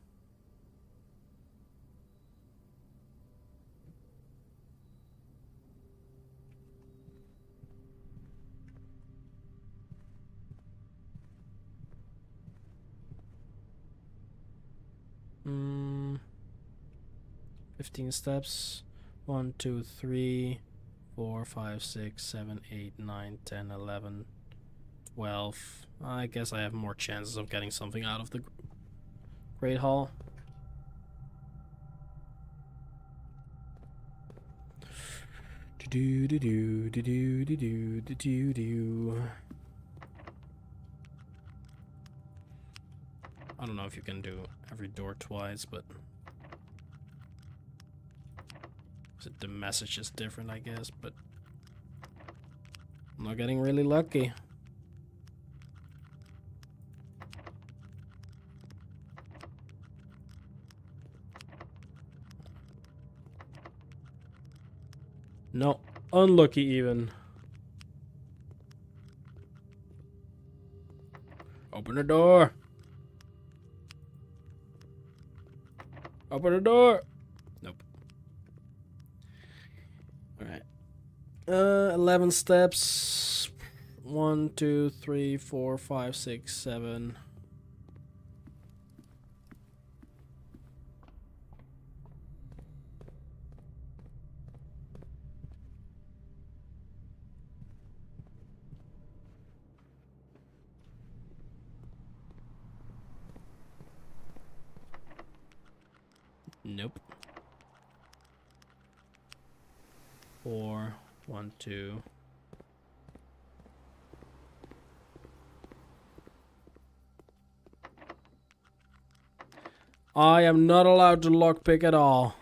Hmm. 15 steps. 1, 2, 3, 4, 5, 6, 7, 8, 9, 10, 11, 12. I guess I have more chances of getting something out of the Great Hall. Do do do do do do do do do do. I don't know if you can do every door twice, but the message is different, I guess, but I'm not getting really lucky. No, unlucky even. Open the door. Open the door. Nope. Alright. 11 steps. 1, 2, 3, 4, 5, 6, 7. Nope. 4, 1, 2. I am not allowed to lockpick at all.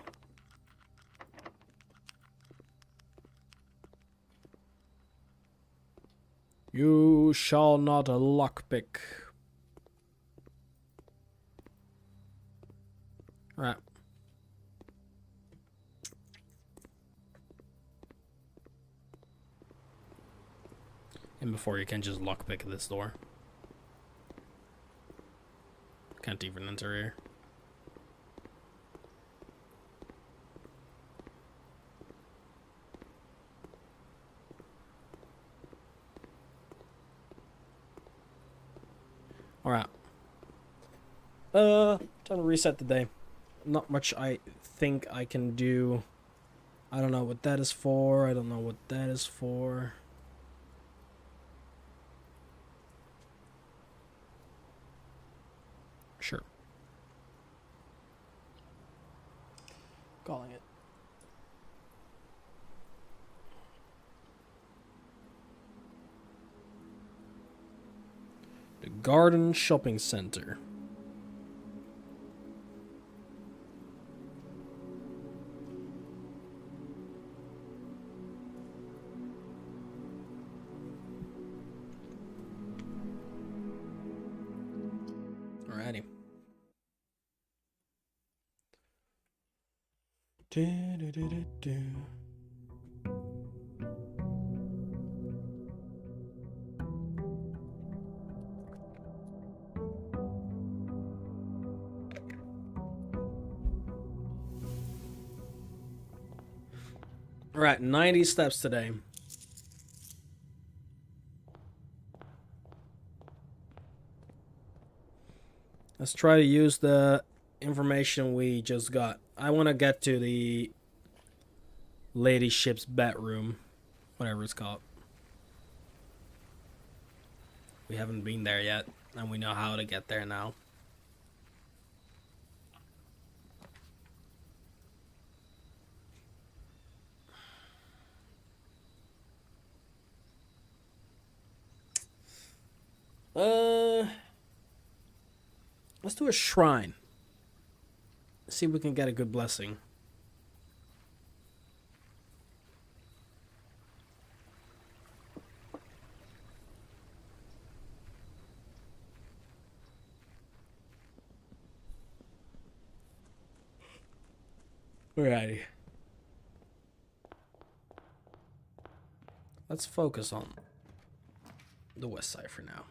You shall not lockpick. Right. And before you can just lockpick this door. Can't even enter here. Alright. Time to reset the day. Not much I think I can do. I don't know what that is for. I don't know what that is for. Sure. Calling it. The Garden Shopping Center. Alrighty. Alright, 90 steps today. Let's try to use the information we just got. I want to get to the lady ship's bedroom, whatever it's called. We haven't been there yet, and we know how to get there now. Let's do a shrine. See if we can get a good blessing. Alrighty. Let's focus on the west side for now.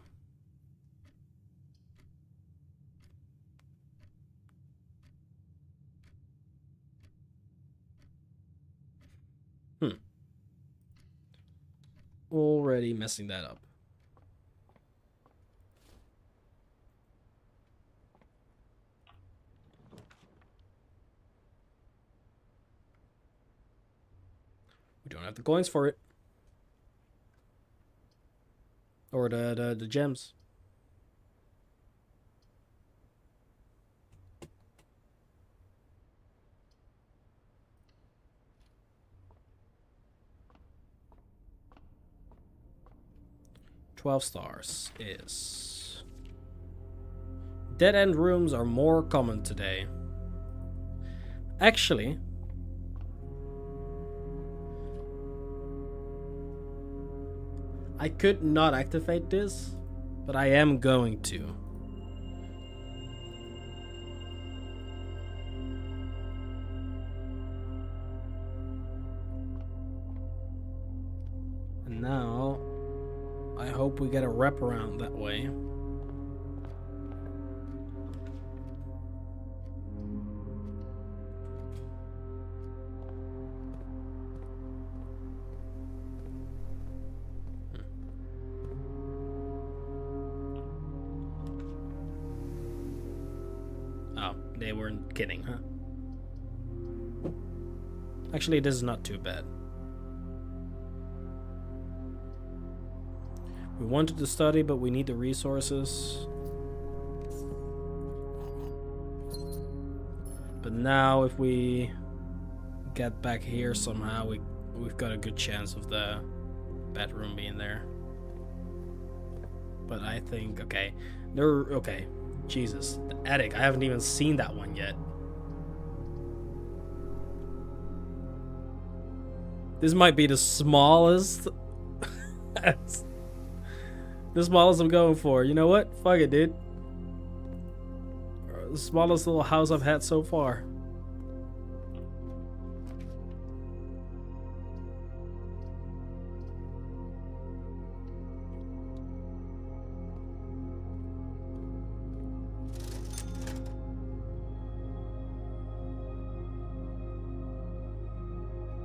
Already messing that up. We don't have the coins for it. Or the gems. $12 is... Dead-end rooms are more common today. Actually... I could not activate this, but I am going to. And now... I hope we get a wraparound that way. Oh, they weren't kidding, huh? Actually, this is not too bad. We wanted to study, but we need the resources. But now if we get back here somehow, we we've got a good chance of the bedroom being there. But I think, okay. Okay. Jesus. The attic. I haven't even seen that one yet. This might be the smallest. The smallest I'm going for. You know what? Fuck it, dude. The smallest little house I've had so far.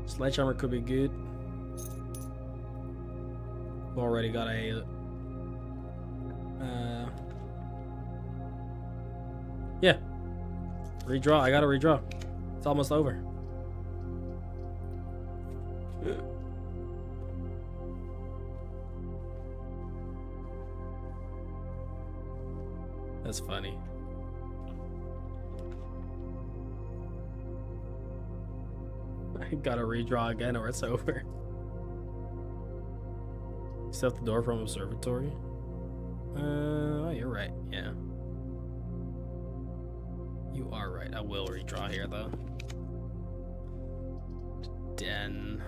Sledgehammer could be good. We've already got a yeah. Redraw. I gotta redraw. It's almost over. That's funny. I gotta redraw again or it's over. Still have the door from observatory. Oh, you're right. Yeah. You are right. I will redraw here though. Den.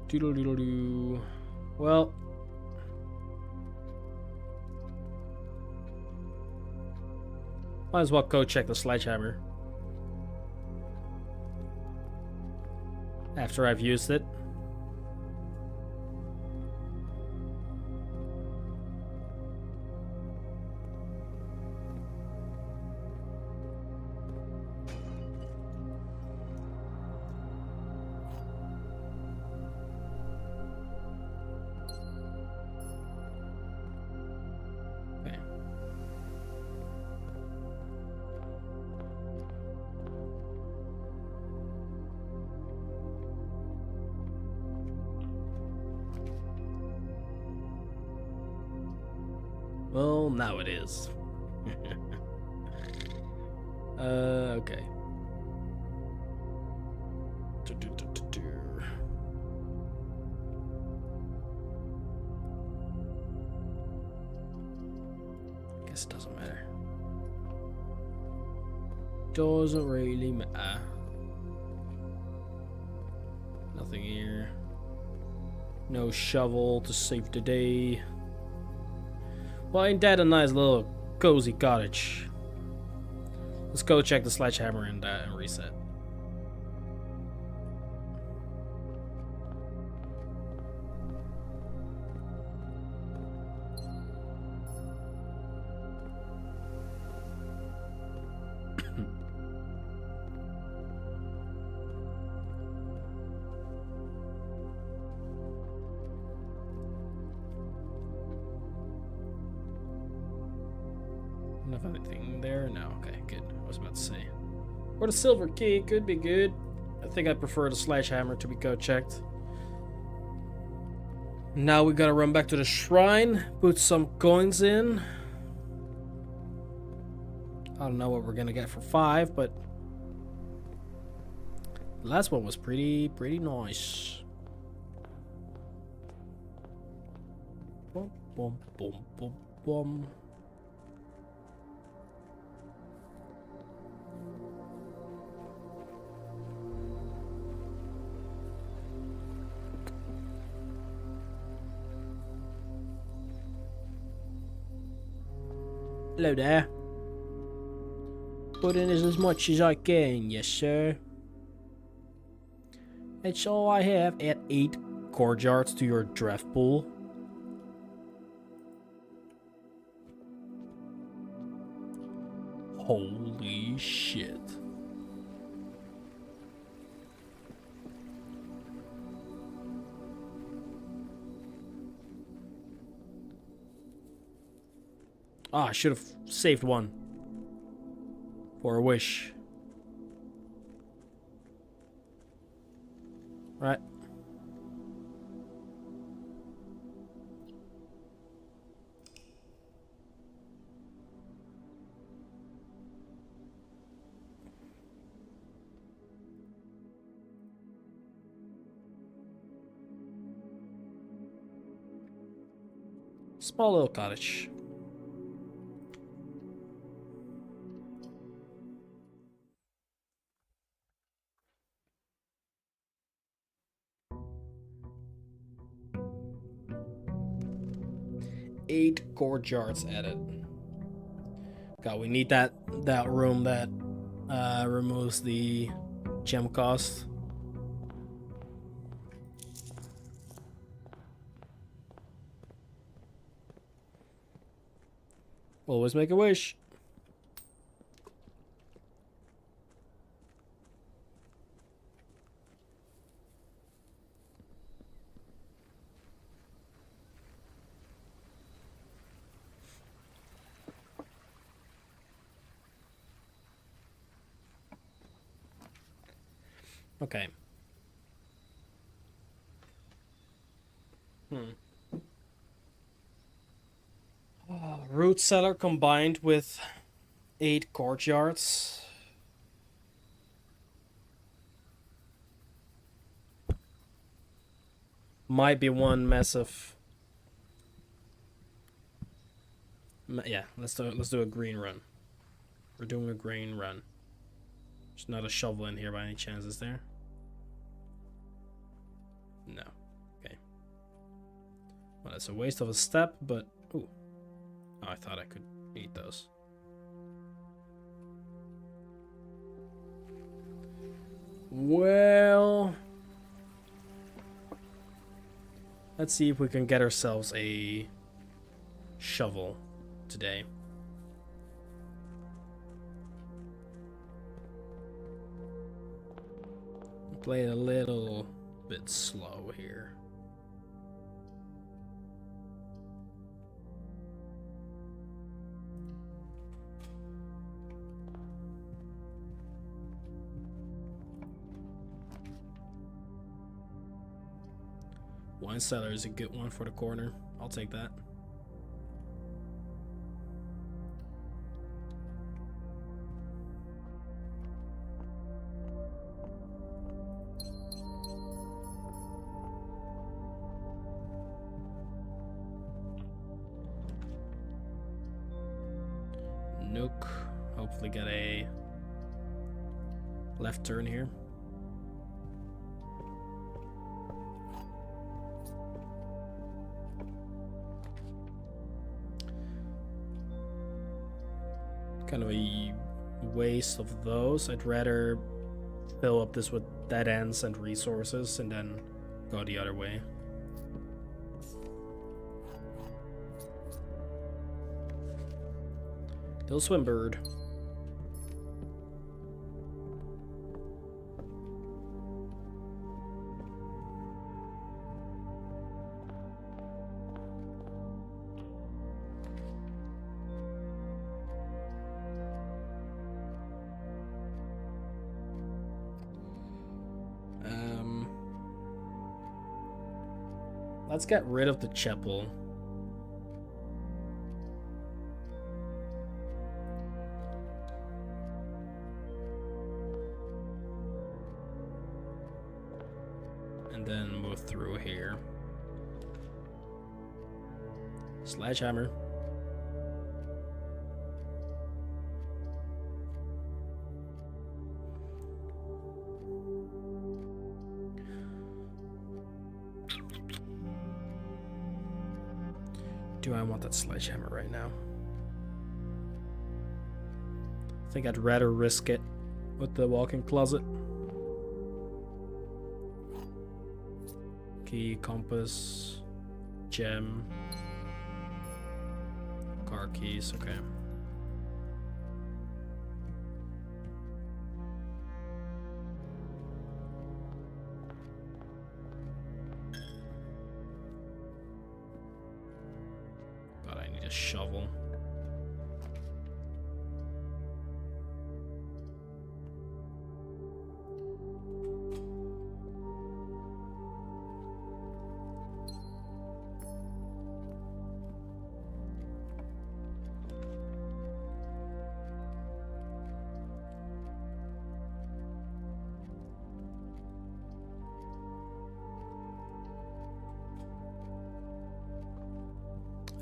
Doodle doodle doo. Well. Might as well go check the sledgehammer. After I've used it. Okay. Well, now it is. Okay. Guess it doesn't matter. Doesn't really matter. Nothing here. No shovel to save the day. Well, ain't that a nice little cozy cottage? Let's go check the sledgehammer and reset. Enough anything there? No. Okay, good. I was about to say. Or the silver key could be good. I think I prefer the sledgehammer to be code checked. Now we gotta run back to the shrine, put some coins in. I don't know what we're gonna get for 5, but the last one was pretty nice. Boom, boom, boom, boom, boom. Hello there. Put in as much as I can, yes sir. That's all I have. Add 8 courtyards to your draft pool. Holy shit. Ah, I should have saved one for a wish. Right. Small little cottage. Eight courtyards added. God, we need that room that removes the gem cost. Always make a wish. Okay. Root cellar combined with 8 courtyards. Might be one massive. Yeah, let's do a green run. We're doing a green run. There's not a shovel in here by any chance, is there? No. Okay. Well, that's a waste of a step, but ooh. Oh, I thought I could eat those. Well, let's see if we can get ourselves a shovel today. Play a little bit slow here. Wine cellar is a good one for the corner. I'll take that. Nook. Hopefully get a left turn here. Kind of a waste of those. I'd rather fill up this with dead ends and resources and then go the other way. Little swim bird. Let's get rid of the chapel. And then move through here. Sledgehammer. Do I want that sledgehammer right now? I think I'd rather risk it with the walk-in closet. Key, compass, gem, car keys, okay. But I need a shovel.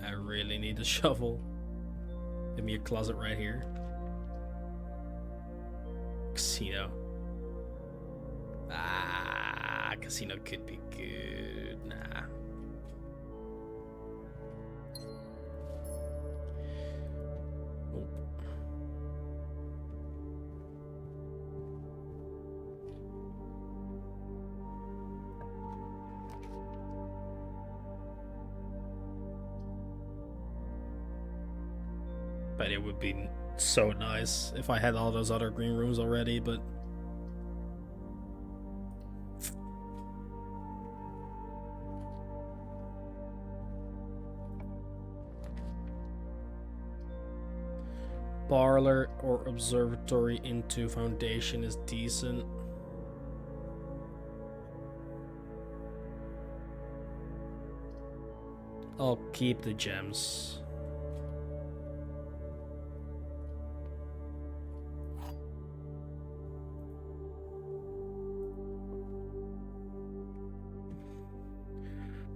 I really need a shovel. Give me a closet right here. Casino. Ah, casino could be good. Nah. But it would be so nice if I had all those other green rooms already, but parlor or observatory into foundation is decent. I'll keep the gems.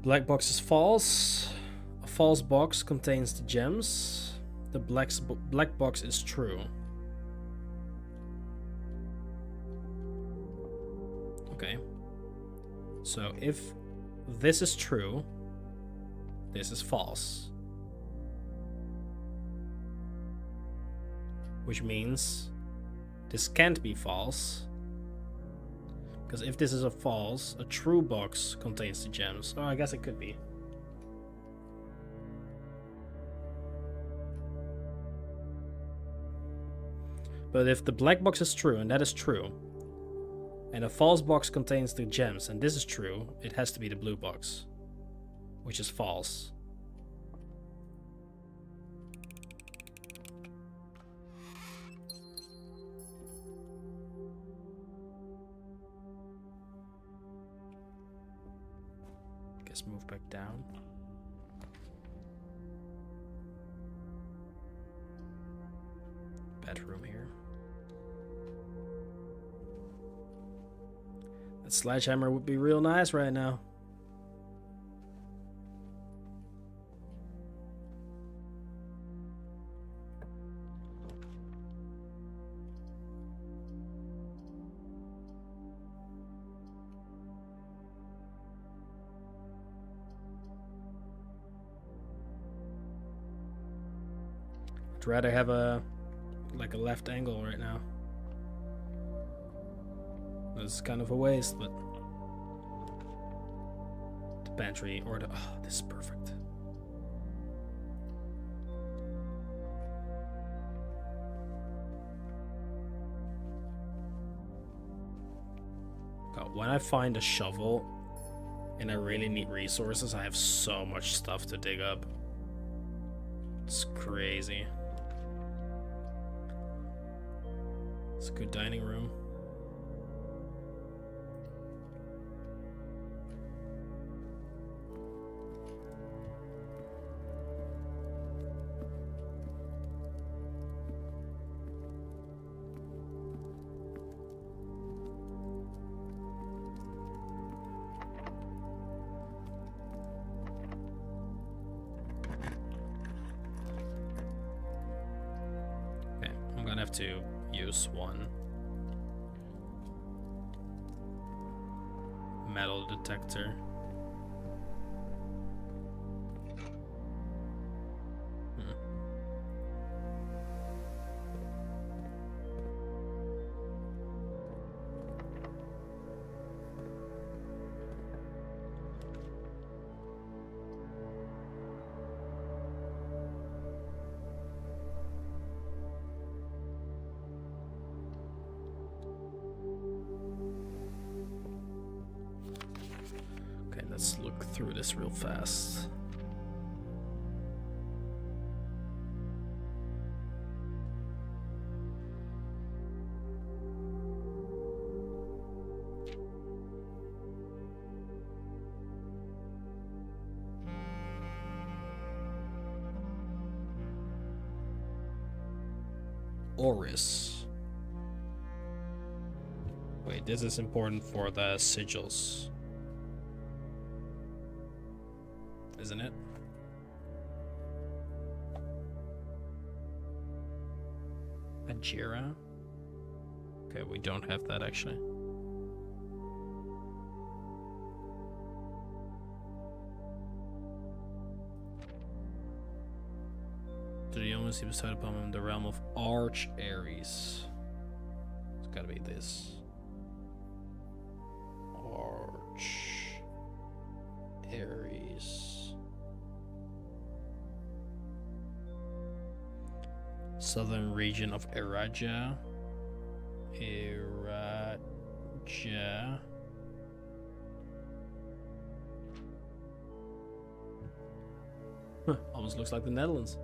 Black box is false. A false box contains the gems. The black box is true. Okay. So if this is true, this is false. Which means this can't be false. Because if this is a false, a true box contains the gems. Oh, I guess it could be. But if the black box is true, and that is true, and a false box contains the gems, and this is true, it has to be the blue box, which is false. Guess move back down. Bedroom here. That sledgehammer would be real nice right now. I'd rather have a left angle right now. It's kind of a waste, but the pantry or the this is perfect. God, when I find a shovel and I really need resources, I have so much stuff to dig up. It's crazy. It's a good dining room. Okay, I'm gonna have to use one metal detector. Let's look through this real fast. Oris. Wait, this is important for the sigils, isn't it? Ajira. Okay, we don't have that actually. To the omens he bestowed upon him the realm of Arch Ares. It's gotta be this. Arch Ares. Southern region of Eraja. Eraja. Almost looks like the Netherlands.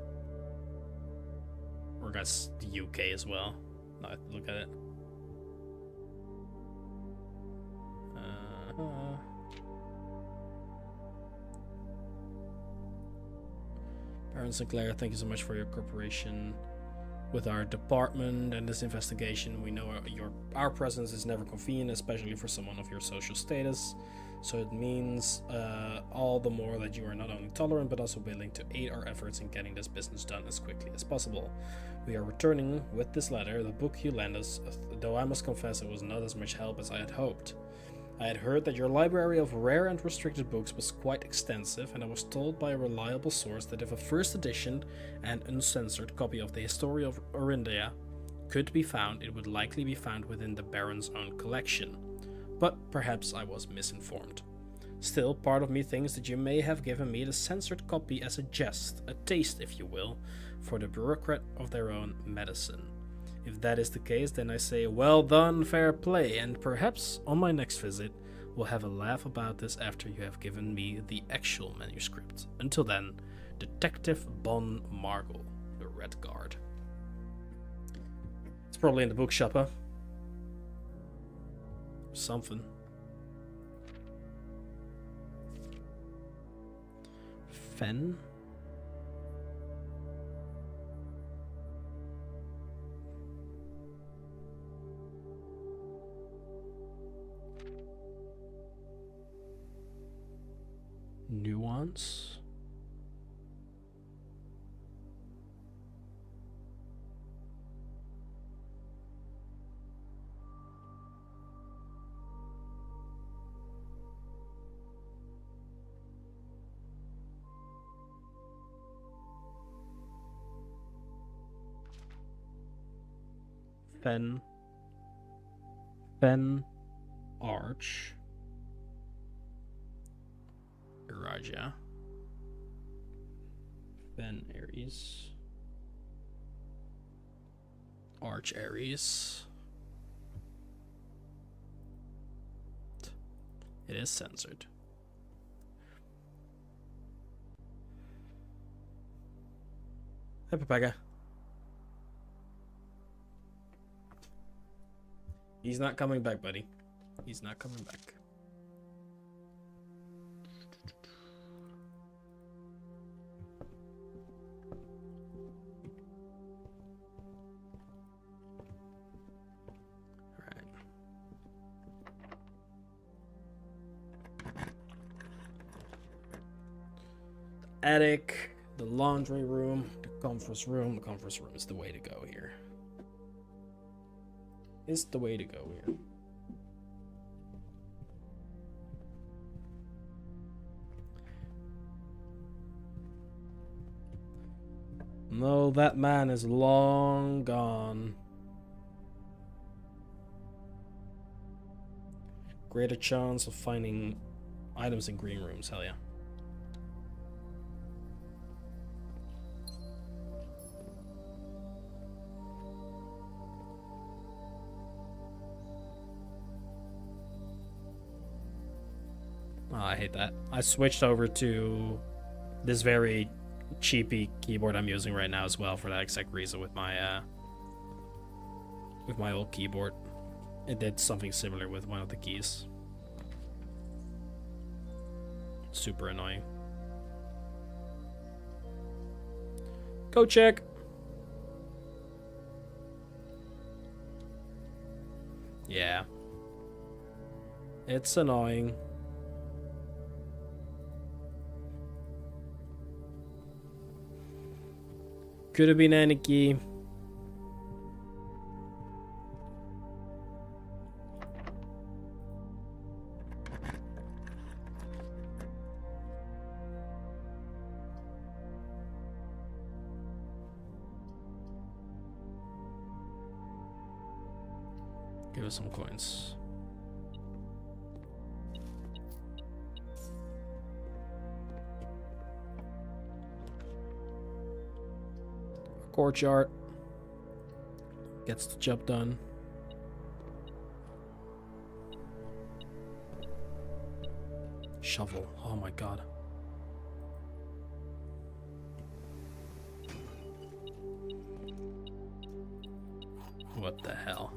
Or guess the UK as well. Now I look at it. Baron Sinclair, thank you so much for your cooperation with our department and this investigation. We know our presence is never convenient, especially for someone of your social status. So it means all the more that you are not only tolerant but also willing to aid our efforts in getting this business done as quickly as possible. We are returning with this letter, the book you lent us, though I must confess it was not as much help as I had hoped. I had heard that your library of rare and restricted books was quite extensive, and I was told by a reliable source that if a first edition and uncensored copy of the History of Orindia could be found, it would likely be found within the Baron's own collection. But perhaps I was misinformed. Still, part of me thinks that you may have given me the censored copy as a jest, a taste, if you will, for the bureaucrat of their own medicine. If that is the case, then I say, well done, fair play, and perhaps on my next visit, we'll have a laugh about this after you have given me the actual manuscript. Until then, Detective Bon Margle, the Red Guard. It's probably in the bookshop, huh? Something. Fen? Nuance? Fen Arch Raja Fen Ares Arch Ares. It is censored. Hey, Pepega. He's not coming back, buddy. He's not coming back. Alright. The attic, the laundry room, the conference room. The conference room is the way to go here. Is the way to go here. No, that man is long gone. Greater chance of finding items in green rooms, hell yeah. Oh, I hate that. I switched over to this very cheapy keyboard I'm using right now as well for that exact reason with my old keyboard. It did something similar with one of the keys. Super annoying. Go check. Yeah. It's annoying. Could have been any key. Give us some coins. Courtyard gets the job done. Shovel. Oh my god. What the hell?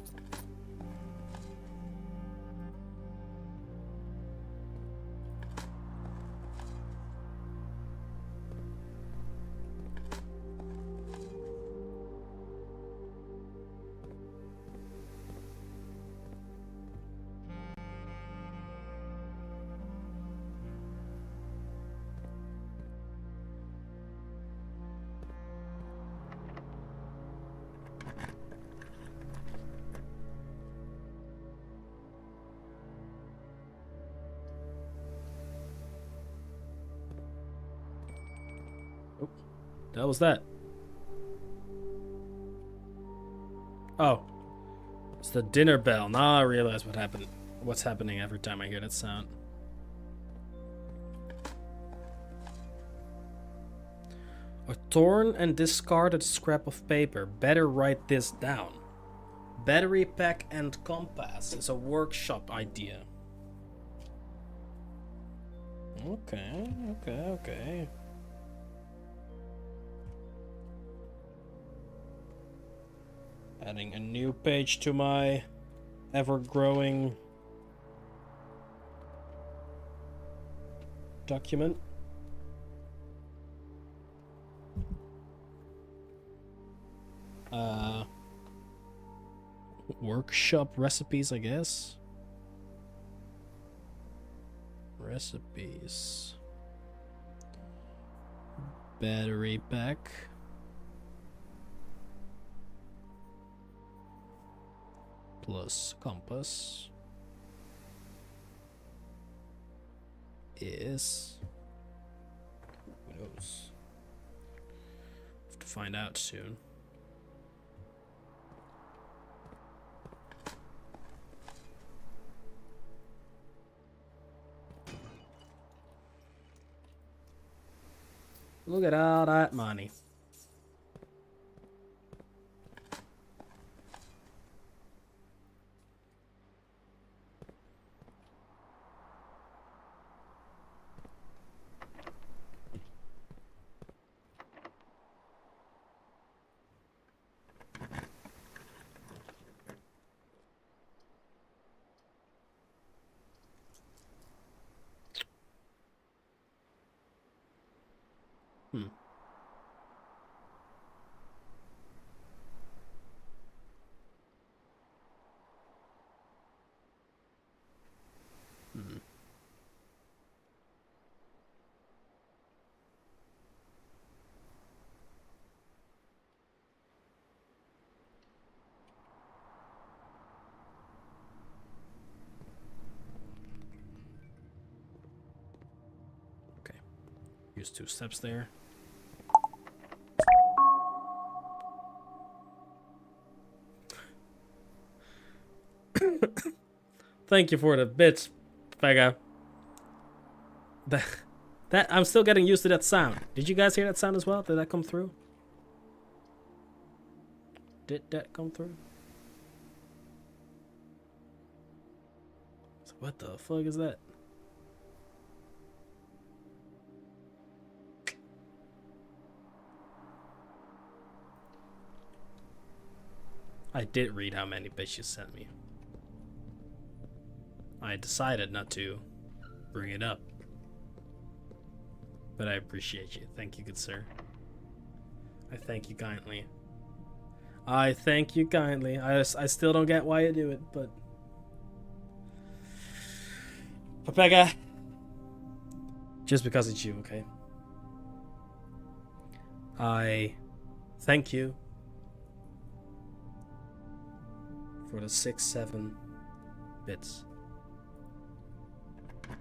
That was that. Oh. It's the dinner bell. Now I realize what's happening every time I hear that sound. A torn and discarded scrap of paper. Better write this down. Battery pack and compass is a workshop idea. Okay. Adding a new page to my ever-growing document. Workshop recipes, I guess. Recipes. Battery pack. Plus compass is, who knows? Have to find out soon. Look at all that money. Use 2 steps there. Thank you for the bits, Pega. That I'm still getting used to that sound. Did you guys hear that sound as well? Did that come through? Did that come through? So what the fuck is that? I did read how many bits you sent me. I decided not to bring it up. But I appreciate you. Thank you, good sir. I thank you kindly. I thank you kindly. I still don't get why you do it, but... Pepega. Just because it's you, okay? I thank you for the 6-7 bits. I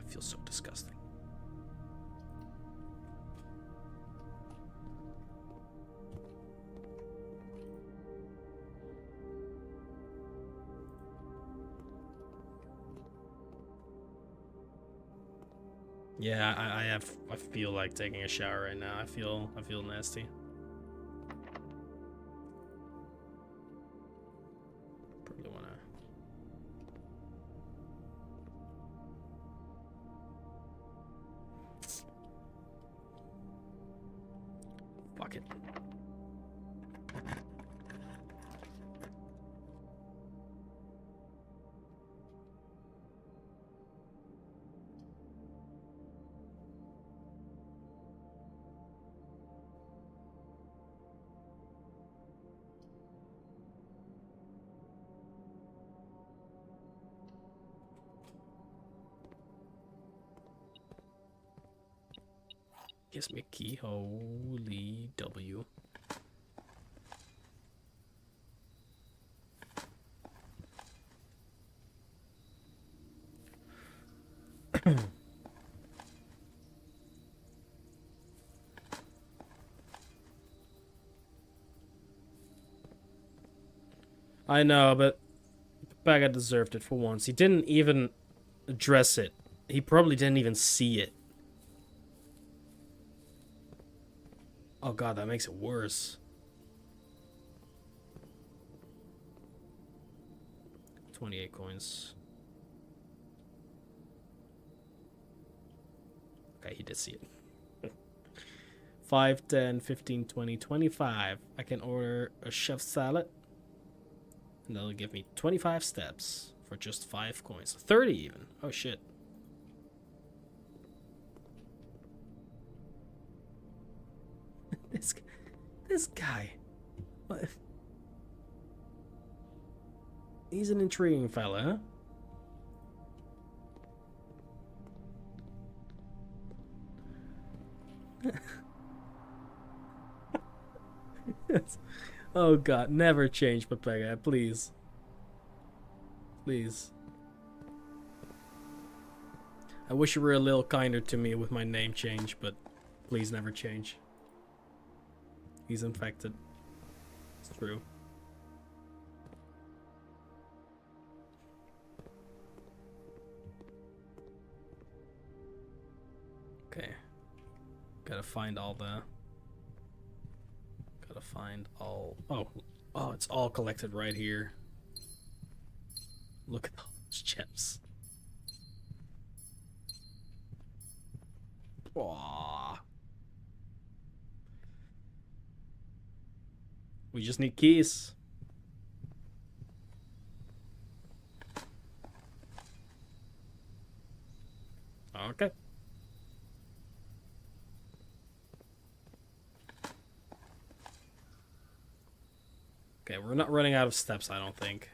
feel so disgusting. Yeah, I feel like taking a shower right now. I feel nasty. Probably wanna. Fuck it. Gives me a key. Holy W. I know, but Baga deserved it for once. He didn't even address it. He probably didn't even see it. Oh god, that makes it worse. 28 coins. Okay, he did see it. 5, 10, 15, 20, 25. I can order a chef salad. And that'll give me 25 steps for just 5 coins. 30 even. Oh shit. This guy. What? He's an intriguing fella, huh? Oh god, never change Pepega, please. Please. I wish you were a little kinder to me with my name change, but please never change. He's infected. It's true. Okay. Gotta find all the... Gotta find all... Oh, it's all collected right here. Look at all those gems. Aww. We just need keys. Okay. Okay, we're not running out of steps, I don't think.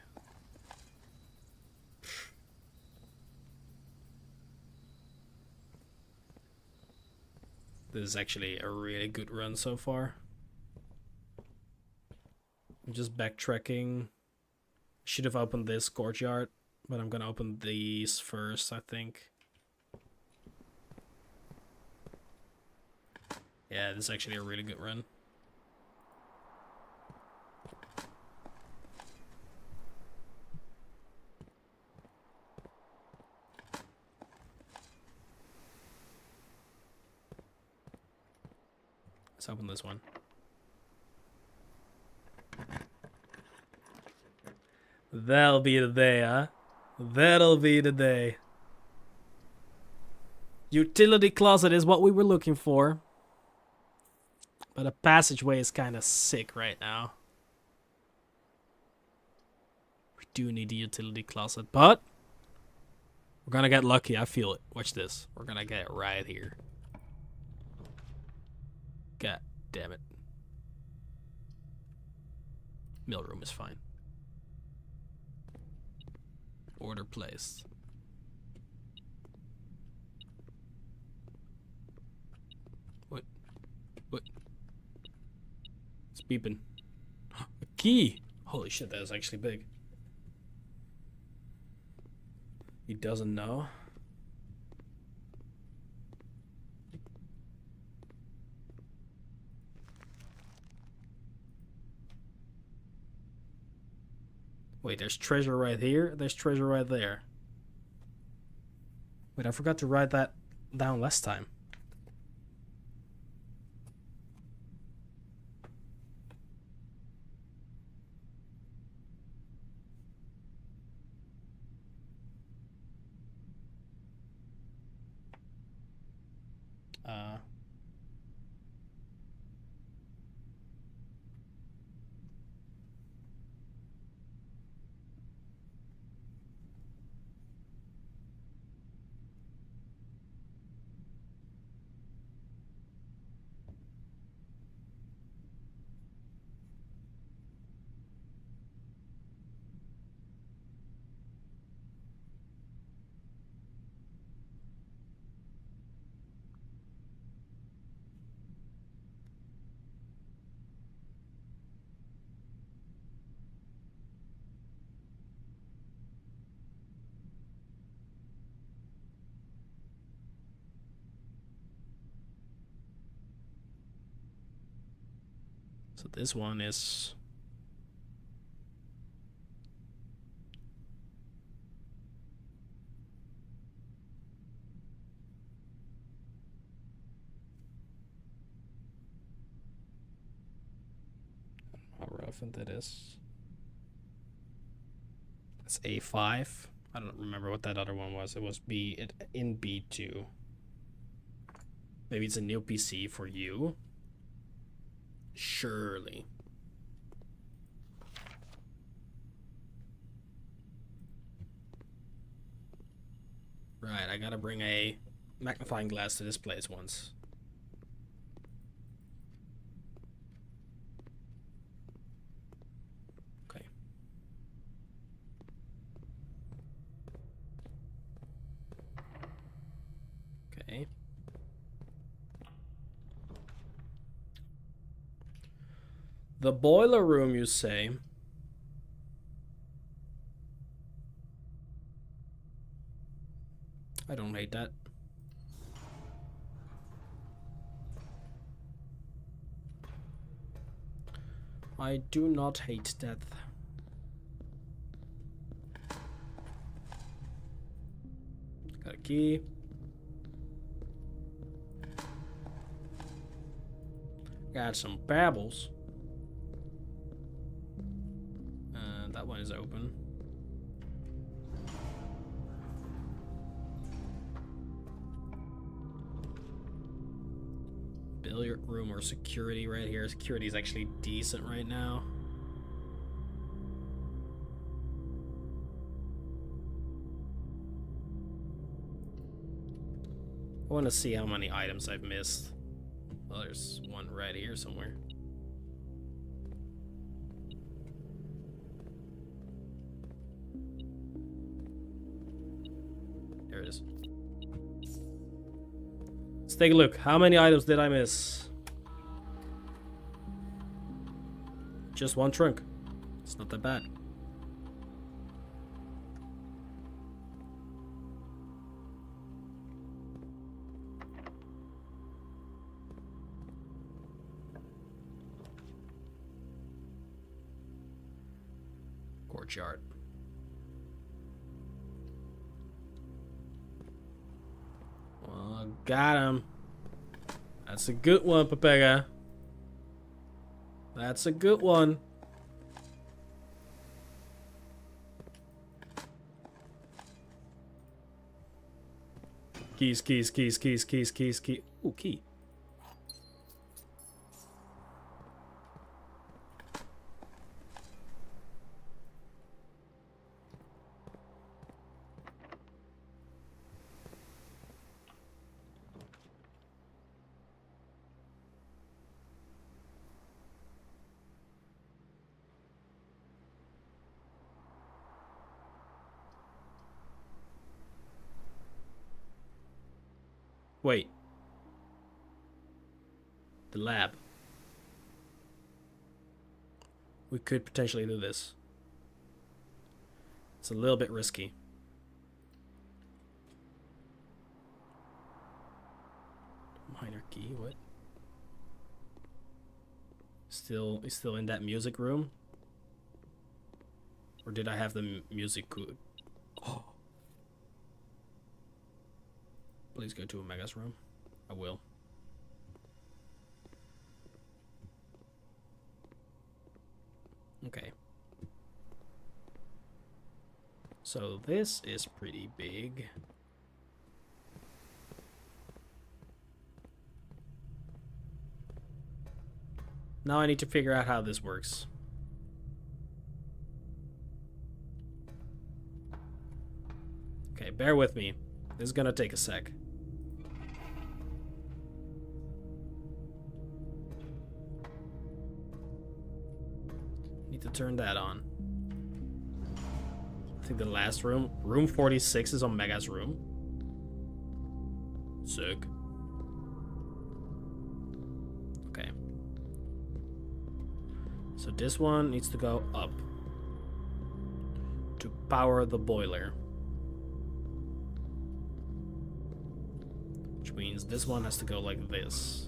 This is actually a really good run so far. I'm just backtracking. Should have opened this courtyard, but I'm gonna open these first, I think. Yeah, this is actually a really good run. Let's open this one. That'll be the day, huh? That'll be the day. Utility closet is what we were looking for. But a passageway is kind of sick right now. We do need the utility closet, but we're gonna get lucky. I feel it. Watch this. We're gonna get it right here. God damn it. Mailroom is fine. Order placed. What? It's beeping. A key! Holy shit, that is actually big. He doesn't know. Wait, there's treasure right here. There's treasure right there. Wait, I forgot to write that down last time. So this one is... how relevant that is. That's A5. I don't remember what that other one was. It was in B2. Maybe it's a new PC for you. Surely. Right, I gotta bring a magnifying glass to this place once. Okay. Okay. The boiler room, you say? I don't hate that. I do not hate that. Got a key. Got some pebbles. That one is open. Billiard room or security right here. Security is actually decent right now. I want to see how many items I've missed. Well, there's one right here somewhere. There it is. Let's take a look. How many items did I miss? Just one trunk. It's not that bad. Courtyard. Well, got him. That's a good one, Pepega. That's a good one. Keys. Ooh, key. Wait. The lab. We could potentially do this. It's a little bit risky. Minor key, what? He's still in that music room? Or did I have the music good? Oh. Please go to Omega's room. I will. Okay. So this is pretty big. Now I need to figure out how this works. Okay, bear with me. This is gonna take a sec. Need to turn that on. I think the last room, room 46, is Omega's room. Sick. Okay. So this one needs to go up to power the boiler. Which means this one has to go like this.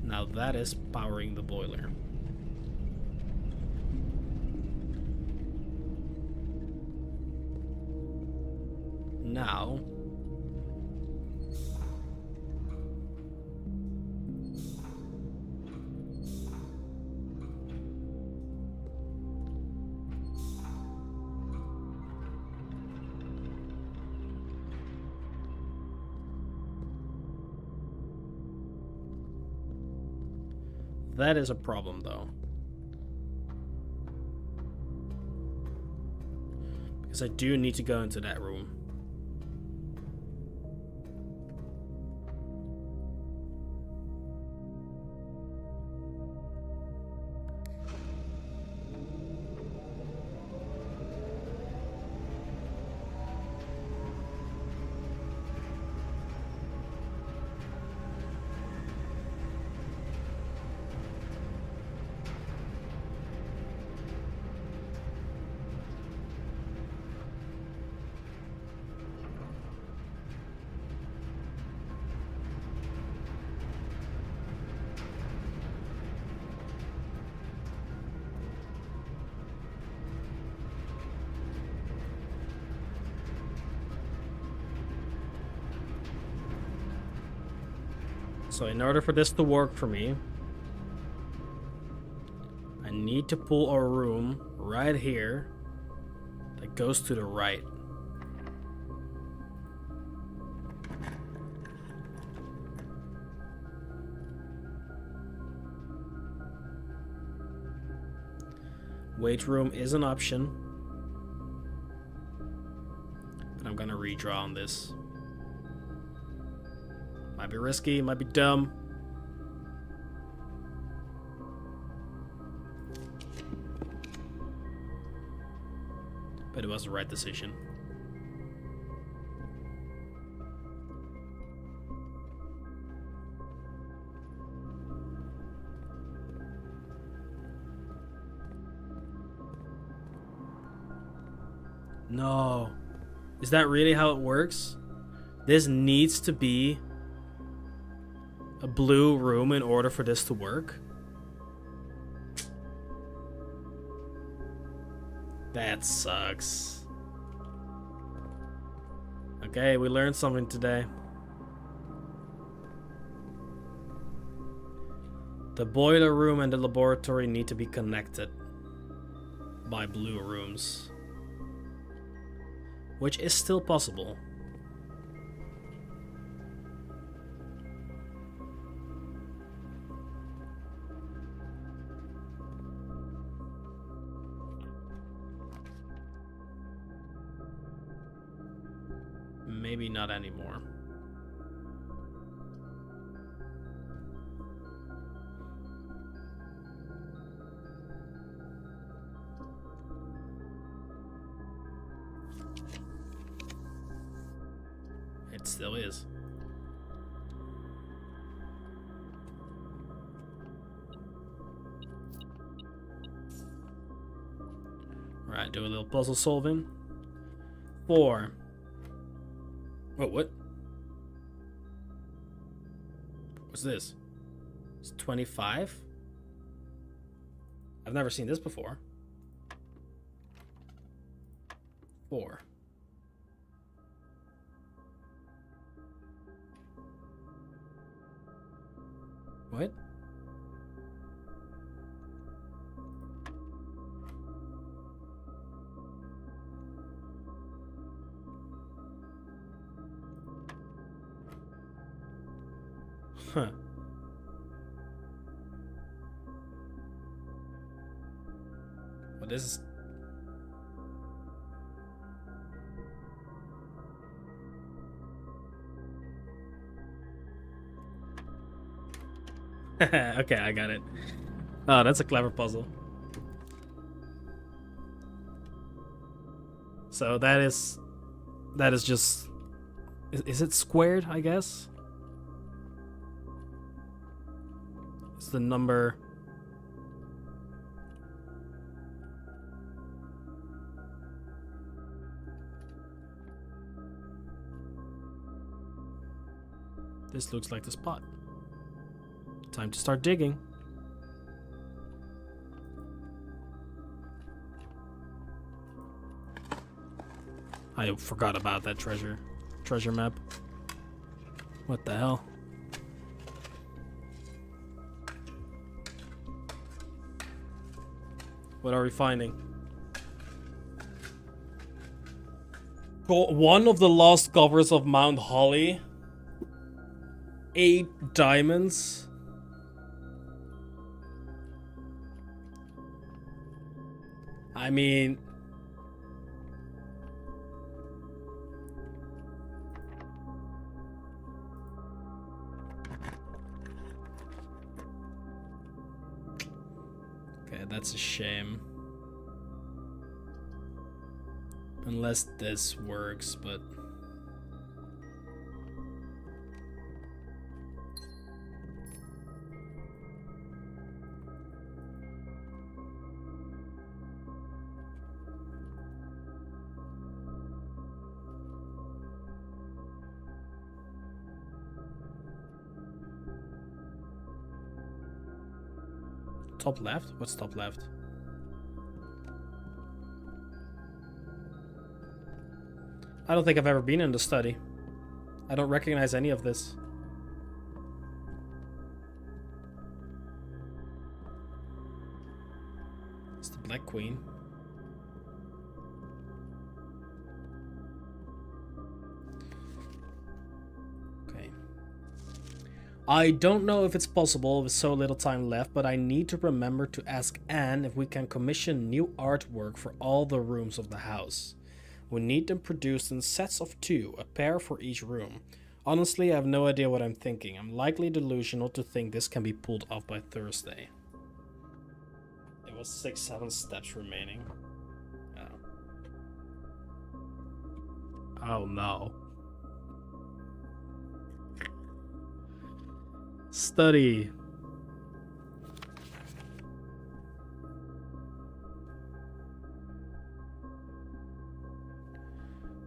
Now that is powering the boiler. Now that is a problem though. Because I do need to go into that room. So in order for this to work for me, I need to pull a room right here that goes to the right. Weight room is an option, but I'm gonna redraw on this. Might be risky, might be dumb. But it was the right decision. No. Is that really how it works? This needs to be a blue room in order for this to work? That sucks. Okay, we learned something today. The boiler room and the laboratory need to be connected by blue rooms, which is still possible. Maybe not anymore. It still is. Alright, do a little puzzle solving. 4. Oh, what? What's this? It's 25? I've never seen this before. 4. What? Huh. What is... Okay, I got it. Oh, that's a clever puzzle. So that is just... Is it squared, I guess? It's the number... This looks like the spot. Time to start digging. I forgot about that treasure map. What the hell? What are we finding? One of the lost covers of Mount Holly. 8 diamonds. I mean... Okay, that's a shame. Unless this works, but... Top left? What's top left? I don't think I've ever been in the study. I don't recognize any of this. It's the Black Queen. I don't know if it's possible with so little time left, but I need to remember to ask Anne if we can commission new artwork for all the rooms of the house. We need them produced in sets of 2, a pair for each room. Honestly, I have no idea what I'm thinking. I'm likely delusional to think this can be pulled off by Thursday. It was 6-7 steps remaining. Oh no. Study.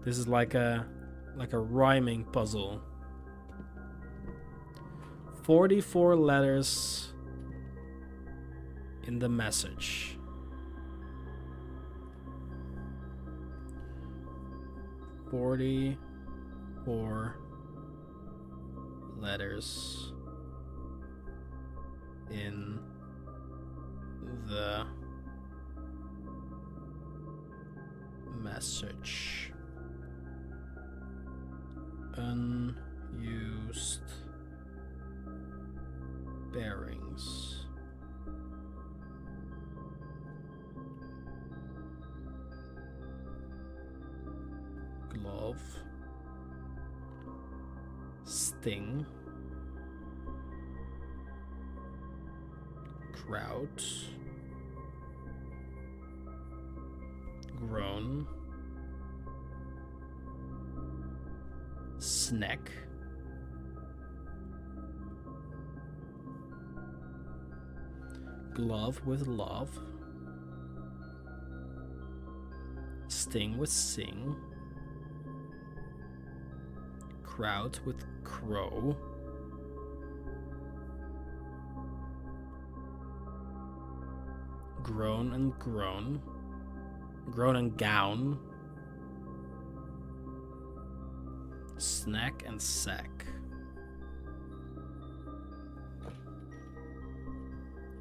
This is like a rhyming puzzle. 44 letters in the message. 44 letters in the message. Unused bearings. Glove. Sting. Kraut. Groan. Snack. Glove with love. Sting with sing. Kraut with crow. Groan and groan. Groan and gown. Snack and sack.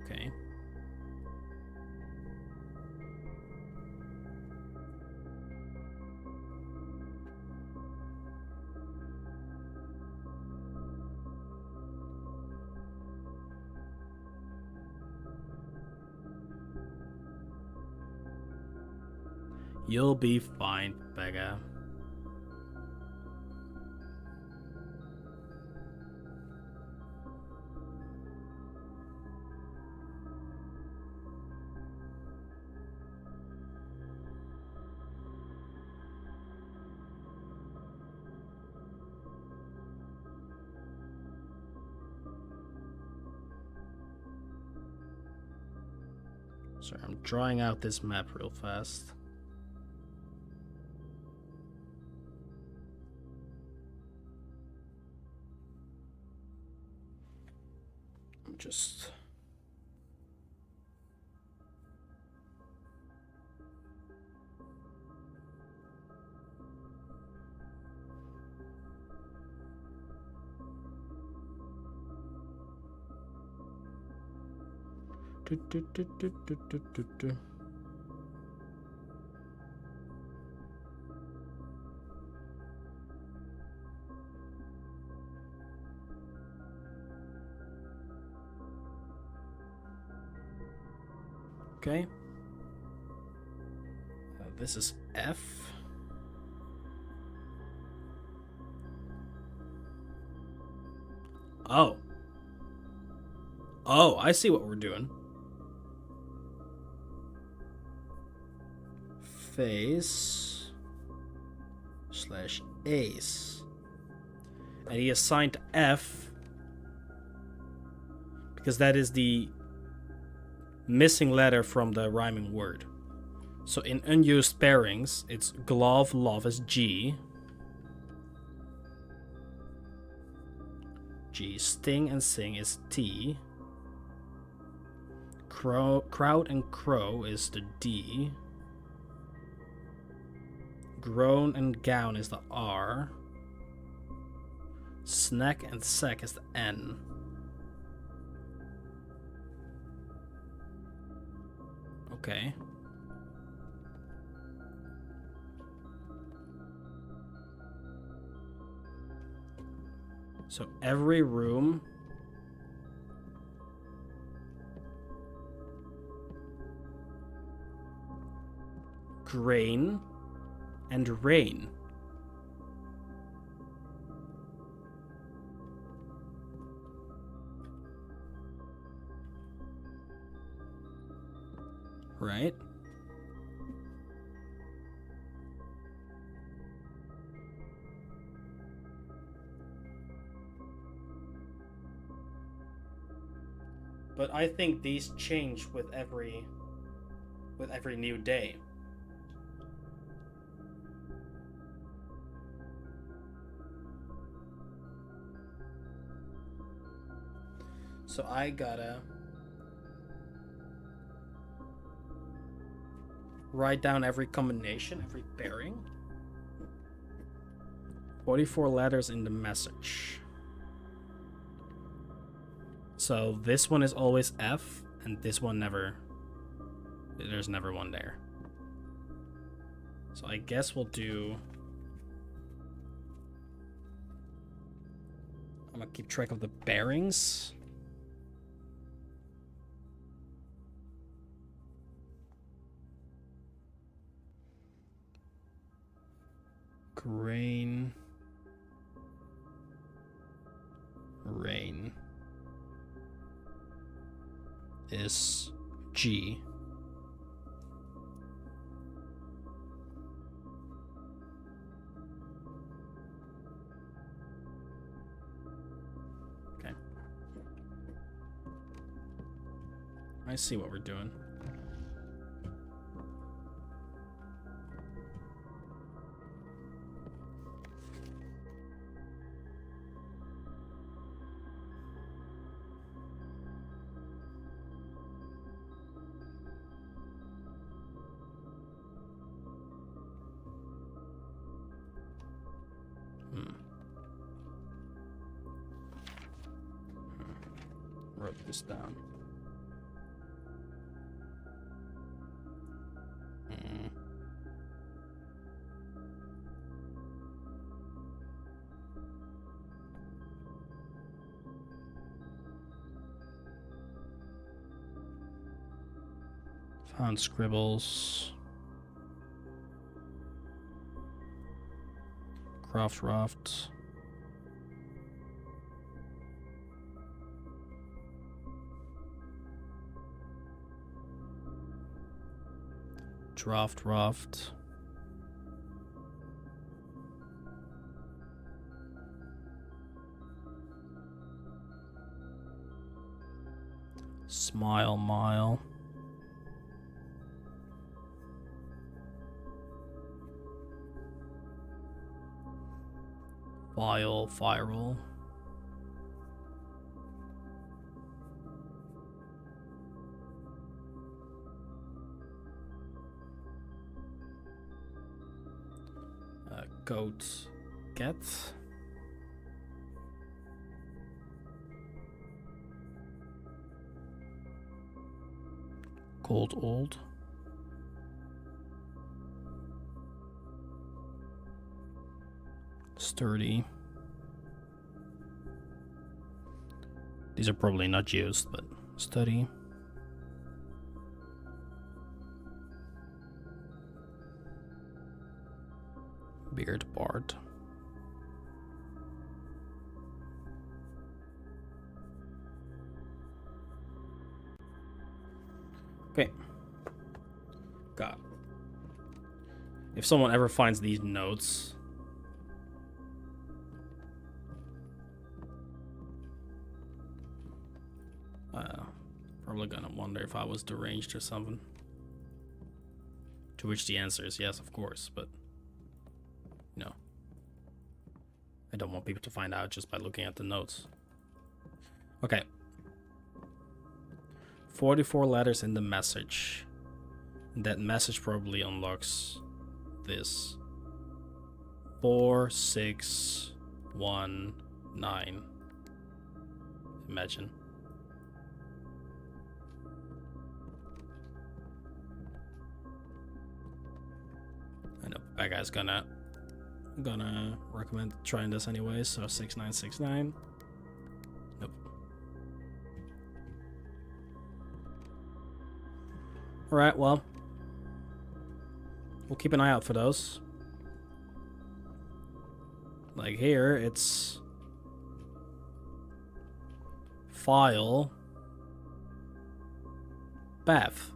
Okay. You'll be fine, Becca. Sorry, I'm drawing out this map real fast. I'm just... Okay. This is F. Oh. Oh, I see what we're doing. Face / ace. And he assigned F because that is the missing letter from the rhyming word. So in unused pairings, it's glove, love is G. G. Sting and sing is T. Crowd and crow is the D. Groan and gown is the R. Snack and sack is the N. Okay. So every room grain and rain. Right? But I think these change with every new day. So I gotta write down every combination, every pairing. 44 letters in the message. So this one is always F, and this one never... There's never one there. So I guess we'll do... I'm gonna keep track of the bearings. Grain. Rain. Is G. Okay. I see what we're doing. this down. Found scribbles. Craft raft. Draft raft. Smile mile. File, viral. Goat, get. Cold old. Sturdy. These are probably not used, but sturdy. Beard bard. Okay. God. If someone ever finds these notes, probably gonna wonder if I was deranged or something. To which the answer is yes, of course, but you know, I don't want people to find out just by looking at the notes. Okay. 44 letters in the message. That message probably unlocks this. 4619. Imagine. I know that guy's gonna recommend trying this anyways, so 6969. Nope. Alright, well, we'll keep an eye out for those. Like here, it's file bath.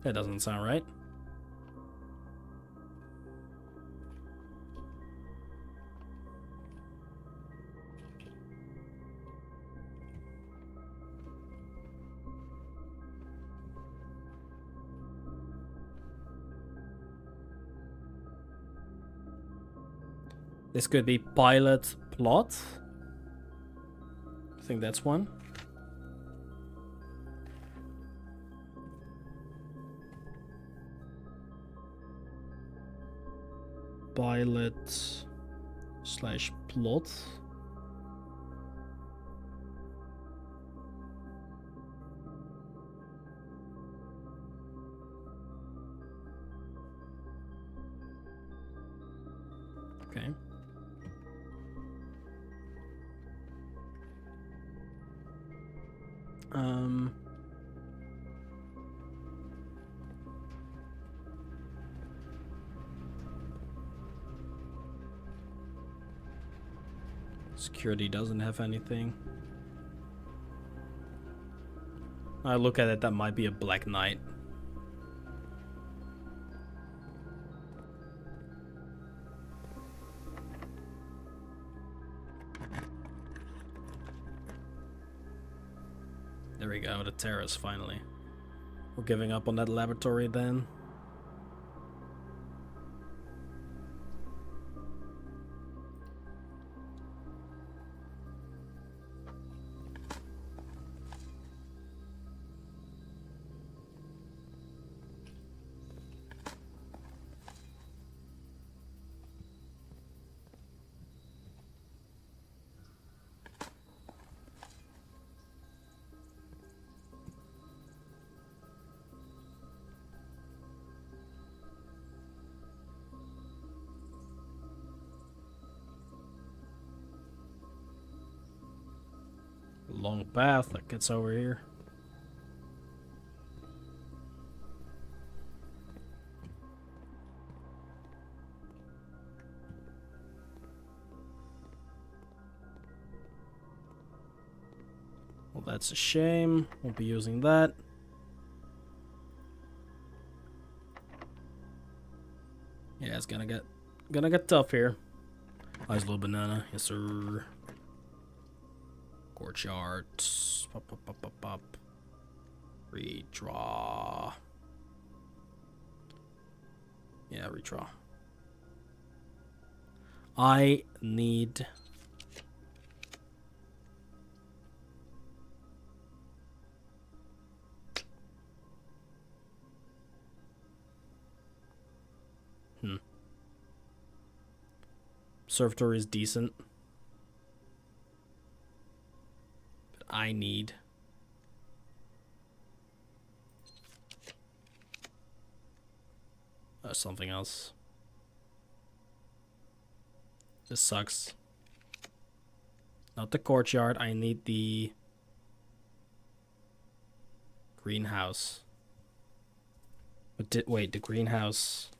That doesn't sound right. This could be pilot plot. I think that's one. Pilot slash plot. Okay. Security doesn't have anything. I look at it, that might be a Black Knight. There we go, the terrace finally. We're giving up on that laboratory then. long path that gets over here. Well, that's a shame. Won't be using that. Yeah, it's gonna get tough here. Nice little banana, yes sir. Courtyard. Pop, pop, pop, pop, pop. Redraw. Yeah, redraw. I need... Observatory is decent. But I need... something else. This sucks. Not the courtyard. I need the greenhouse. But wait, the greenhouse.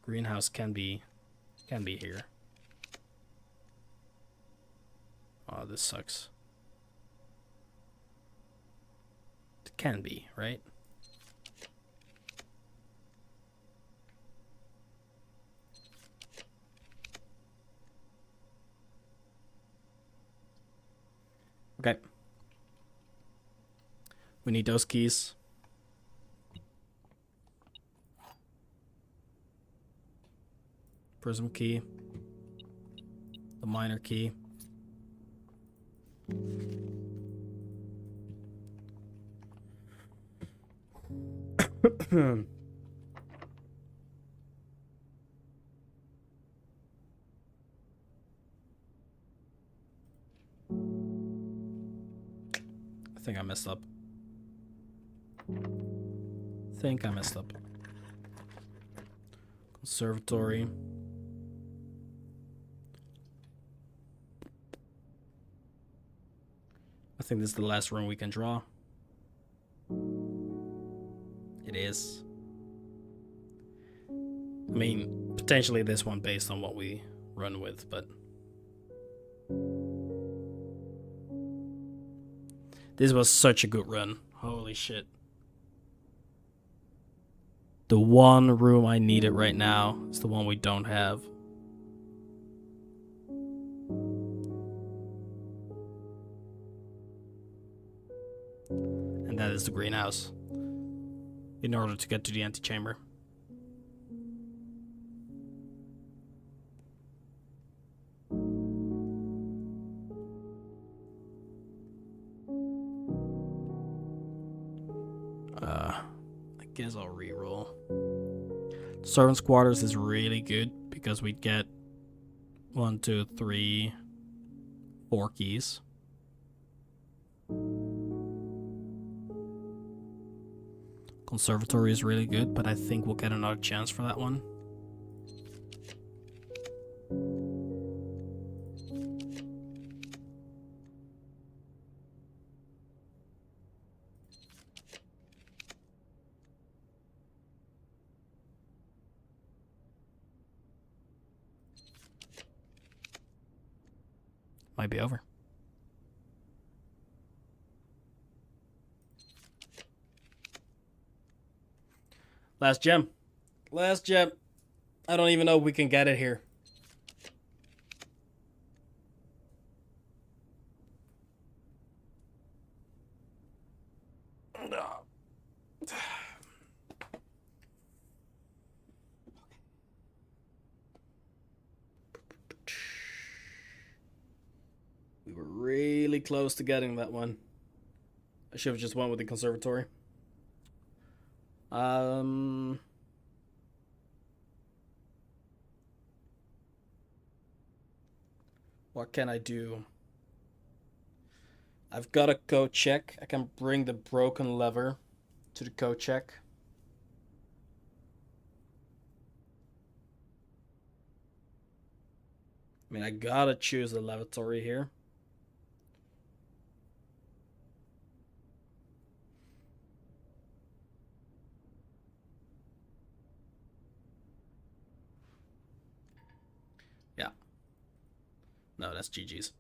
Greenhouse can be here. Oh, this sucks. It can be, right? Okay. We need those keys. Prism key. The miner key. I think I messed up. Conservatory. I think this is the last room we can draw. It is. I mean, potentially this one based on what we run with, but... This was such a good run. Holy shit. The one room I needed right now is the one we don't have. And that is the greenhouse. In order to get to the antechamber. I guess I'll reroll. Servants' quarters is really good because we'd get 1, 2, 3, 4 keys. Conservatory is really good, but I think we'll get another chance for that one. Might be over. Last gem. Last gem. I don't even know if we can get it here. We were really close to getting that one. I should have just went with the conservatory. What can I do? I've got a code check. I can bring the broken lever to the code check. I mean, I gotta choose the lavatory here. Yeah. No, that's GG's.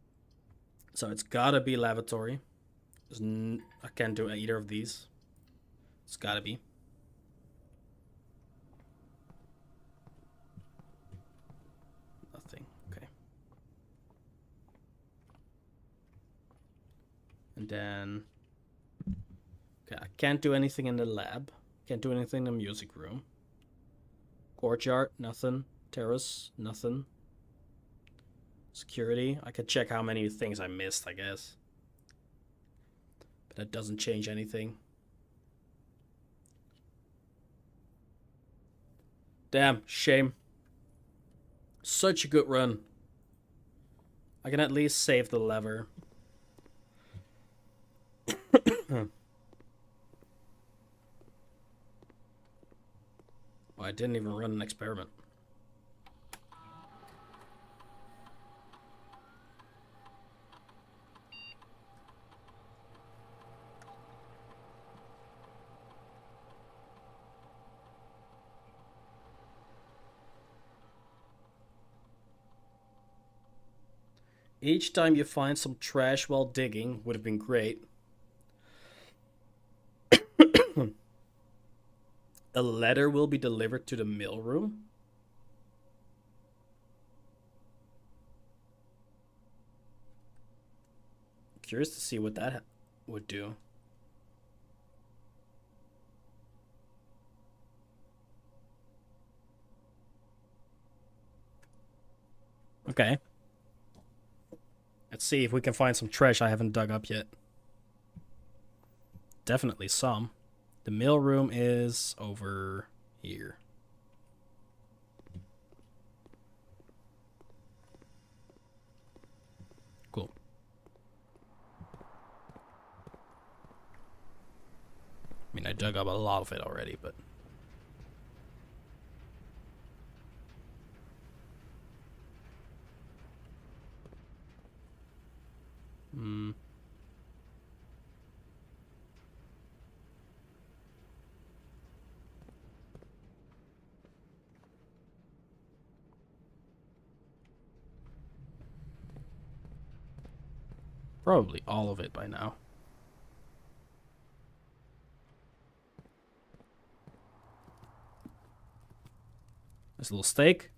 So it's gotta be lavatory. I can't do either of these. It's gotta be. Nothing. Okay. And then... Okay, I can't do anything in the lab. Can't do anything in the music room. Courtyard, nothing. Terrace, nothing. Security, I could check how many things I missed, I guess. But that doesn't change anything. Damn, shame. Such a good run. I can at least save the lever. I didn't even run an experiment. Each time you find some trash while digging would have been great. A letter will be delivered to the mailroom. Curious to see what that would do. Okay. Let's see if we can find some trash I haven't dug up yet. Definitely some. The mailroom is over here. Cool. I mean, I dug up a lot of it already, but... Probably all of it by now. Nice little steak.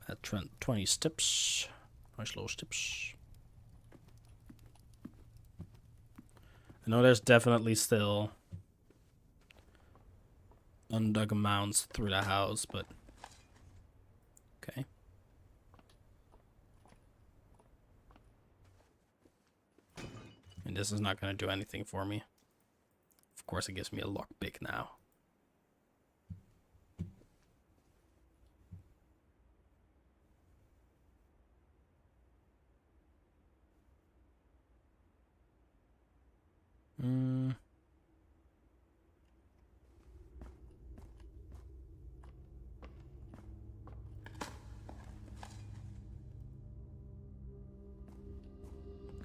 At 20 steps. Nice little steps. I know there's definitely still undug mounds through the house, but okay. And this is not going to do anything for me. Of course, it gives me a lockpick now.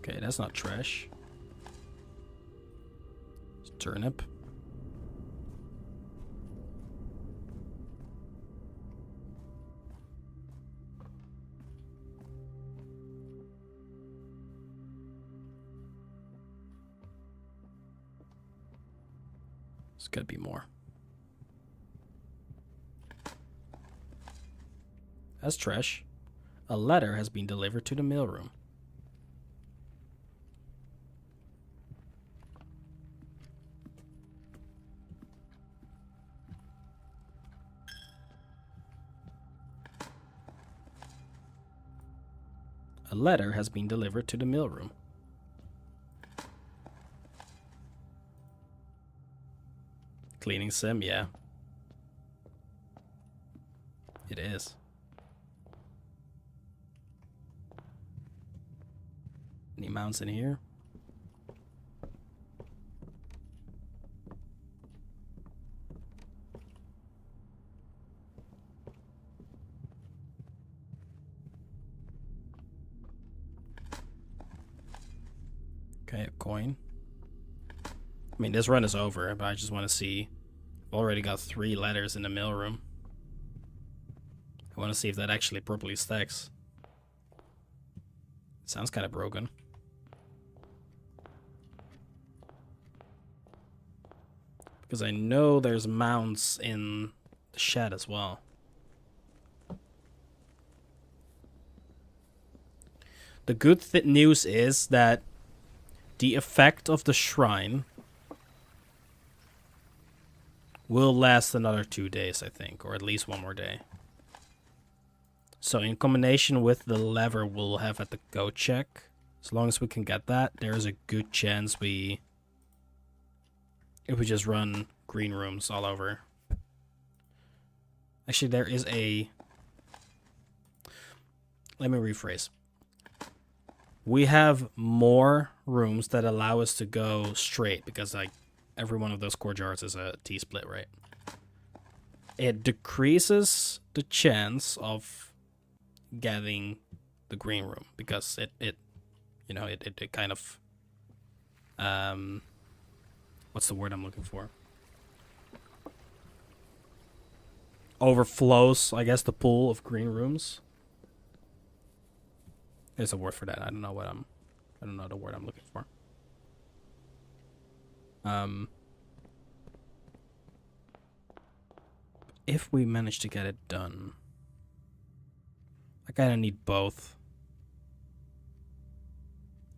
Okay, that's not trash. It's turnip. There's gotta be more. That's trash. A letter has been delivered to the mailroom. A letter has been delivered to the mailroom. Cleaning sim, yeah. It is. Any mounts in here? Okay, a coin. I mean, this run is over, but I just want to see. I've already got 3 letters in the mailroom. I want to see if that actually properly stacks. It sounds kind of broken. Because I know there's mounts in the shed as well. The good news is that the effect of the shrine will last another 2 days, I think, or at least 1 more day. So in combination with the lever we'll have at the go check, as long as we can get that, there's a good chance if we just run green rooms all over. Actually, there is a... Let me rephrase. We have more rooms that allow us to go straight, because like every one of those core jars is a T-split, right? It decreases the chance of getting the green room, because it kind of what's the word I'm looking for? Overflows, I guess, the pool of green rooms. There's a word for that. I don't know the word I'm looking for. If we manage to get it done, I kind of need both.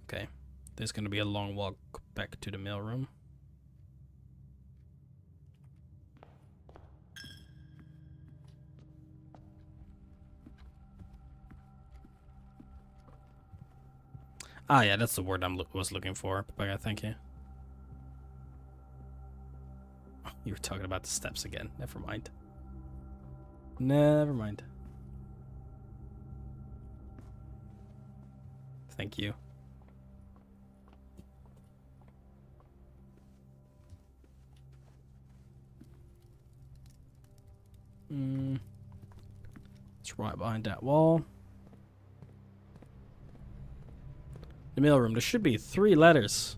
Okay, there's gonna be a long walk back to the mailroom. Ah, yeah, that's the word I was looking for. Papaya, thank you. Oh, you were talking about the steps again. Never mind. Never mind. Thank you. It's right behind that wall. The mailroom. There should be 3 letters.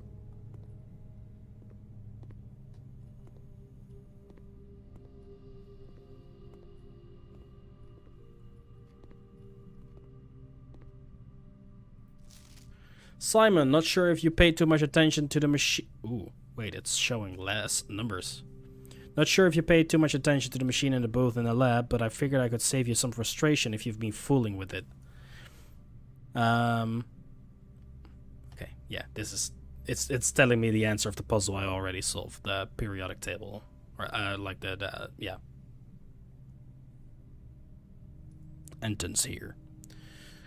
Simon, not sure if you paid too much attention to the machine. Ooh, wait, it's showing less numbers. Not sure if you paid too much attention to the machine in the booth in the lab, but I figured I could save you some frustration if you've been fooling with it. Okay, yeah, this is... It's telling me the answer of the puzzle I already solved. The periodic table. Or, like yeah. Entrance here.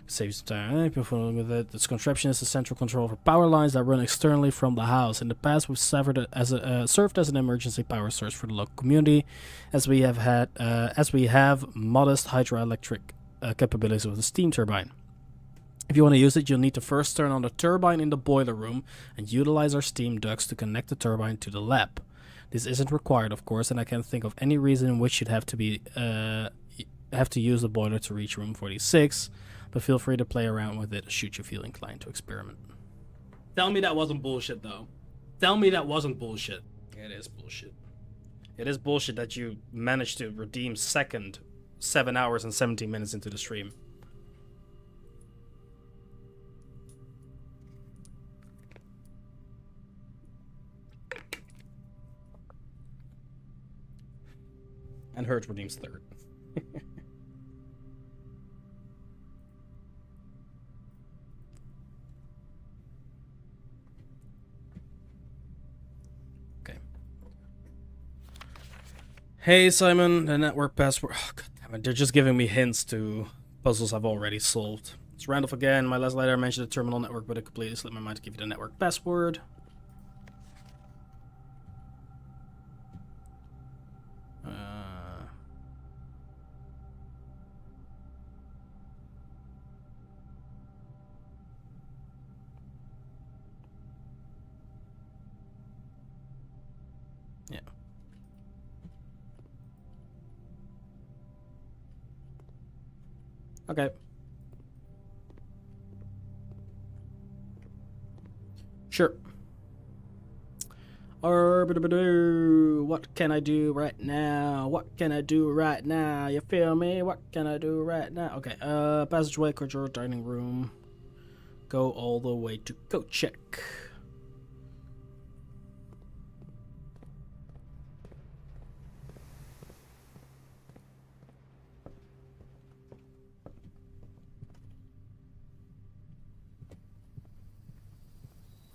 Saves some time. With it. This contraption is the central control for power lines that run externally from the house. In the past, we've served as an emergency power source for the local community, as we have modest hydroelectric capabilities with a steam turbine. If you want to use it, you'll need to first turn on the turbine in the boiler room and utilize our steam ducts to connect the turbine to the lab. This isn't required, of course, and I can't think of any reason in which you'd have to use the boiler to reach room 46. But feel free to play around with it should you feel inclined to experiment. Tell me that wasn't bullshit, though. Tell me that wasn't bullshit. It is bullshit. It is bullshit that you managed to redeem second 7 hours and 17 minutes into the stream. And Hurt redeems third. Hey Simon, the network password. Oh, God damn it, they're just giving me hints to puzzles I've already solved. It's Randolph again. My last letter I mentioned the terminal network, but it completely slipped my mind to give you the network password. Yeah. Okay. Sure. What can I do right now? What can I do right now? You feel me? What can I do right now? Okay, passageway, corridor, dining room. Go all the way to go check.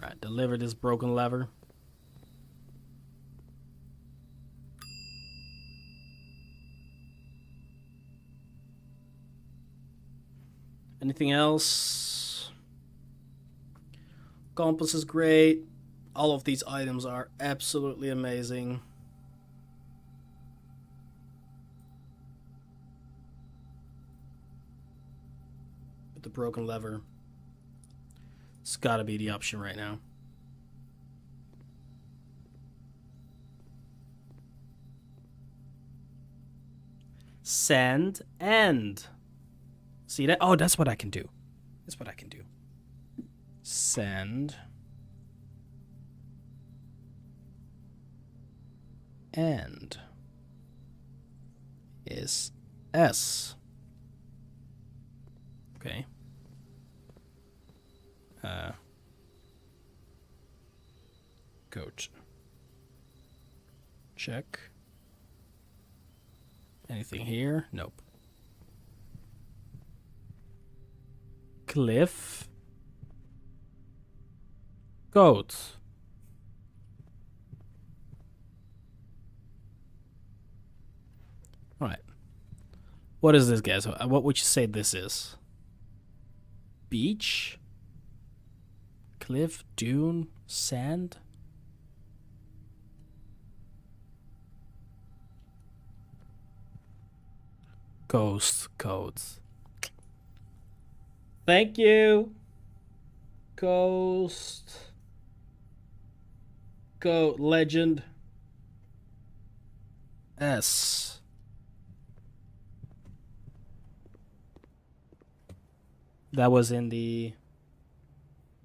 Right, deliver this broken lever. Anything else? Compass is great. All of these items are absolutely amazing. With the broken lever, it's gotta be the option right now. Send end. See that? Oh, that's what I can do. That's what I can do. Send end is S. Okay. Coach. Check. Anything here? Nope. Cliff. Goats. Alright. What is this, guys? What would you say this is? Beach? Cliff? Dune? Sand? Ghost codes. Thank you. Ghost. Goat legend. S. That was in the...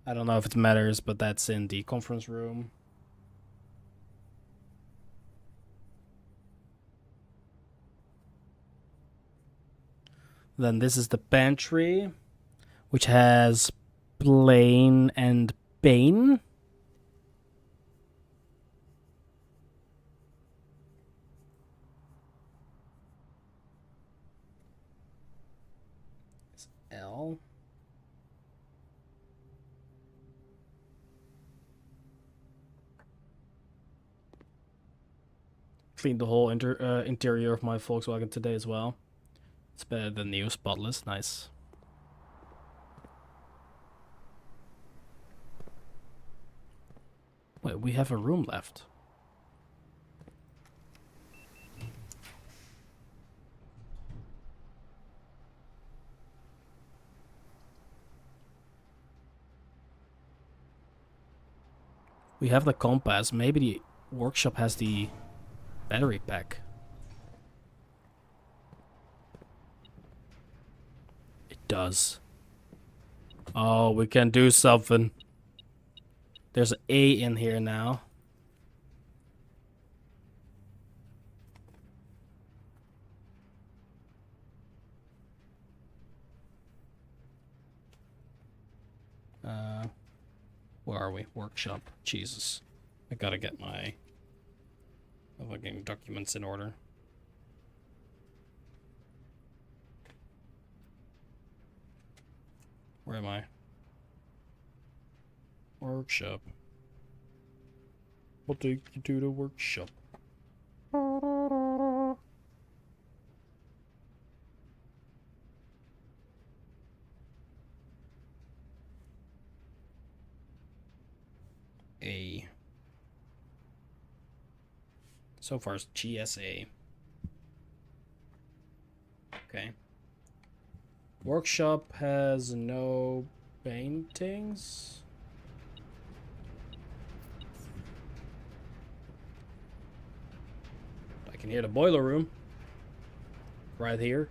I don't know if it matters, but that's in the conference room. Then this is the pantry, which has Blaine and Bane. It's L. Cleaned the whole interior of my Volkswagen today as well. It's better than new, spotless, nice. Wait, we have a room left. We have the compass. Maybe the workshop has the battery pack. It does. Oh, we can do something. There's an A in here now. Where are we? Workshop. Jesus. I gotta get my fucking documents in order. Where am I? Workshop. What do you do to workshop? A. So far it's GSA. Okay. Workshop has no paintings. can hear the boiler room. Right here.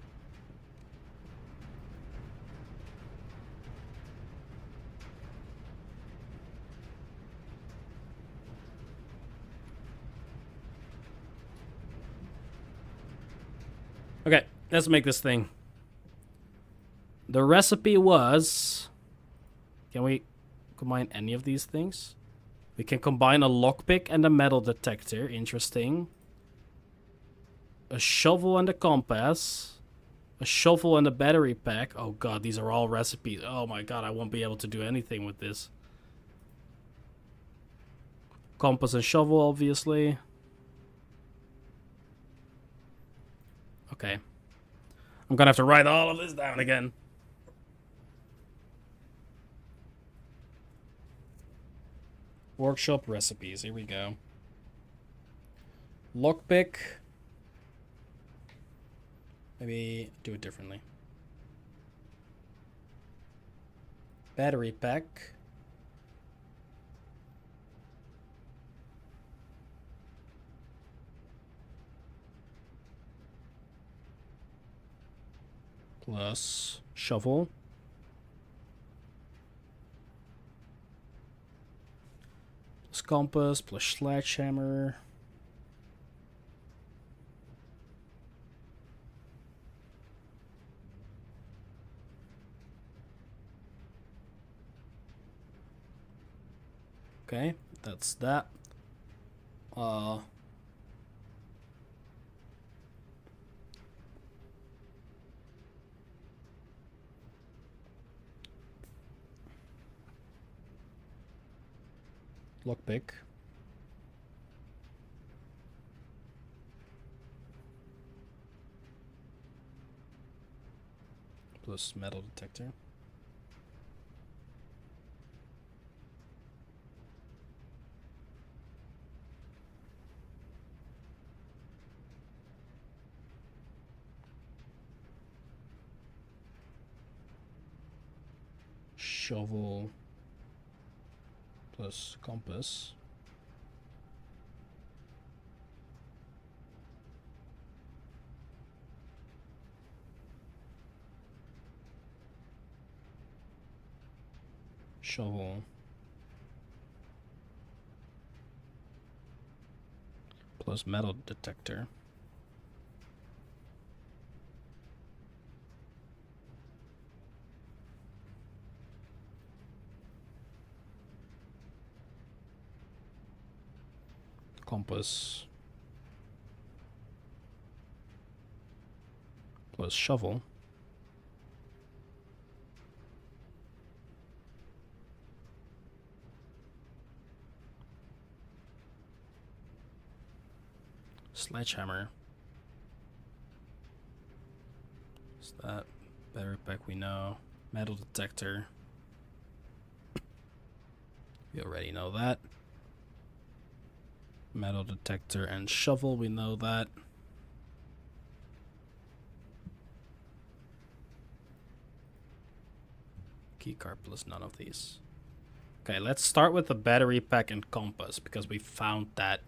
Okay, let's make this thing. The recipe was... Can we combine any of these things? We can combine a lockpick and a metal detector. Interesting. A shovel and a compass. A shovel and a battery pack. Oh god, these are all recipes. Oh my god, I won't be able to do anything with this. Compass and shovel, obviously. Okay. I'm gonna have to write all of this down again. Workshop recipes. Here we go. Lockpick. Maybe do it differently. Battery pack. Plus shovel. Plus compass, plus sledgehammer. Okay, that's that. Lockpick. Plus metal detector. Shovel plus compass. Shovel plus metal detector. Compass plus shovel. Sledgehammer. What's that? Battery pack we know. Metal detector. We already know that. Metal detector and shovel, we know that. Keycard plus none of these. Okay, let's start with the battery pack and compass because we found that.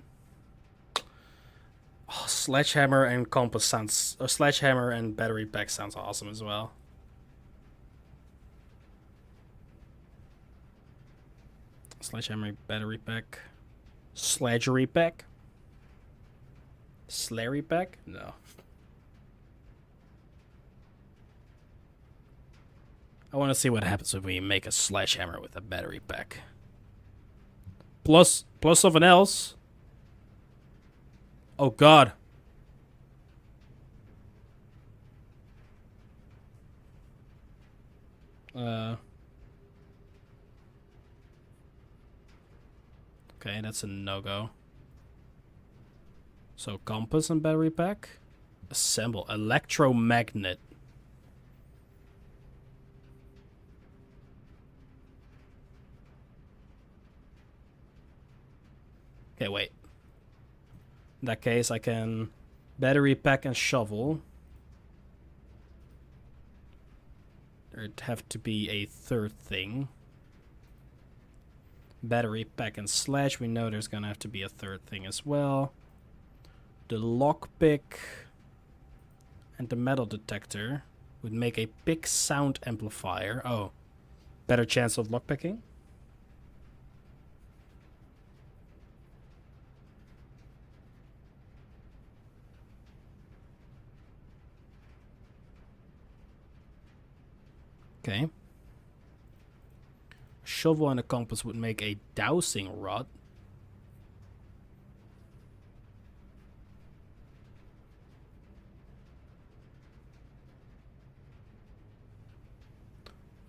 Oh, sledgehammer and compass sounds... Or sledgehammer and battery pack sounds awesome as well. Sledgehammer, battery pack. Sledgery pack? Slurry pack? No. I want to see what happens if we make a sledgehammer with a battery pack. Plus something else. Oh god. Okay, that's a no-go. So compass and battery pack. Assemble electromagnet. Okay, wait. In that case, I can battery pack and shovel. There'd have to be a third thing. Battery pack and sledge. We know there's gonna have to be a third thing as well. The lockpick and the metal detector would make a pick sound amplifier. Oh, better chance of lockpicking. Okay. A shovel and a compass would make a dowsing rod.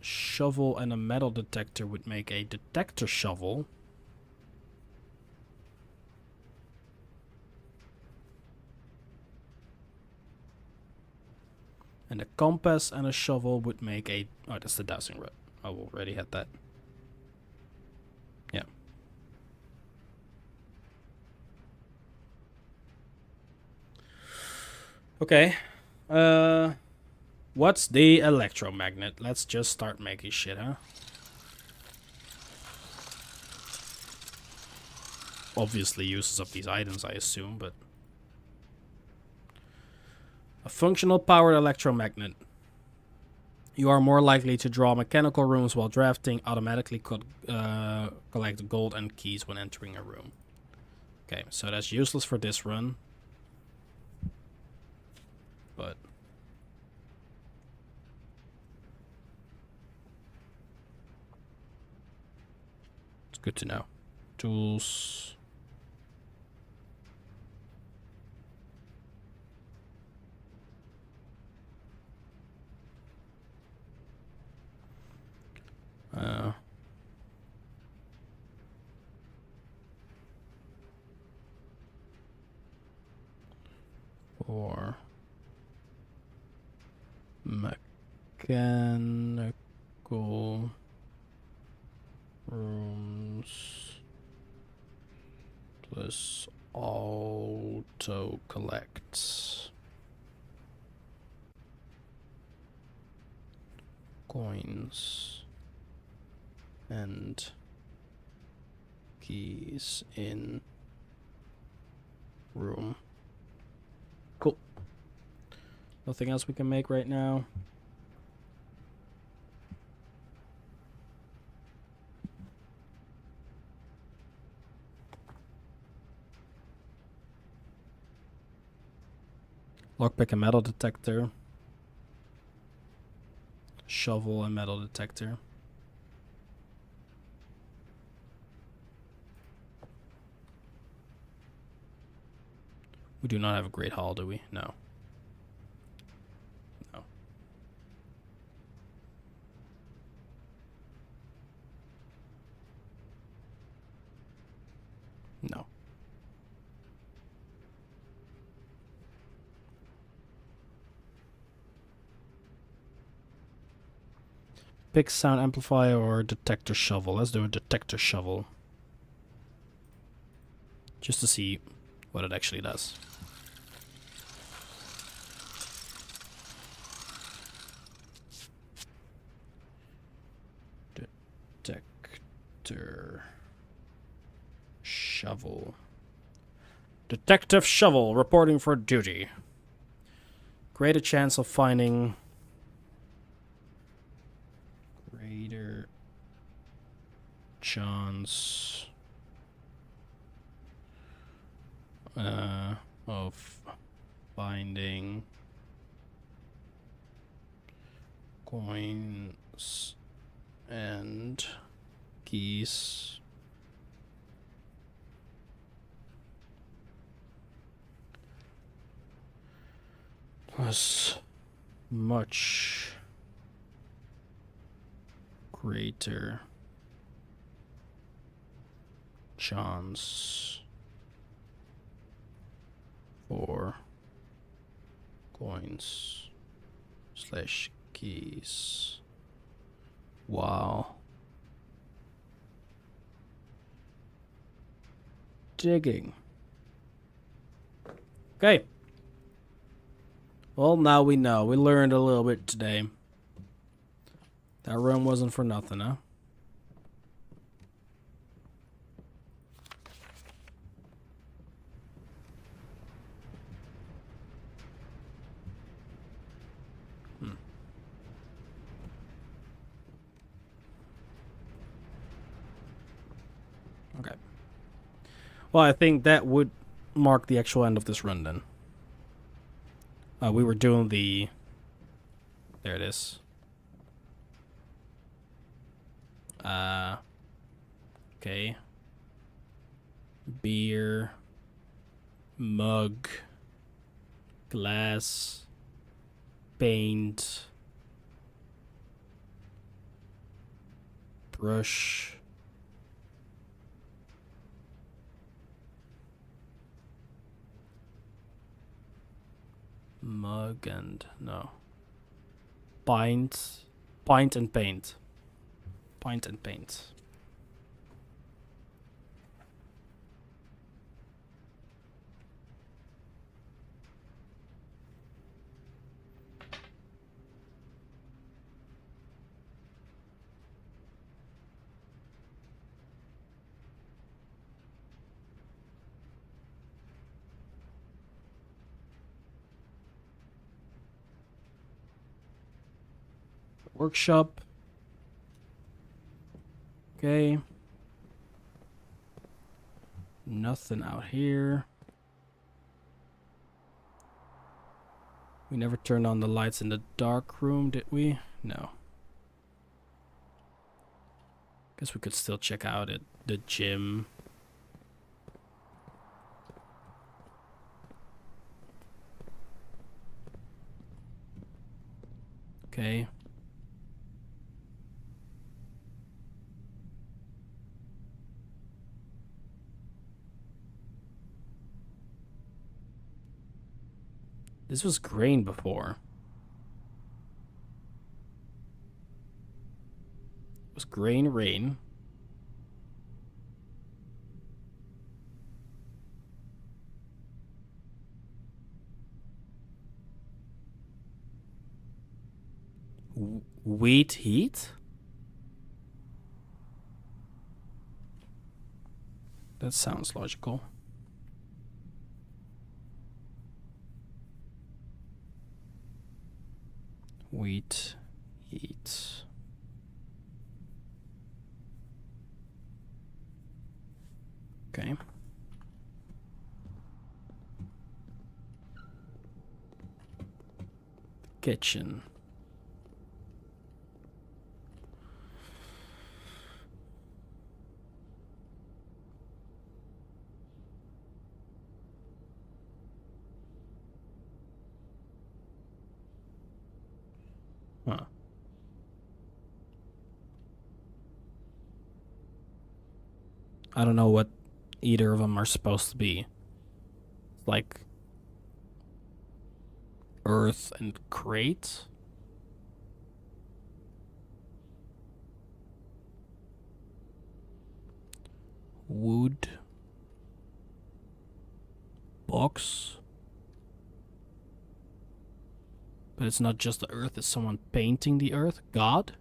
Shovel and a metal detector would make a detector shovel. And a compass and a shovel would make a... Oh, that's the dowsing rod. I already had that. Yeah. Okay. What's the electromagnet? Let's just start making shit, huh? Obviously uses up these items, I assume, but... A functional powered electromagnet. You are more likely to draw mechanical rooms while drafting, automatically collect gold and keys when entering a room. Okay, so that's useless for this run. But... it's good to know. Tools... or mechanical rooms plus auto collects coins and keys in room. Cool. Nothing else we can make right now. Lockpick and metal detector. Shovel and metal detector. We do not have a great hall, do we? No. No. No. Pick sound amplifier or detector shovel. Let's do a detector shovel. Just to see what it actually does. Detector shovel. Detective shovel reporting for duty. Greater chance of finding... greater chance of finding coins and keys plus much greater chance for coins slash keys while digging. Okay. Well, now we know. We learned a little bit today. That room wasn't for nothing, huh? Okay. Well, I think that would mark the actual end of this run then. We were doing the... There it is. Okay. Beer. Mug. Glass. Paint. Brush. Mug and... no. Pint. Pint and paint. Pint and paint. Workshop. Okay. Nothing out here. We never turned on the lights in the dark room, did we? No. Guess we could still check out at the gym. Okay. This was grain before. It was grain rain. Wheat heat? That sounds logical. Wheat heat. Okay. Kitchen. Huh. I don't know what either of them are supposed to be. Like earth and crate. Wood. Box. But it's not just the earth, it's someone painting the earth. God?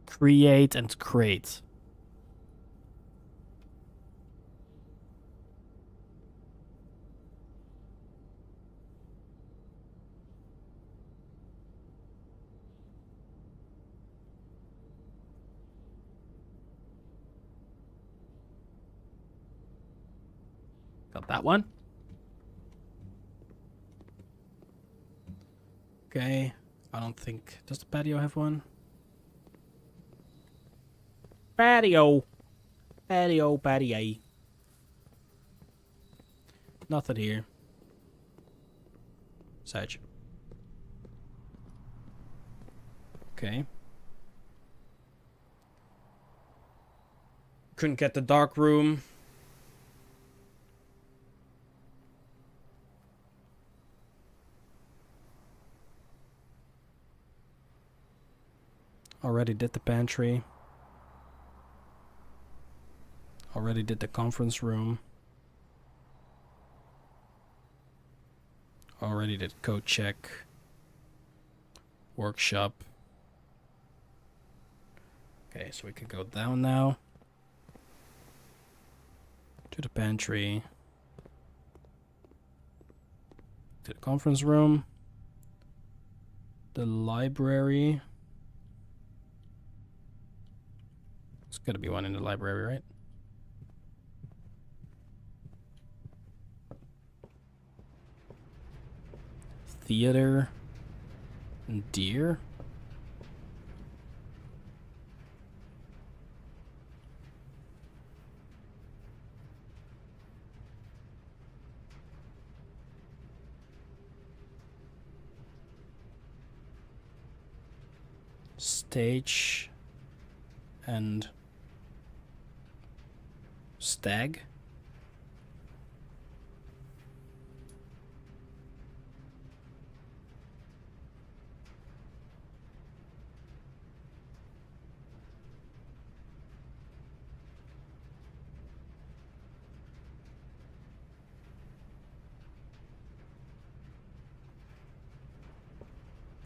Create and crate. Got that one. Okay. I don't think... Does the patio have one? Patio. Patio, patio. Nothing here. Sage. Okay. Couldn't get the dark room. Already did the pantry. Already did the conference room. Already did code check. Workshop. Okay, so we can go down now. To the pantry. To the conference room. The library. There's gotta be one in the library, right? Theater. And deer. Stage and stag.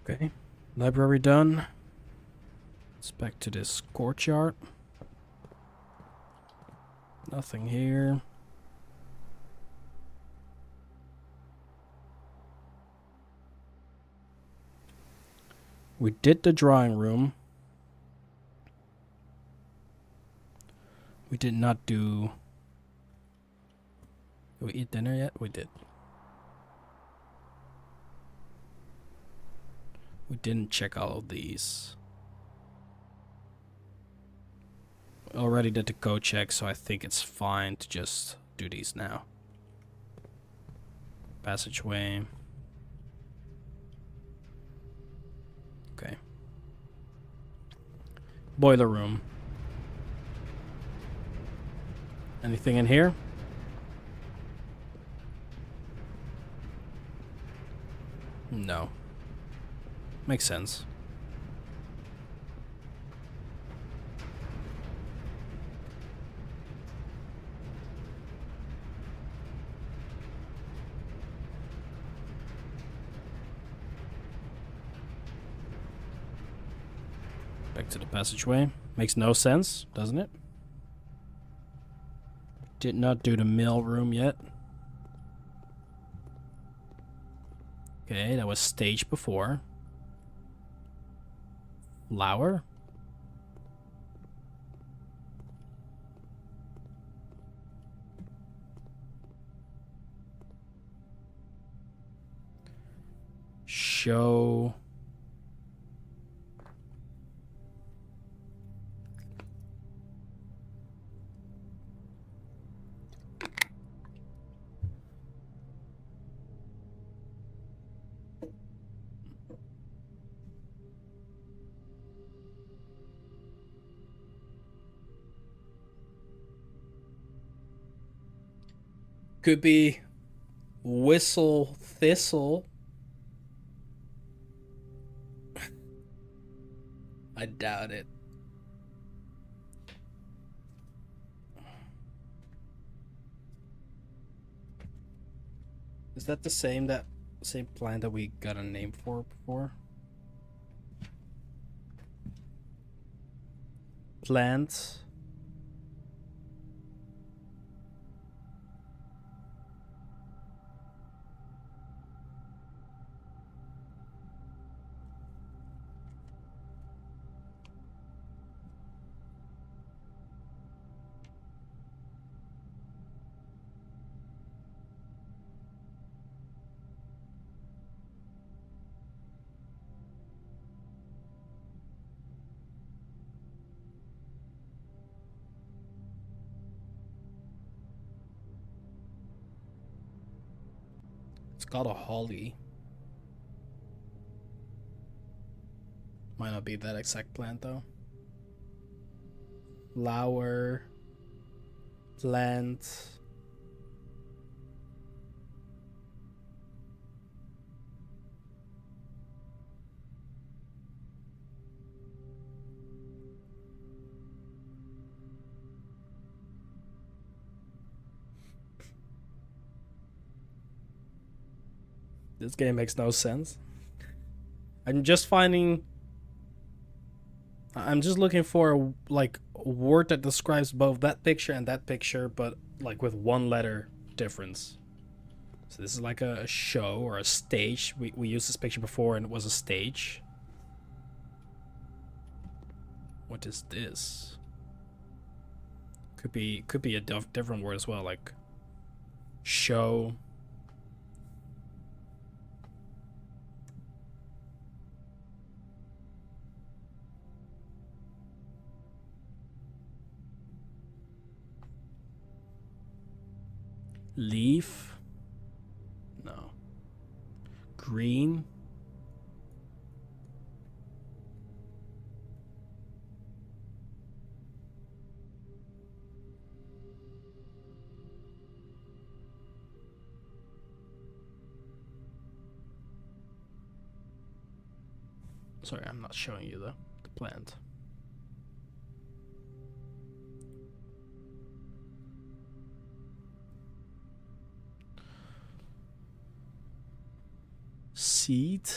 Okay, library done. Let's back to this courtyard. Nothing here. We did the drawing room. We did not do... Did we eat dinner yet? We did. We didn't check all of these. We already did the code check, so I think it's fine to just do these now. Passageway. Okay. Boiler room. Anything in here? No. Makes sense. Back to the passageway. Makes no sense, doesn't it? Did not do the mail room yet. Okay, that was staged before. Flower? Show. Could be whistle thistle. I doubt it. Is that the same plant that we got a name for before? Plants. It's called a holly. Might not be that exact plant though. Flower. Plant. This game makes no sense. I'm just looking for like a word that describes both that picture and that picture, but like with one letter difference. So this is like a show or a stage. We used this picture before and it was a stage. What is this? Could be a different word as well, like show. Leaf. No. Green. Sorry, I'm not showing you the plant. Seed.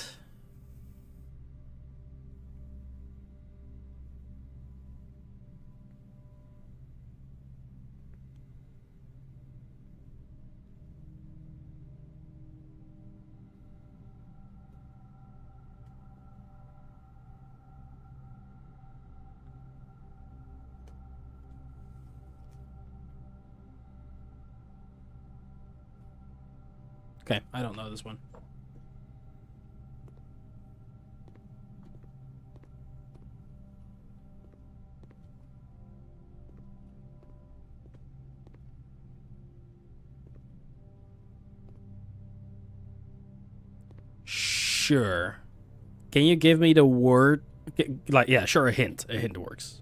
Okay, I don't know this one. Sure. Can you give me the word? Like, yeah, sure, a hint. A hint works.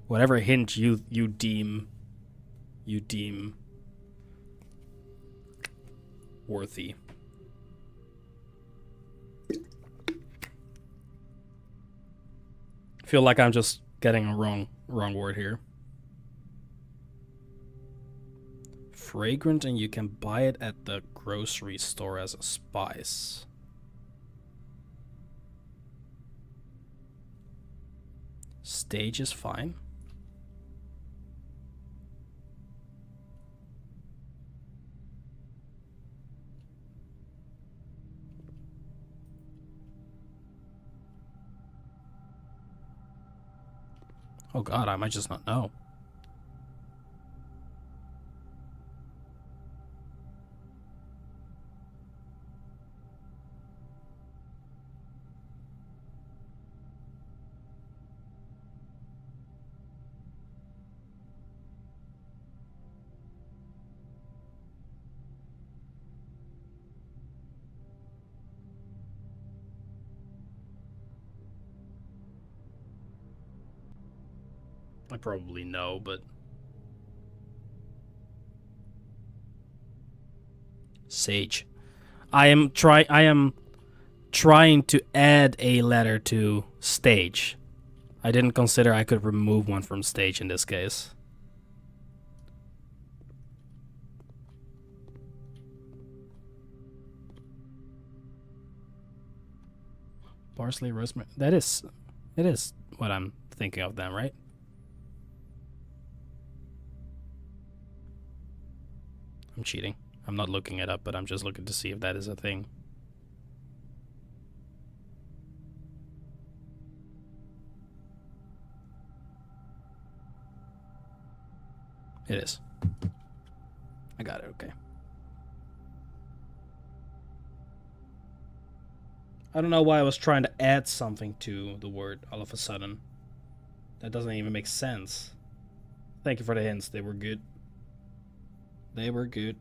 Whatever hint you deem worthy. Feel like I'm just getting a wrong word here. Fragrant, and you can buy it at the grocery store as a spice. Stage is fine. Oh god, I might just not know. I probably know, but sage. I am trying to add a letter to stage. I didn't consider I could remove one from stage in this case. Parsley, rosemary. It is what I'm thinking of then, right? I'm cheating. I'm not looking it up, but I'm just looking to see if that is a thing. It is. I got it, okay. I don't know why I was trying to add something to the word all of a sudden. That doesn't even make sense. Thank you for the hints. They were good. They were good.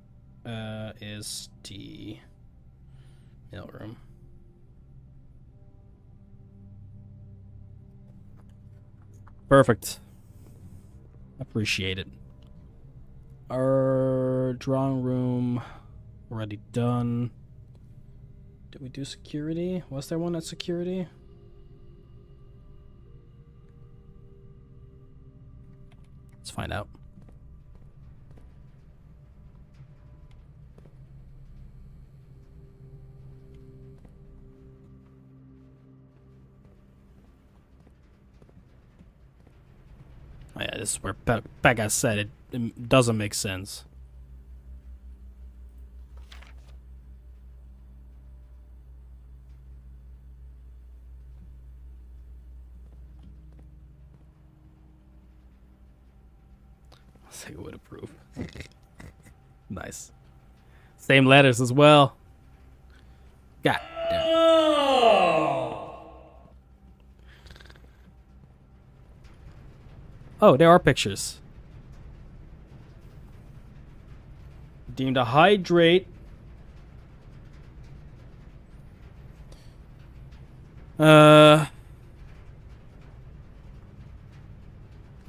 Is the mailroom. Perfect. Appreciate it. Our drawing room already done. Did we do security? Was there one at security? Let's find out. Oh yeah, this is where Pega said it doesn't make sense. I would approve. Nice. Same letters as well. God damn. Oh, there are pictures. Deemed to hydrate.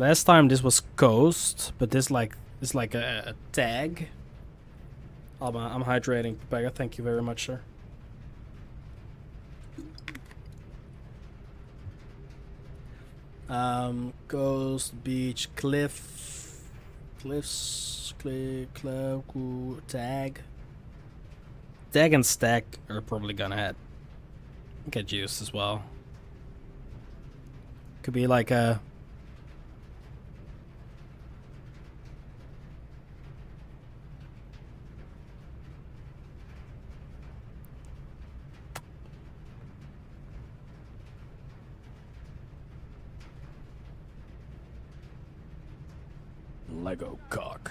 Last time this was Coast, but this is like a tag. I'm hydrating, Pega. Thank you very much, sir. Ghost Beach Cliffs, tag. Tag and stack are probably gonna get used as well. Could be like a Lego cock.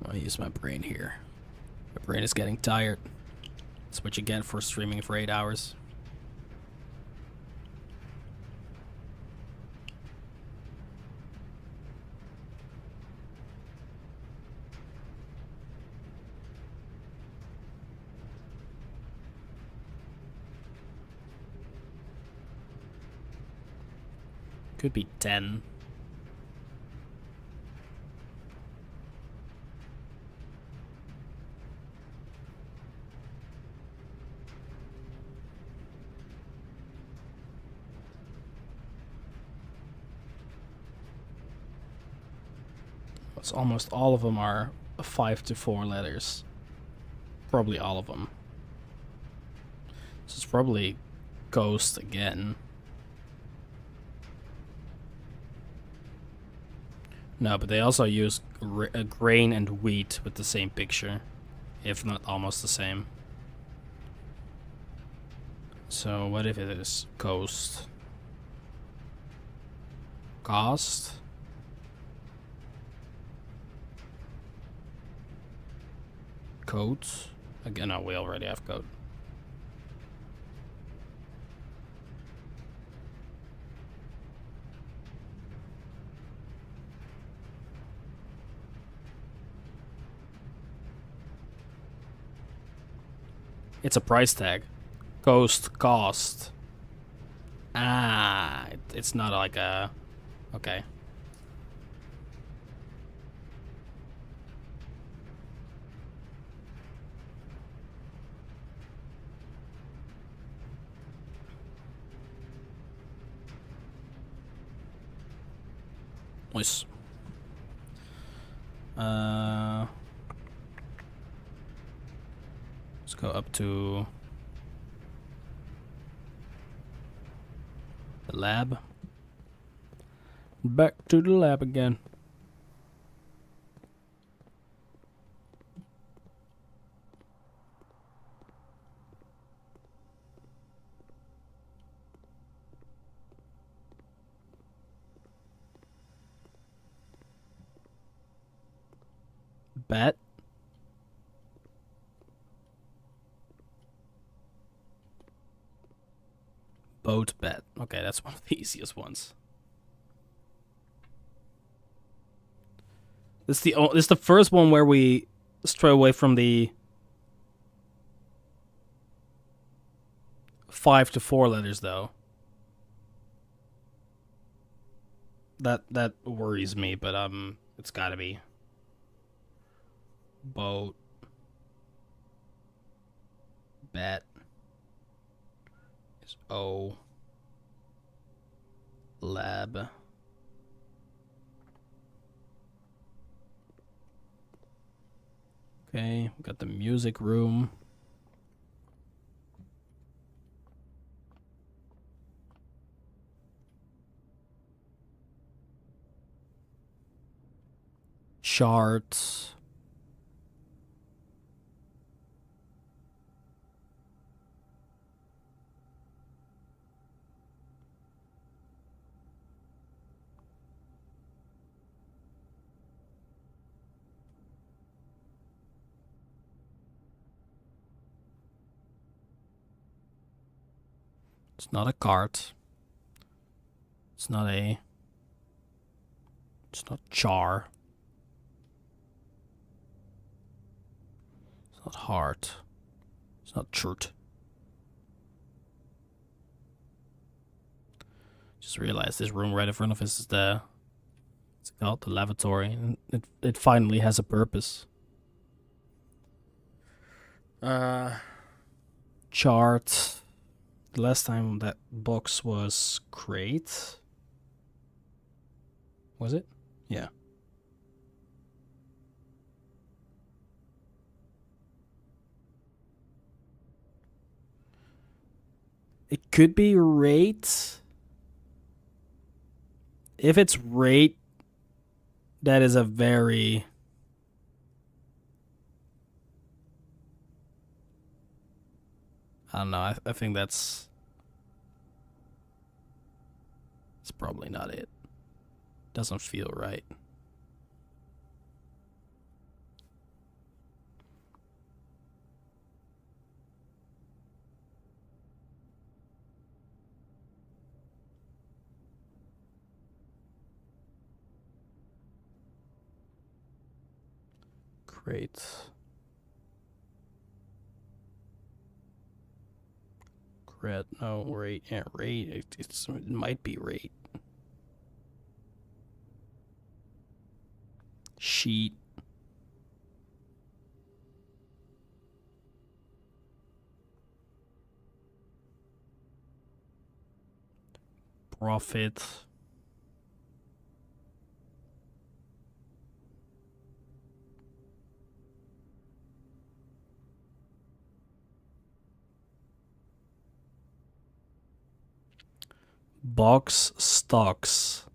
I'll use my brain here. My brain is getting tired. That's what you get for streaming for 8 hours. Could be 10. It's almost all of them are 5 to 4 letters. Probably all of them. This is probably Ghost again. No, but they also use grain and wheat with the same picture, if not almost the same. So what if it is Ghost? Cost? Coat? Again, no, we already have coat. It's a price tag. Ghost cost. Ah, it's not like a... Okay. Nice. Let's go up to the lab. Back to the lab again. Bet. Boat bet. Okay, that's one of the easiest ones. This is the first one where we stray away from the 5 to 4 letters, though. That worries me, but it's gotta be boat bet is O. Lab. Okay, we got the music room. Charts. It's not a cart. It's not a. It's not char. It's not heart. It's not churt. Just realized this room right in front of us is the. It's called the lavatory, and it finally has a purpose. Chart. The last time that box was great. Was it? Yeah. It could be rate. If it's rate, that is a very... I don't know. I think that's... It's probably not it. Doesn't feel right. Great. Red, no, rate, yeah, rate, it might be rate. Sheet. Profit. Box stocks.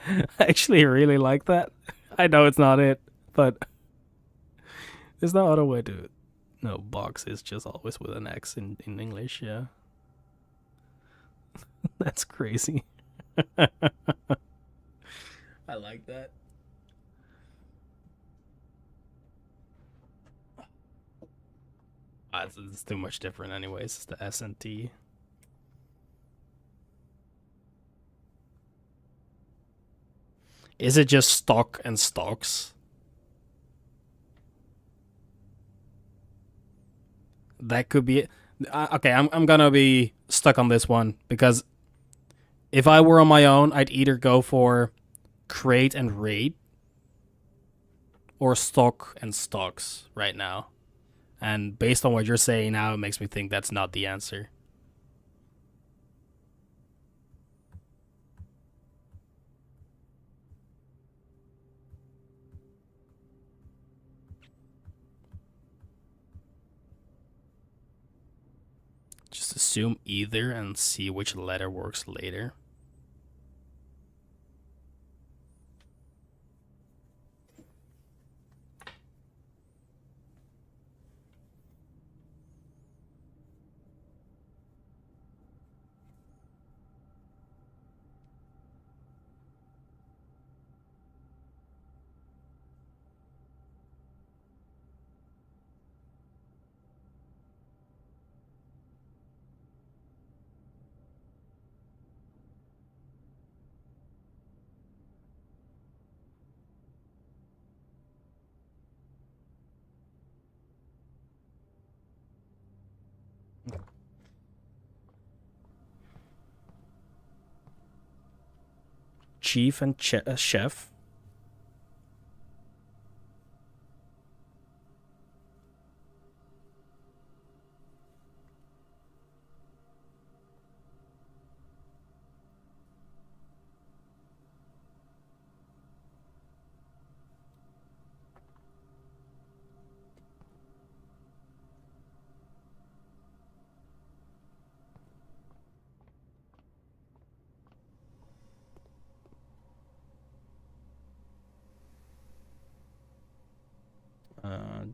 I actually really like that. I know it's not it, but there's no other way to... No, box is just always with an X in English, yeah. That's crazy. I like that. It's too much different anyways. It's the S and T. Is it just stock and stocks? That could be it. Okay, I'm gonna be stuck on this one because if I were on my own, I'd either go for crate and rate or stock and stocks right now. And based on what you're saying now, it makes me think that's not the answer. Just assume either and see which letter works later. Chief and chef.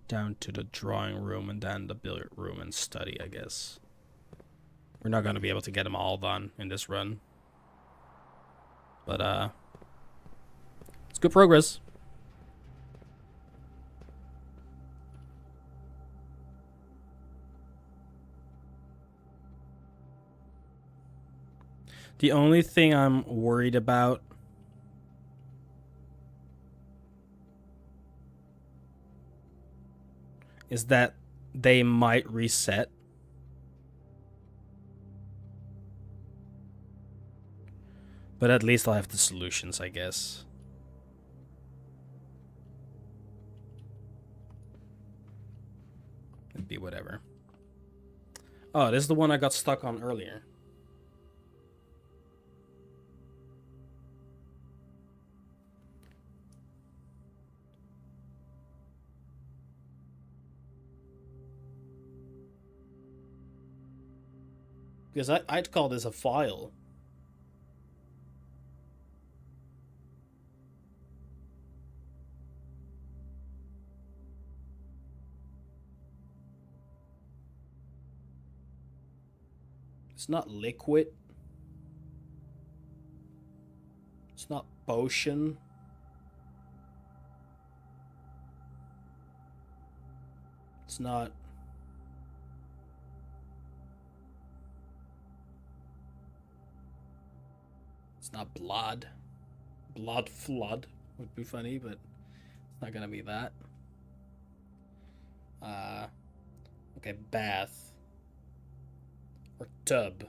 down to the drawing room and then the billiard room and study, I guess. We're not going to be able to get them all done in this run. But, it's good progress. The only thing I'm worried about is that they might reset. But at least I'll have the solutions, I guess. It'd be whatever. Oh, this is the one I got stuck on earlier. Because I'd call this a file. It's not liquid. It's not potion. It's not... It's not blood. Blood flood would be funny, but it's not gonna be that. Okay, bath. Or tub.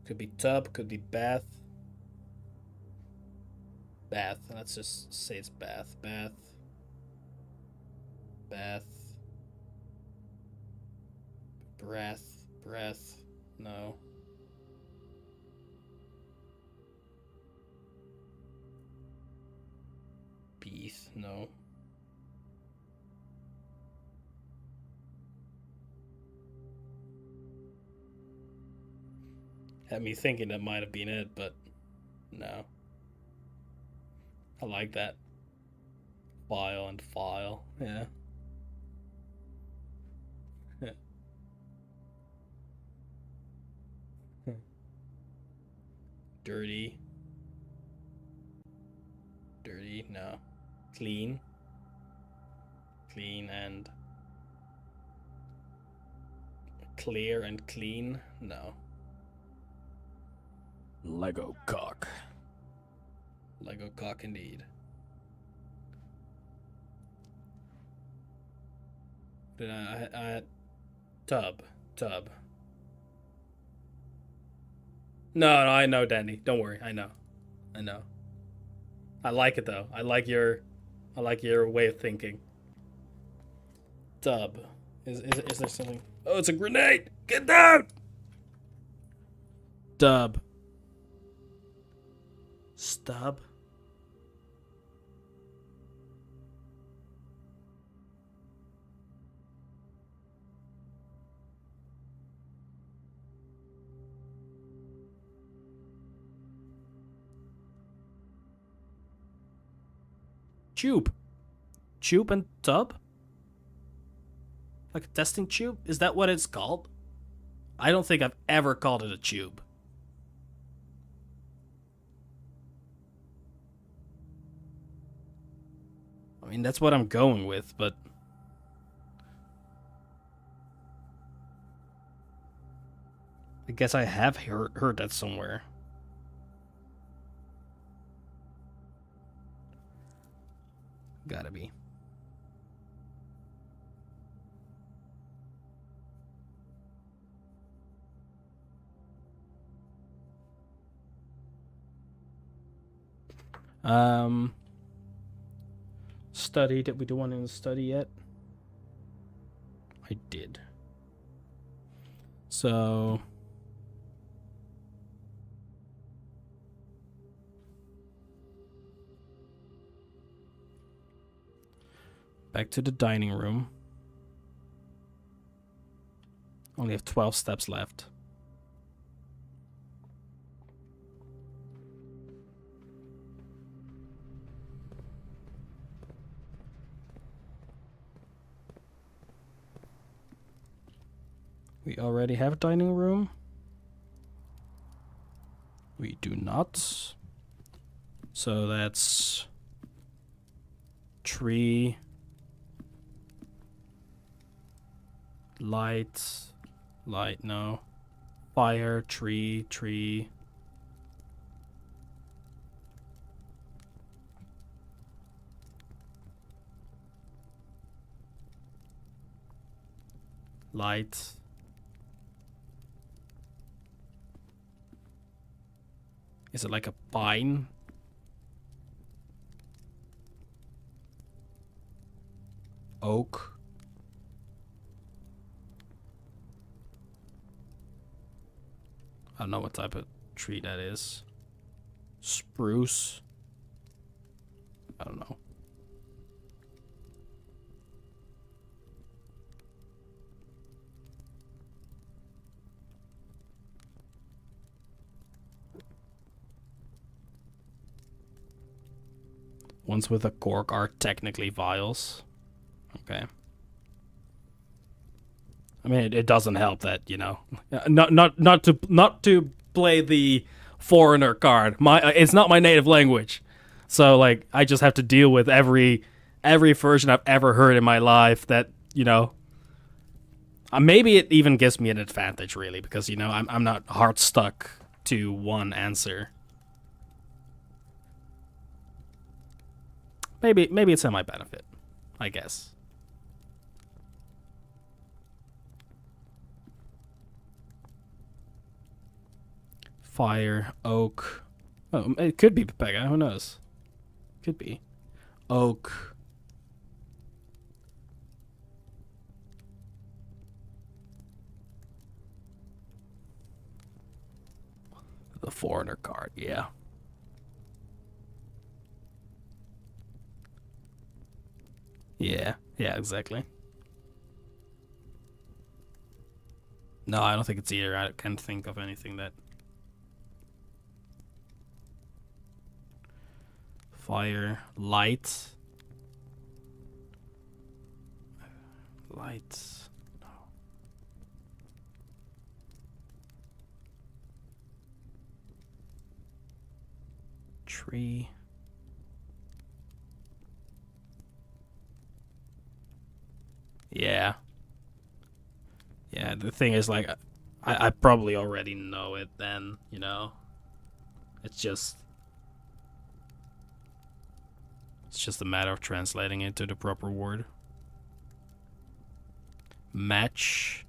Could be tub, could be bath. Bath. Let's just say it's bath. Bath. Bath. Breath. Breath. No. Beef. No. Had me thinking that might have been it, but no. I like that. File and file, yeah. Dirty. Dirty, no. Clean. Clean and... Clear and clean, no. Lego cock. Lego cock indeed. Then I tub. No, I know, Danny. Don't worry. I know. I like it though. I like your way of thinking. Tub. Is there something? Oh, it's a grenade. Get down. Dub. Stub. Tube. Tube and tub? Like a testing tube? Is that what it's called? I don't think I've ever called it a tube. I mean, that's what I'm going with, but... I guess I have heard that somewhere. Gotta be. Study. Did we do one in the study yet? I did. So... back to the dining room. Only have 12 steps left. We already have a dining room. We do not. So that's tree, light, no. Fire, tree. Light. Is it like a pine? Oak. I don't know what type of tree that is. Spruce. I don't know. Ones with a cork are technically vials. Okay. I mean, it doesn't help that, you know, not to play the foreigner card. It's not my native language, so like I just have to deal with every version I've ever heard in my life. That, you know, maybe it even gives me an advantage, really, because, you know, I'm not hard stuck to one answer. Maybe it's in my benefit, I guess. Fire, oak. Oh, it could be Pepega. Who knows? Could be. Oak. The foreigner card, yeah. Yeah, exactly. No, I don't think it's either. I can't think of anything that... Fire, light. Light. No. Tree. Yeah. Yeah, the thing is, like, I probably already know it then, you know? It's just a matter of translating it to the proper word. Match.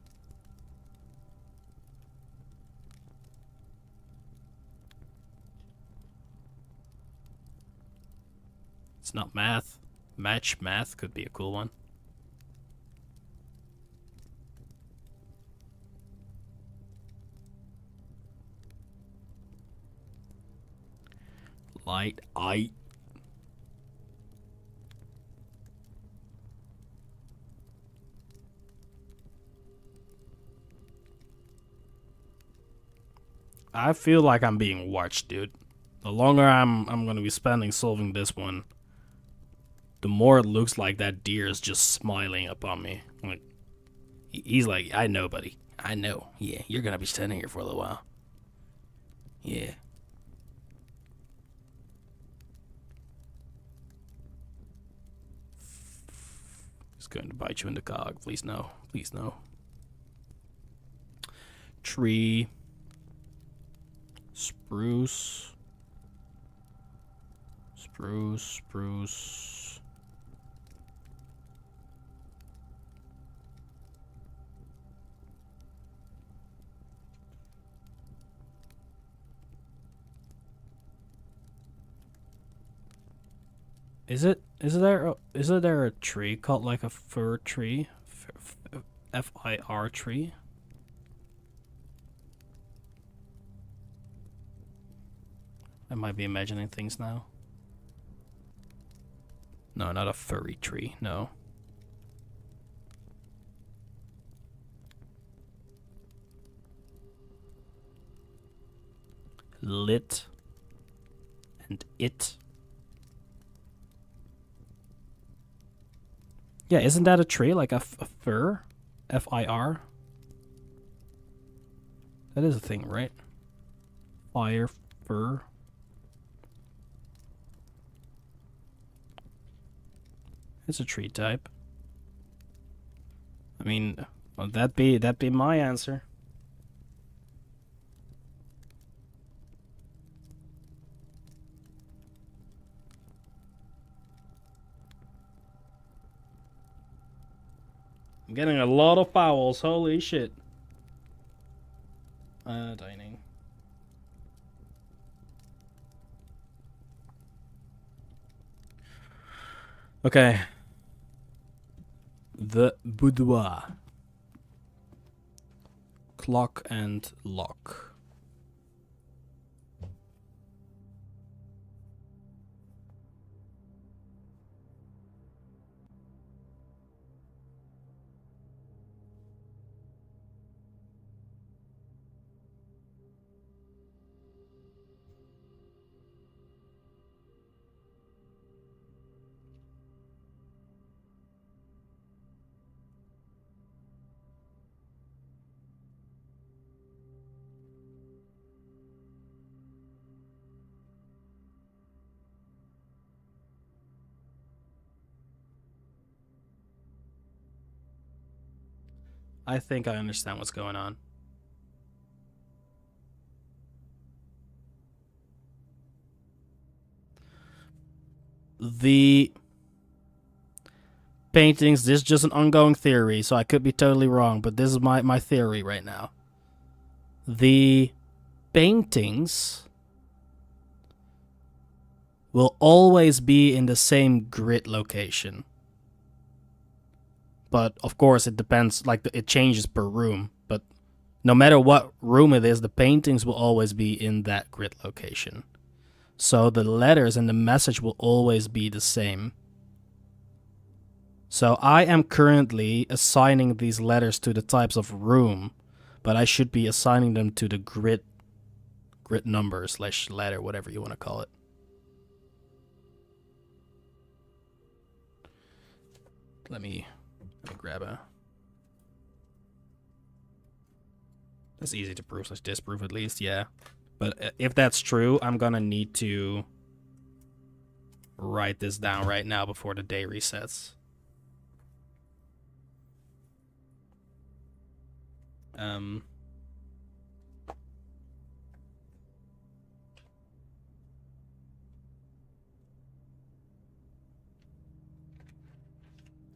It's not math. Match math could be a cool one. Light, I. I feel like I'm being watched, dude. The longer I'm gonna be spending solving this one, the more it looks like that deer is just smiling upon me. Like, he's like, I know, buddy. I know. Yeah, you're gonna be standing here for a little while. Yeah. He's going to bite you in the cog. Please no. Please no. Tree. Spruce. Spruce. Is there a tree called like a fir tree? F-I-R tree? I might be imagining things now. No, not a furry tree, no. Lit and it. Yeah, isn't that a tree? Like a fir? F-I-R? That is a thing, right? Fire fur. It's a tree type. I mean, well, that'd be my answer. I'm getting a lot of fouls. Holy shit. Dining. Okay. The boudoir. Clock and lock. I think I understand what's going on. The paintings, this is just an ongoing theory, so I could be totally wrong, but this is my theory right now. The paintings will always be in the same grid location. But of course it depends, like it changes per room, but no matter what room it is, the paintings will always be in that grid location. So the letters and the message will always be the same. So I am currently assigning these letters to the types of room, but I should be assigning them to the grid number / letter, whatever you want to call it. Let me grab a... That's easy to prove / disprove at least, yeah. But if that's true, I'm gonna need to write this down right now before the day resets. Where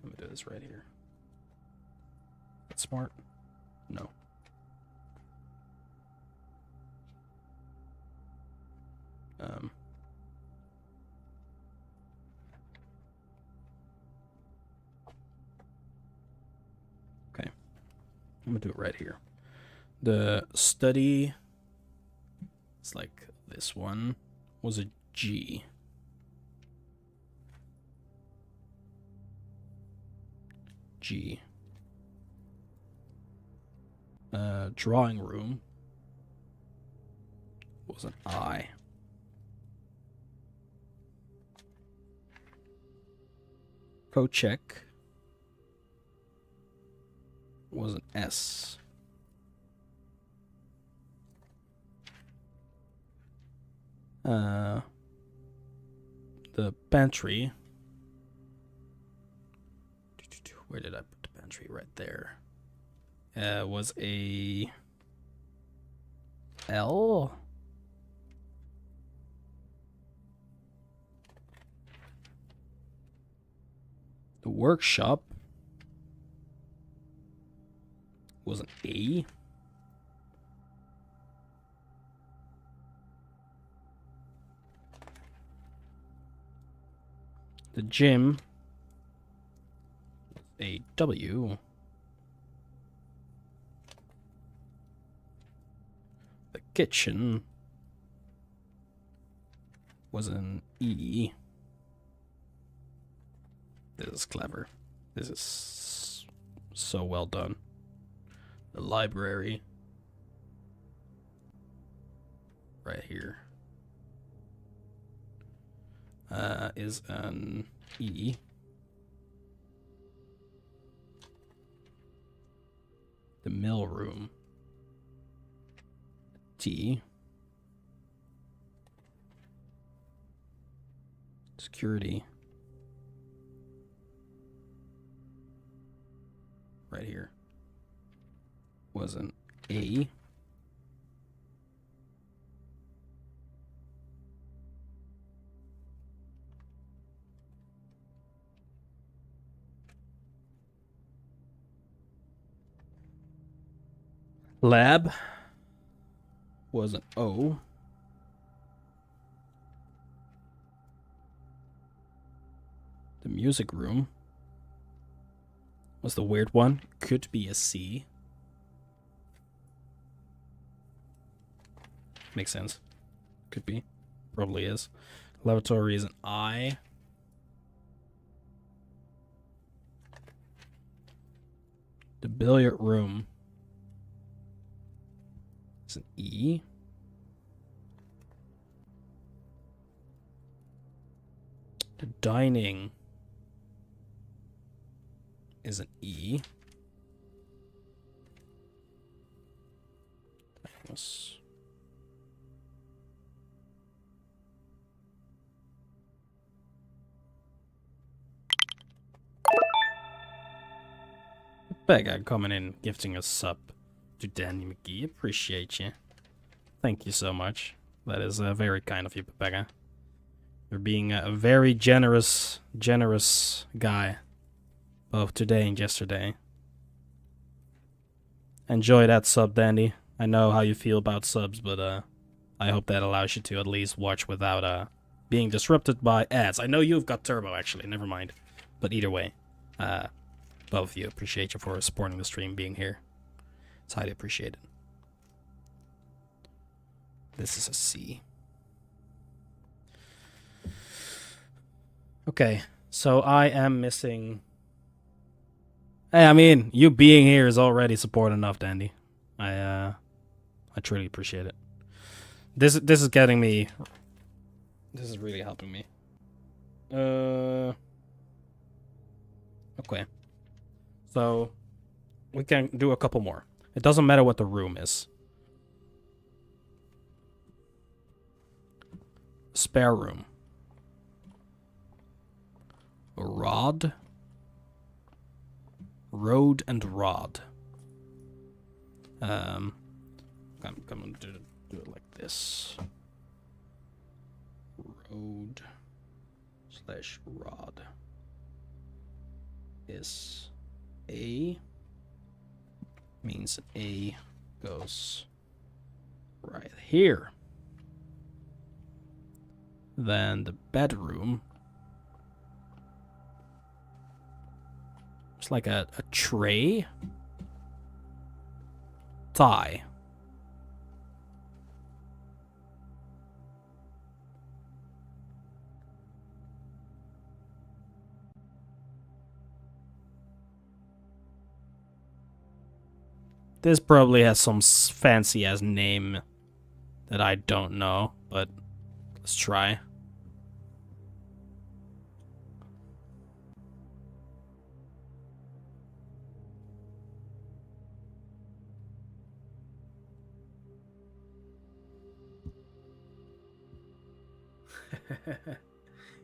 Let me do this right here. That's smart. No. Okay. I'm gonna do it right here. The study, it's like this one, was a G. G. Drawing room was an I. Coat check was an S. The pantry. Where did I put the pantry? Right there. Was a L. The workshop was an A. The gym was a W. The kitchen was an E. This is clever. This is so well done. The library right here is an E. The mail room T. Security. Right here. Was an A. Lab was an O. The music room was the weird one. Could be a C. Makes sense. Could be. Probably is. Lavatory is an I. The billiard room is an E. The dining is an E. Yes. Becca coming in, gifting a sub to Danny McGee. Appreciate you. Thank you so much. That is very kind of you, Becca. You're being a very generous guy, both today and yesterday. Enjoy that sub, Dandy. I know how you feel about subs, but I hope that allows you to at least watch without being disrupted by ads. I know you've got Turbo, actually. Never mind. But either way, both of you, appreciate you for supporting the stream, being here. It's highly appreciated. This is a C. Okay, so I am missing... Hey, I mean, you being here is already support enough, Dandy. I truly appreciate it. This is getting me... This is really helping me. Okay. So, we can do a couple more. It doesn't matter what the room is. Spare room. Rod. Road and rod. I'm gonna do it like this. Road / rod is A. Means A goes right here. Then the bedroom. It's like a tray. Tie. This probably has some fancy ass name that I don't know, but let's try.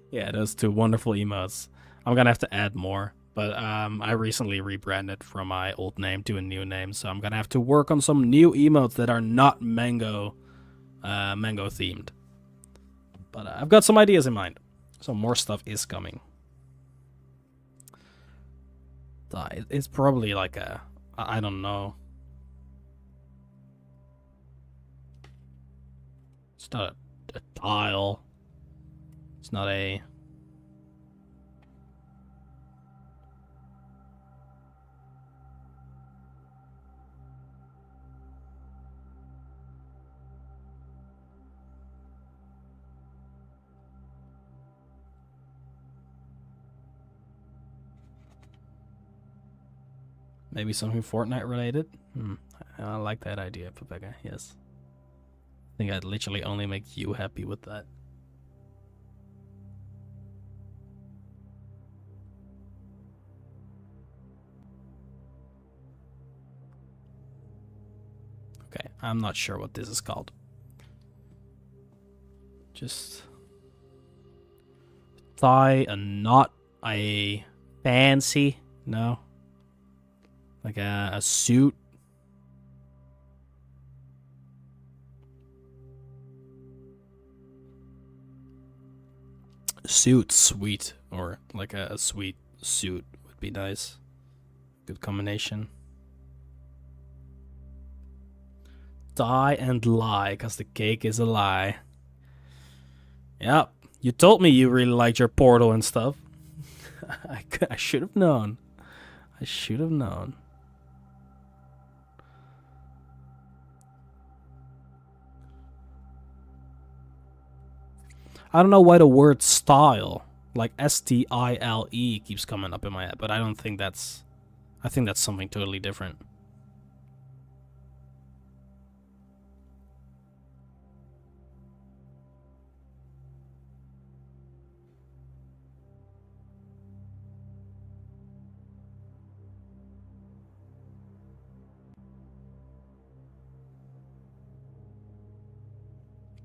Yeah, those two wonderful emotes. I'm gonna have to add more, but I recently rebranded from my old name to a new name, so I'm gonna have to work on some new emotes that are not mango themed. But I've got some ideas in mind, so more stuff is coming. It's probably like a, I don't know. It's not a tile. It's not a... Maybe something Fortnite related? I like that idea, Pepega, yes. I think I'd literally only make you happy with that. Okay. I'm not sure what this is called. Just tie a knot, a fancy, no, like a suit. Suit sweet, or like a sweet suit would be nice. Good combination. Die and lie, cause the cake is a lie. Yep, you told me you really liked your Portal and stuff. I should have known. I should have known. I don't know why the word style, like style, keeps coming up in my head, but I don't think that's... I think that's something totally different.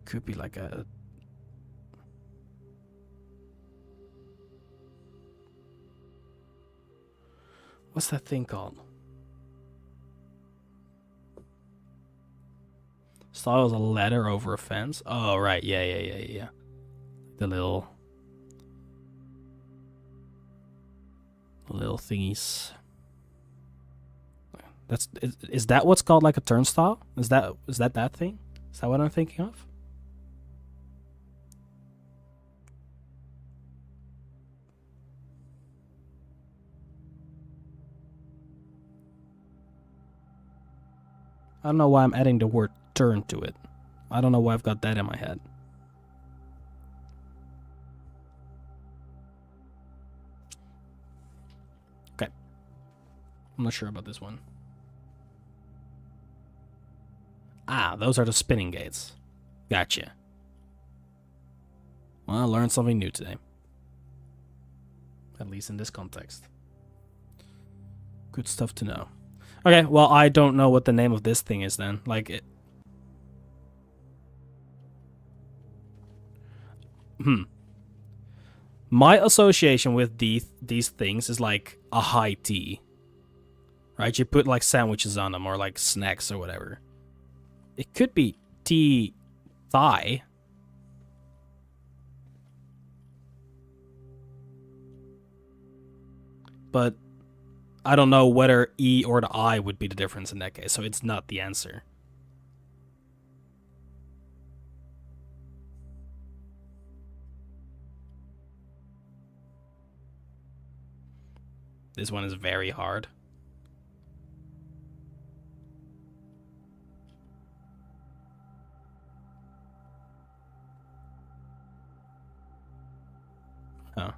Could be like a... What's that thing called? Style is a letter over a fence. Oh, right. Yeah. The little thingies. Is that what's called like a turnstile? Is that thing? Is that what I'm thinking of? I don't know why I'm adding the word turn to it. I don't know why I've got that in my head. Okay. I'm not sure about this one. Ah, those are the spinning gates. Gotcha. Well, I learned something new today. At least in this context. Good stuff to know. Okay, well, I don't know what the name of this thing is then. Like it... My association with these things is like a high tea. Right? You put like sandwiches on them or like snacks or whatever. It could be tea thigh. But I don't know whether E or the I would be the difference in that case, so it's not the answer. This one is very hard. Huh.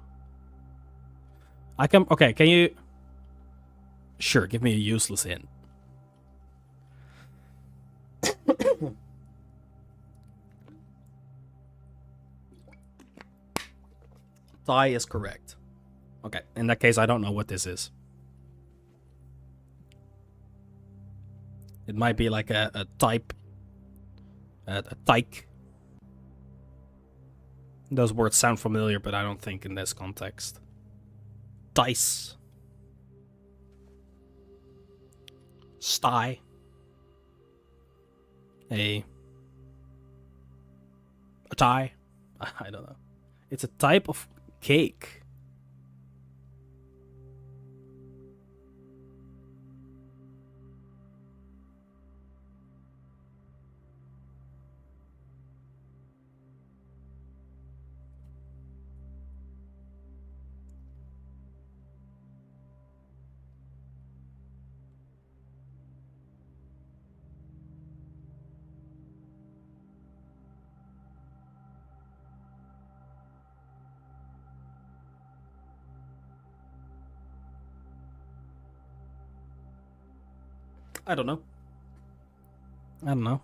I can... Okay, can you... Sure, give me a useless hint. Thigh is correct. Okay, in that case, I don't know what this is. It might be like a type... A tyke. Those words sound familiar, but I don't think in this context. Dice. Sty. A tie. I don't know. It's a type of cake. I don't know. I don't know.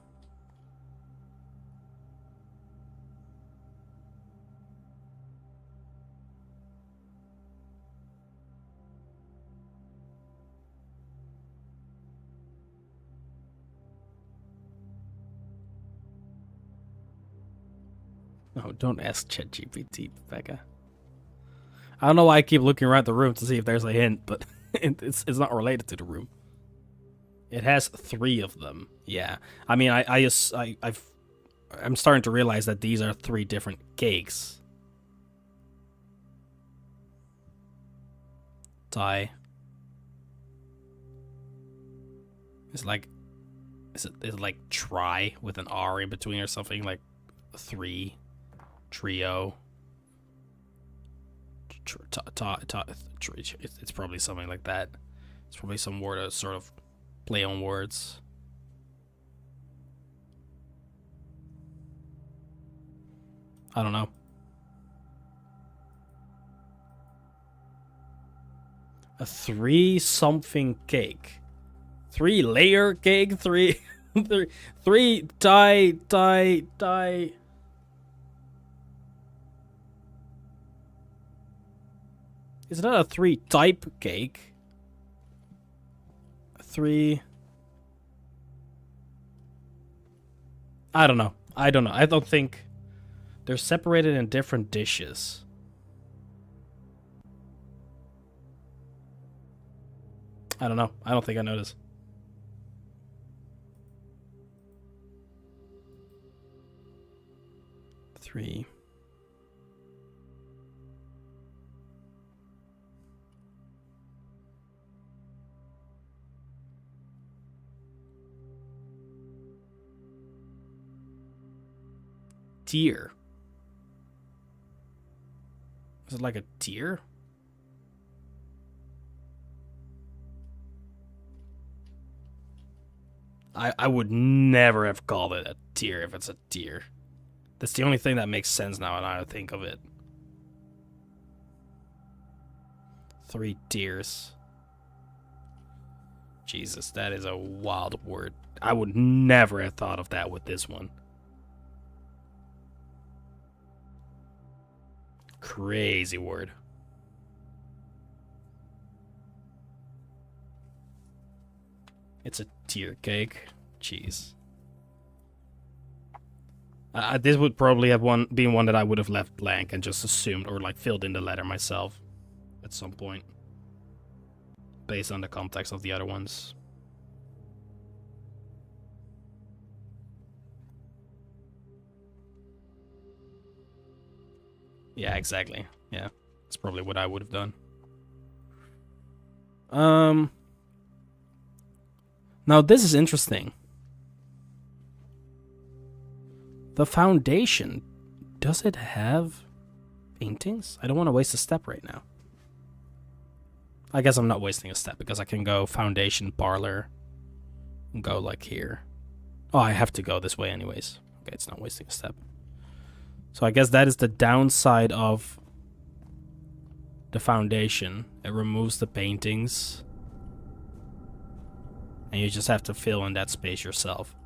No, don't ask ChatGPT, Becca. I don't know why I keep looking around the room to see if there's a hint, but it's not related to the room. It has 3 of them. Yeah, I mean, I'm starting to realize that these are 3 different cakes. Tie. It's like, is it like try with an R in between or something? Like 3, trio. It's probably something like that. It's probably some word, a sort of play on words. I don't know. A 3-something cake. 3-layer cake? 3 tie. Is that a 3-type cake? 3. I don't know. I don't think they're separated in different dishes. I don't know. I don't think I noticed. Three. Tier. Is it like a tier? I would never have called it a tier if it's a tier. That's the only thing that makes sense now and I think of it. 3 tiers. Jesus, that is a wild word. I would never have thought of that with this one. Crazy word. It's a tier cake. Jeez. This would probably have been one that I would have left blank and just assumed or like filled in the letter myself at some point. Based on the context of the other ones. Yeah, exactly. Yeah. That's probably what I would have done. Now this is interesting. The foundation, does it have paintings? I don't want to waste a step right now. I guess I'm not wasting a step because I can go foundation parlor and go like here. Oh, I have to go this way anyways. Okay, it's not wasting a step. So I guess that is the downside of the foundation. It removes the paintings. And you just have to fill in that space yourself.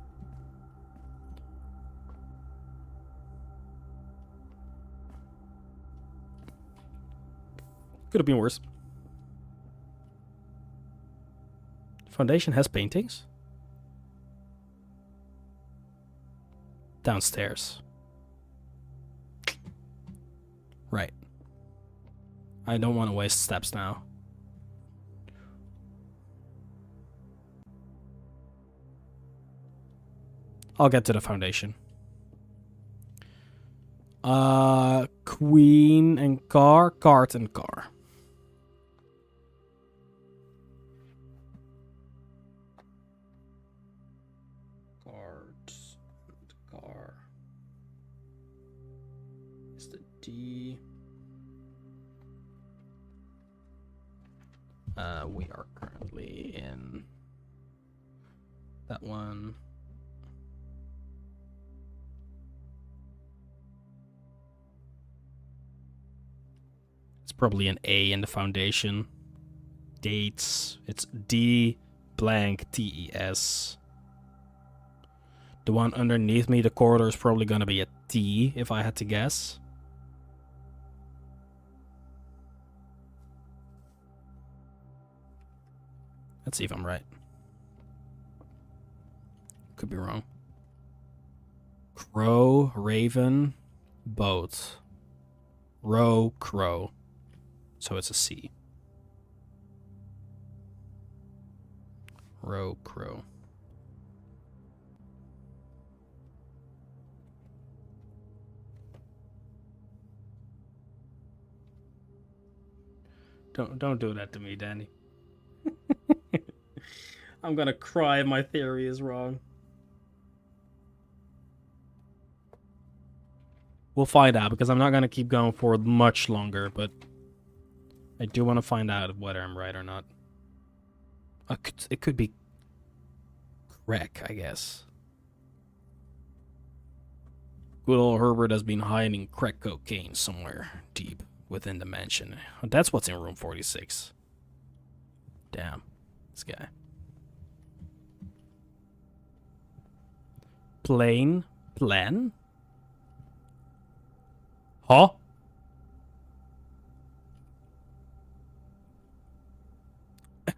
Could have been worse. Foundation has paintings? Downstairs. Right. I don't want to waste steps now. I'll get to the foundation. Queen and car, cart and car. Cart and car. Is the D. We are currently in that one. Probably an A in the foundation. Dates. It's D blank TES. The one underneath me, the corridor, is probably gonna be a T if I had to guess. Let's see if I'm right. Could be wrong. Crow, Raven, boat. Row, crow. So it's a C. Row, crow. Don't do that to me, Danny. I'm gonna cry if my theory is wrong. We'll find out, because I'm not gonna keep going for much longer, but I do want to find out whether I'm right or not. It could be crack, I guess. Good old Herbert has been hiding crack cocaine somewhere deep within the mansion. That's what's in room 46. Damn. This guy. Plan? Huh?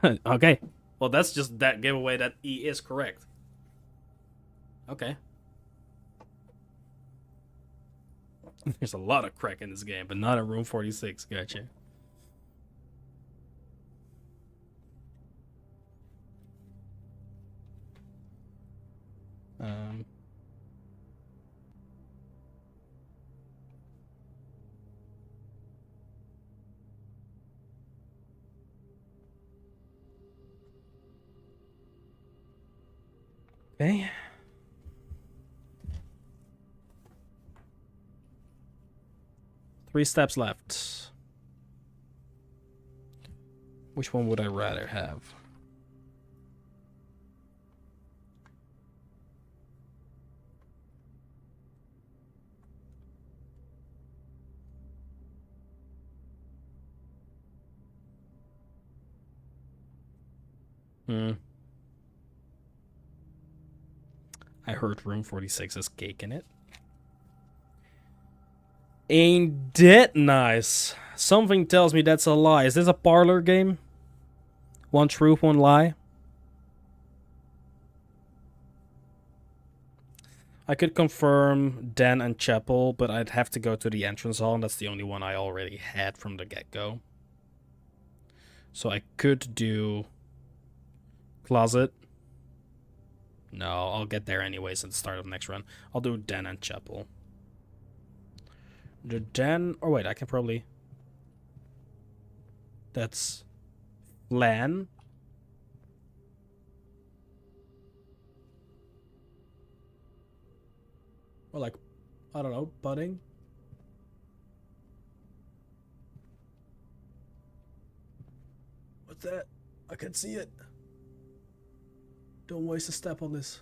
Okay. Well, that's just that giveaway that E is correct. Okay. There's a lot of crack in this game, but not in room 46. Gotcha. Okay. Three steps left. Which one would I rather have? I heard room 46 is cake in it. Ain't that nice? Something tells me that's a lie. Is this a parlor game? One truth, one lie? I could confirm Den and Chapel, but I'd have to go to the entrance hall, and that's the only one I already had from the get-go. So I could do Closet. No, I'll get there anyways at the start of the next run. I'll do Den and Chapel. The Den... Oh, wait, I can probably... That's... Flan. Or like, I don't know, budding? What's that? I can see it. Don't waste a step on this.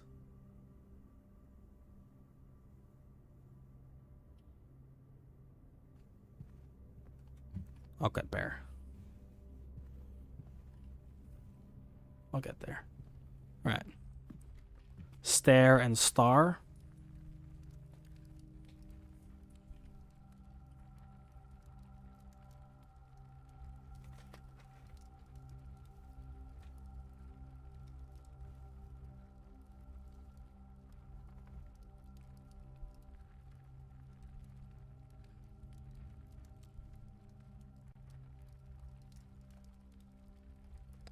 I'll get there. I'll get there. All right. Stare and star.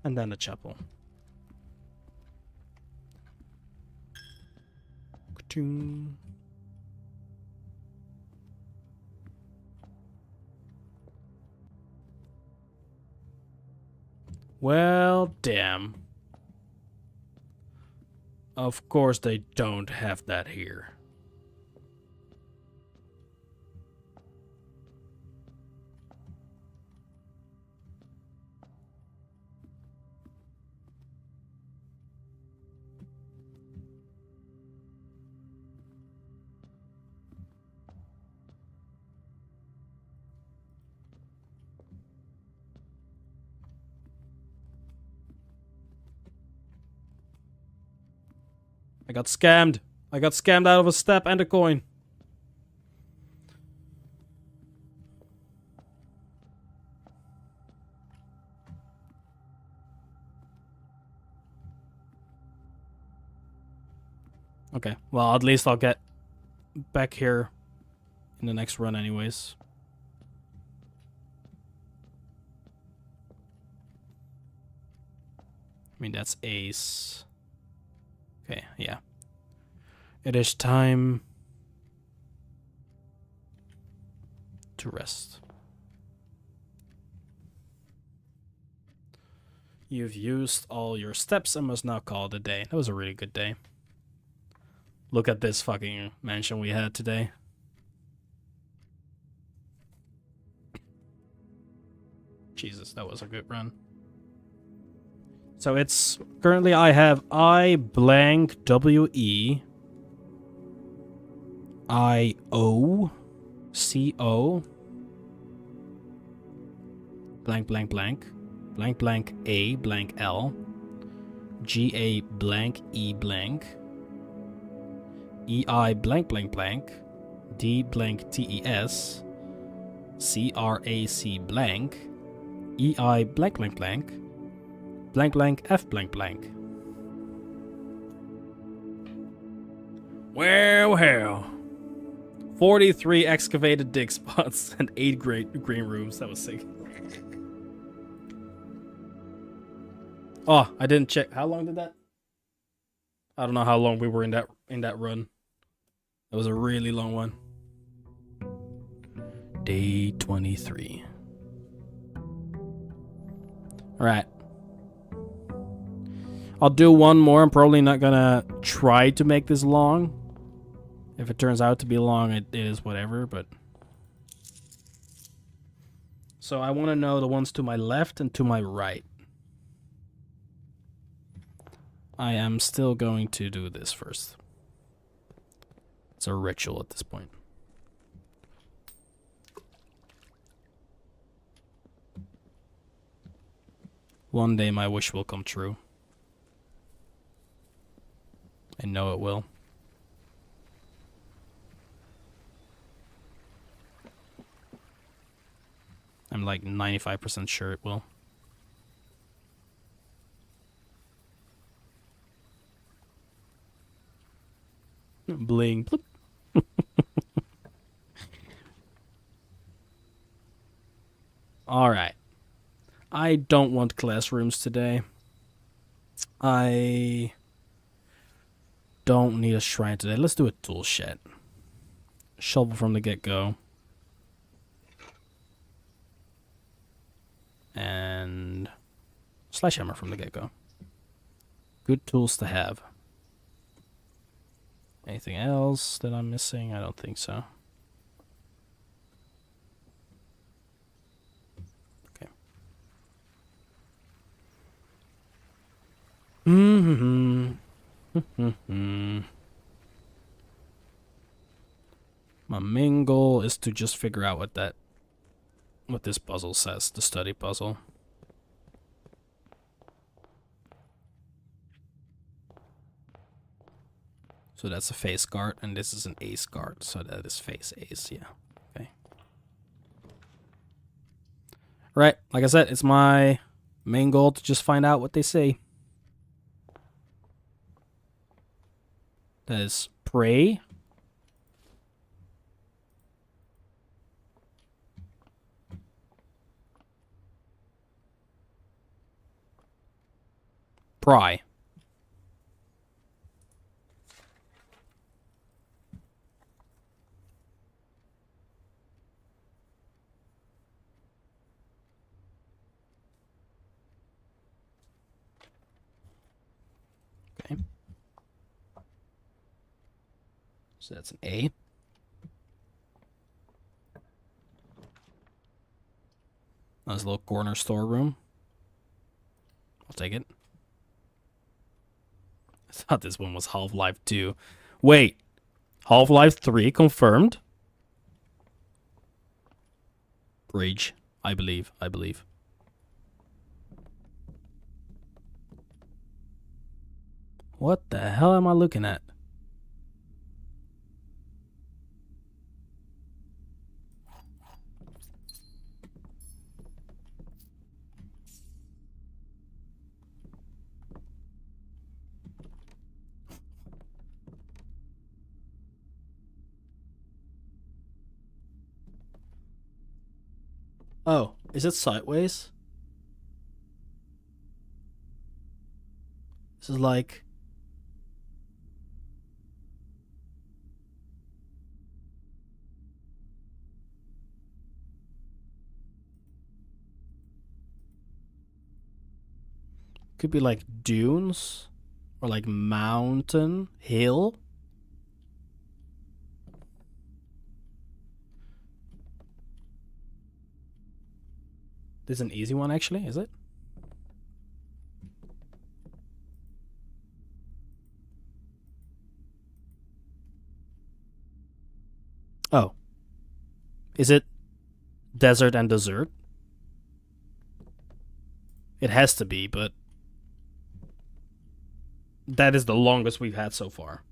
And then the chapel. Ka-chung. Well, damn. Of course they don't have that here. I got scammed. I got scammed out of a step and a coin. Okay, well, at least I'll get back here in the next run anyways. I mean, that's ace. Okay, yeah. It is time to rest. You've used all your steps and must now call it a day. That was a really good day. Look at this fucking mansion we had today. Jesus, that was a good run. So it's currently I have I blank W-E I-O C-O blank blank blank blank blank A blank L G-A blank E blank E-I blank blank blank D blank T-E-S C-R-A-C blank E-I blank blank blank blank blank F blank blank. Well. 43 excavated dig spots and 8 green rooms. That was sick. Oh, I didn't check. How long did that? I don't know how long we were in that run. It was a really long one. Day 23. All right. I'll do one more. I'm probably not gonna try to make this long. If it turns out to be long, it is whatever, but... So I want to know the ones to my left and to my right. I am still going to do this first. It's a ritual at this point. One day my wish will come true. I know it will. I'm like 95% sure it will. Bling. Bloop. Alright. I don't want classrooms today. I don't need a shrine today. Let's do a tool shed. Shovel from the get-go. And sledgehammer from the get-go. Good tools to have. Anything else that I'm missing? I don't think so. Okay. My main goal is to just figure out what this puzzle says, the study puzzle. So that's a face guard, and this is an ace guard, so that is face ace, yeah. Okay. Right, like I said, it's my main goal to just find out what they say. That is pray. Pry. Okay. So that's an A. Nice little corner storeroom. I'll take it. I thought this one was Half-Life 2. Wait. Half-Life 3 confirmed? Rage. I believe. What the hell am I looking at? Oh, is it sideways? This is like... Could be like dunes. Or like mountain, hill. This is an easy one actually, is it? Oh. Is it desert and dessert? It has to be, but that is the longest we've had so far.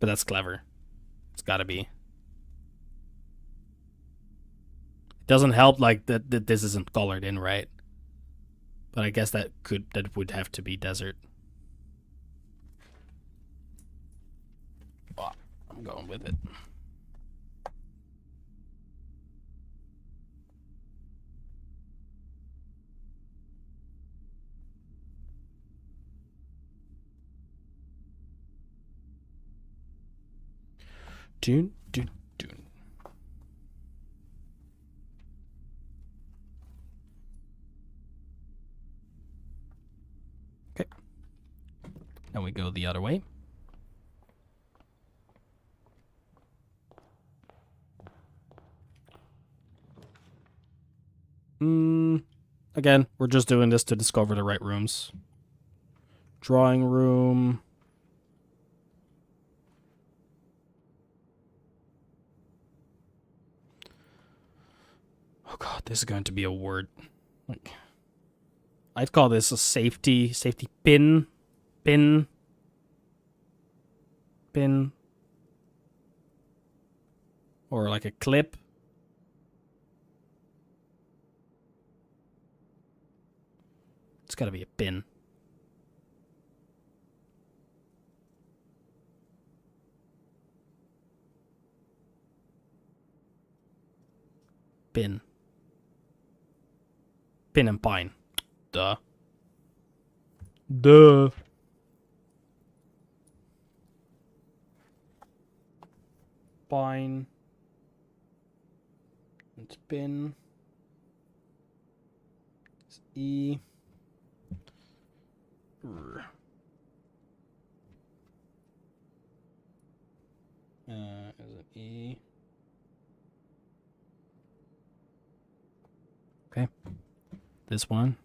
But that's clever. It's gotta be. It doesn't help like that this isn't colored in, right? But I guess that would have to be desert. Oh, I'm going with it. Dune. Okay. Now we go the other way. Again, we're just doing this to discover the right rooms. Drawing room. Oh god, this is going to be a word. Like, I'd call this a safety pin. Or like a clip. It's gotta be a pin. Pin. Pin and pine. Duh. Pine. It's pin. It's E. Is it E? Okay. This one.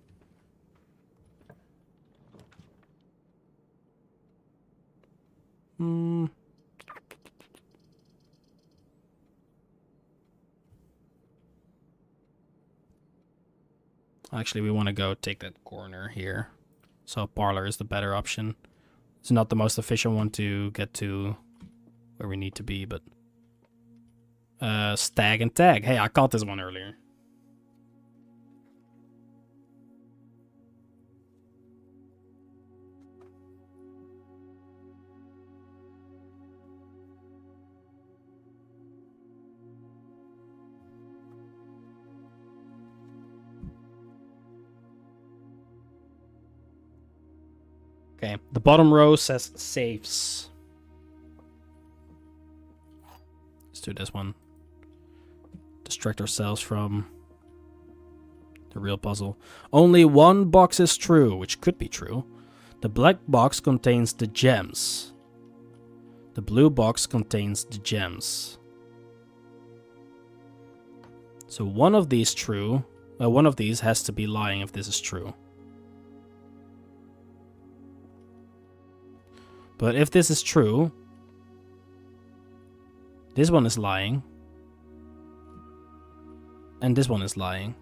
Actually, we want to go take that corner here. So parlor is the better option. It's not the most efficient one to get to where we need to be, but... stag and tag. Hey, I caught this one earlier. Okay, the bottom row says safes. Let's do this one. Distract ourselves from the real puzzle. Only one box is true, which could be true. The black box contains the gems. The blue box contains the gems. So one of these true. One of these has to be lying if this is true. But if this is true, this one is lying. And this one is lying.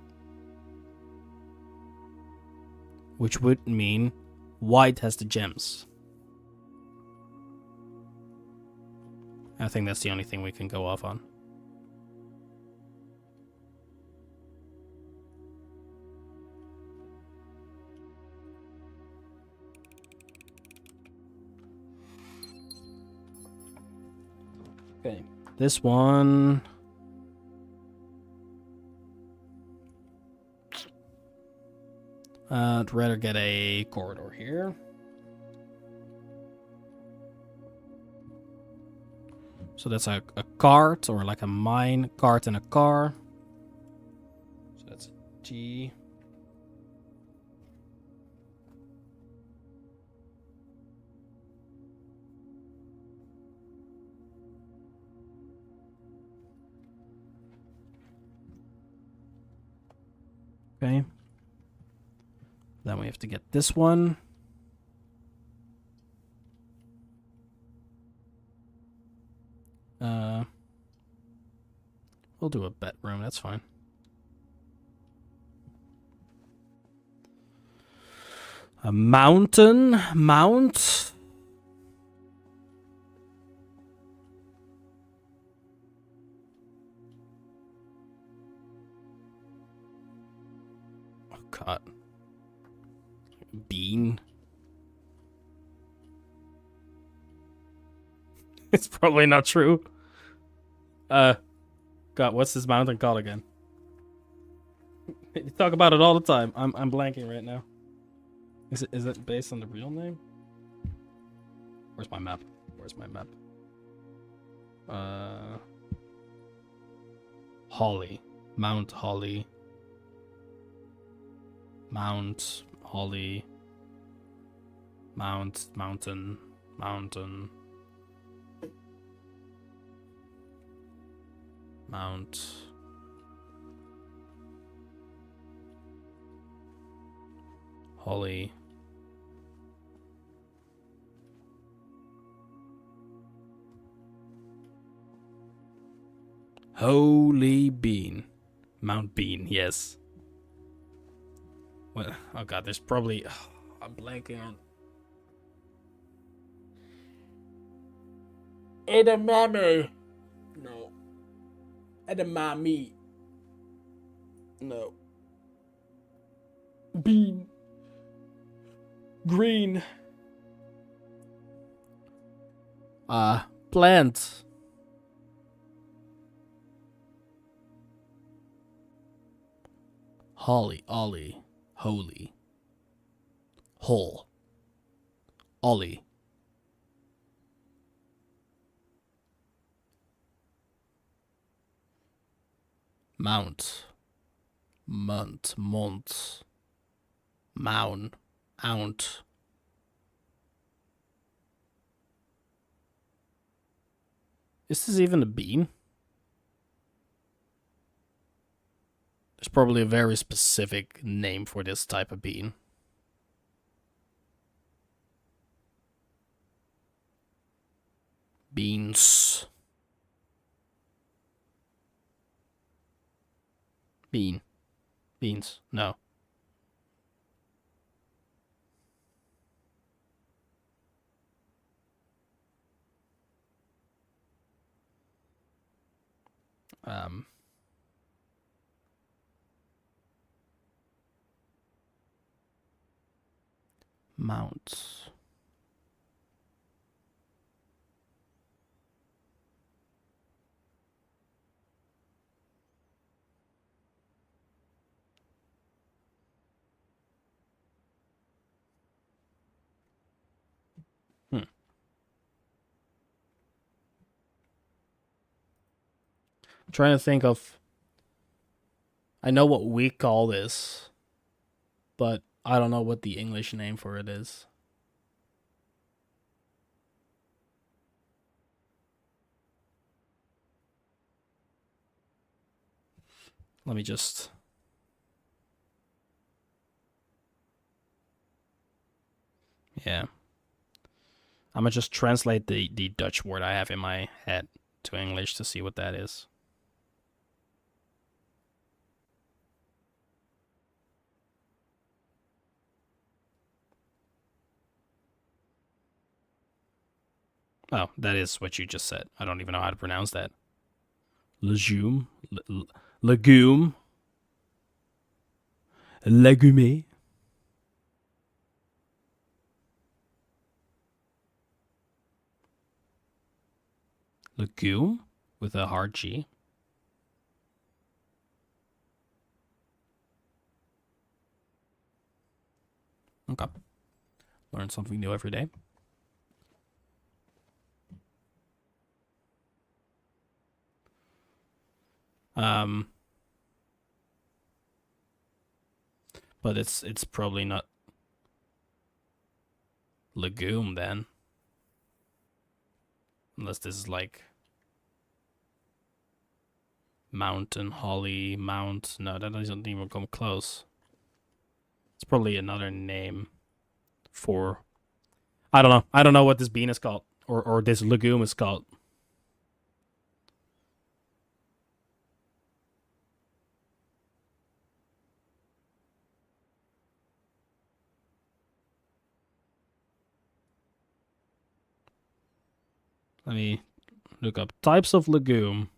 Which would mean white has the gems. I think that's the only thing we can go off on. Okay, this one. I'd rather get a corridor here. So that's a cart, or like a mine cart in a car. So that's a G. Okay. Then we have to get this one. We'll do a bedroom, that's fine. A mountain mount. Oh god. Bean. It's probably not true. God, what's this mountain called again? You talk about it all the time. I'm blanking right now. Is it based on the real name? Where's my map? Where's my map? Holly. Mount Holly. Mount Holly. Mountain. Mount Holly. Holy Bean. Mount Bean, yes. Well, oh god, there's probably... Oh, I'm blanking on... Edamame. No. Edamame. No. Bean. Green. Plant. Holly, Ollie, holy. Hole. Ollie. Mount. Mont. Mound. Ount. Is this even a bean? There's probably a very specific name for this type of bean. Beans. Bean. Beans. No. Mounts. I'm trying to think of... I know what we call this, but I don't know what the English name for it is. Let me just... Yeah. I'm gonna just translate the Dutch word I have in my head to English to see what that is. Oh, that is what you just said. I don't even know how to pronounce that. Legume. Legume. Legume. Legume with a hard G. Okay. Learn something new every day. But it's probably not legume then. Unless this is like mountain, holly, mount. No, that doesn't even come close. It's probably another name for... I don't know. I don't know what this bean is called. Or this legume is called. Let me look up types of legume.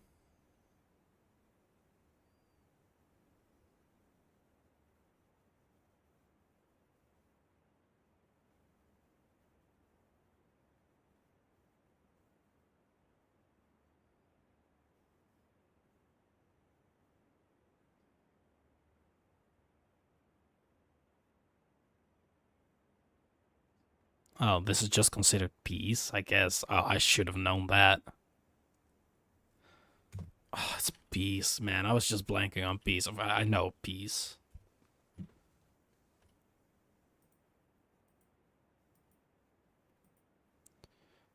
Oh, this is just considered peas, I guess. Oh, I should have known that. Oh, it's peas, man. I was just blanking on peas. I know peas.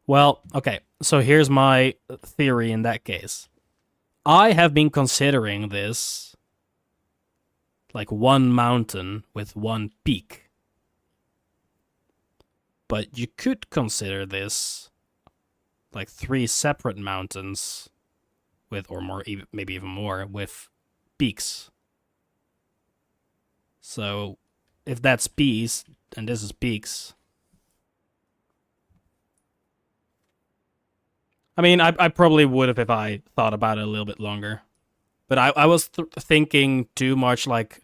Well, okay. So here's my theory in that case. I have been considering this like one mountain with one peak. But you could consider this like 3 separate mountains with, or more, maybe even more, with peaks. So if that's peas and this is peaks, I mean, I probably would have if I thought about it a little bit longer. But I was thinking too much like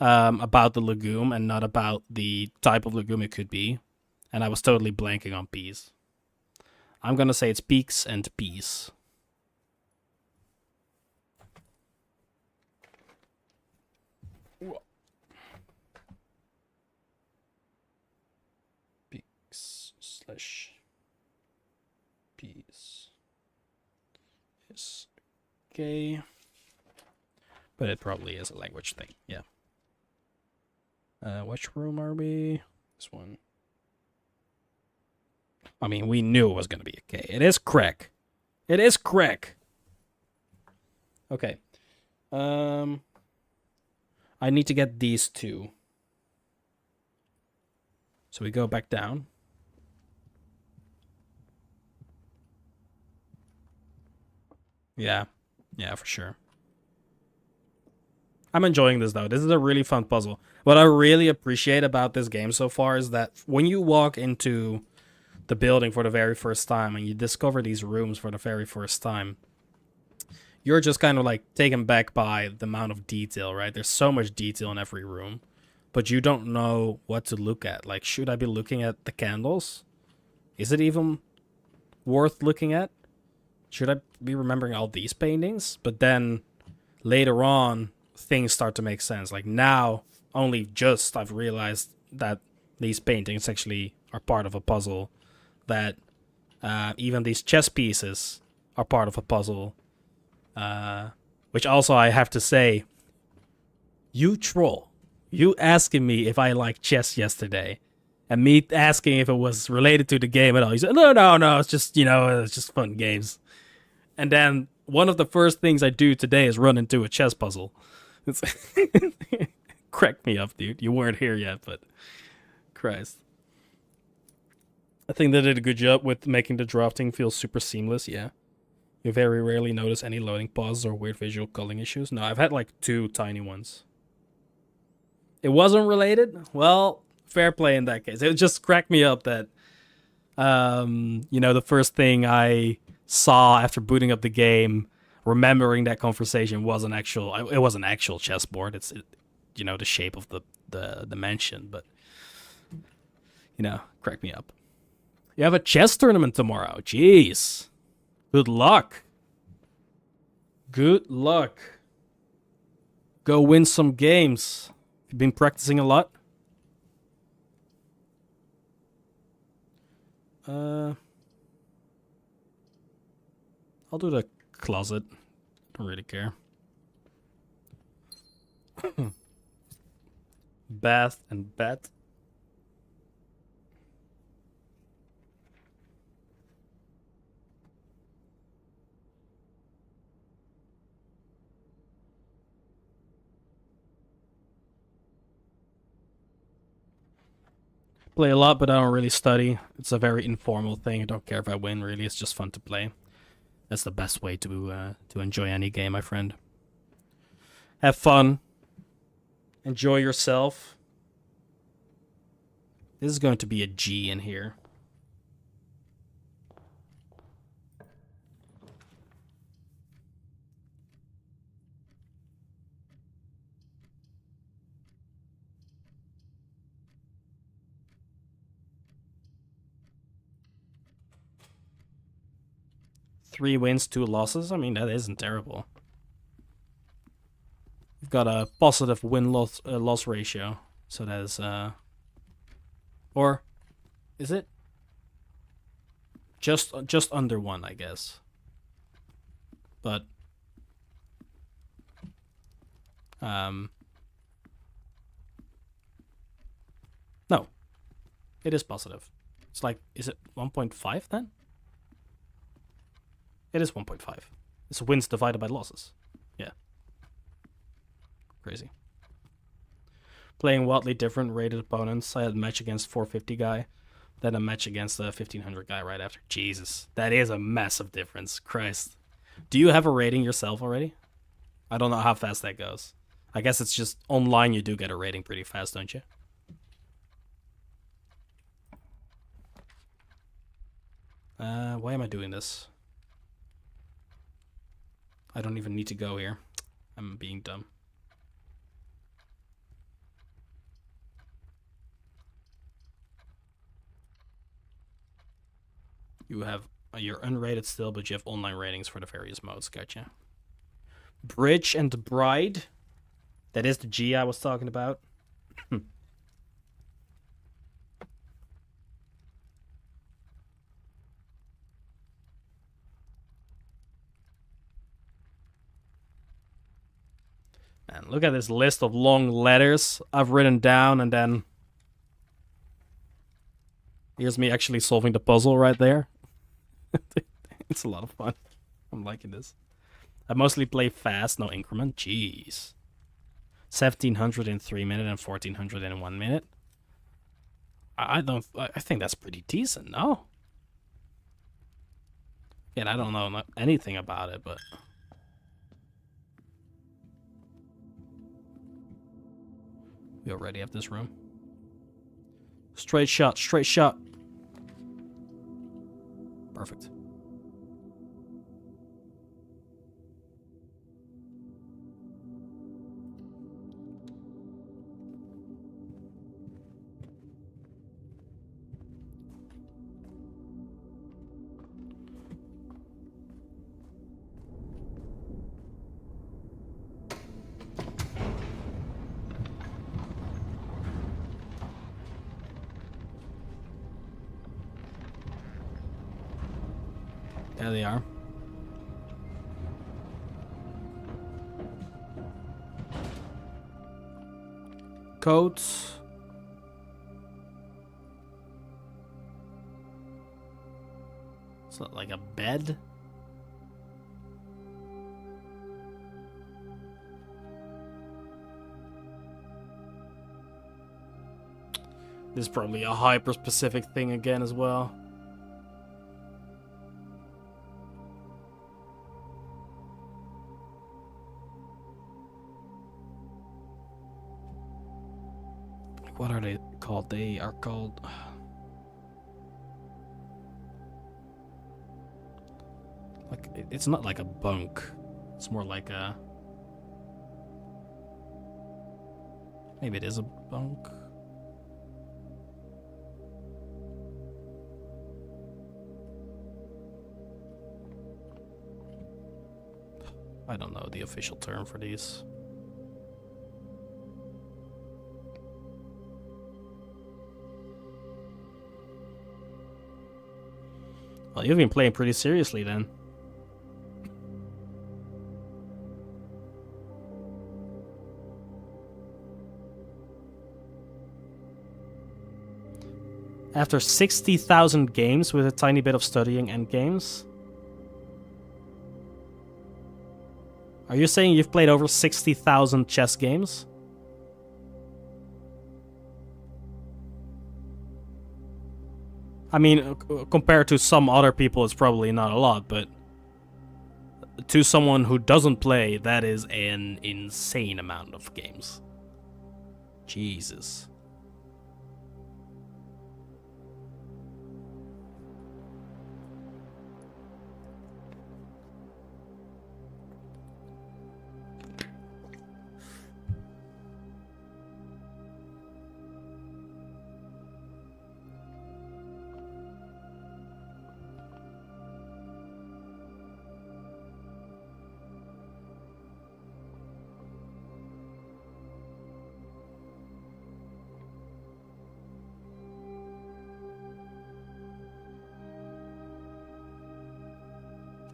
about the legume and not about the type of legume it could be. And I was totally blanking on peas. I'm gonna say it's peaks and peas. Peaks / peas is okay. But it probably is a language thing, yeah. Which room are we? This one. I mean, we knew it was going to be a K. It is crack. It is crack. Okay. I need to get these 2. So we go back down. Yeah. Yeah, for sure. I'm enjoying this, though. This is a really fun puzzle. What I really appreciate about this game so far is that when you walk into the building for the very first time and you discover these rooms for the very first time, you're just kind of like taken back by the amount of detail, right? There's so much detail in every room, but you don't know what to look at. Like, should I be looking at the candles? Is it even worth looking at? Should I be remembering all these paintings? But then later on, things start to make sense. Like now, only just I've realized that these paintings actually are part of a puzzle. That even these chess pieces are part of a puzzle. Which also I have to say, you troll. You asking me if I like chess yesterday, and me asking if it was related to the game at all. You said, no, it's just, it's just fun games. And then one of the first things I do today is run into a chess puzzle. It's crack me up, dude. You weren't here yet, but Christ. I think they did a good job with making the drafting feel super seamless, yeah. You very rarely notice any loading pauses or weird visual culling issues. No, I've had like 2 tiny ones. It wasn't related? Well, fair play in that case. It just cracked me up that, the first thing I saw after booting up the game, remembering that conversation was an actual chessboard. It's, the shape of the dimension, but, crack me up. You have a chess tournament tomorrow. Jeez. Good luck. Good luck. Go win some games. You've been practicing a lot? I'll do the closet. Don't really care. Bath and bed. Play a lot, but I don't really study. It's a very informal thing. I don't care if I win, really. It's just fun to play. That's the best way to enjoy any game, my friend. Have fun. Enjoy yourself. This is going to be a G in here. Three wins, 2 losses. I mean, that isn't terrible. We've got a positive win-loss loss ratio. So that is... Or is it? Just under 1, I guess. But... No. It is positive. It's like, is it 1.5 then? It is 1.5. It's wins divided by losses. Yeah. Crazy. Playing wildly different rated opponents. I had a match against 450 guy, then a match against the 1500 guy right after. Jesus, that is a massive difference. Christ. Do you have a rating yourself already? I don't know how fast that goes. I guess it's just online you do get a rating pretty fast, don't you? Why am I doing this? I don't even need to go here. I'm being dumb. You have... You're unrated still, but you have online ratings for the various modes. Gotcha. Bridge and Bride. That is the G I was talking about. Man, look at this list of long letters I've written down, and then here's me actually solving the puzzle right there. It's a lot of fun. I'm liking this. I mostly play fast, no increment. Jeez. 1700 in 3 minutes and 1400 in 1 minute. I think that's pretty decent, no? Again, I don't know anything about it, but... We already have this room. Straight shot, straight shot. Perfect. There they are. Coats. It's not like a bed. This is probably a hyper-specific thing again as well. What are they called? They are called... Like, it's not like a bunk. It's more like a... Maybe it is a bunk. I don't know the official term for these. Well, you've been playing pretty seriously then. After 60,000 games with a tiny bit of studying and games? Are you saying you've played over 60,000 chess games? I mean, compared to some other people, it's probably not a lot, but to someone who doesn't play, that is an insane amount of games. Jesus.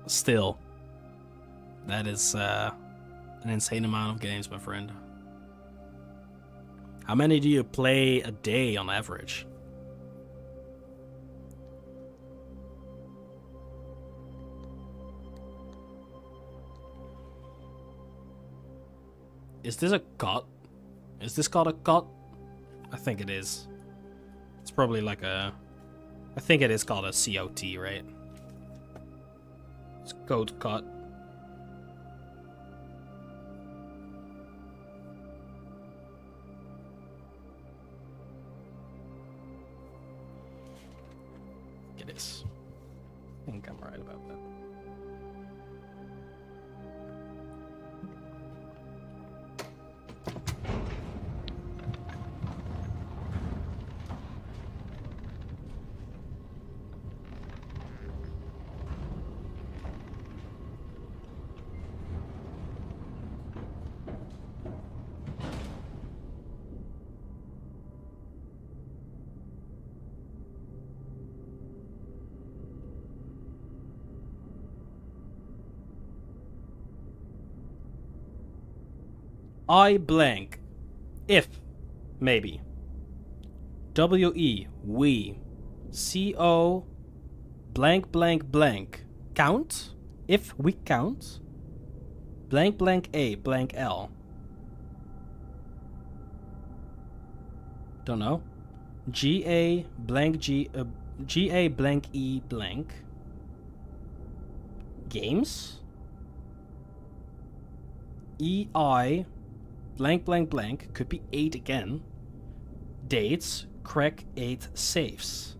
Still, that is an insane amount of games, my friend. How many do you play a day on average? Is this a COT? Is this called a COT? I think it is. It's probably like a... I think it is called a COT, right? It's code COT. It is. I think I'm right about that. I blank. If. Maybe. W-E. We. C-O. Blank blank blank. Count. If we count. Blank blank A. Blank L. Don't know. G-A. Blank G. G-A. Blank E. Blank. Games. E-I. Blank blank blank, could be 8 again. Dates, crack 8 safes.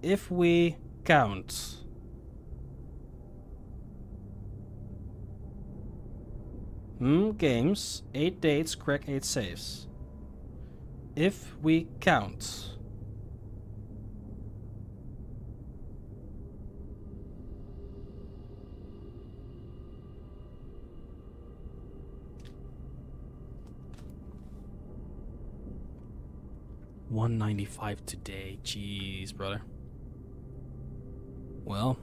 If we count. Games, 8 dates, crack 8 safes. If we count. $195 today. Jeez, brother. Well,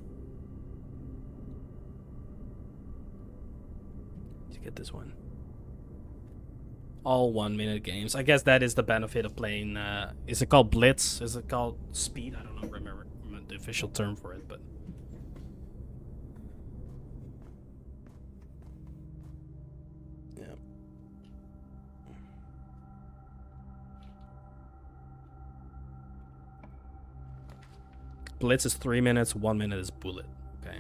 to get this one. All 1 minute games. I guess that is the benefit of playing. Is it called Blitz? Is it called Speed? I don't know. Remember the official term for it, but. Blitz is 3 minutes, 1 minute is bullet. Okay.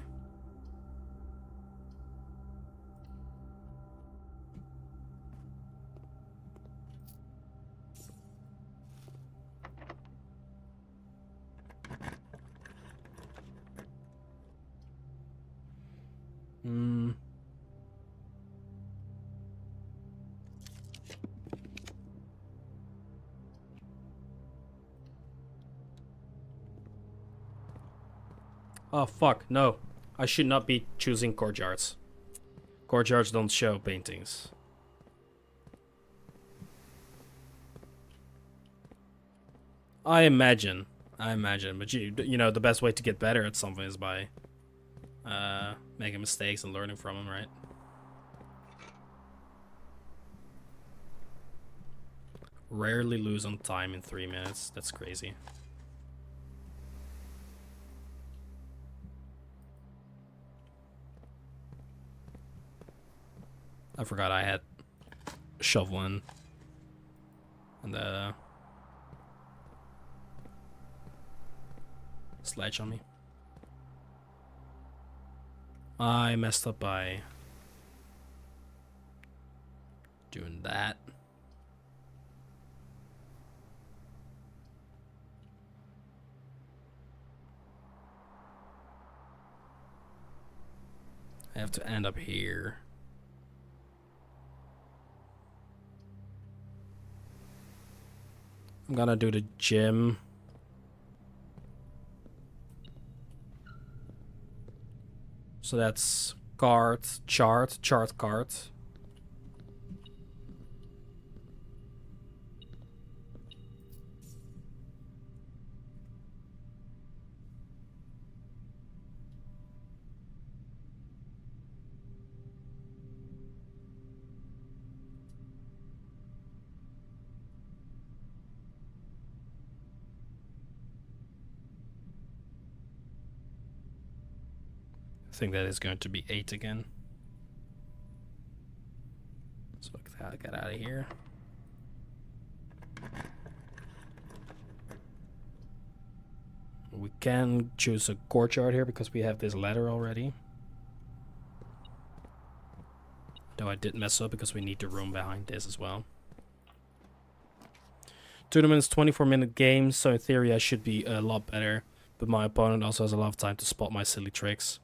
Oh fuck, no. I should not be choosing courtyards. Courtyards don't show paintings. I imagine I imagine. But you know, the best way to get better at something is by making mistakes and learning from them, right? Rarely lose on time in 3 minutes. That's crazy. I forgot I had shoveling and the sledge on me. I messed up by doing that. I have to end up here. I'm gonna do the gym. So that's cart, chart, cart. I think that is going to be 8 again. So I get out of here. We can choose a courtyard here because we have this ladder already. Though I did mess up because we need the room behind this as well. Tournament's 24-minute games, so in theory I should be a lot better. But my opponent also has a lot of time to spot my silly tricks.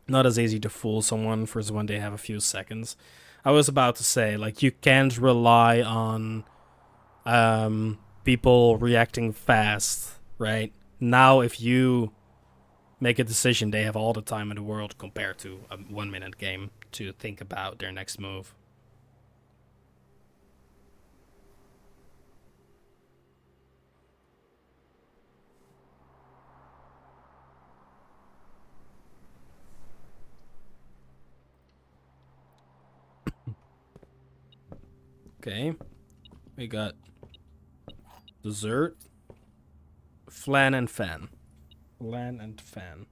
Not as easy to fool someone for when they have a few seconds. I was about to say, like, you can't rely on people reacting fast, right? Now, if you make a decision, they have all the time in the world compared to a 1-minute game to think about their next move. Okay, we got dessert, flan and fan. Flan and fan.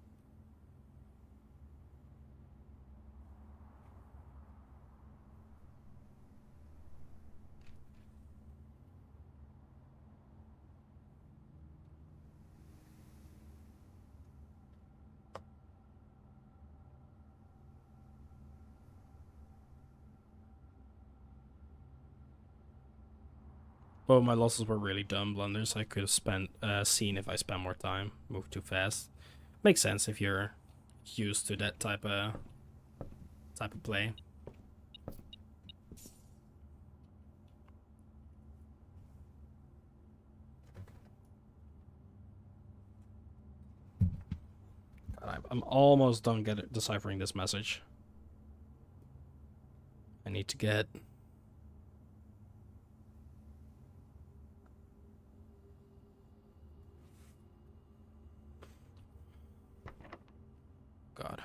Well, my losses were really dumb blunders. I could have seen if I spent more time. Move too fast. Makes sense if you're used to that type of play. God, I'm almost done deciphering this message. I need to get... God.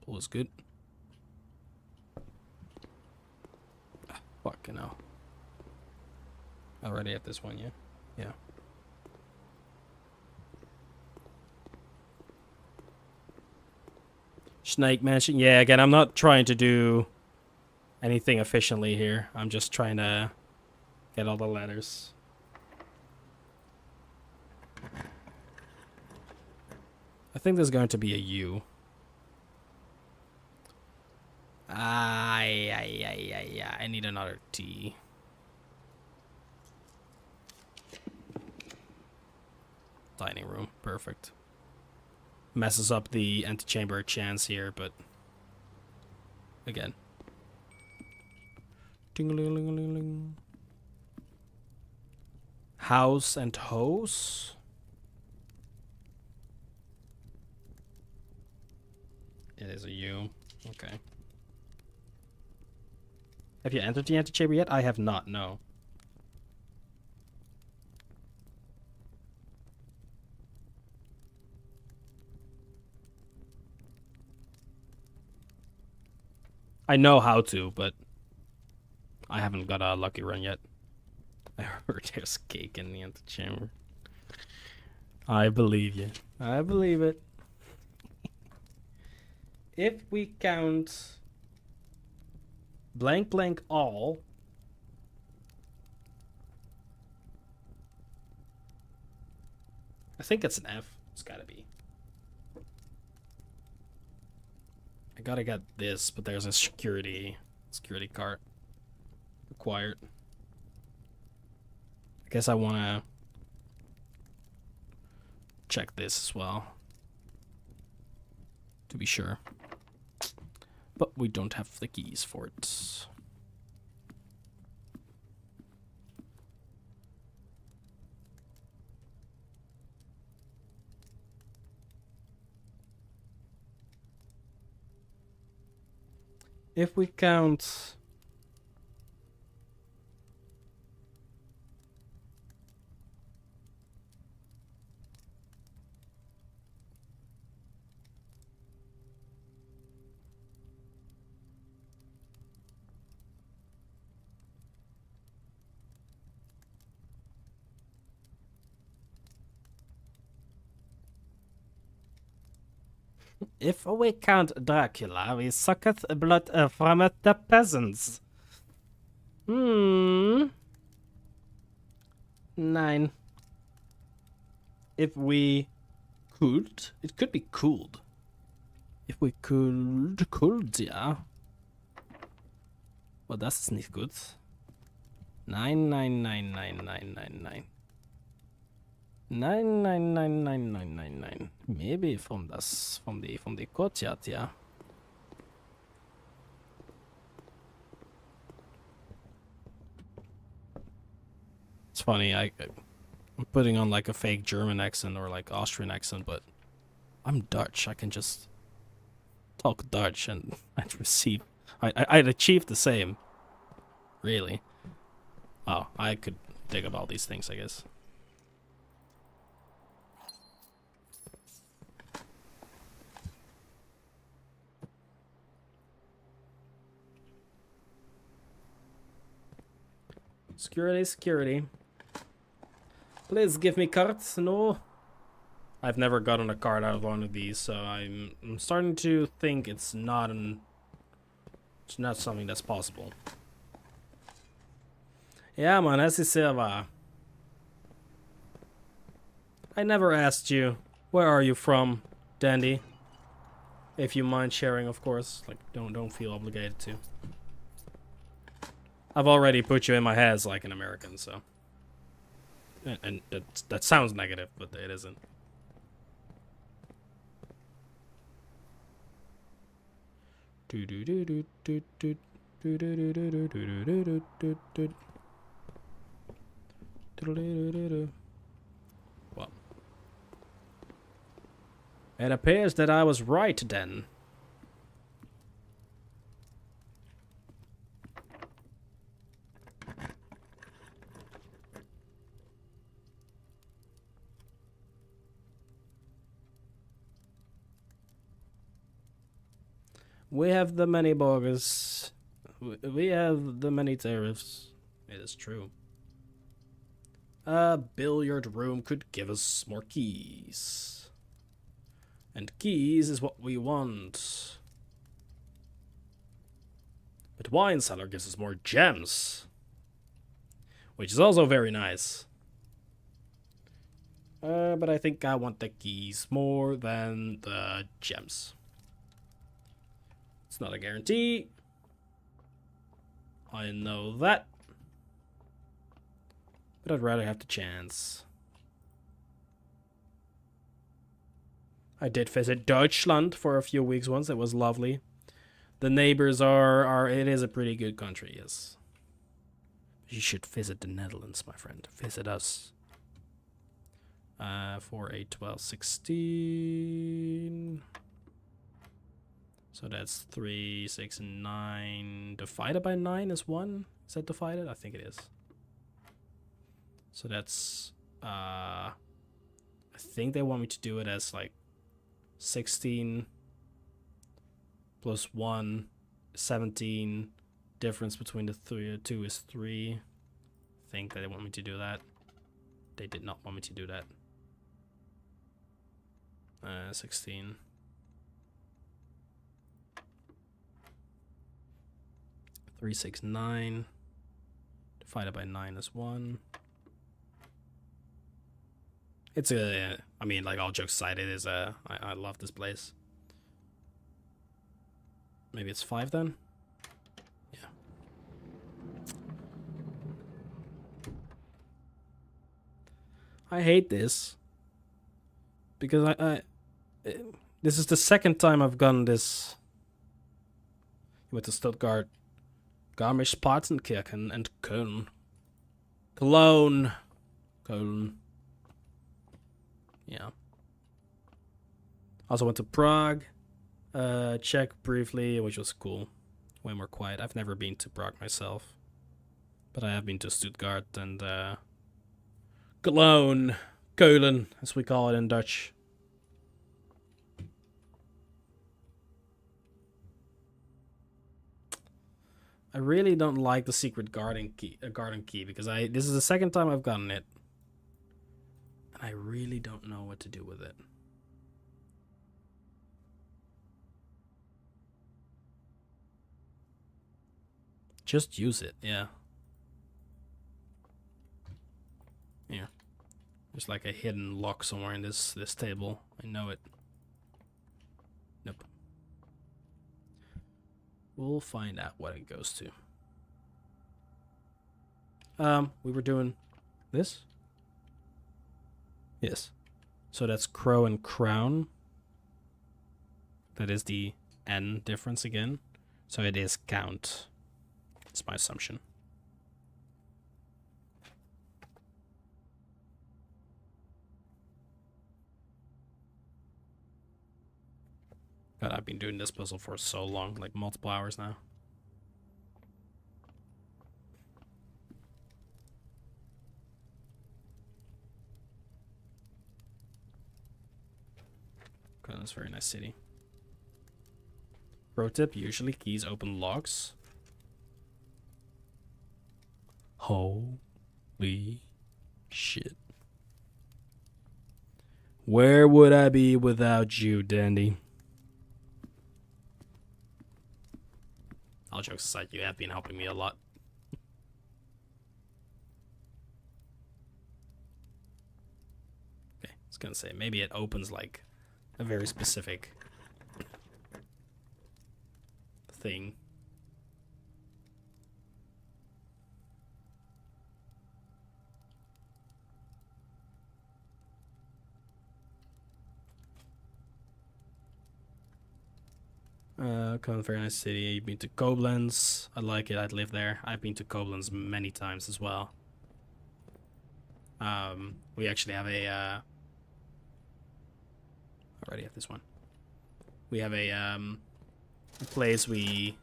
Pull is good. Fucking hell. Already at this one, yeah? Yeah. Snake Mansion. Yeah, again, I'm not trying to do anything efficiently here. I'm just trying to get all the letters. I think there's going to be a U. I need another T. Dining room. Perfect. Messes up the antechamber chance here, but again. Ding-a-ling-a-ling-a-ling. House and hose. It is a U. Okay. Have you entered the antechamber yet? I have not, no. I know how to, but I haven't got a lucky run yet. I heard there's cake in the antechamber. I believe you. I believe it. If we count blank blank all, I think it's an F. It's gotta be. I gotta get this, but there's a security card required. I guess I wanna check this as well, to be sure. But we don't have the keys for it. If we count Dracula, we sucketh blood from the peasants. 9. If we could, it could be cooled. If we could, yeah. Well, das ist nicht gut. 9. 9. Maybe from the courtyard, yeah. It's funny, I'm putting on like a fake German accent or like Austrian accent, but I'm Dutch. I can just talk Dutch and I'd achieve the same. Really. Oh, I could dig up all these things, I guess. Security. Please give me cards. No. I've never gotten a card out of one of these, so I'm starting to think it's not something that's possible. Yeah, man, as you say, I never asked you, where are you from, Dandy? If you mind sharing, of course. Like, don't feel obligated to. I've already put you in my head as like an American, so. And that sounds negative, but it isn't. Well, it appears that I was right then. We have the many burgers. We have the many tariffs. It is true. A billiard room could give us more keys. And keys is what we want. But wine cellar gives us more gems. Which is also very nice. But I think I want the keys more than the gems. It's not a guarantee. I know that. But I'd rather have the chance. I did visit Deutschland for a few weeks once. It was lovely. The neighbors it is a pretty good country, yes. You should visit the Netherlands, my friend. Visit us. 4, 8, 12, 16. So that's 3, 6, 9. Divided by 9 is 1. Is that divided? I think it is. So that's... I think they want me to do it as like 16 plus 1, 17. Difference between the 2 is 3. I think that they want me to do that. They did not want me to do that. 16. 3, 6, 9. Divided by 9 is 1. It's a, I mean, like all jokes aside, it is a, I love this place. Maybe it's 5 then? Yeah. I hate this. Because this is the second time I've gone this with the Stuttgart, Garmisch-Partenkirchen and Köln. Cologne. Yeah. Also went to Prague, Czech briefly, which was cool. Way more quiet. I've never been to Prague myself, but I have been to Stuttgart and Cologne, as we call it in Dutch. I really don't like the secret garden key because this is the second time I've gotten it. And I really don't know what to do with it. Just use it, yeah. Yeah. There's like a hidden lock somewhere in this table. I know it. Nope. We'll find out what it goes to. We were doing this? Yes. So that's crow and crown. That is the N difference again. So it is count. That's my assumption. God, I've been doing this puzzle for so long, like multiple hours now. God, that's a very nice city. Pro tip, usually keys open locks. Holy shit. Where would I be without you, Dandy? All jokes aside, you have been helping me a lot. Okay, I was gonna say, maybe it opens like a very specific thing. Very nice city. You've been to Koblenz. I like it. I'd live there. I've been to Koblenz many times as well. We actually have a already have this one. We have a place we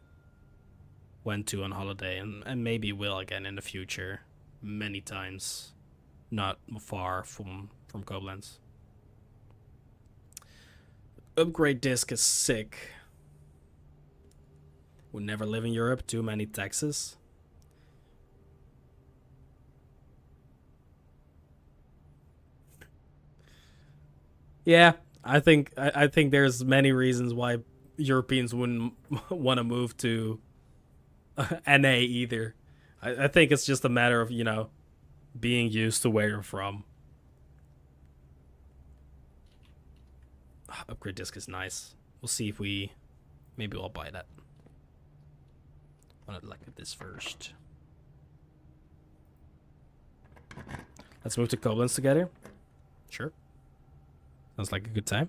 went to on holiday and maybe will again in the future many times, not far from Koblenz. Upgrade disc is sick. Would never live in Europe. Too many taxes. Yeah, I think there's many reasons why Europeans wouldn't want to move to NA either. I think it's just a matter of, you know, being used to where you're from. Upgrade disc is nice. We'll see if maybe we'll buy that. I want to look at this first. Let's move to Koblenz together. Sure. Sounds like a good time.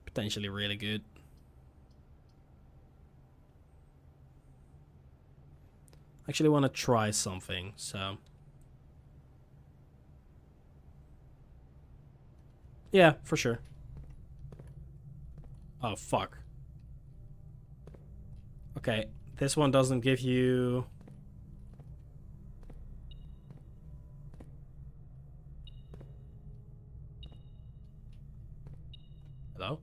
Potentially really good. I actually want to try something, so. Yeah, for sure. Oh, fuck. Okay, this one doesn't give you... Hello?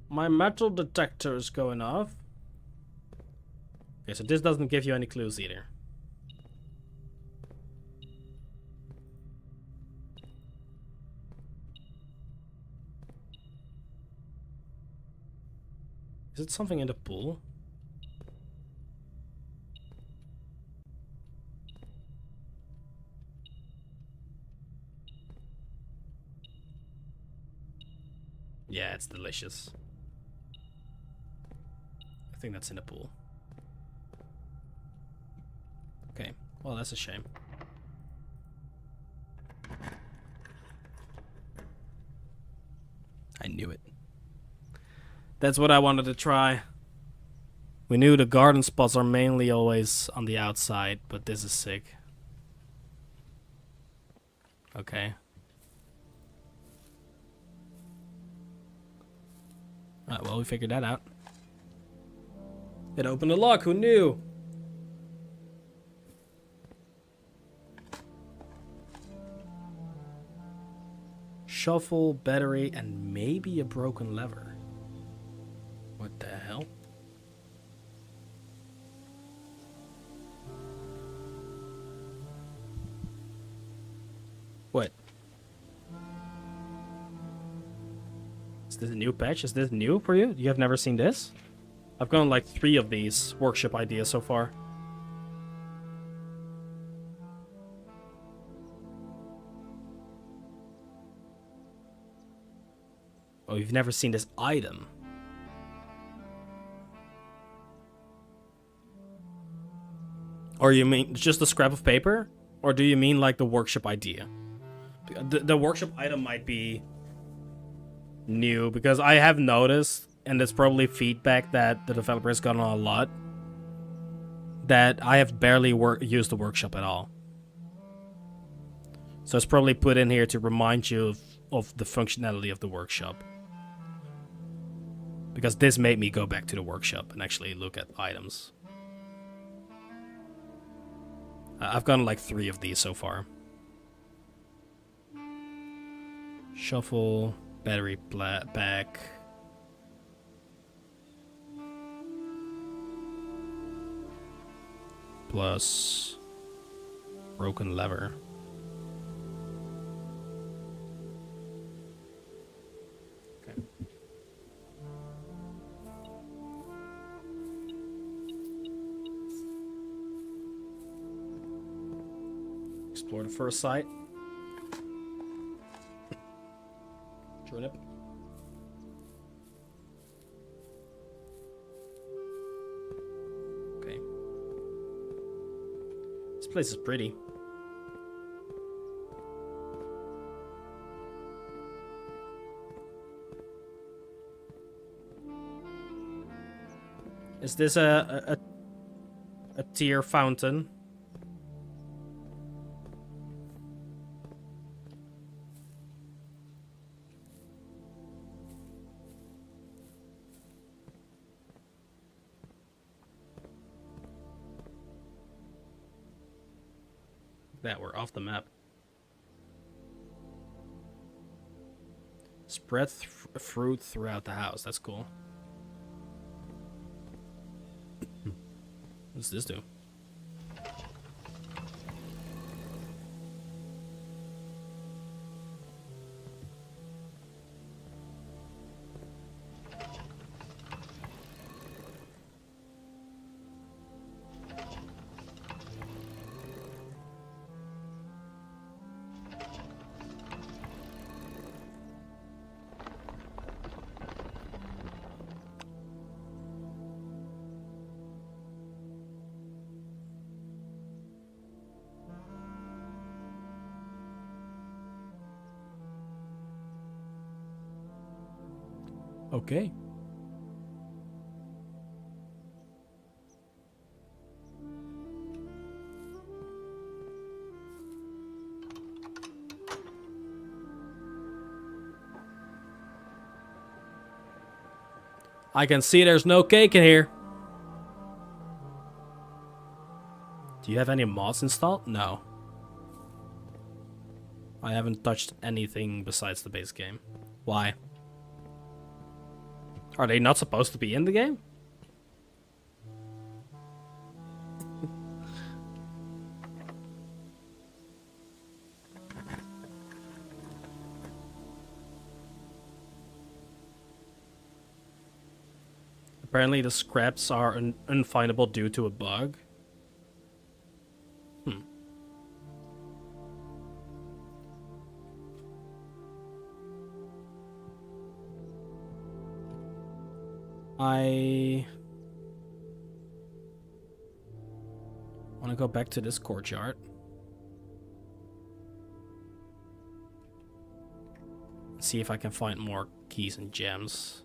My metal detector is going off. Okay, so this doesn't give you any clues either. Is it something in the pool? Yeah, it's delicious. I think that's in the pool. Okay, well, that's a shame. I knew it. That's what I wanted to try. We knew the garden spots are mainly always on the outside, but this is sick. Okay. Alright, well, we figured that out. It opened the lock, who knew? Shuffle, battery, and maybe a broken lever. What the hell? What? Is this a new patch? Is this new for you? You have never seen this? I've gotten like 3 of these workshop ideas so far. Oh, you've never seen this item. Or you mean just a scrap of paper? Or do you mean like the workshop idea? The workshop item might be new, because I have noticed, and it's probably feedback that the developer has gotten a lot, that I have barely used the workshop at all. So it's probably put in here to remind you of the functionality of the workshop. Because this made me go back to the workshop and actually look at items. I've gotten like 3 of these so far. Shuffle, battery back. Plus broken lever. Okay. Explore the first site. Turnip. Okay. This place is pretty. Is this a tear fountain? That we're off the map. Spread fruit throughout the house. That's cool. What's this do? Okay. I can see there's no cake in here. Do you have any mods installed? No. I haven't touched anything besides the base game. Why? Are they not supposed to be in the game? Apparently the scraps are unfindable due to a bug. I want to go back to this courtyard. See if I can find more keys and gems.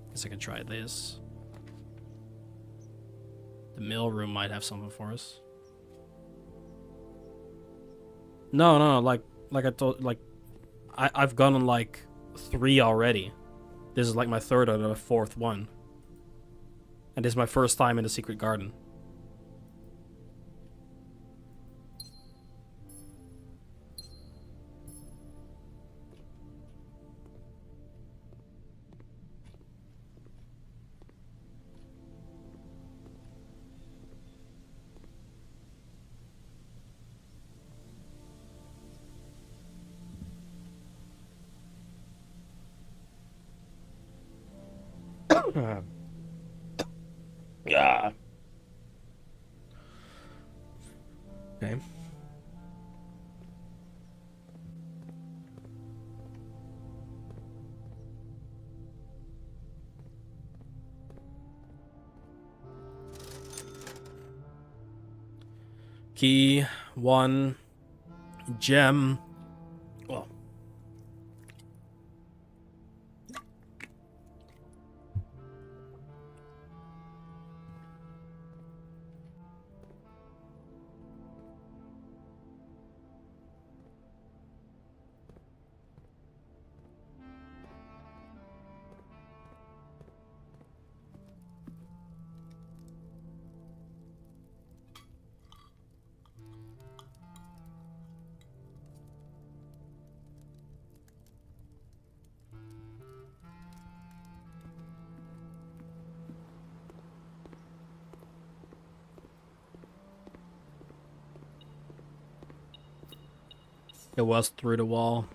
Guess I can try this. The mill room might have something for us. No, like I told, like I've gone on like 3 already. This is like my 3rd or the 4th one. And this is my first time in the secret garden. Yeah. Okay. Key 1 gem. Oh. It was through the wall.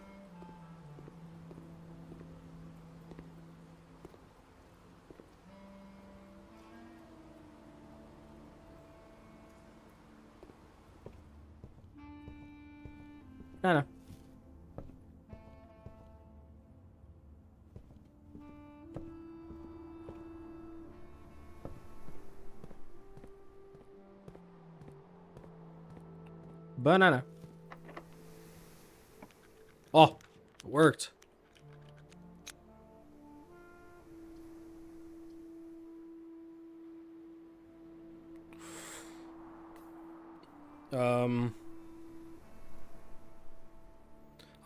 No. Banana. Oh, it worked.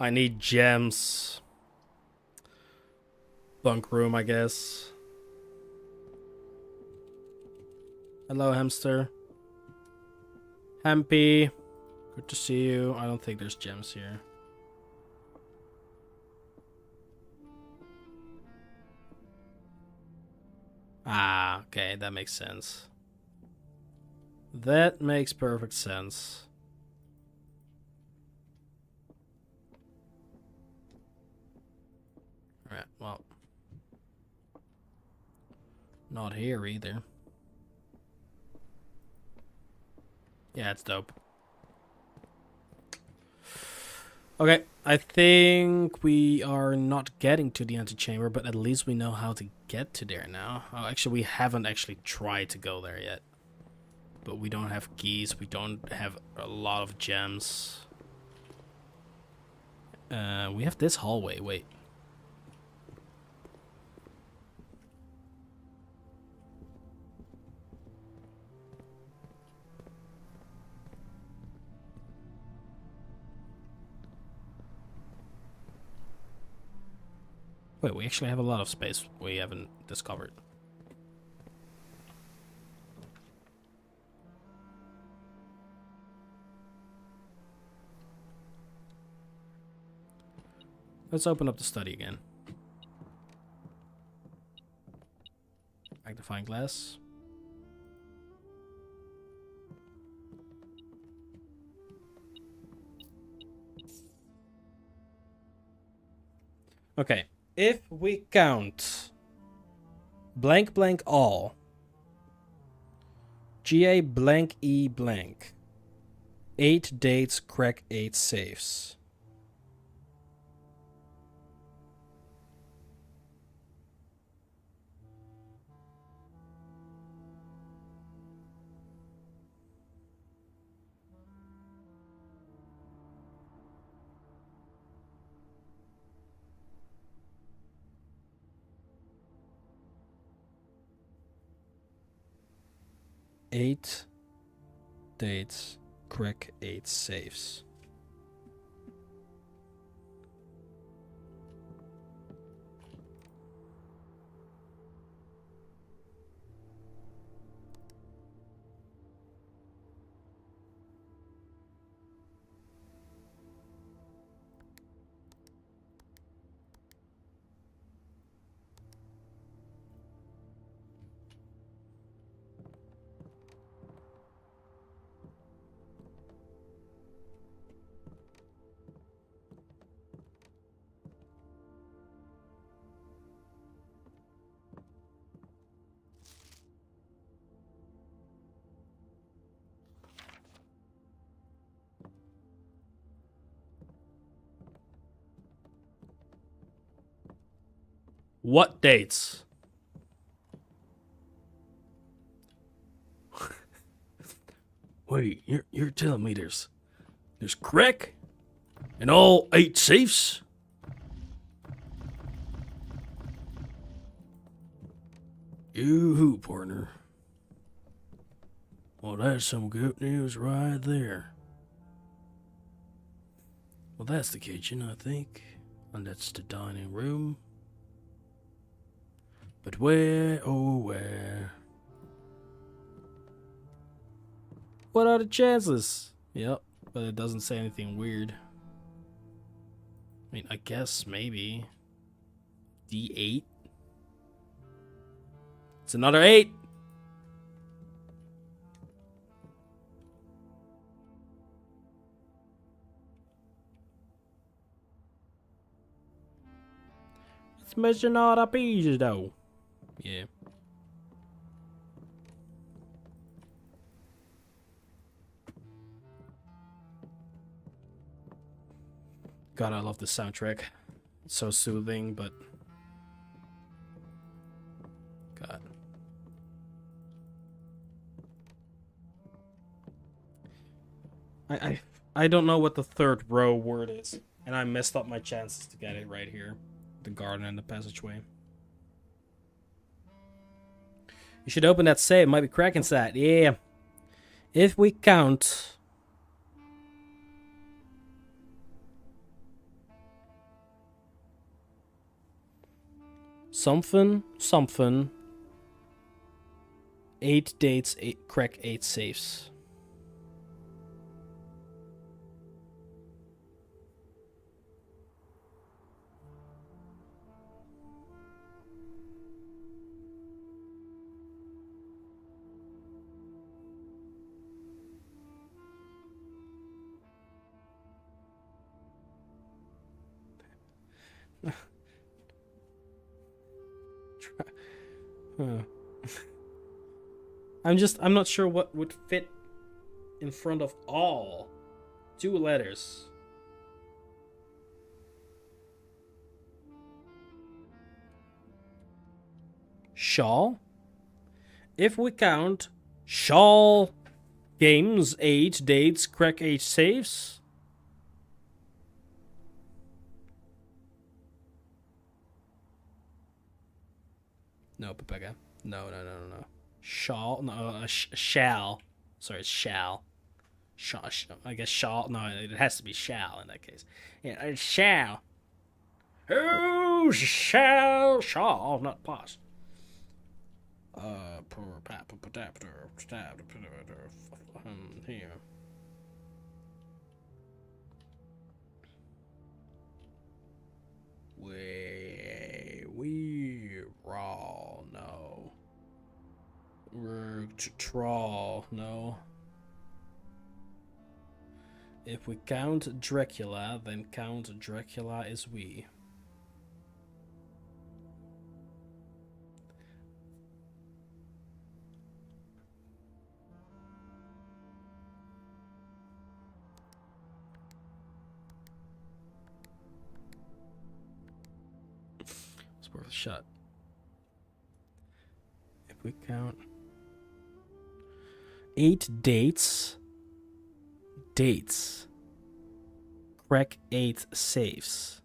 I need gems. Bunk room, I guess. Hello, hamster. Hampy. Good to see you. I don't think there's gems here. Ah, okay, that makes sense. That makes perfect sense. Alright, well. Not here either. Yeah, it's dope. Okay, I think we are not getting to the antechamber, but at least we know how to get to there now. Oh, actually, we haven't actually tried to go there yet. But we don't have keys, we don't have a lot of gems. We have this hallway, wait. Wait, we actually have a lot of space we haven't discovered. Let's open up the study again. Magnifying glass. Okay, if we count blank blank all, GA blank E blank, 8 dates, crack 8 safes. Eight dates, crack 8 safes. What dates? Wait, you're telling me there's crack in all 8 safes? Yoo-hoo, partner. Well, that's some good news right there. Well, that's the kitchen, I think. And that's the dining room. But where, oh where? What are the chances? Yep, but it doesn't say anything weird. I mean, I guess maybe D8. It's another 8. It's missing all the pieces though. Yeah. God, I love the soundtrack. It's so soothing, but God. I don't know what the third row word is, and I messed up my chances to get it right here. The garden and the passageway. You should open that safe. It might be crack inside. Yeah. If we count something, 8 dates, 8 crack 8 safes. I'm not sure what would fit in front of all. 2 letters. Shawl? If we count Shawl games, 8 dates, crack 8 saves. No, Pepega. No. Shawl? No, shall. Sorry, it's shall. I guess shall. No, it has to be shall in that case. Yeah, shall. Oh, You shall not pass. Here. We raw no. Trawl no. If we count Dracula, then count Dracula is we. It's worth a shot. If we count 8 dates. Crack 8 safes.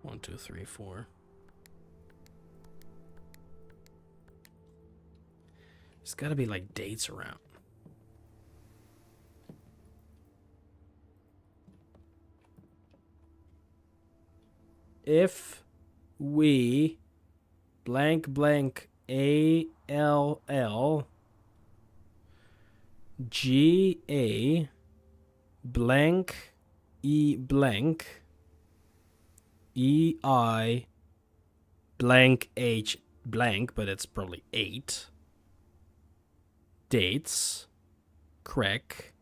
One, two, three, four. There's gotta be like dates around. If we blank blank ALL GA blank E blank EI blank H blank, but it's probably 8 dates, crack.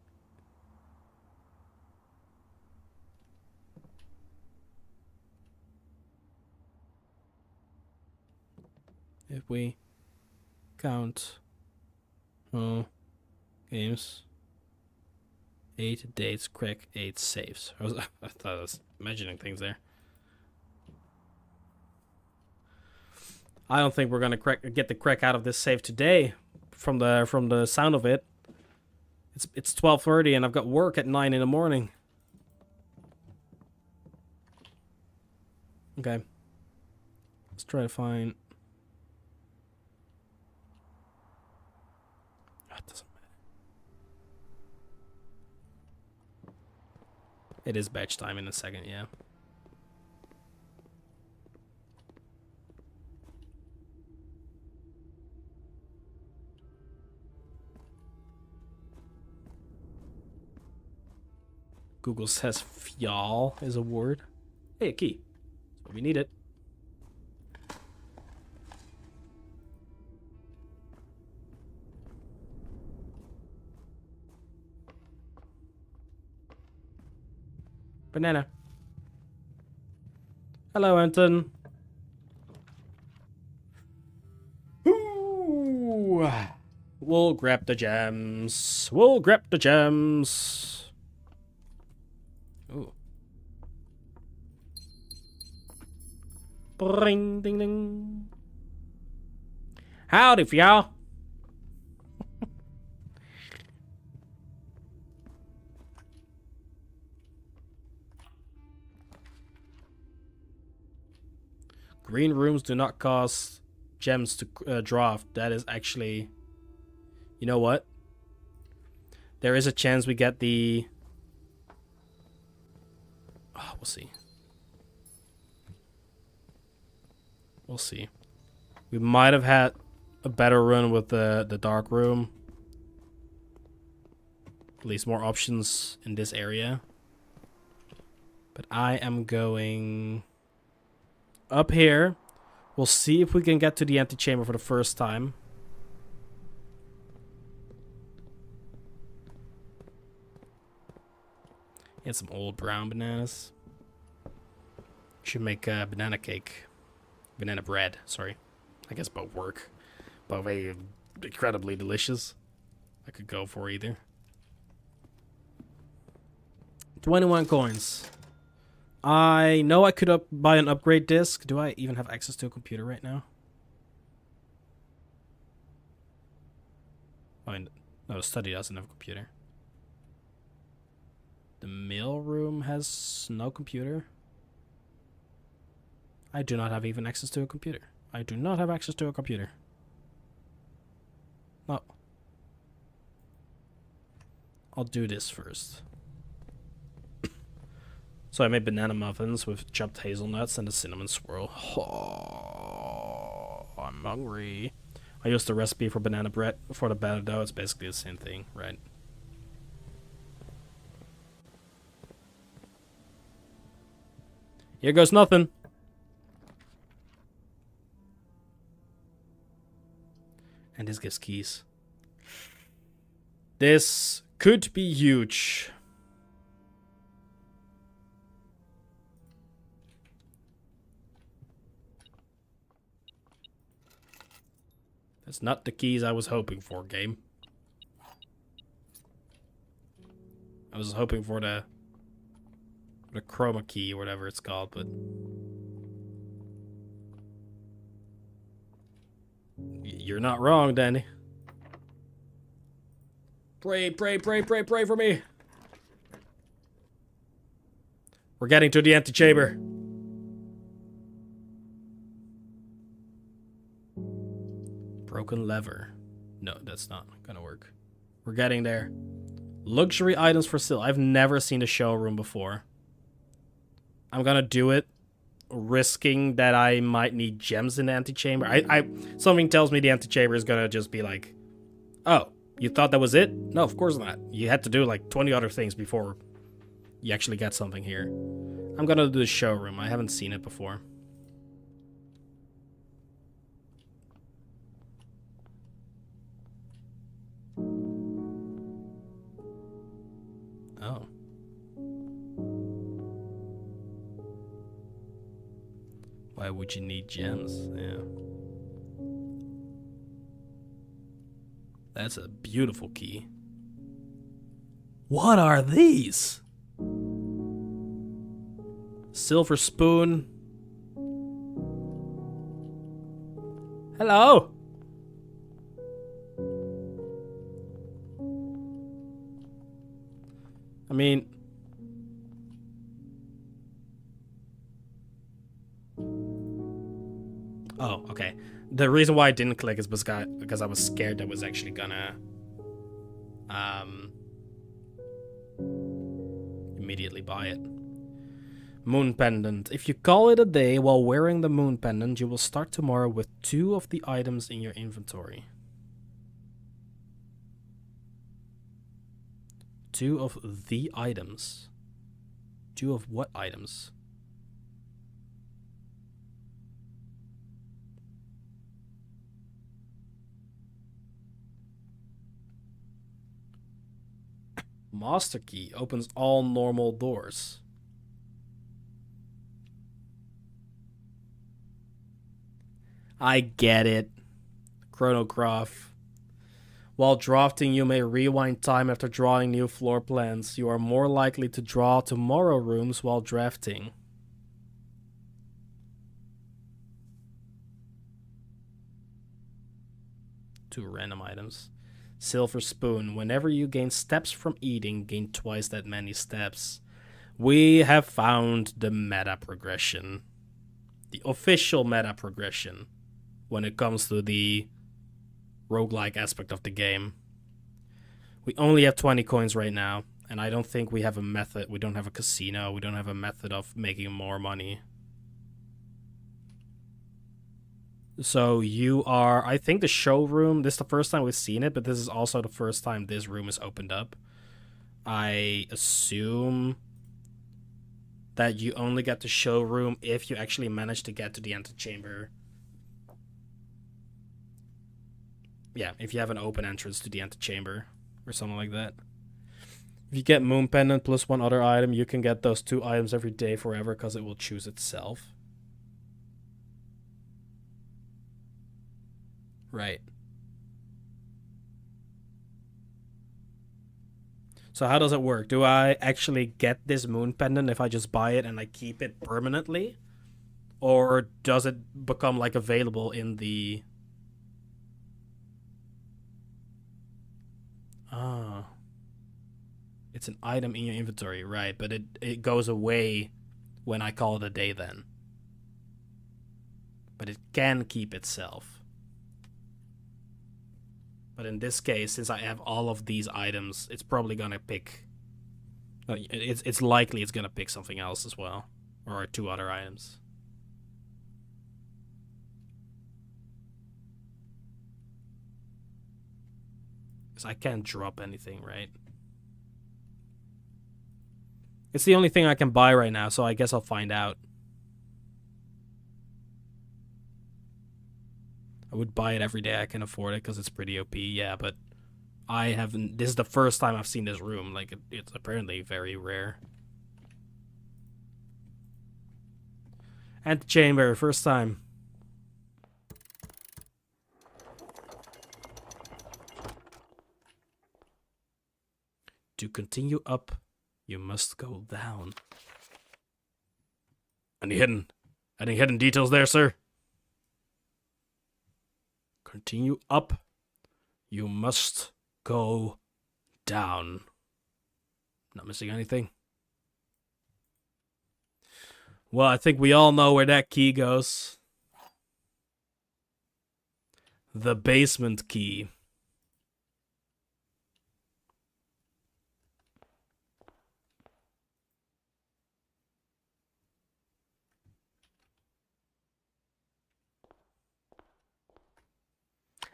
If we count games, 8 dates, crack, 8 saves. I thought I was imagining things there. I don't think we're gonna get the crack out of this save today, from the sound of it. It's 12:30 and I've got work at 9 in the morning. Okay, let's try to find. It doesn't matter. It is batch time in a second, yeah. Google says fjall is a word. Hey, a key. So we need it. Banana. Hello, Anton. Ooh. We'll grab the gems. We'll grab the gems. Ooh. Bring, ding, ding. Howdy, y'all. Green rooms do not cost gems to draft. That is actually... You know what? There is a chance we get the... Oh, we'll see. We'll see. We might have had a better run with the dark room. At least more options in this area. But I am going up here. We'll see if we can get to the antechamber for the first time. And some old brown bananas. Should make a banana cake. Banana bread, sorry. I guess both work. Both are incredibly delicious. I could go for either. 21 coins. I know I could buy an upgrade disc. Do I even have access to a computer right now? Oh, no, the study doesn't have a computer. The mail room has no computer. I do not have even access to a computer. I do not have access to a computer. No. I'll do this first. So I made banana muffins with chopped hazelnuts and a cinnamon swirl. Oh, I'm hungry. I used the recipe for banana bread for the batter dough. It's basically the same thing, right? Here goes nothing. And this gives keys. This could be huge. That's not the keys I was hoping for, game. I was hoping for the chroma key or whatever it's called, but you're not wrong, Danny. Pray, pray, pray, pray, pray for me. We're getting to the antechamber. Broken lever. No, that's not gonna work. We're getting there. Luxury items for sale. I've never seen the showroom before. I'm gonna do it, risking that I might need gems in the antechamber. Something tells me the antechamber is gonna just be like, oh, you thought that was it? No, of course not. You had to do like 20 other things before you actually get something here. I'm gonna do the showroom. I haven't seen it before. Oh. Why would you need gems? Yeah. That's a beautiful key. What are these? Silver spoon. Hello. I mean, oh, okay. The reason why I didn't click is because I was scared that was actually gonna immediately buy it. Moon pendant. If you call it a day while wearing the moon pendant, you will start tomorrow with 2 of the items in your inventory. 2 of the items. 2 of what items? Master key opens all normal doors. I get it. Chronograph. While drafting, you may rewind time after drawing new floor plans. You are more likely to draw tomorrow rooms while drafting. Two random items. Silver spoon. Whenever you gain steps from eating, gain twice that many steps. We have found the meta progression. The official meta progression when it comes to the roguelike aspect of the game. We only have 20 coins right now, and I don't think we have a method. We don't have a casino. We don't have a method of making more money. So you are, I think the showroom, this is the first time we've seen it, but this is also the first time this room is opened up. I assume that you only get the showroom if you actually manage to get to the antechamber. Yeah, if you have an open entrance to the antechamber or something like that. If you get Moon Pendant plus 1 other item, you can get those 2 items every day forever because it will choose itself. Right. So how does it work? Do I actually get this moon pendant if I just buy it and I keep it permanently? Or does it become like available in the... Ah. It's an item in your inventory, right, but it goes away when I call it a day then. But it can keep itself. But in this case, since I have all of these items, it's probably gonna pick... It's likely it's gonna pick something else as well. Or 2 other items. Because I can't drop anything, right? It's the only thing I can buy right now, so I guess I'll find out. I would buy it every day I can afford it because it's pretty OP, yeah, but I haven't... This is the first time I've seen this room. Like, it's apparently very rare. Antechamber, first time. To continue up, you must go down. Any hidden details there, sir? Continue up, you must go down. Not missing anything. Well, I think we all know where that key goes. The basement key.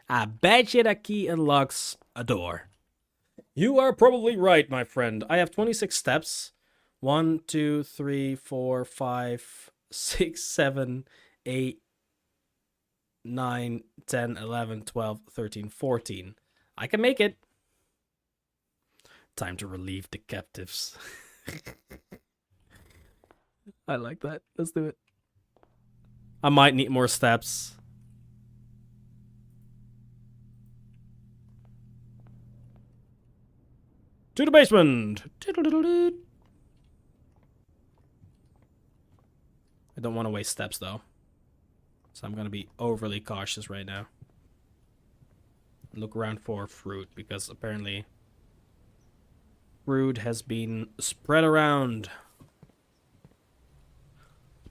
I bet you that key unlocks a door. You are probably right, my friend. I have 26 steps. 1, 2, 3, 4, 5, 6, 7, 8, 9, 10, 11, 12, 13, 14. I can make it. Time to relieve the captives. I like that. Let's do it. I might need more steps. To the basement! I don't want to waste steps, though. So I'm going to be overly cautious right now. Look around for fruit, because apparently fruit has been spread around.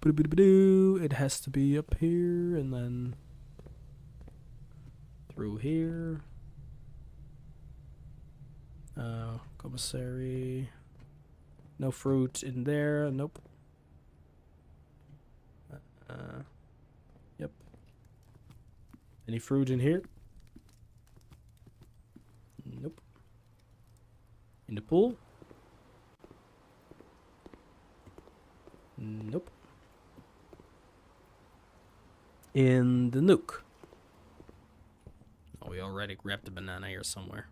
It has to be up here, and then through here. Commissary. No fruit in there. Nope. Yep. Any fruit in here? Nope. In the pool? Nope. In the nook. Oh, we already grabbed the banana here somewhere.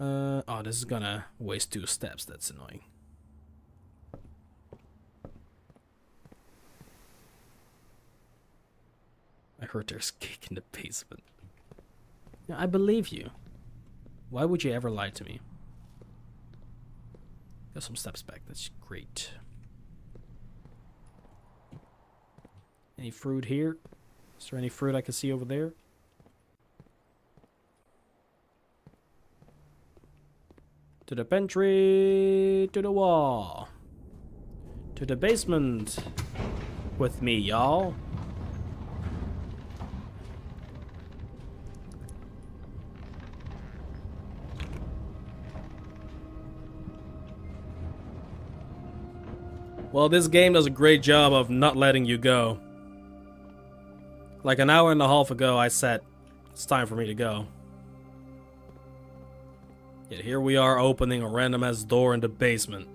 Oh, this is gonna waste 2 steps. That's annoying. I heard there's cake in the basement. Yeah, I believe you. Why would you ever lie to me? Got some steps back. That's great. Any fruit here? Is there any fruit I can see over there? To the pantry, to the wall, to the basement with me, y'all. Well, this game does a great job of not letting you go. Like an hour and a half ago, I said, it's time for me to go. Yet here we are opening a random ass door in the basement.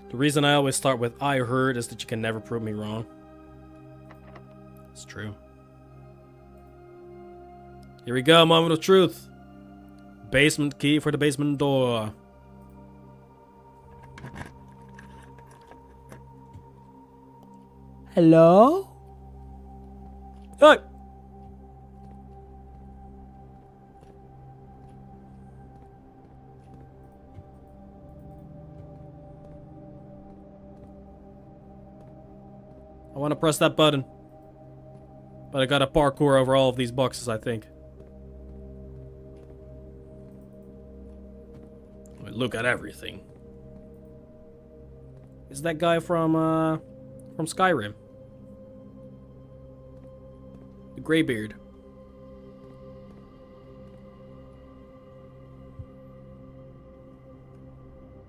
The reason I always start with I heard is that you can never prove me wrong. It's true. Here we go, moment of truth. Basement key for the basement door. Hello? Hey! I want to press that button. But I gotta parkour over all of these boxes, I think. Look at everything. Is that guy from Skyrim? The Greybeard.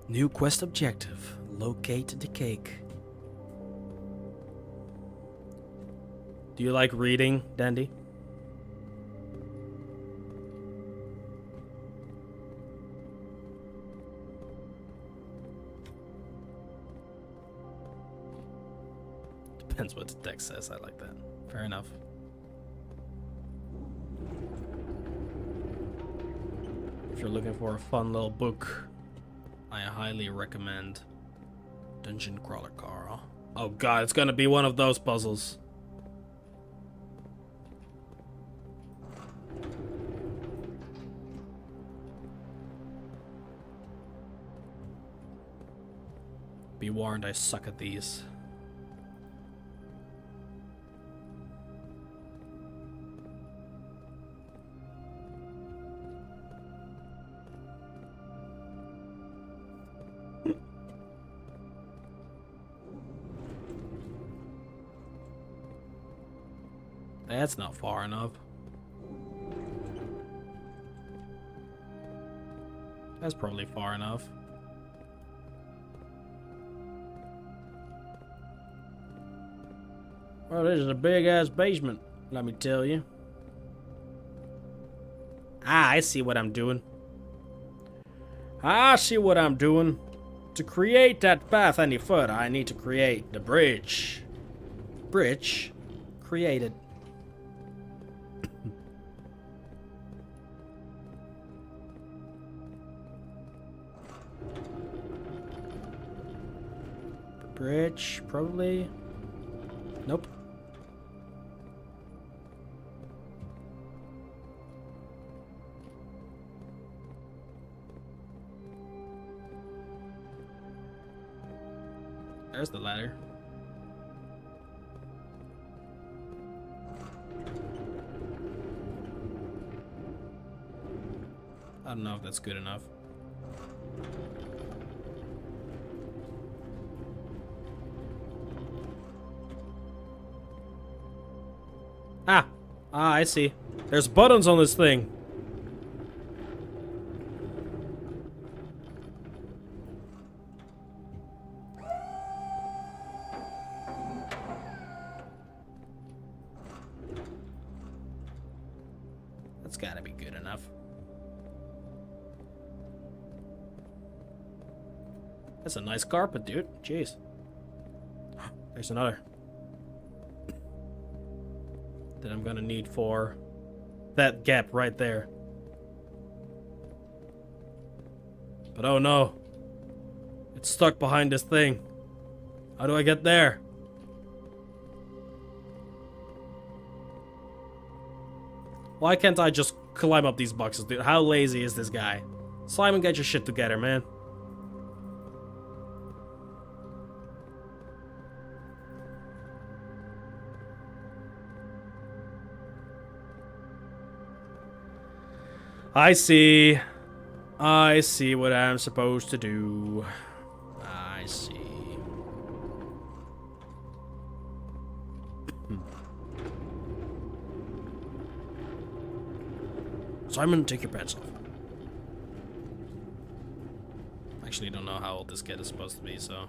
New quest objective. Locate the cake. Do you like reading, Dandy? Depends what the text says. I like that. Fair enough. If you're looking for a fun little book, I highly recommend Dungeon Crawler Carl. Oh god, it's gonna be one of those puzzles. Be warned, I suck at these. That's not far enough. That's probably far enough. Well, this is a big-ass basement, let me tell you. Ah, I see what I'm doing. I see what I'm doing. To create that path any further, I need to create the bridge. Bridge created. Bridge, probably. Nope. There's the ladder. I don't know if that's good enough. Ah, I see. There's buttons on this thing. That's gotta be good enough. That's a nice carpet, dude. Jeez. There's another. That I'm gonna need for that gap right there. But oh no. It's stuck behind this thing. How do I get there? Why can't I just climb up these boxes, dude? How lazy is this guy? Simon, get your shit together, man. I see. I see what I'm supposed to do. I see. Simon, take your pants off. Actually, don't know how old this kid is supposed to be, so,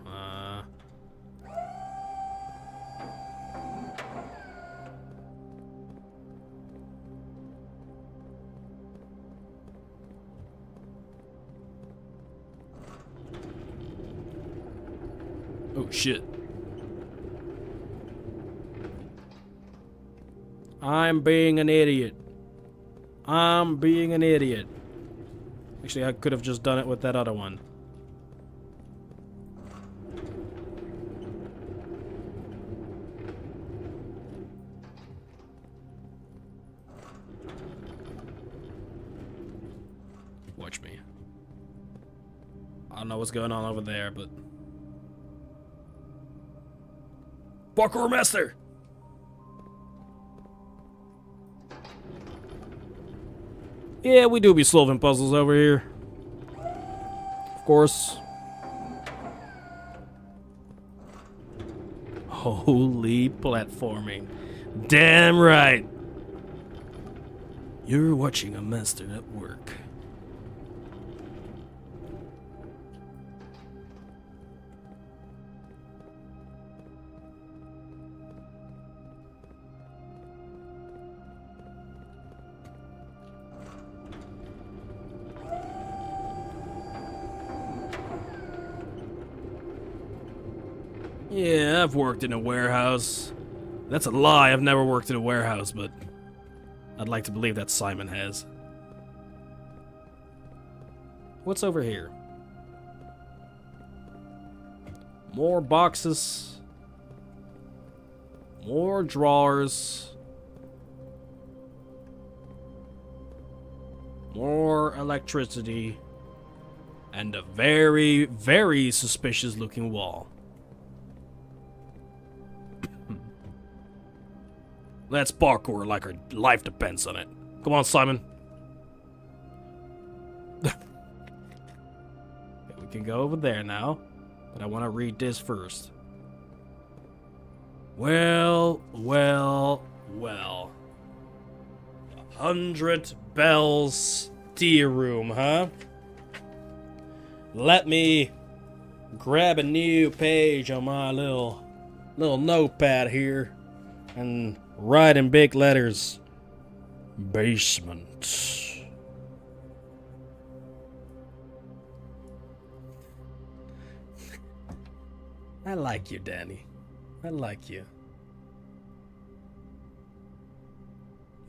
oh, shit. I'm being an idiot. I'm being an idiot. Actually, I could have just done it with that other one. Watch me. I don't know what's going on over there, but... Parkour master! Yeah, we do be solving puzzles over here. Of course. Holy platforming. Damn right. You're watching a master at work. Yeah, I've worked in a warehouse. That's a lie, I've never worked in a warehouse, but I'd like to believe that Simon has. What's over here? More boxes. More drawers. More electricity. And a very, very suspicious looking wall. Let's parkour like our life depends on it. Come on, Simon. Okay, we can go over there now, but I want to read this first. Well. 100 bells tea room, huh? Let me grab a new page on my little notepad here and write in big letters, basement. I like you, Danny. I like you.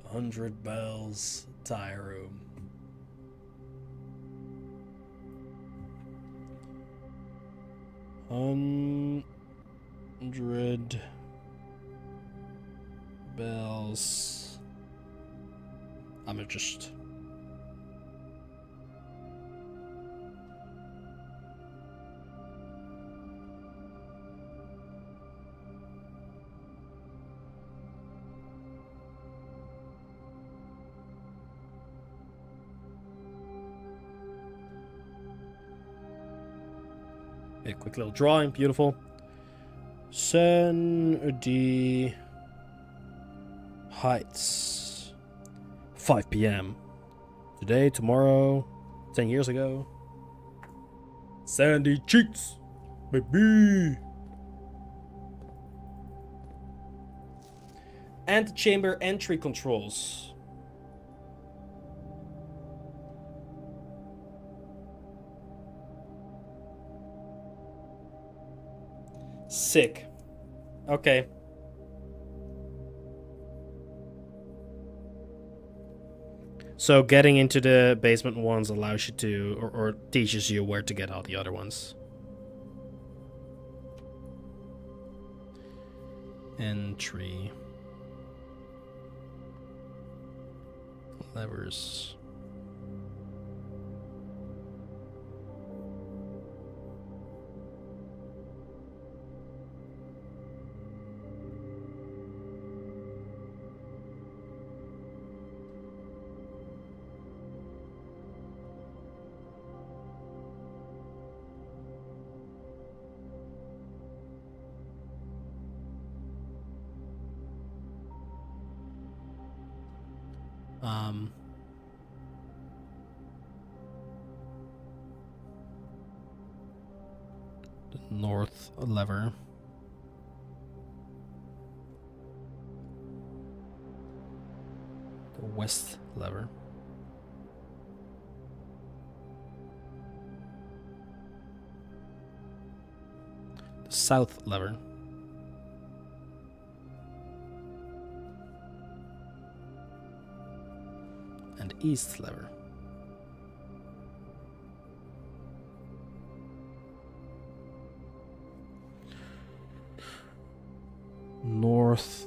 100 bells tire room. $100 bells. I'm just. A quick little drawing, beautiful. Sandy Heights. 5 p.m. Today, tomorrow, 10 years ago. Sandy Cheeks, baby. Antechamber entry controls. Sick. Okay. So getting into the basement ones allows you to, or teaches you where to get all the other ones. Entry. Levers. The north lever. The west lever. The south lever. And east lever. North,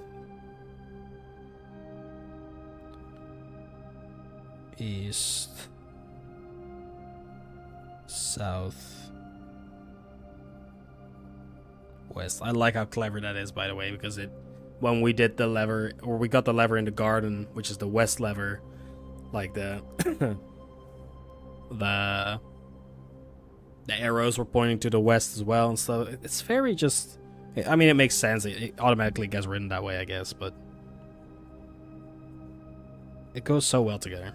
east, south, west. I like how clever that is, by the way, because when we did the lever, or we got the lever in the garden, which is the west lever, like the the arrows were pointing to the west as well, and so it's very just. I mean, it makes sense. It automatically gets written that way, I guess, but it goes so well together.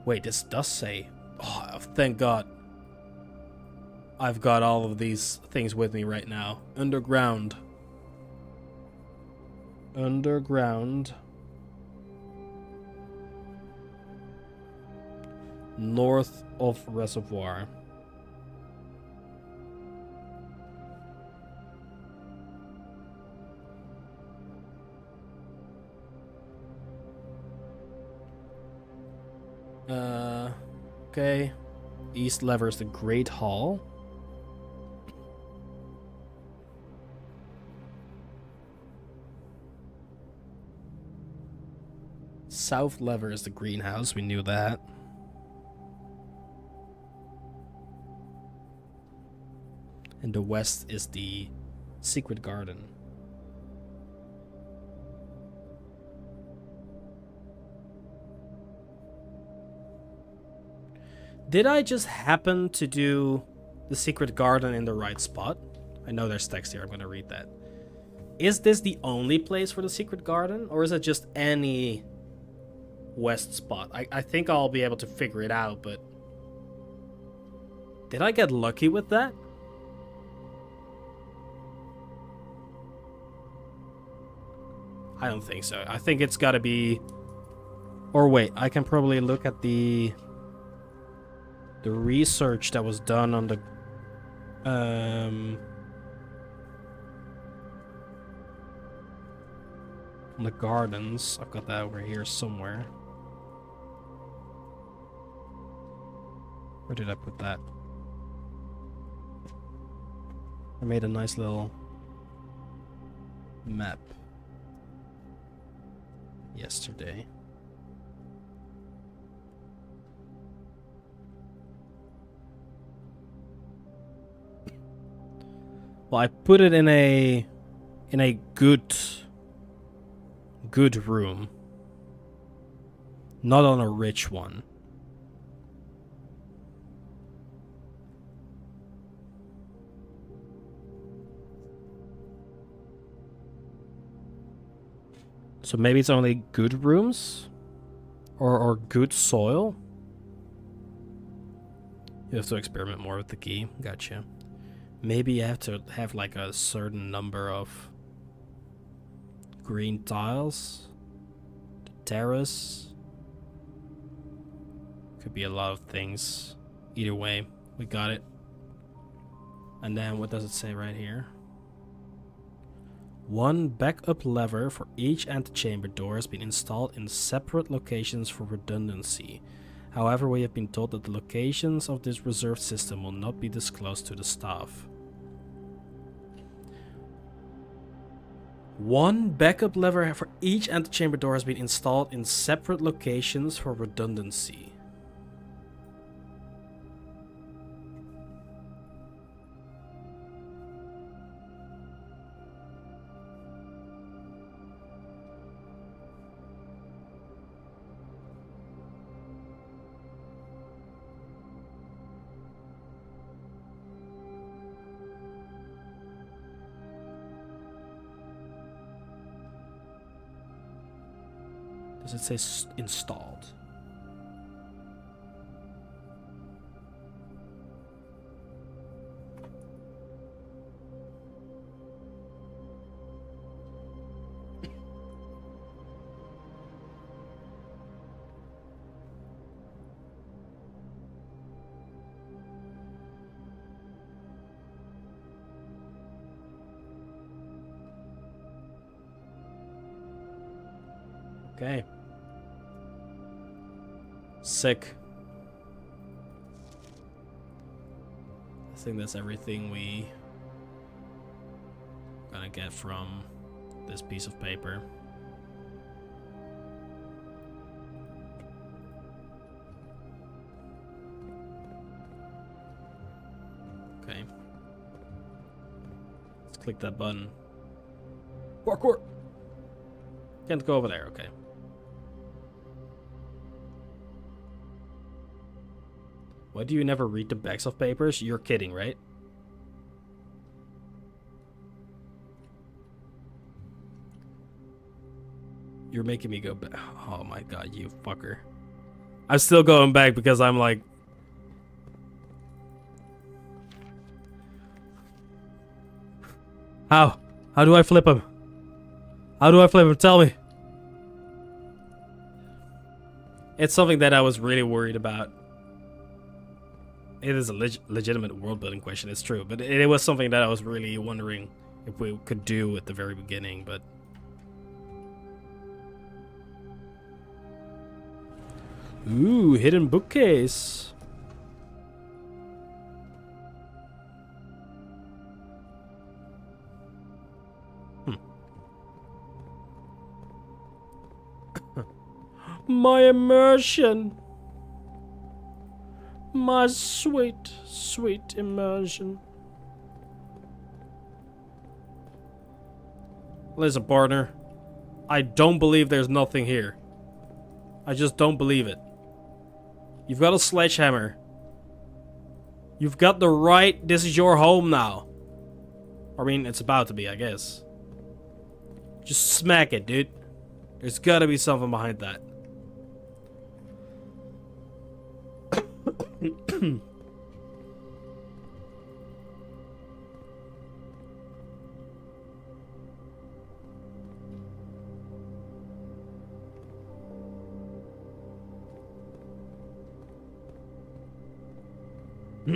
Wait, this does say. Oh, thank God. I've got all of these things with me right now. Underground. Underground. North of Reservoir. Okay. East lever is the Great Hall. South lever is the greenhouse. We knew that. And the west is the secret garden. Did I just happen to do the secret garden in the right spot? I know there's text here. I'm going to read that. Is this the only place for the secret garden? Or is it just any west spot? I think I'll be able to figure it out, but... Did I get lucky with that? I don't think so. I think it's got to be... Or wait, I can probably look at the research that was done on the on the gardens. I've got that over here somewhere. Where did I put that? I made a nice little map yesterday. Well, I put it in a good room, not on a rich one. So maybe it's only good rooms, or good soil. You have to experiment more with the key. Gotcha. Maybe you have to have like a certain number of green tiles. The terrace. Could be a lot of things. Either way, we got it. And then what does it say right here? One backup lever for each antechamber door has been installed in separate locations for redundancy. However, we have been told that the locations of this reserved system will not be disclosed to the staff. One backup lever for each antechamber door has been installed in separate locations for redundancy. Does it say installed? Okay. Sick. I think that's everything we gonna get from this piece of paper. Okay. click that button. Parkour! Can't go over there, okay. Why do you never read the backs of papers? You're kidding, right? You're making me go back. Oh my god, you fucker. I'm still going back because I'm like... How? How do I flip him? How do I flip him? Tell me. It's something that I was really worried about. It is a legitimate world building question, it's true. But it was something that I was really wondering if we could do at the very beginning, but... Ooh, hidden bookcase. My immersion. My sweet, sweet immersion. Listen, partner. I don't believe there's nothing here. I just don't believe it. You've got a sledgehammer. You've got the right... This is your home now. I mean, it's about to be, I guess. Just smack it, dude. There's gotta be something behind that.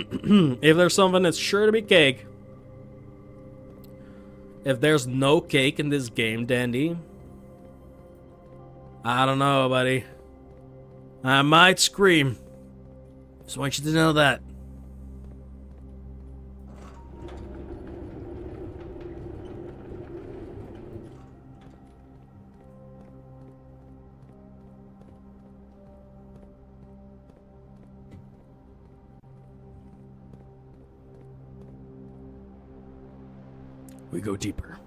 If there's something, it's sure to be cake. If there's no cake in this game, Dandy, I don't know, buddy. I might scream. Just want you to know that. We go deeper.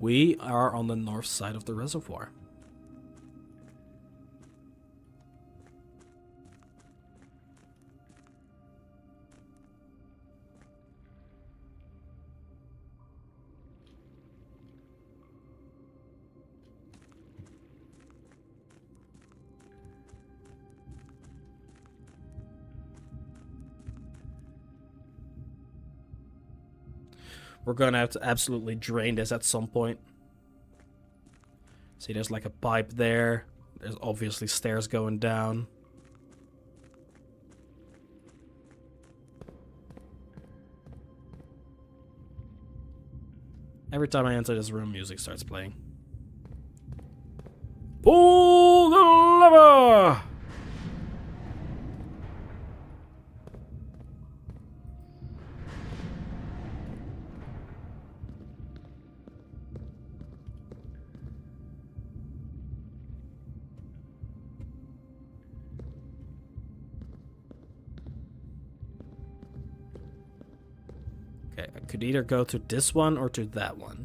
We are on the north side of the reservoir. We're gonna have to absolutely drain this at some point. See, there's like a pipe there. There's obviously stairs going down. Every time I enter this room, music starts playing. Pull the lever! Okay, I could either go to this one or to that one.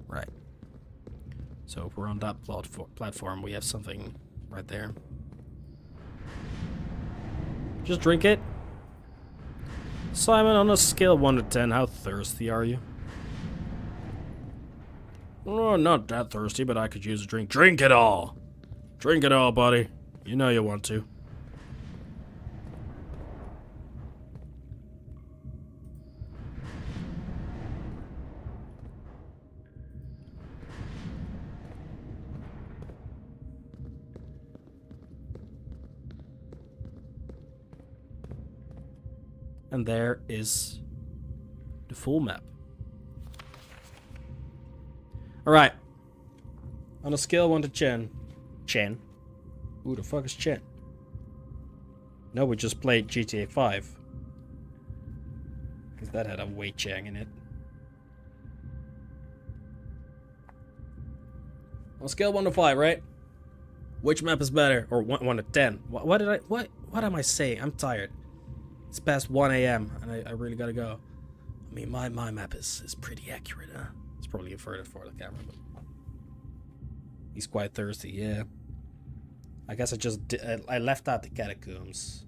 Right. So if we're on that platform, we have something right there. Just drink it. Simon, on a scale of 1 to 10, how thirsty are you? Oh, not that thirsty, but I could use a drink. Drink it all! Drink it all, buddy. You know you want to. And there is the full map. Alright. On a scale of 1 to 10. Who the fuck is Chen? No, we just played GTA 5. Because that had a Wei Chang in it. On scale 1 to 5, right? Which map is better? Or 1 to 10? What am I saying? I'm tired. It's past 1 a.m. and I really gotta go. I mean, my map is pretty accurate, huh? It's probably further for the camera, but... He's quite thirsty, yeah. I guess I left out the catacombs.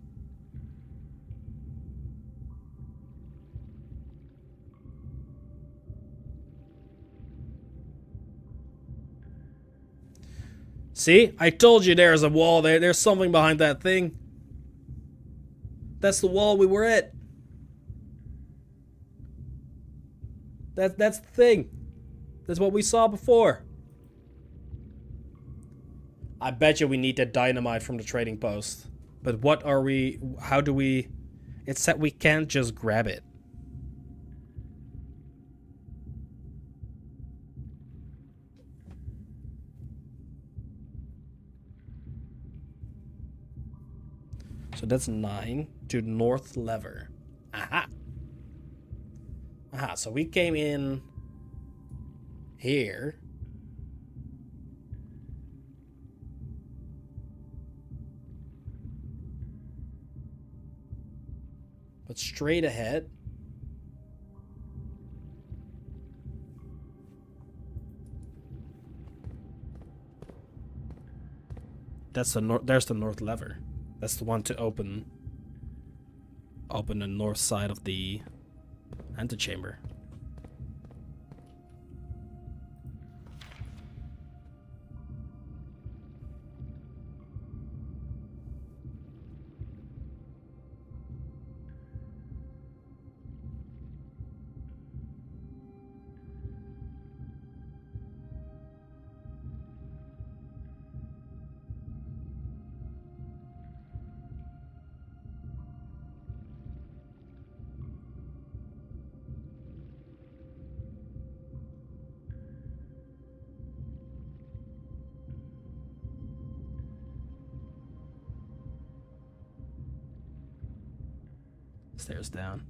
See? I told you there's a wall there. There's something behind that thing. That's the wall we were at. That's the thing. That's what we saw before. I bet you we need that dynamite from the trading post. But what are we... How do we... It said we can't just grab it. So that's 9 to north lever. Aha. Aha, so we came in here. But straight ahead. That's the there's the north lever. That's the one to open the north side of the antechamber. Stairs down.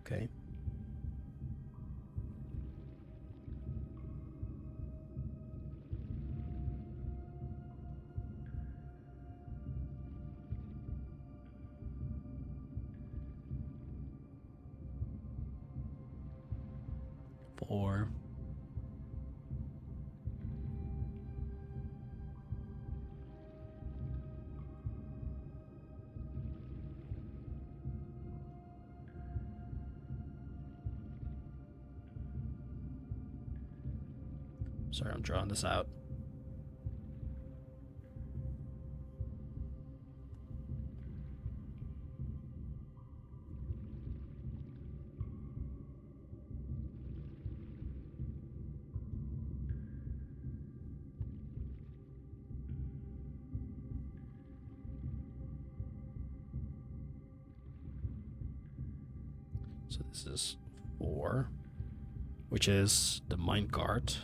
Okay. Four. Sorry, I'm drawing this out. So this is 4, which is the minecart.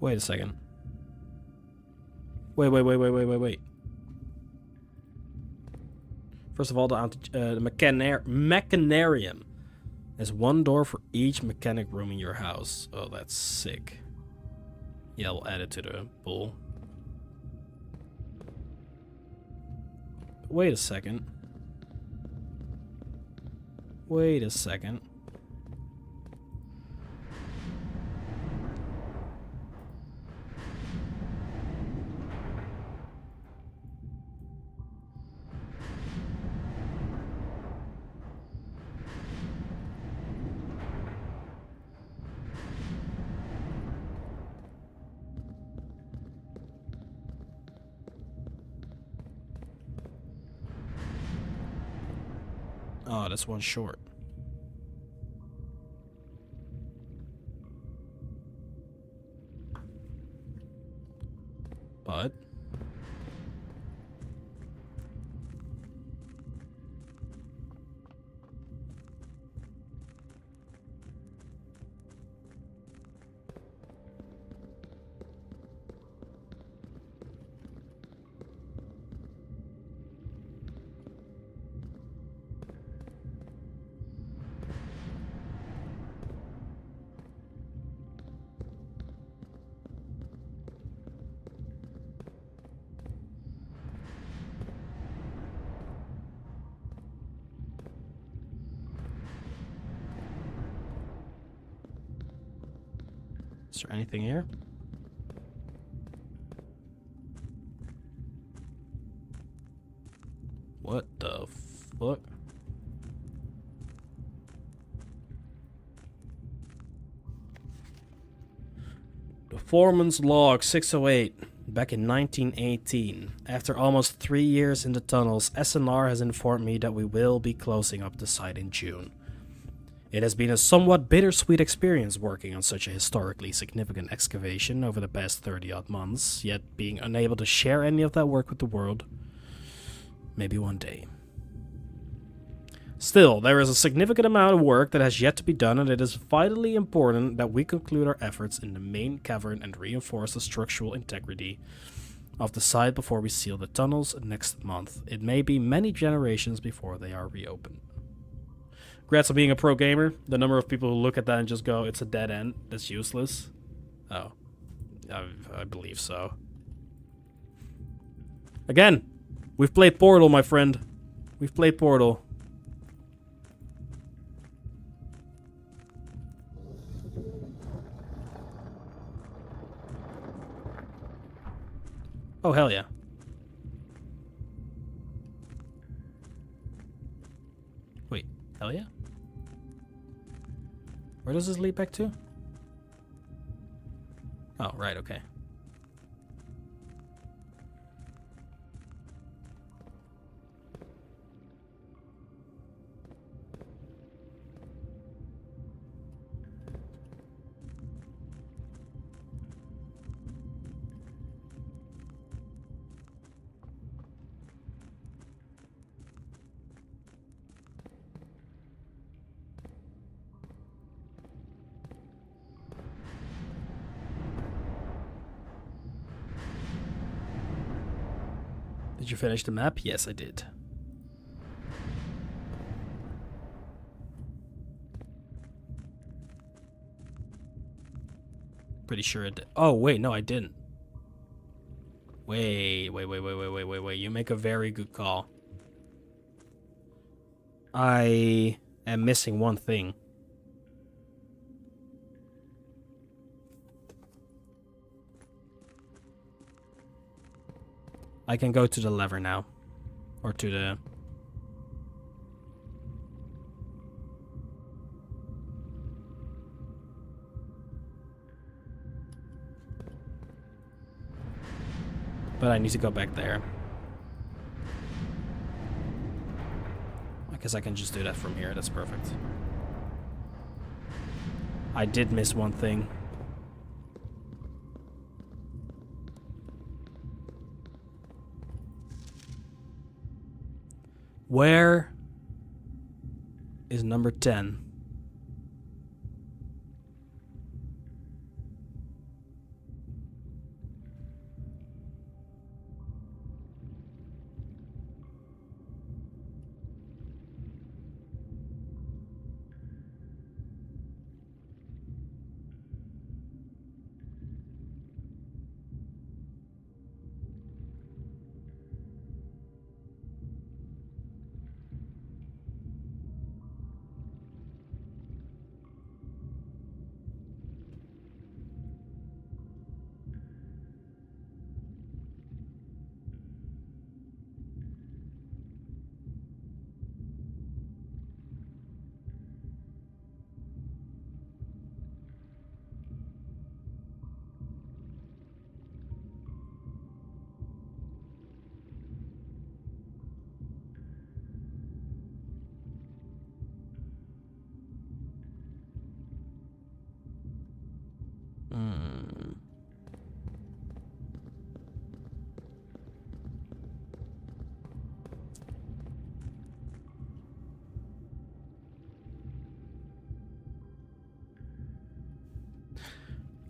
Wait a second. Wait. First of all, the mechanarium. There's 1 door for each mechanic room in your house. Oh, that's sick. Yeah, we'll add it to the pool. Wait a second. Wait a second. Oh, that's 1 short. But Is there anything here? What the fuck? The Foreman's Log 608. Back in 1918, after almost 3 years in the tunnels, SNR has informed me that we will be closing up the site in June. It has been a somewhat bittersweet experience working on such a historically significant excavation over the past 30-odd months, yet being unable to share any of that work with the world. Maybe one day. Still, there is a significant amount of work that has yet to be done, and it is vitally important that we conclude our efforts in the main cavern and reinforce the structural integrity of the site before we seal the tunnels next month. It may be many generations before they are reopened. Congrats on being a pro gamer. The number of people who look at that and just go, it's a dead end, that's useless. Oh, I believe so. Again, we've played Portal, my friend. We've played Portal. Oh, hell yeah. Wait, hell yeah? Where does this lead back to? Oh, right, okay. Did you finish the map? Yes, I did. Pretty sure it did. Oh, wait, no, I didn't. Wait. You make a very good call. I am missing one thing. I can go to the lever now. Or to the... But I need to go back there. I guess I can just do that from here. That's perfect. I did miss one thing. Where is number 10?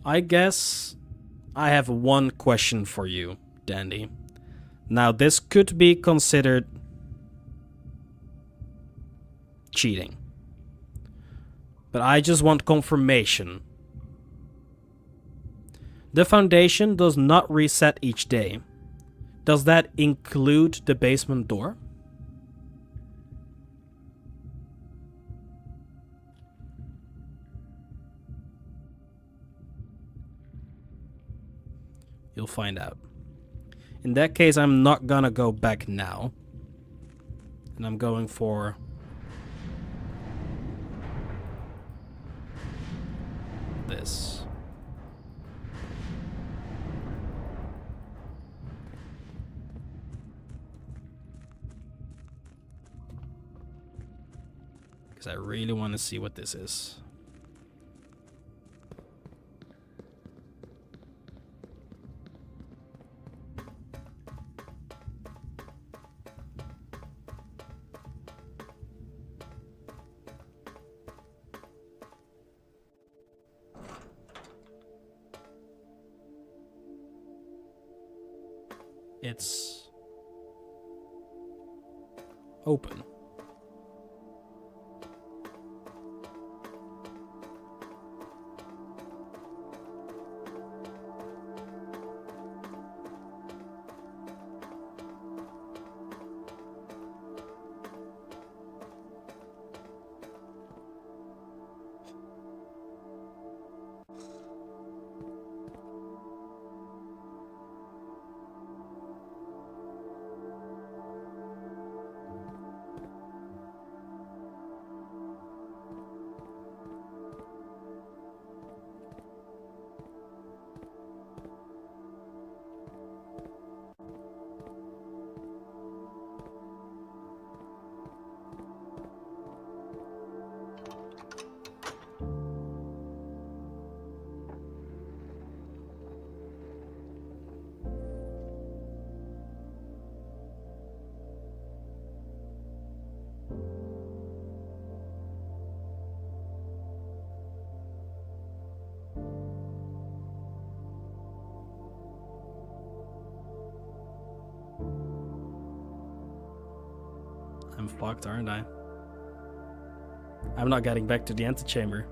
I guess I have one question for you, Dandy. Now, this could be considered cheating, but I just want confirmation. The foundation does not reset each day. Does that include the basement door? You'll find out. In that case, I'm not gonna go back now. And I'm going for... this. Because I really want to see what this is. It's open. I'm fucked, aren't I? I'm not getting back to the antechamber.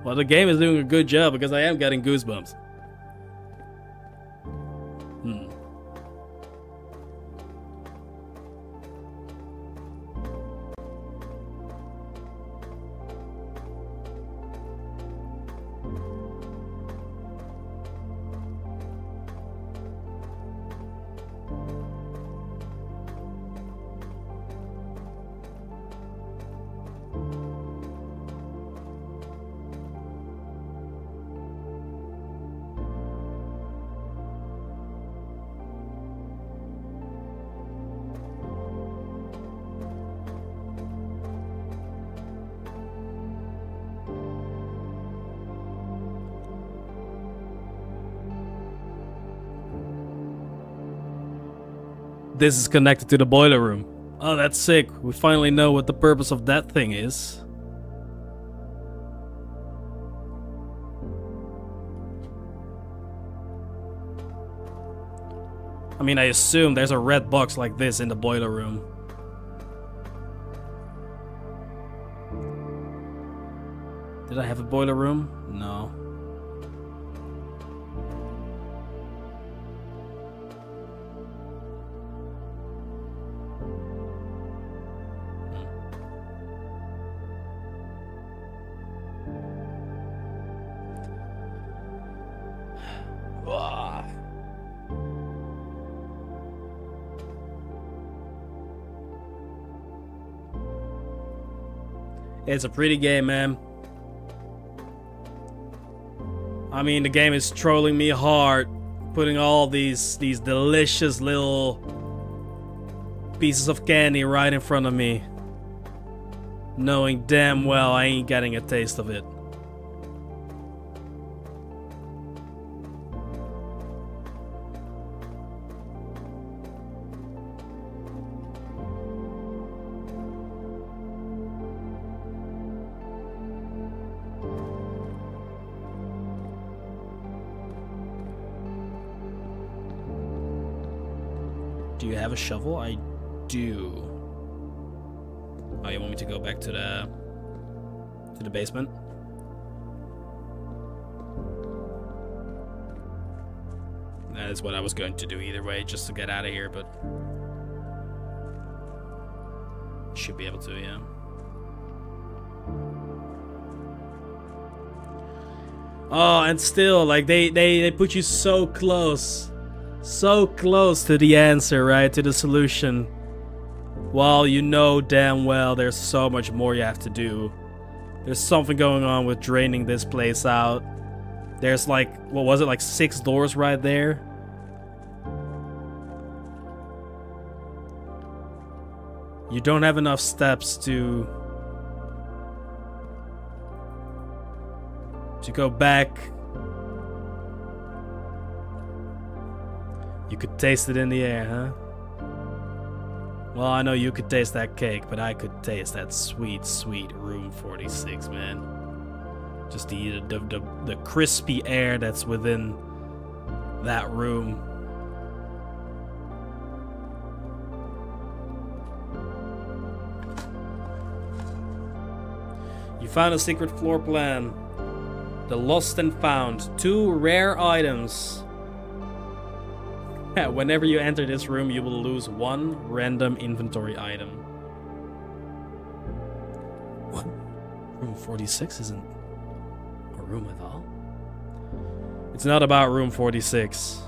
Well, the game is doing a good job because I am getting goosebumps. This is connected to the boiler room. Oh, that's sick. We finally know what the purpose of that thing is. I mean, I assume there's a red box like this in the boiler room. Did I have a boiler room? No. It's a pretty game, man. I mean, the game is trolling me hard, putting all these delicious little pieces of candy right in front of me, knowing damn well I ain't getting a taste of it. Do you have a shovel? I do. Oh, you want me to go back to the basement? That is what I was going to do either way, just to get out of here, but Should be able to, yeah. Oh, and still, like, they put you so close to the answer, right? To the solution. While you know damn well there's so much more you have to do. There's something going on with draining this place out. There's like, what was it, like 6 doors right there? You don't have enough steps to go back. You could taste it in the air, huh? Well, I know you could taste that cake, but I could taste that sweet, sweet room 46, man. Just the crispy air that's within that room. You found a secret floor plan. The lost and found. 2 rare items. Whenever you enter this room, you will lose 1 random inventory item. What? Room 46 isn't a room at all? It's not about room 46.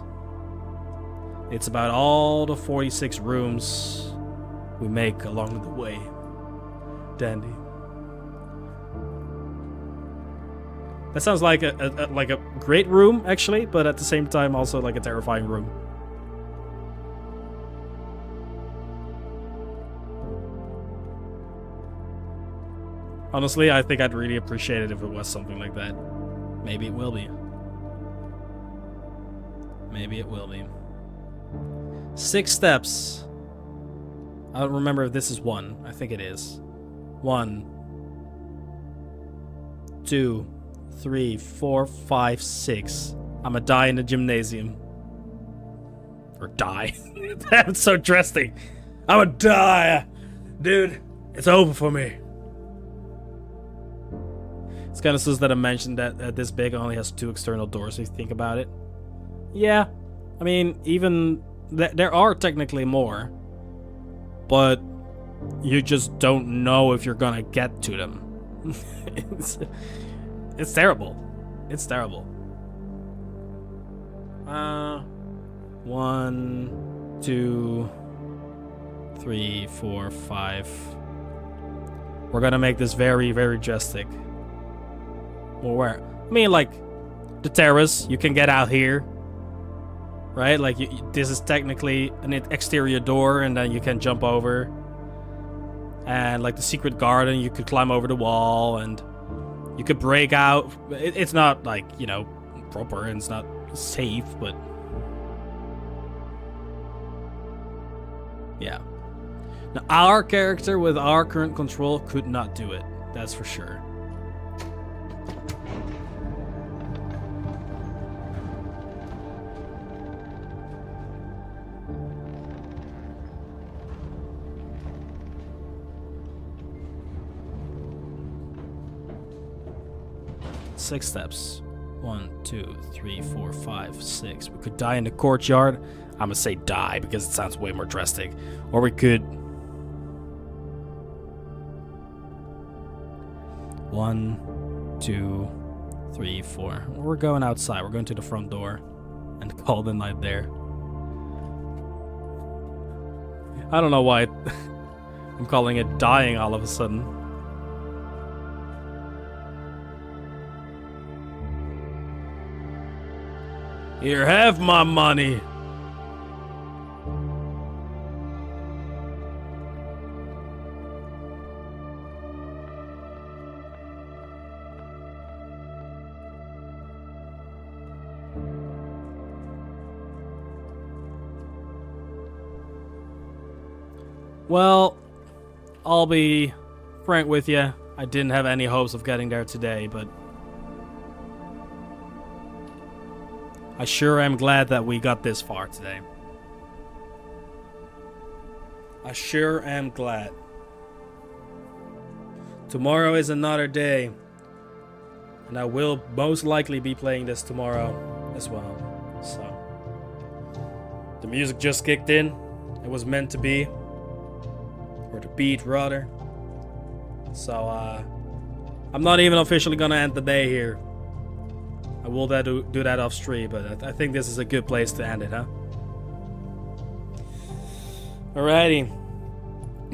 It's about all the 46 rooms we make along the way. Dandy. That sounds like a great room, actually, but at the same time also like a terrifying room. Honestly, I think I'd really appreciate it if it was something like that. Maybe it will be. Maybe it will be. 6 steps. I don't remember if this is 1. I think it is. 1, 2, 3, 4, 5, 6. I'ma die in the gymnasium. Or die. That's so drastic. I'ma die. Dude, it's over for me. It's kind of sus that I mentioned that this big only has 2 external doors, if you think about it. Yeah. I mean, even... there are technically more. But you just don't know if you're gonna get to them. It's terrible. It's terrible. 1, 2, 3, 4, 5. We're gonna make this very, very drastic. Well, where? I mean, like, the terrace, you can get out here. Right? Like, this is technically an exterior door, and then you can jump over. And, like, the secret garden, you could climb over the wall, and you could break out. It's not, like, you know, proper, and it's not safe, but... yeah. Now, our character with our current control could not do it. That's for sure. Six steps. 1, 2, 3, 4, 5, 6. We could die in the courtyard. I'm gonna say die because it sounds way more drastic. Or we could... 1, 2, 3, 4. We're going outside. We're going to the front door and call the night there. I don't know why I'm calling it dying all of a sudden. Here, have my money. Well, I'll be frank with you. I didn't have any hopes of getting there today, but I sure am glad that we got this far today. I sure am glad. Tomorrow is another day, and I will most likely be playing this tomorrow as well. So, the music just kicked in. It was meant to be. or the beat rather. So I'm not even officially gonna end the day here. I will do that off stream, but I think this is a good place to end it, huh? Alrighty.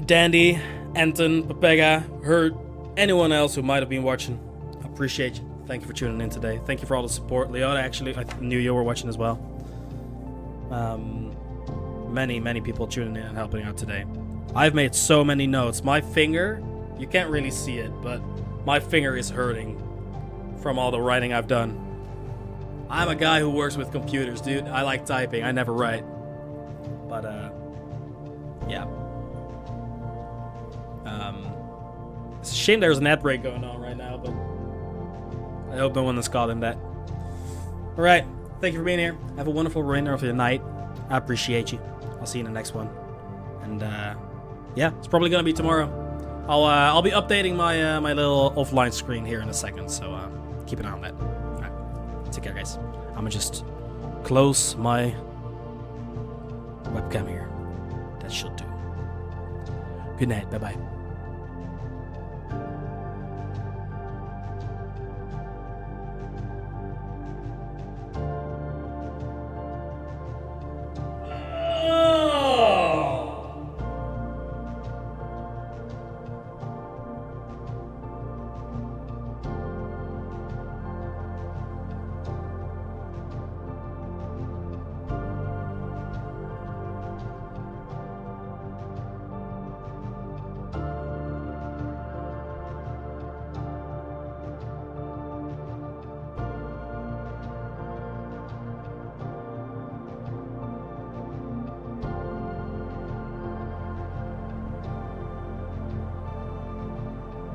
Dandy, Anton, Pepega, Hurt, anyone else who might have been watching, I appreciate you. Thank you for tuning in today. Thank you for all the support. Leona, actually, I knew you were watching as well. Many people tuning in and helping out today. I've made so many notes. My finger, you can't really see it, but my finger is hurting from all the writing I've done. I'm a guy who works with computers, dude. I like typing. I never write. But, yeah. It's a shame there's an ad break going on right now, but I hope no one has called him that. Alright, thank you for being here. Have a wonderful remainder of your night. I appreciate you. I'll see you in the next one. And yeah, it's probably gonna be tomorrow. I'll be updating my my little offline screen here in a second, so keep an eye on that. Alright, take care, guys. I'm gonna just close my webcam here. That should do. Good night. Bye bye.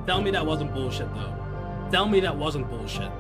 Tell me that wasn't bullshit, though. Tell me that wasn't bullshit.